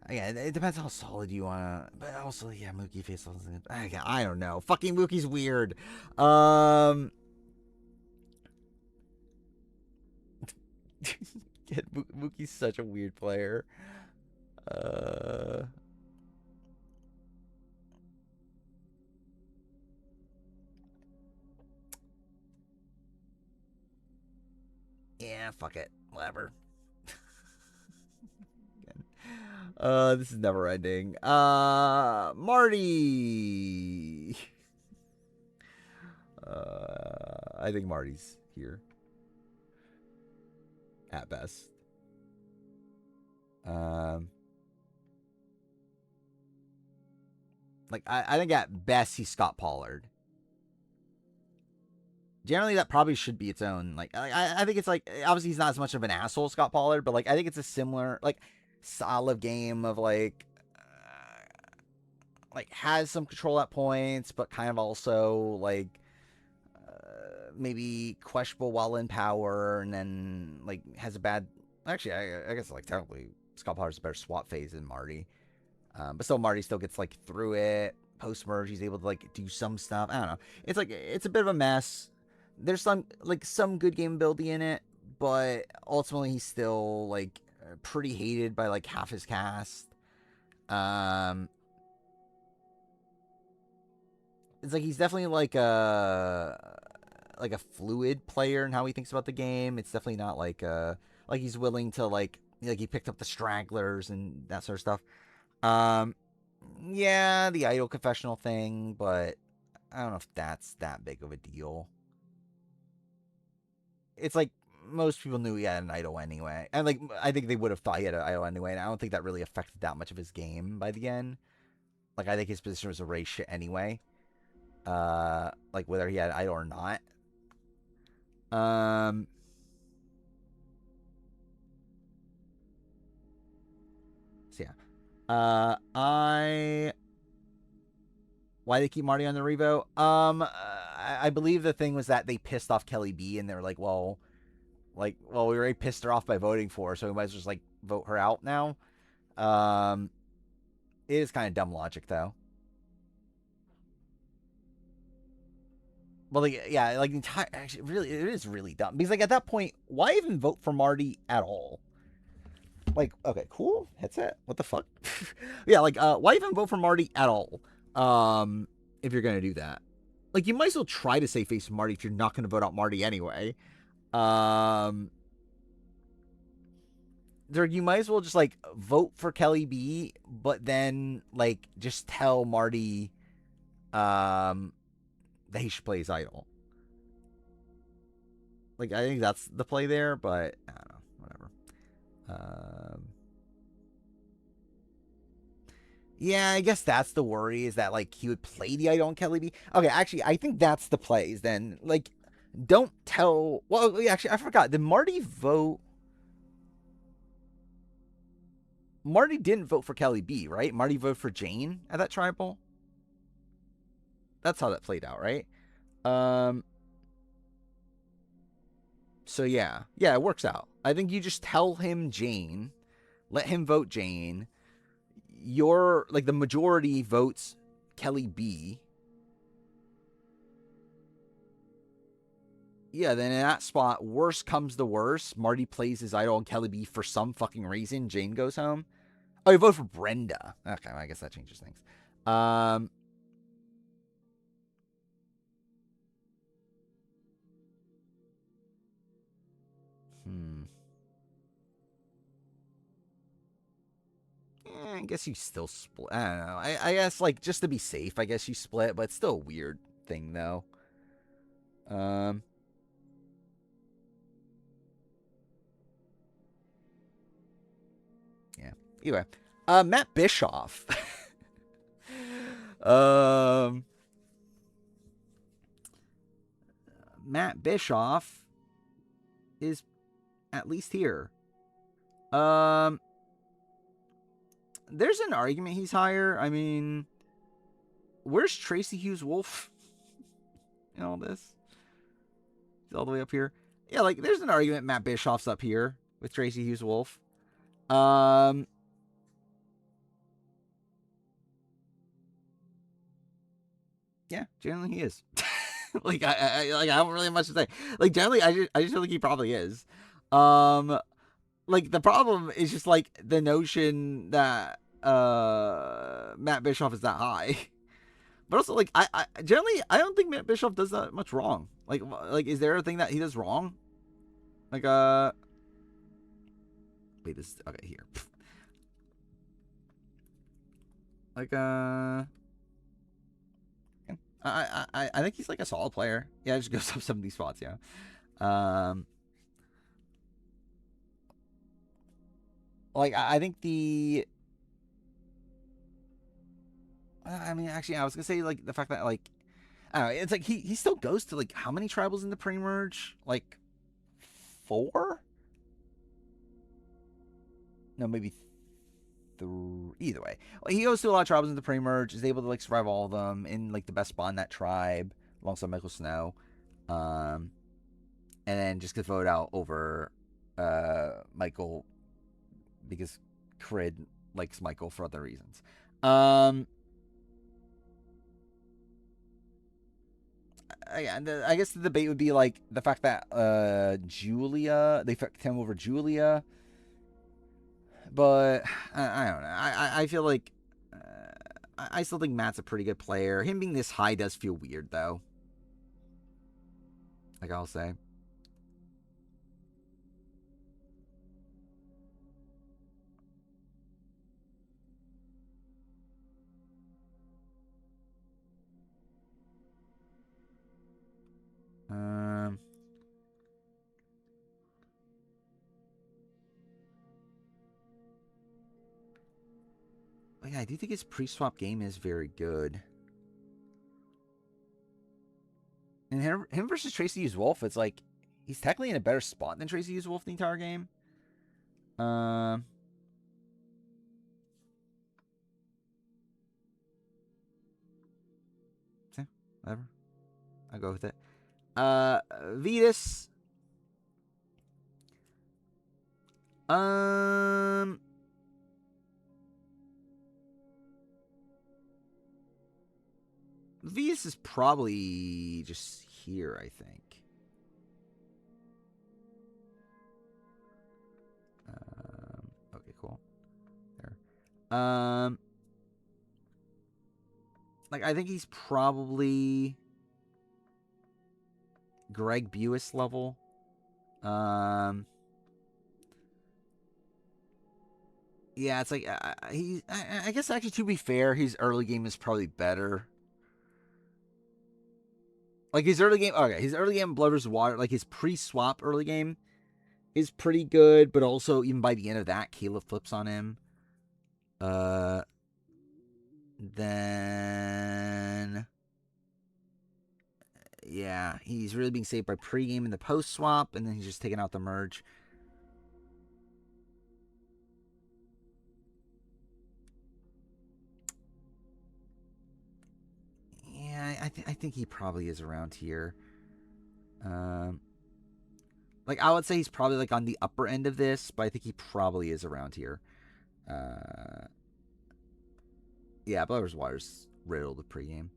again, it depends how solid you wanna. But also, yeah, Mookie face. I don't know. Fucking Mookie's weird. Mookie's such a weird player. Yeah, fuck it. Whatever. This is never ending. Marty. I think Marty's here. At best. Like I think at best he's Scott Pollard. Generally, that probably should be its own. Like I think it's like obviously he's not as much of an asshole as Scott Pollard, but like I think it's a similar like solid game of like has some control at points, but kind of also like maybe questionable while in power, and then like has a bad. Actually, I guess like technically Scott Potter's a better swap phase than Marty, but still Marty still gets like through it post merge. He's able to like do some stuff. I don't know. It's like it's a bit of a mess. There's some good game ability in it, but ultimately he's still like pretty hated by like half his cast. It's like he's definitely like a fluid player in how he thinks about the game. It's definitely not like he's willing to like he picked up the stragglers and that sort of stuff. Yeah, the idol confessional thing, but I don't know if that's that big of a deal. It's like most people knew he had an idol anyway, and like I think they would have thought he had an idol anyway, and I don't think that really affected that much of his game by the end. Like I think his position was a race shit anyway. Like whether he had an idol or not. So yeah. Why they keep Marty on the Revo? I believe the thing was that they pissed off Kelly B, and they were like, well, we already pissed her off by voting for her, so we might as well just like vote her out now. It is kind of dumb logic though. Well, like, yeah, like actually, really, it is really dumb because like at that point, why even vote for Marty at all? Like, okay, cool headset. What the fuck? Yeah, like, why even vote for Marty at all? If you're gonna do that, like, you might as well try to save face Marty if you're not gonna vote out Marty anyway. You might as well just like vote for Kelly B, but then like just tell Marty, that he should play his idol. Like, I think that's the play there, but I don't know, whatever. Yeah, I guess that's the worry, is that like he would play the idol on Kelly B. Okay, actually, I think that's the plays then. Like, don't tell. Well, actually, I forgot. Did Marty vote? Marty didn't vote for Kelly B, right? Marty voted for Jane at that tribal. That's how that played out, right? So yeah, it works out. I think you just tell him Jane, let him vote Jane. Your like the majority votes Kelly B. Yeah, then in that spot, worst comes to worst. Marty plays his idol on Kelly B for some fucking reason. Jane goes home. Oh, you vote for Brenda. Okay, well, I guess that changes things. I guess you still split. I don't know. I guess, like, just to be safe, I guess you split, but it's still a weird thing, though. Yeah. Anyway. Matt Bischoff. Matt Bischoff is at least here. There's an argument he's higher. I mean, where's Tracy Hughes Wolf in all this? He's all the way up here. Yeah, like, there's an argument Matt Bischoff's up here with Tracy Hughes Wolf. Yeah, generally he is. Like, I don't really have much to say. Like, generally, I just feel like he probably is. Like, the problem is just like the notion that Matt Bischoff is that high. But also, like, I generally I don't think Matt Bischoff does that much wrong. Like, is there a thing that he does wrong? Like, wait, this okay here. Like, I think he's like a solid player. Yeah, it just goes up 70 spots. Yeah. Like, I think the. I mean, actually, I was gonna say like the fact that like, I don't know, it's like he still goes to like how many tribals in the pre-merge? Like 4? No, maybe 3. Either way, well, he goes to a lot of tribals in the pre-merge. Is able to like survive all of them in like the best spawn in that tribe alongside Michael Snow. And then just get voted out over Michael because Crid likes Michael for other reasons. I guess the debate would be like the fact that Julia, they picked him over Julia, but I don't know. I feel like I still think Matt's a pretty good player. Him being this high does feel weird though. Like I'll say. But yeah, I do think his pre-swap game is very good. And him versus Tracy Hughes Wolf, it's like he's technically in a better spot than Tracy Hughes Wolf the entire game. Yeah, whatever. I'll go with it. Vetus. Vetus is probably just here, I think. Okay, cool. There. Like I think he's probably Greg Buis level. Yeah, it's like I guess actually to be fair, his early game is probably better. Like his early game, okay, his early game Blood vs. Water, like his pre-swap early game is pretty good, but also even by the end of that, Caleb flips on him. Then yeah, he's really being saved by pre-game and the post-swap, and then he's just taking out the merge. Yeah, I think he probably is around here. Like I would say he's probably like on the upper end of this, but I think he probably is around here. Yeah, Blood vs. Water's riddled with pregame.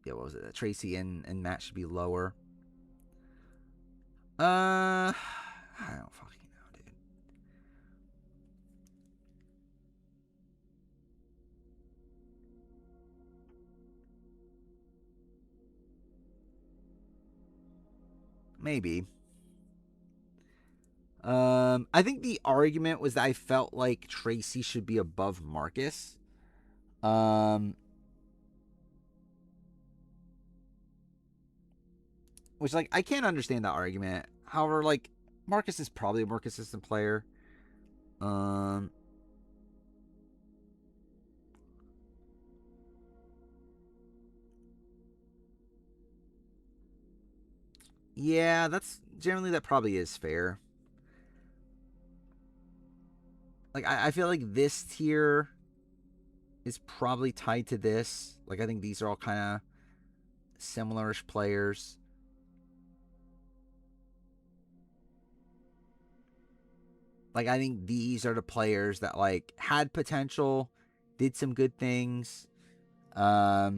Yeah, what was it? Tracy and Matt should be lower. I don't fucking know, dude. Maybe. I think the argument was that I felt like Tracy should be above Marcus. Which, like, I can't understand that argument. However, like, Marcus is probably a more consistent player. Yeah, that probably is fair. Like, I feel like this tier is probably tied to this. Like, I think these are all kind of similarish players. Like, I think these are the players that, like, had potential, did some good things, but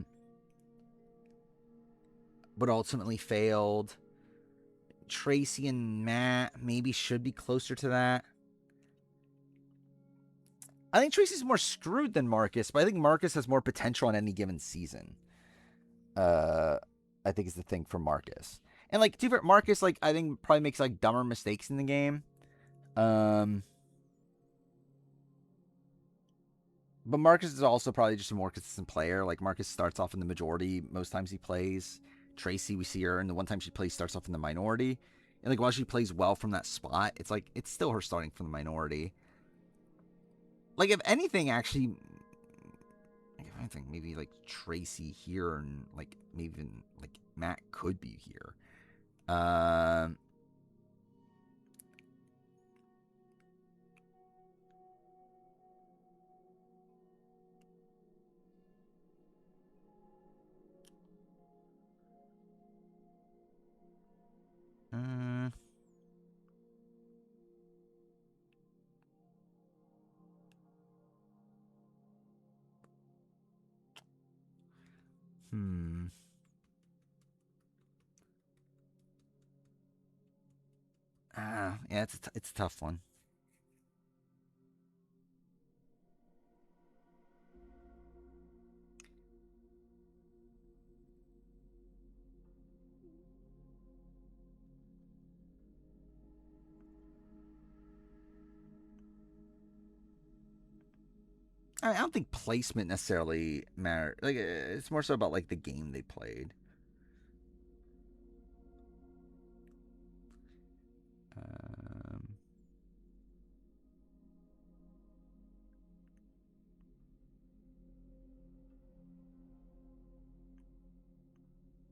ultimately failed. Tracy and Matt maybe should be closer to that. I think Tracy's more screwed than Marcus, but I think Marcus has more potential on any given season. I think is the thing for Marcus. And like Marcus, like I think probably makes like dumber mistakes in the game. But Marcus is also probably just a more consistent player. Like Marcus starts off in the majority most times he plays. Tracy, we see her, and the one time she plays starts off in the minority. And like while she plays well from that spot, it's like it's still her starting from the minority. Like if anything, actually, like if anything, maybe like Tracy here, and like maybe even like Matt could be here. Yeah, it's a tough one. I don't think placement necessarily matter. Like, it's more so about like the game they played. Um,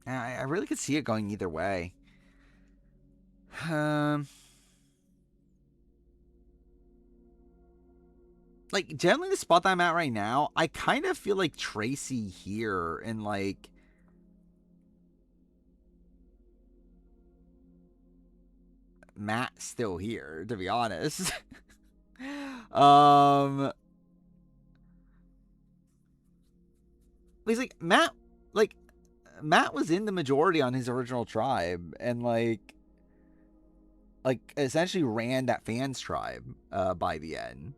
I really could see it going either way. Um, like generally the spot that I'm at right now, I kind of feel like Tracy here and like Matt still here, to be honest. um he's like Matt was in the majority on his original tribe and like essentially ran that fans tribe by the end.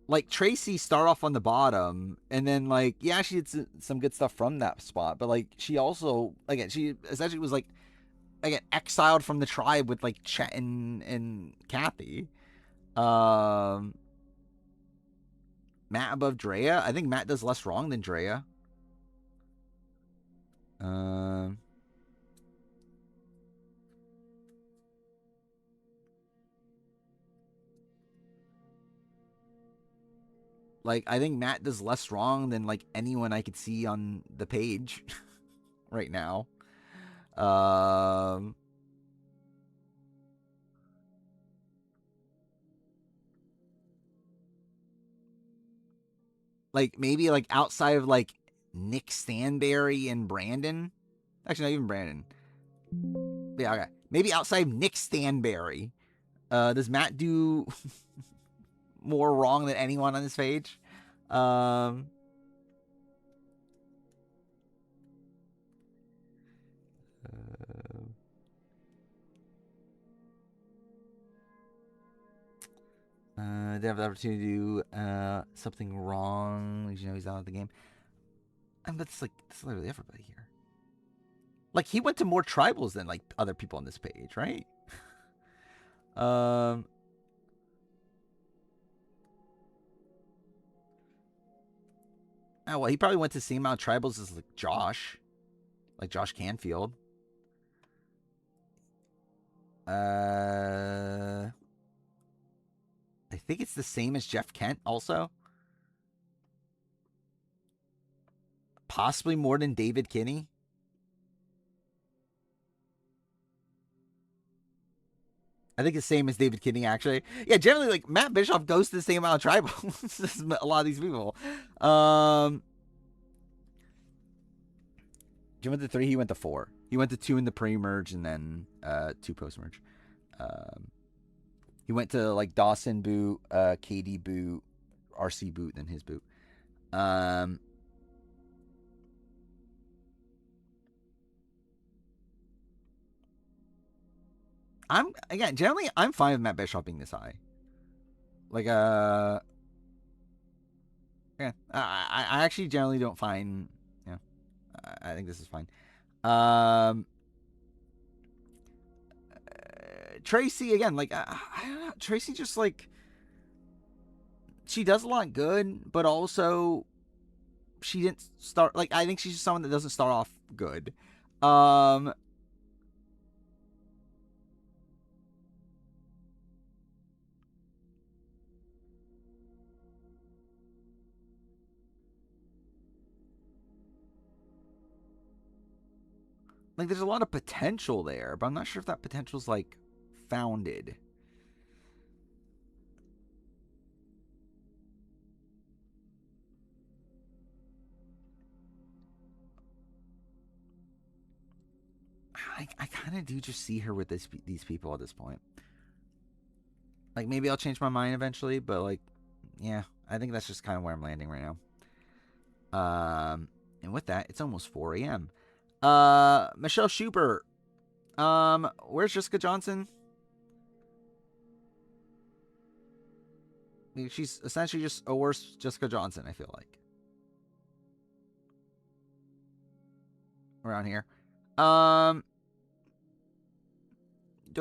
Like Tracy start off on the bottom and then like yeah she did some good stuff from that spot, but like she also again she essentially was like again exiled from the tribe with like Chet and Kathy. Um Matt above Drea. I think Matt does less wrong than Drea. Um Like I think Matt does less wrong than like anyone I could see on the page right now. Um like maybe like outside of like Nick Stanberry and Brandon. Actually, not even Brandon. Yeah, okay. Maybe outside of Nick Stanberry. Does Matt do more wrong than anyone on this page? Um they have the opportunity to do something wrong. You know, he's out of the game. And that's literally everybody here. Like he went to more tribals than like other people on this page, right? um Oh well, he probably went to the same amount of tribals as like Josh Canfield. I think it's the same as Jeff Kent also. Possibly more than David Kinney. I think the same as David Kinney, actually. Yeah, generally, like, Matt Bischoff goes to the same amount of tribals as a lot of these people. Jim went to 3, he went to 4. He went to 2 in the pre-merge and then 2 post-merge. He went to, like, Dawson boot, KD boot, RC boot, then his boot. Generally, I'm fine with Matt Bischoff being this high. Like, yeah, I actually generally don't find, yeah, I think this is fine. Tracy, again, like, I don't know, Tracy just, like, she does a lot good, but also she didn't start, like, I think she's just someone that doesn't start off good. Like, there's a lot of potential there, but I'm not sure if that potential's, like, founded. I kind of do just see her with these people at this point. Like, maybe I'll change my mind eventually, but, like, yeah, I think that's just kind of where I'm landing right now. And with that, it's almost 4 a.m. Michelle Schubert. Where's Jessica Johnson? She's essentially just a worse Jessica Johnson, I feel like. Around here. Do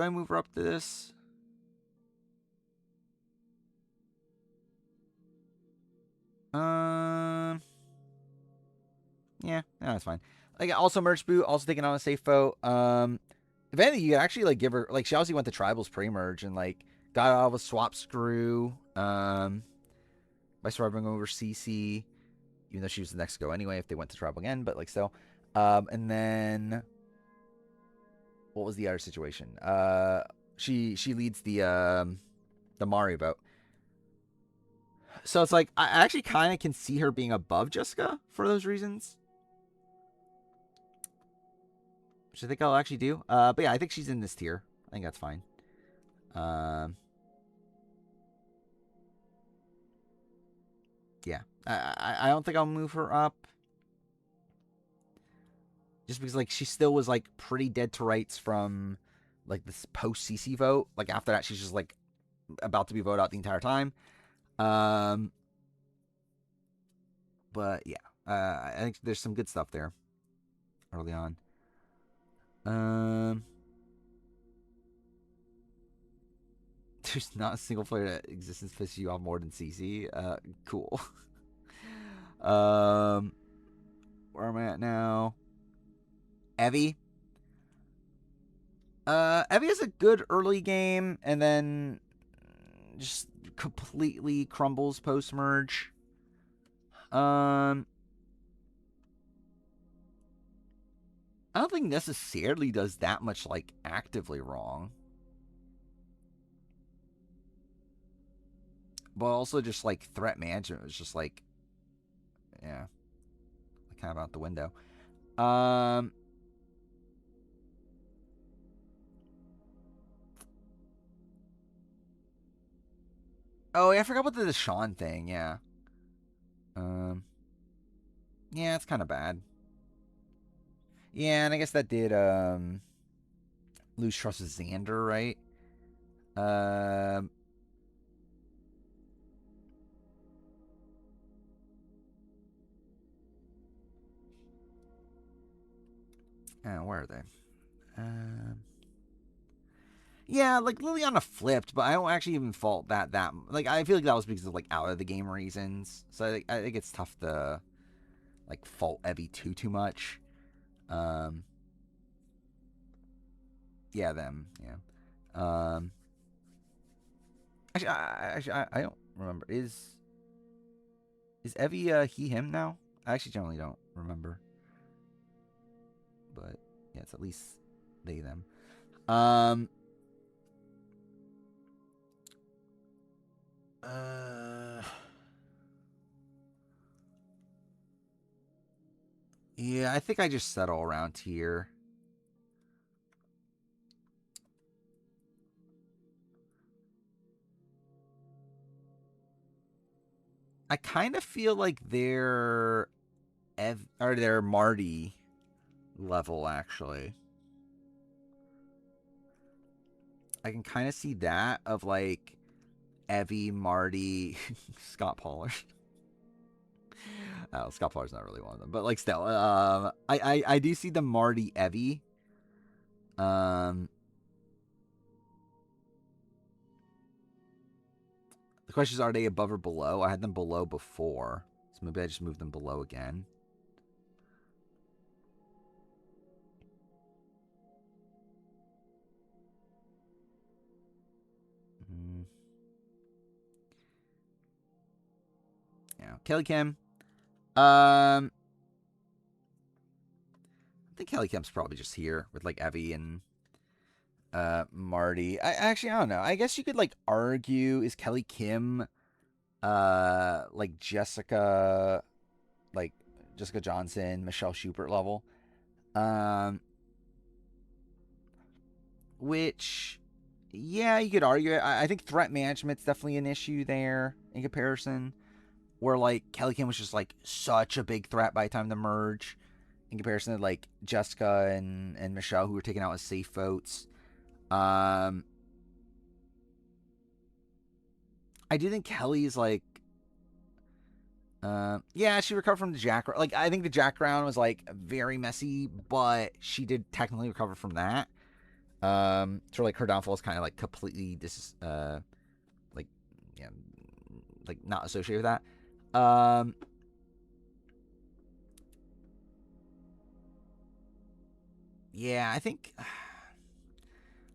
I move her up to this? Yeah, that's fine. Like, also merch boot, also taking on a safe vote. If anything, you could actually like give her like she obviously went to tribals pre-merge and like got out of a swap screw. By swapping over CC, even though she was the next go anyway if they went to tribal again, but like still. And then what was the other situation? She leads the Mari vote. So it's like I actually kind of can see her being above Jessica for those reasons. Which I think I'll actually do. But yeah, I think she's in this tier. I think that's fine. Yeah. I don't think I'll move her up. Just because like she still was like pretty dead to rights from like this post CC vote. Like after that, she's just like about to be voted out the entire time. But yeah, I think there's some good stuff there early on. There's not a single player that existence pisses you off more than CC. Cool. Where am I at now? Evie. Evie has a good early game and then just completely crumbles post merge. I don't think necessarily does that much like actively wrong. But also just like threat management was just like, yeah, kind of out the window. Oh, yeah, I forgot about the Deshaun thing. Yeah. Yeah, it's kind of bad. Yeah, and I guess that did lose trust with Xander, right? Where are they? Yeah, like Liliana flipped, but I don't actually even fault that. Like I feel like that was because of like out of the game reasons. So I think it's tough to like fault Evie too much. Yeah, them. Yeah. Actually, I don't remember. Is Evie he him now? I actually generally don't remember. But yeah, it's at least they them. Yeah, I think I just settle around here. I kind of feel like they're Marty level actually. I can kind of see that of like Evie, Marty, Scott Pollard. Oh, Scott Pollard's not really one of them, but like still, I do see the Marty Evie. The question is, are they above or below? I had them below before, so maybe I just moved them below again. Yeah, Kelly Kim. I think Kelly Kim's probably just here with like Evie and Marty. I don't know. I guess you could like argue, is Kelly Kim like Jessica Johnson, Michelle Schubert level? Which yeah, you could argue it. I think threat management's definitely an issue there in comparison. where like Kelly Kim was just like such a big threat by the time of the merge in comparison to like Jessica and Michelle, who were taken out as safe votes. I do think Kelly's like, yeah, she recovered from the Jack. Like, I think the Jack round was like very messy, but she did technically recover from that. So like her downfall is kind of like completely like, yeah, like not associated with that. Yeah, I think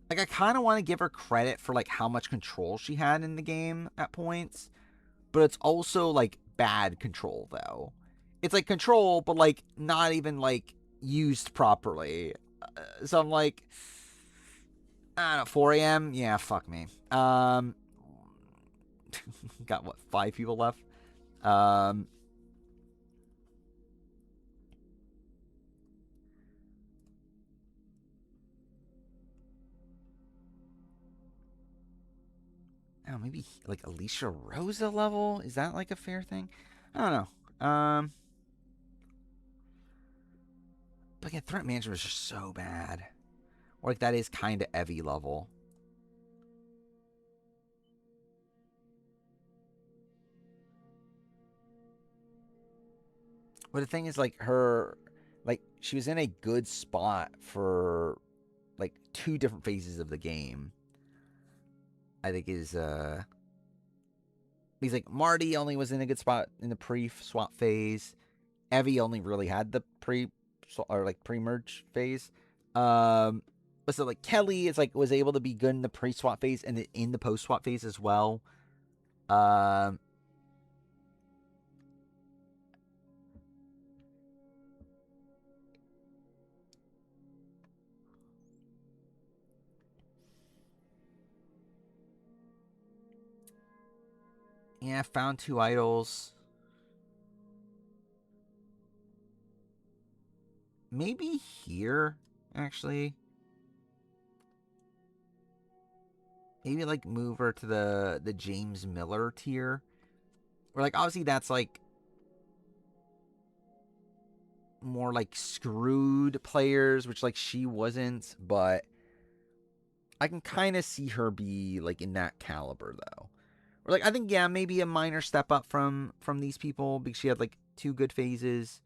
like I kind of want to give her credit for like how much control she had in the game at points, but it's also like bad control though. It's like control, but like not even like used properly. So I'm like, I don't know, 4 a.m. Yeah, fuck me. Got what, 5 people left? Um, oh, maybe like Alicia Rosa level? Is that like a fair thing? I don't know. But again, threat management was just so bad. Or like that is kind of Evie level. But the thing is, like her, like she was in a good spot for like 2 different phases of the game. I think is he's like Marty only was in a good spot in the pre-swap phase. Evie only really had the pre-merge phase. But so like Kelly is like was able to be good in the pre-swap phase and in the post-swap phase as well. Um, yeah, found 2 idols. Maybe here, actually. Maybe like move her to the James Miller tier. Or like obviously that's like more like screwed players, which like she wasn't, but I can kind of see her be like in that caliber though. Or like I think yeah, maybe a minor step up from these people because she had like 2 good phases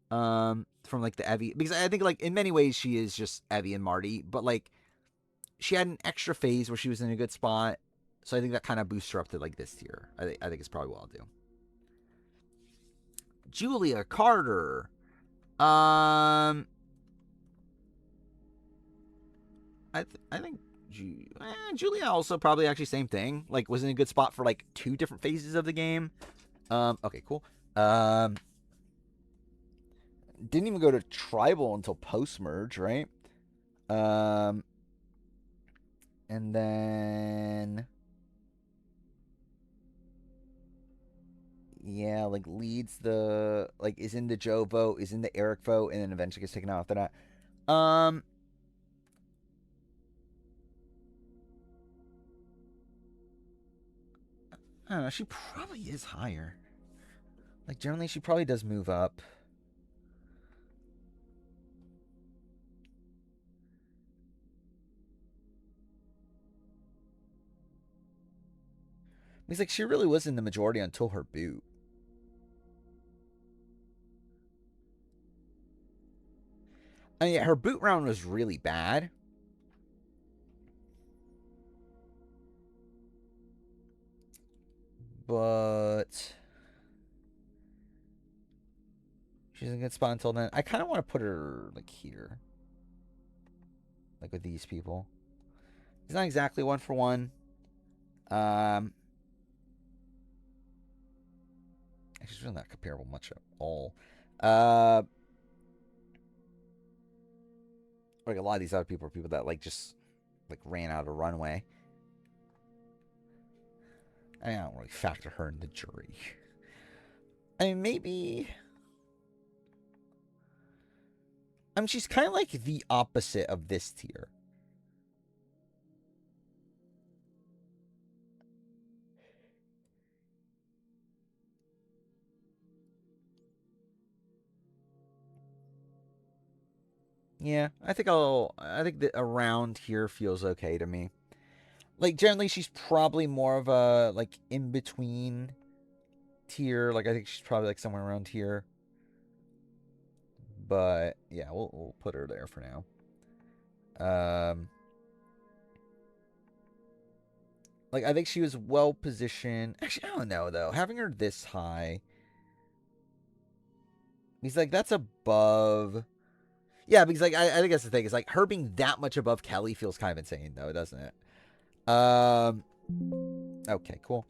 from like the Evie, because I think like in many ways she is just Evie and Marty, but like she had an extra phase where she was in a good spot. So I think that kind of boosts her up to like this tier. I think it's probably what I'll do. Julia Carter. Um, I think Julia also probably actually same thing. Like was in a good spot for like 2 different phases of the game. Okay, cool. Didn't even go to tribal until post merge, right? Um, and then yeah, like leads the like is in the Joe vote, is in the Eric vote, and then eventually gets taken out after that. I don't know. She probably is higher. Like generally, she probably does move up. Because like she really was in the majority until her boot. I mean, yeah, her boot round was really bad. But she's in a good spot until then. I kind of want to put her like here. Like with these people. It's not exactly 1 for 1. It's really not comparable much at all. Like a lot of these other people are people that like just like ran out of runway. I don't really factor her in the jury. I mean, maybe. I mean, she's kind of like the opposite of this tier. Yeah, I think that around here feels okay to me. Like generally, she's probably more of a like in between tier. Like I think she's probably like somewhere around here. But yeah, we'll put her there for now. Like I think she was well positioned. Actually, I don't know though. Having her this high, he's like that's above. Yeah, because like I think that's the thing. Is like her being that much above Kelly feels kind of insane though, doesn't it? Um. Okay, cool.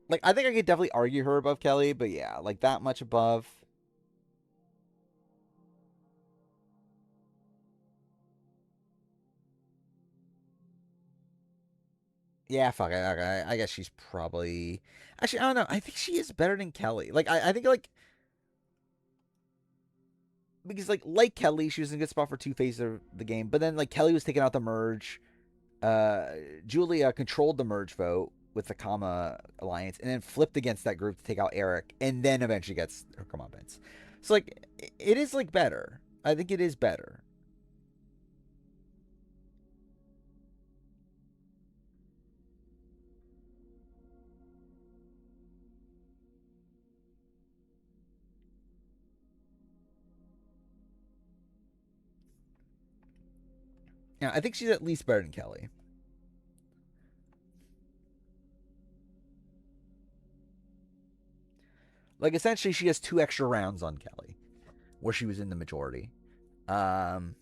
Like I think I could definitely argue her above Kelly, but yeah, like that much above. Yeah, fuck it. Okay, I guess she's probably. Actually, I don't know. I think she is better than Kelly. Like I think like because like Kelly, she was in a good spot for two phases of the game, but then like Kelly was taking out the merge. Uh, Julia controlled the merge vote with the Kama alliance, and then flipped against that group to take out Eric, and then eventually gets her comeuppance. So like it is like better. I think it is better. Yeah, I think she's at least better than Kelly. Like essentially, she has 2 extra rounds on Kelly, where she was in the majority. Um,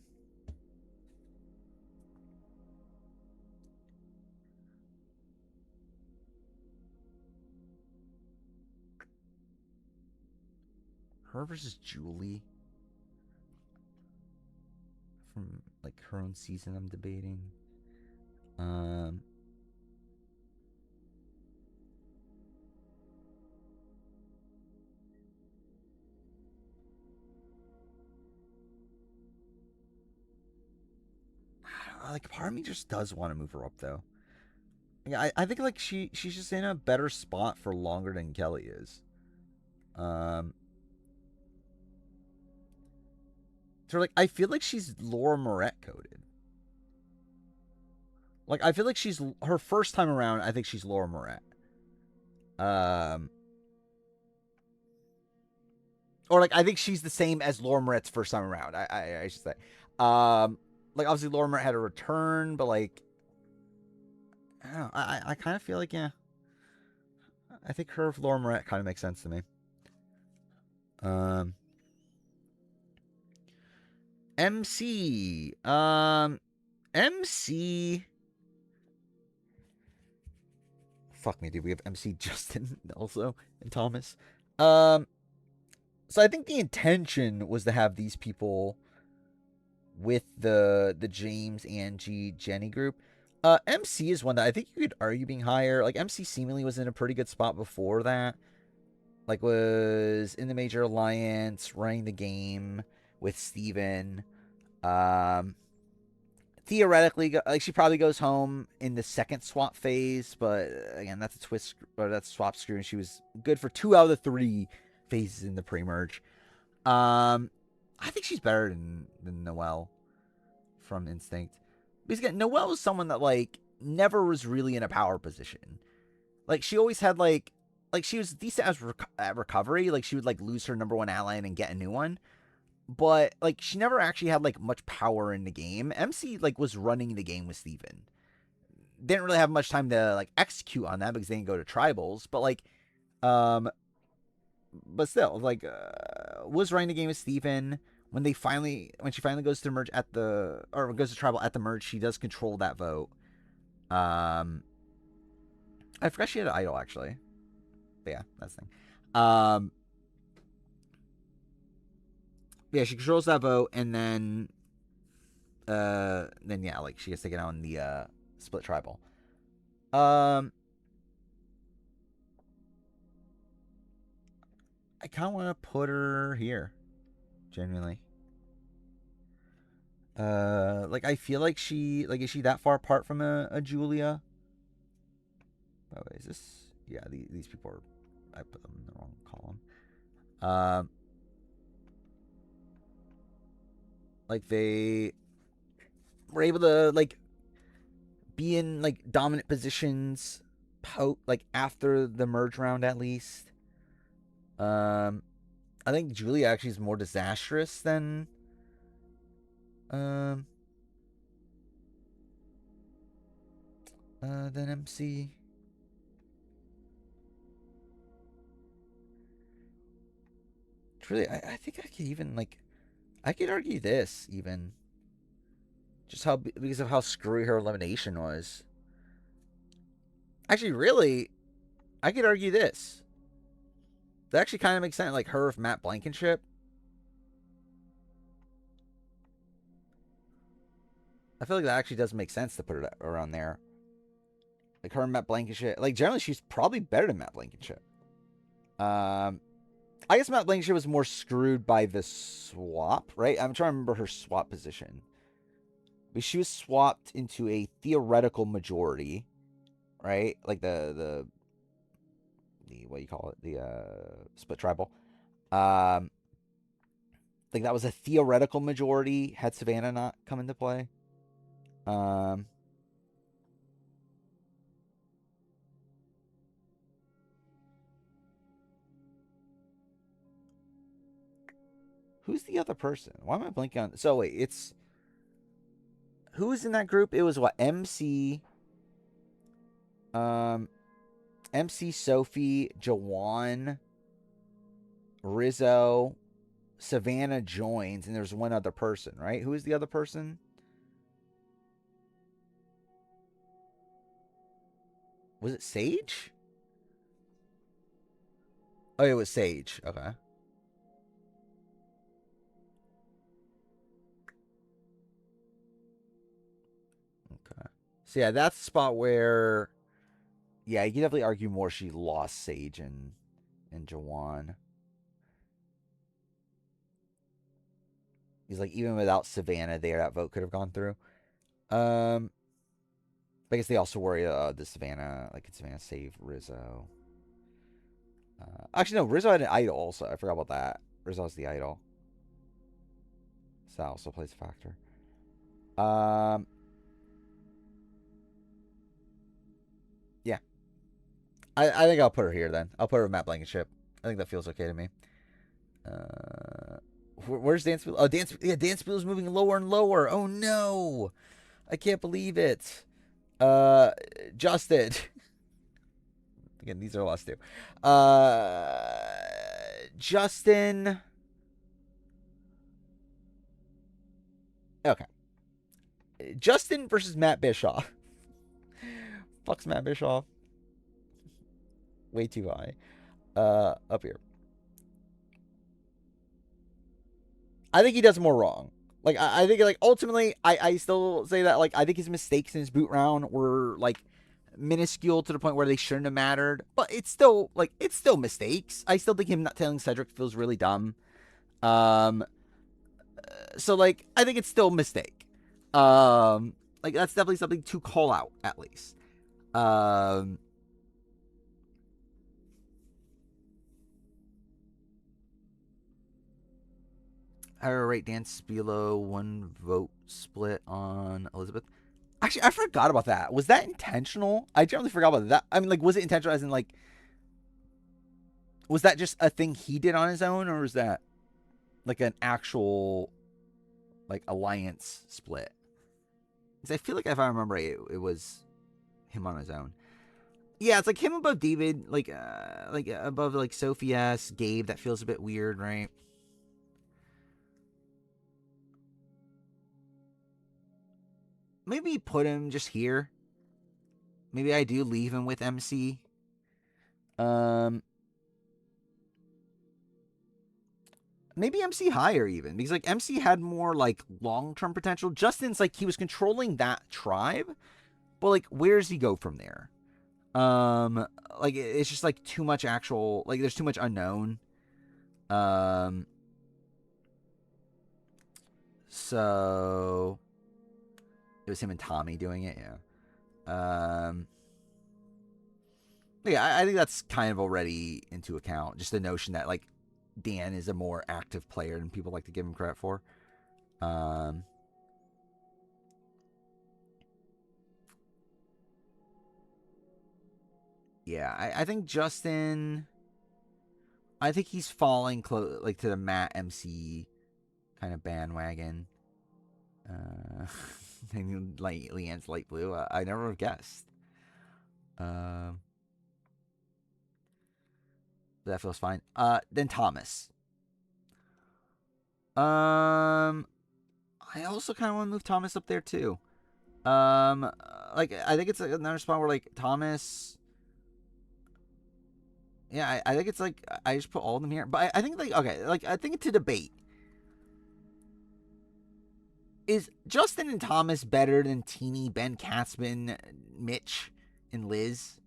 her versus Julie from like her own season. I'm debating. Um, like part of me just does want to move her up though. Yeah, I think like she's just in a better spot for longer than Kelly is. Um, so like I feel like she's Laura Moret coded. Like I feel like she's her first time around. I think she's Laura Moret. Um, or like I think she's the same as Laura Moret's first time around. I should say. Like obviously Laura Moret had a return, but like I don't know. I kind of feel like yeah. I think her Laura Moret kind of makes sense to me. Um, MC. MC. Fuck me, dude. We have MC Justin also and Thomas. Um, so I think the intention was to have these people with the James, Angie, Jenny group. MC is one that I think you could argue being higher. Like MC seemingly was in a pretty good spot before that. Like was in the major alliance, running the game with Steven. Um, theoretically, like she probably goes home in the second swap phase, but again, that's a twist or that's a swap screw, and she was good for 2 out of the 3 phases in the pre-merge. I think she's better than Noelle from Instinct. Because again, Noelle was someone that like never was really in a power position. Like she always had like she was decent as at recovery. Like she would like lose her number 1 ally and get a new one. But like she never actually had like much power in the game. MC like was running the game with Steven. Didn't really have much time to like execute on that because they didn't go to tribals. But like um but still, like was running the game with Steven. When she finally goes to merge at the or goes to tribal at the merge, she does control that vote. Um, I forgot she had an idol actually. But yeah, that's the thing. Yeah, she controls that vote, and then yeah, like she gets taken out in the split tribal. Um, I kind of want to put her here, genuinely. Like I feel like is she that far apart from a Julia? By the way, is this? Yeah, these people are. I put them in the wrong column. Um, Like they were able to like be in like dominant positions like after the merge round at least. I think Julia actually is more disastrous um than MC. Really, I think I could even like I could argue this even just how because of how screwy her elimination was. Actually, really, I could argue this. That actually kind of makes sense. Like her with Matt Blankenship. I feel like that actually does make sense to put it around there. Like her and Matt Blankenship. Like generally, she's probably better than Matt Blankenship. I guess Matt Blankenship was more screwed by the swap, right? I'm trying to remember her swap position. But she was swapped into a theoretical majority, right? Like the what do you call it? The split tribal. Like that was a theoretical majority had Savannah not come into play. Who's the other person? Why am I blanking on? So wait, it's who was in that group? It was what MC, MC Sophie, Jawan, Rizzo, Savannah joins, and there's one other person, right? Who is the other person? Was it Sage? Oh, it was Sage. Okay. Okay. So yeah, that's the spot where, yeah, you can definitely argue more she lost Sage and Jawan. He's like even without Savannah there, that vote could have gone through. I guess they also worry the Savannah, like could Savannah save Rizzo? Actually, no, Rizzo had an idol also. I forgot about that. Rizzo's the idol. So that also plays a factor. Yeah. I think I'll put her here then. I'll put her with Matt Blankenship. I think that feels okay to me. Where's Dancefield? Oh, Dancepield's moving lower and lower. Oh no. I can't believe it. Justin. Again, these are lost too. Justin. Okay. Justin versus Matt Bischoff. Fucks Matt Bischoff. Way too high. Up here. I think he does more wrong. Like I think like ultimately I still say that like I think his mistakes in his boot round were like minuscule to the point where they shouldn't have mattered. But it's still like it's still mistakes. I still think him not telling Cedric feels really dumb. So like I think it's still a mistake. Like that's definitely something to call out at least. I rate Dan Spilo 1 vote split on Elizabeth. Actually, I forgot about that. Was that intentional? I generally forgot about that. I mean, like, was it intentional as in, like, was that just a thing he did on his own, or was that, like, an actual, like, alliance split? Because I feel like if I remember right, it was him on his own. Yeah, it's like him above David, like above, like, Sophie S, Gabe. That feels a bit weird, right? Maybe put him just here. Maybe I do leave him with MC. Maybe MC higher even because like MC had more like long-term potential. Justin's like he was controlling that tribe, but like where does he go from there? Like it's just like too much actual like there's too much unknown. So it was him and Tommy doing it, yeah. Yeah, I think that's kind of already into account. Just the notion that like Dan is a more active player than people like to give him credit for. Um, yeah, I think Justin. I think he's falling like to the Matt MC kind of bandwagon. Like Leanne's light blue. I never would have guessed. Um, that feels fine. Then Thomas. I also kind of want to move Thomas up there too. Like I think it's another spot where like Thomas. Yeah, I think it's like I just put all of them here, but I think like okay, like I think to debate is Justin and Thomas better than Teeny, Ben Katzman, Mitch, and Liz.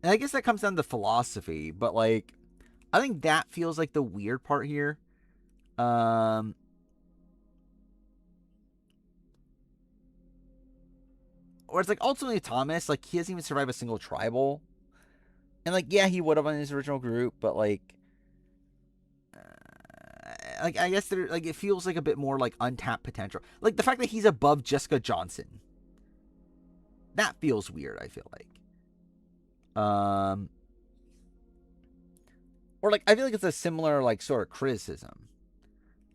And I guess that comes down to philosophy, but like I think that feels like the weird part here. Um, or it's like ultimately Thomas, like he hasn't even survived a single tribal, and like yeah, he would have on his original group, but like I guess there like it feels like a bit more like untapped potential. Like the fact that he's above Jessica Johnson, that feels weird. I feel like, or like I feel like it's a similar like sort of criticism.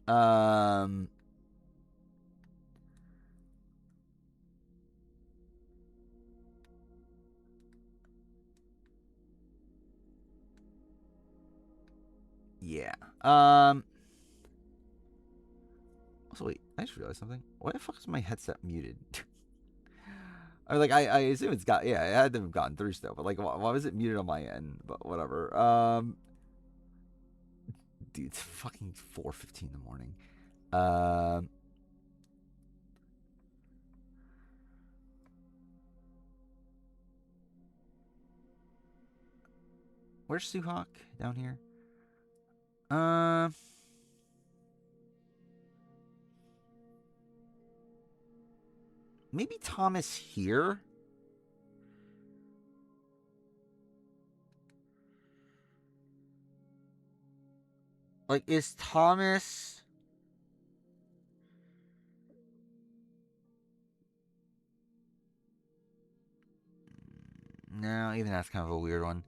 Um, yeah. Also, wait, I just realized something. Why the fuck is my headset muted? I mean, like I assume it's got yeah, it had to have gotten through still, but like why was it muted on my end? But whatever. Dude, it's fucking 4:15 in the morning. Um, where's Suhawk down here? Um, maybe Thomas here. Like, is Thomas? No, even that's kind of a weird one.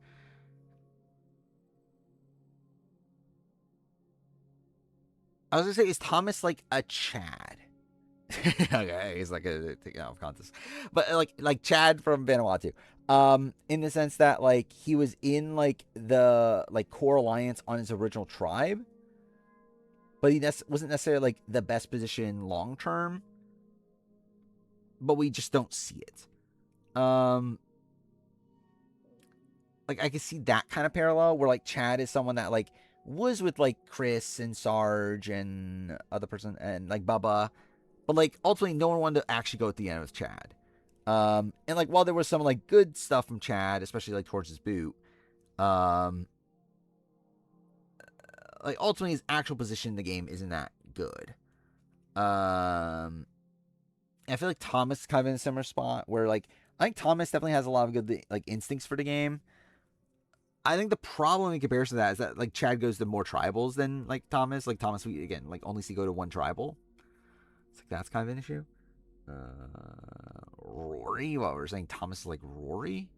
I was gonna say, is Thomas like a Chad? Okay, he's like a taken out of context, but like Chad from Vanuatu. In the sense that like he was in like the like core alliance on his original tribe, but he wasn't necessarily like the best position long term. But we just don't see it. Like I can see that kind of parallel where like Chad is someone that like was with like Chris and Sarge and other person and like Bubba, but like ultimately no one wanted to actually go at the end with Chad. And like while there was some like good stuff from Chad, especially like towards his boot, um, like ultimately his actual position in the game isn't that good. I feel like Thomas is kind of in a similar spot where like I think Thomas definitely has a lot of good like instincts for the game. I think the problem in comparison to that is that like Chad goes to more tribals than like Thomas. Like Thomas, we again like only see go to one tribal. It's like that's kind of an issue. Rory, what we're saying, Thomas is like Rory.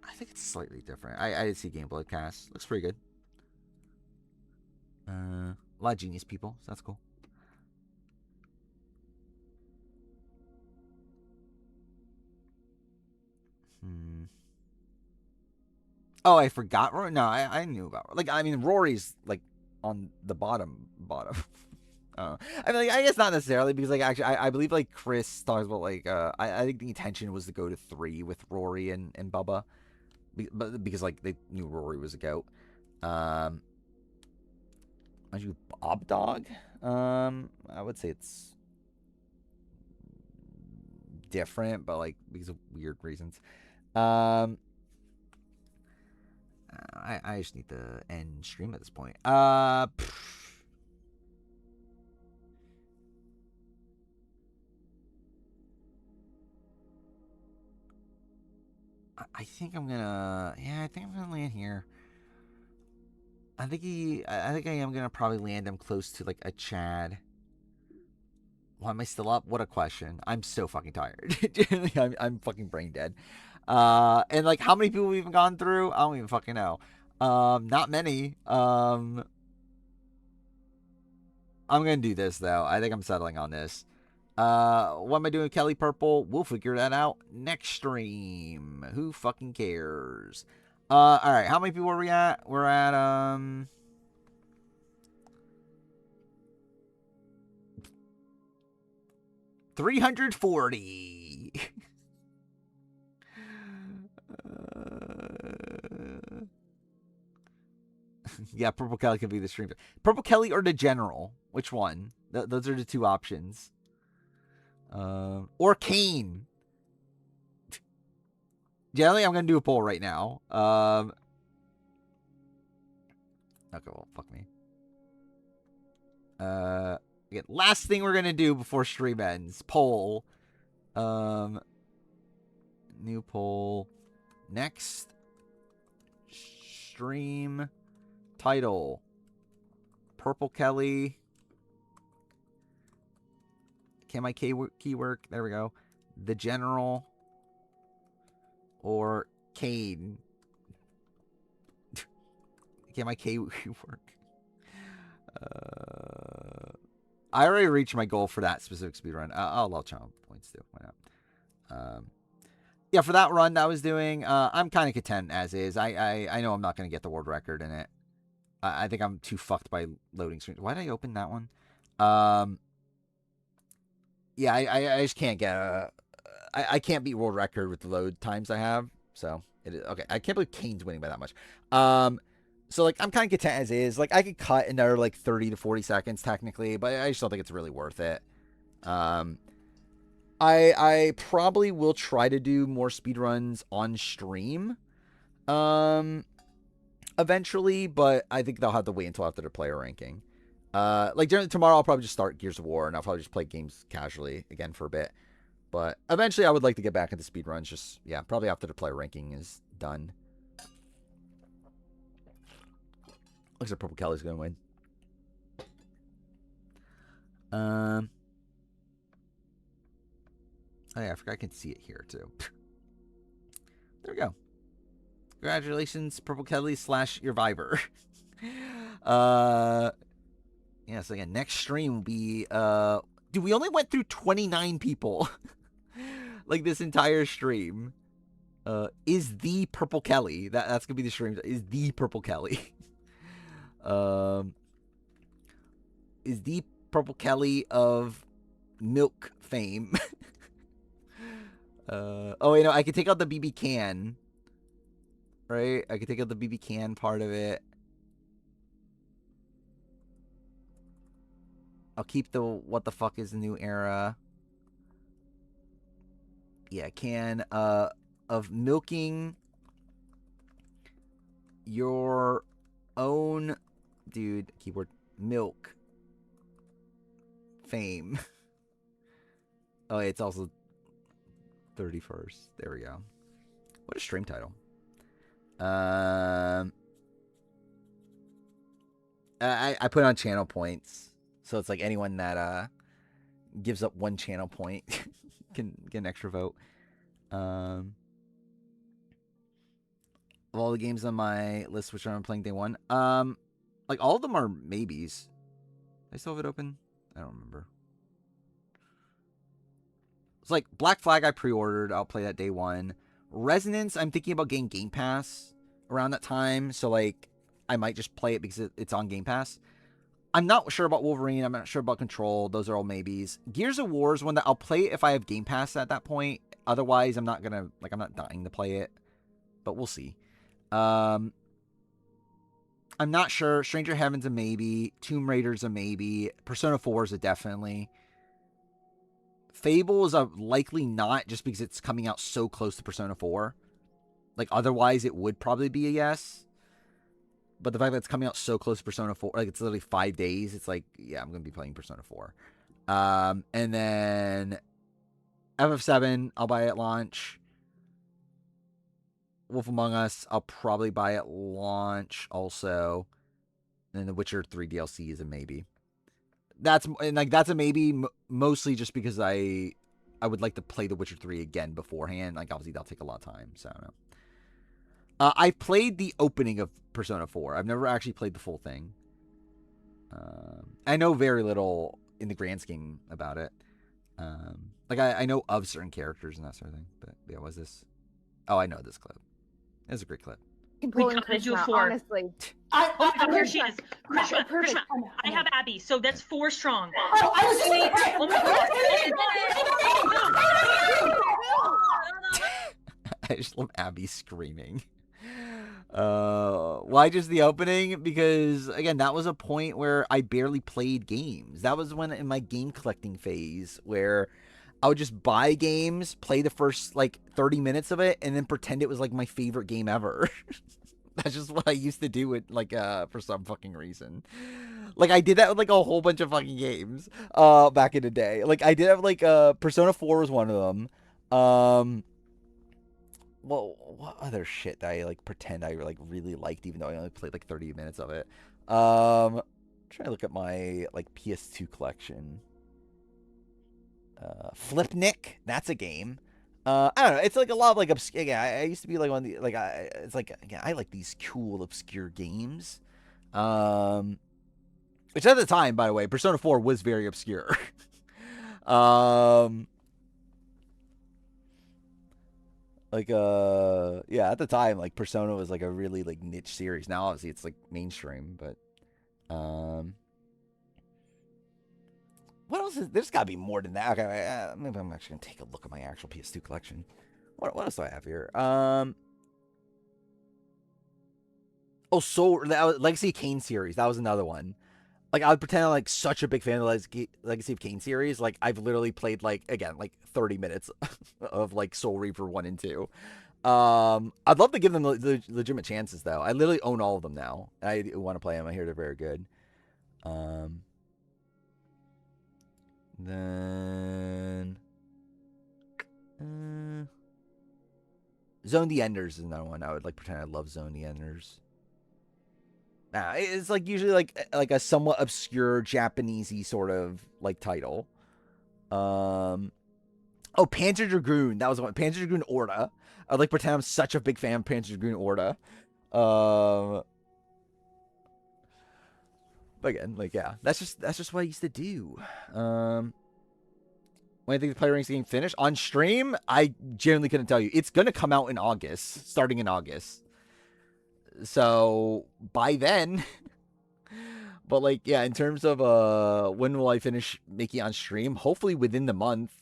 I think it's slightly different. I did see gameplay cast. Looks pretty good. A lot of genius people, so that's cool. Oh, I forgot Rory. No, I knew about like I mean Rory's like on the bottom. I mean, like, I guess not necessarily because, like, actually, I believe like Chris talks about like I think the intention was to go to 3 with Rory and Bubba, but because like they knew Rory was a goat. Um, mind you, Bob Dog. I would say it's different, but like because of weird reasons. Um, I just need to end stream at this point. I think I'm gonna. Yeah, I think I'm gonna land here. I think I am gonna probably land him close to like a Chad. Why am I still up? What a question. I'm so fucking tired. I'm fucking brain dead. And like how many people we've even gone through? I don't even fucking know. Not many. I'm gonna do this though. I think I'm settling on this. What am I doing with Kelly Purple? We'll figure that out next stream. Who fucking cares? All right. How many people are we at? We're at 340. Yeah, Purple Kelly can be the stream. Purple Kelly or the General? Which one? Those are the two options. Or Kane. Generally, I'm gonna do a poll right now. Okay, well, fuck me. Again, last thing we're gonna do before stream ends. Poll. New poll. Next stream title. Purple Kelly. Can my key work? There we go. The General. Or Kane. Can my K work? I already reached my goal for that specific speed run. I'll allow channel points too. Why not? Yeah, for that run that I was doing, I'm kind of content as is. I know I'm not going to get the world record in it. I think I'm too fucked by loading screens. Why did I open that one? Yeah, I just can't get I can't beat world record with the load times I have. So it is okay. I can't believe Kane's winning by that much. So like I'm kind of content as is. Like I could cut another like 30 to 40 seconds technically, but I just don't think it's really worth it. I probably will try to do more speedruns on stream. Eventually, but I think they'll have to wait until after the player ranking. Like tomorrow I'll probably just start Gears of War and I'll probably just play games casually again for a bit. But eventually I would like to get back into speedruns. Just, yeah, probably after the player ranking is done. Looks like Purple Kelly's going to win. Oh yeah, I forgot I can see it here too. There we go. Congratulations, Purple Kelly / your Viber. Yeah, so again, next stream will be dude, we only went through 29 people. Like this entire stream. Is the Purple Kelly. That's gonna be the stream. Is the Purple Kelly. Is the Purple Kelly of milk fame. Oh, you know, I can take out the BB can. Right? I can take out the BB can part of it. I'll keep the what the fuck is the new era. Yeah, can of milking your own dude keyboard milk fame. Oh, it's also 31st. There we go. What a stream title. I put on channel points, so it's like anyone that gives up one channel point can get an extra vote. Of all the games on my list, which I'm playing day one, like all of them are maybes. I still have it open. I don't remember. It's like Black Flag I pre-ordered. I'll play that day one. Resonance, I'm thinking about getting Game Pass around that time. So like I might just play it because it's on Game Pass. I'm not sure about Wolverine. I'm not sure about Control. Those are all maybes. Gears of War is one that I'll play it if I have Game Pass at that point. Otherwise, I'm not dying to play it. But we'll see. I'm not sure. Stranger Heaven's a maybe. Tomb Raider's a maybe. Persona 4 is a definitely. Fable is a likely not, just because it's coming out so close to Persona 4. Like, otherwise, it would probably be a yes. But the fact that it's coming out so close to Persona 4, like, it's literally 5 days, it's like, yeah, I'm going to be playing Persona 4. And then FF7, I'll buy at launch. Wolf Among Us, I'll probably buy at launch also. And The Witcher 3 DLC is a maybe. That's a maybe mostly just because I would like to play The Witcher 3 again beforehand. Like, obviously, that'll take a lot of time, so I don't know. I played the opening of Persona 4. I've never actually played the full thing. I know very little in the grand scheme about it. Like, I know of certain characters and that sort of thing. But, yeah, what was this? Oh, I know this clip. It's a great clip. We gotta do 4. Honestly. Here she is. Krishna, I have Abby, so that's 4 strong. Oh, I was just Oh my god. I just love Abby screaming. Why just the opening? Because, again, that was a point where I barely played games. That was when in my game collecting phase where I would just buy games, play the first, like, 30 minutes of it, and then pretend it was, like, my favorite game ever. That's just what I used to do with, like, for some fucking reason. Like, I did that with, like, a whole bunch of fucking games, back in the day. Like, I did have, like, Persona 4 was one of them. Well, what other shit that I, like, pretend I, like, really liked, even though I only played, like, 30 minutes of it? I'm trying to look at my, like, PS2 collection. Flipnik, that's a game. I don't know. It's like a lot of like obscure. Yeah, I used to be like one of the like. It's like again, I like these cool obscure games. Which at the time, by the way, Persona 4 was very obscure. Yeah, at the time, like Persona was like a really like niche series. Now obviously it's like mainstream, but what else is there's gotta be more than that. Okay, maybe I'm actually gonna take a look at my actual PS2 collection. What else do I have here? Legacy of Kain series. That was another one. Like, I would pretend I'm like such a big fan of the Legacy of Kain series. Like, I've literally played like 30 minutes of like Soul Reaper 1 and 2. I'd love to give them legitimate chances though. I literally own all of them now. I want to play them. I hear they're very good. Then Zone the Enders is another one. I would like pretend I love Zone the Enders. Nah, it's like usually like a somewhat obscure Japanesey sort of like title. Oh, Panzer Dragoon. That was one. Panzer Dragoon Orta. I'd like pretend I'm such a big fan of Panzer Dragoon Orta. But again, like, yeah, that's just what I used to do. When I think the Player Ranks game finished on stream, I genuinely couldn't tell you. It's gonna come out in August, starting in August. So by then, but like, yeah, in terms of when will I finish making it on stream? Hopefully within the month.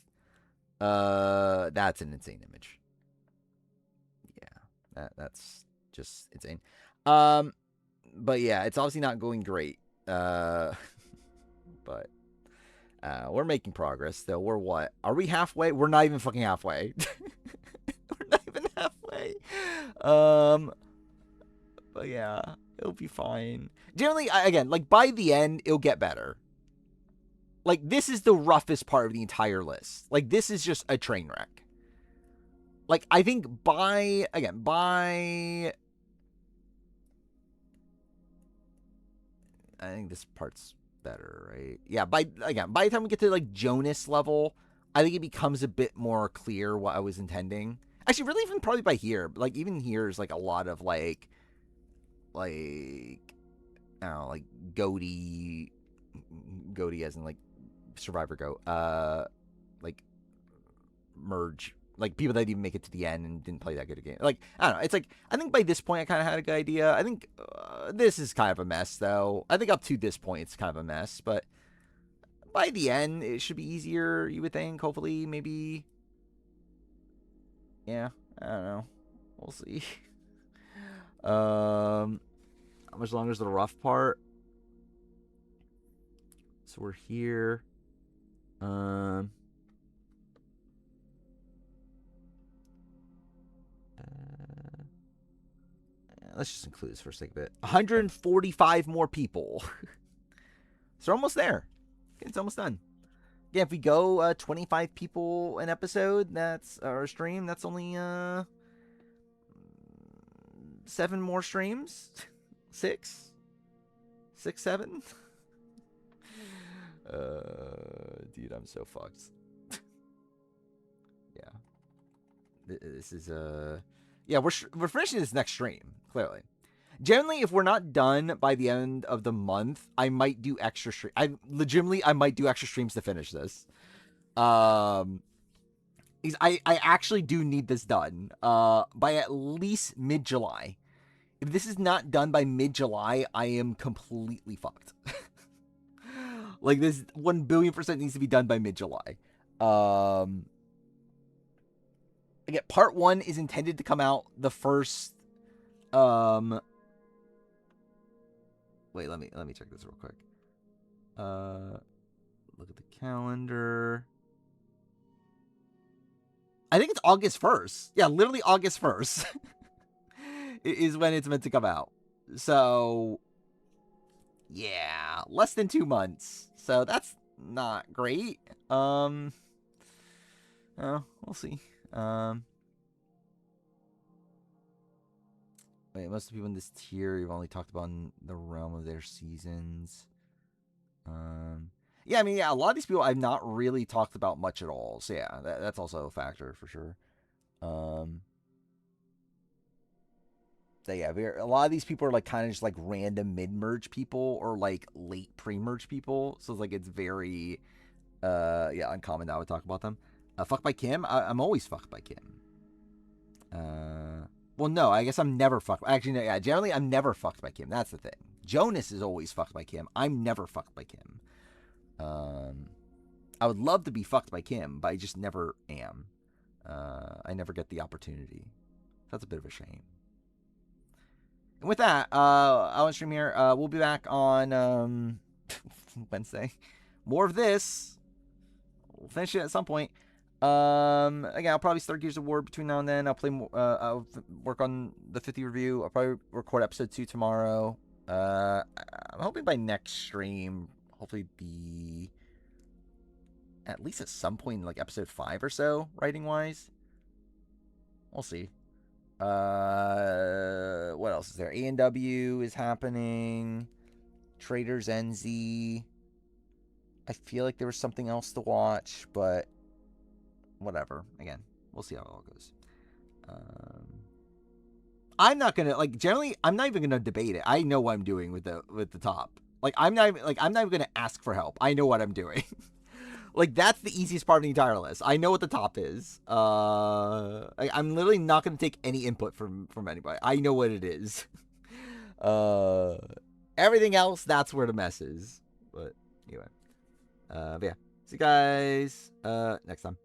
That's an insane image. Yeah, that's just insane. But yeah, it's obviously not going great. But we're making progress though. We're what? Are we halfway? We're not even fucking halfway. We're not even halfway. But yeah, it'll be fine. Generally, again, like by the end, it'll get better. Like, this is the roughest part of the entire list. Like, this is just a train wreck. Like, I think by I think this part's better, right? Yeah, by the time we get to, like, Jonas level, I think it becomes a bit more clear what I was intending. Actually, really even probably by here. Like, even here is, like, a lot of, like, I don't know, like, Goaty as in, like, Survivor Goat, like, merge, like, people that didn't even make it to the end and didn't play that good a game. Like, I don't know, it's like, I think by this point I kind of had a good idea. I think this is kind of a mess, though. I think up to this point it's kind of a mess, but by the end it should be easier, you would think, hopefully, maybe. Yeah, I don't know. We'll see. How much longer is the rough part? So we're here. Let's just include this for a sake of it. 145 more people. So we're almost there. It's almost done. Yeah, if we go 25 people an episode, that's our stream. That's only 7 more streams. 6. 6, 7. Dude, I'm so fucked. Yeah. This is yeah, we're finishing this next stream, clearly. Generally, if we're not done by the end of the month, I might do extra stream. I might do extra streams to finish this. I actually do need this done by at least mid-July. If this is not done by mid-July, I am completely fucked. Like, this 1 billion% needs to be done by mid-July. Again, part 1 is intended to come out the first. Wait, let me check this real quick. Look at the calendar. I think it's August 1st. Yeah, literally August 1st is when it's meant to come out. So, yeah, less than 2 months. So that's not great. We'll see. Wait, most of the people in this tier you've only talked about in the realm of their seasons. Yeah, I mean, yeah, a lot of these people I've not really talked about much at all. So yeah, that's also a factor for sure. So yeah, a lot of these people are like kind of just like random mid-merge people or like late pre-merge people. So it's like it's very yeah, uncommon that I would talk about them. Fucked by Kim? I'm always fucked by Kim. Well, no, I guess I'm never fucked. Actually, no, yeah, generally I'm never fucked by Kim. That's the thing. Jonas is always fucked by Kim. I'm never fucked by Kim. I would love to be fucked by Kim, but I just never am. I never get the opportunity. That's a bit of a shame. And with that, I want to stream here. We'll be back on Wednesday. More of this. We'll finish it at some point. Again, I'll probably start Gears of War between now and then. I'll play more, I'll work on the 50 review. I'll probably record episode 2 tomorrow. I'm hoping by next stream, hopefully be at least at some point in like episode 5 or so, writing wise. We'll see. What else is there? A&W is happening. Traders NZ. I feel like there was something else to watch, but whatever. Again, we'll see how it all goes. I'm not gonna generally. I'm not even gonna debate it. I know what I'm doing with the top. I'm not even gonna ask for help. I know what I'm doing. That's the easiest part of the entire list. I know what the top is. I'm literally not gonna take any input from anybody. I know what it is. Everything else, that's where the mess is. But anyway, but yeah. See you guys next time.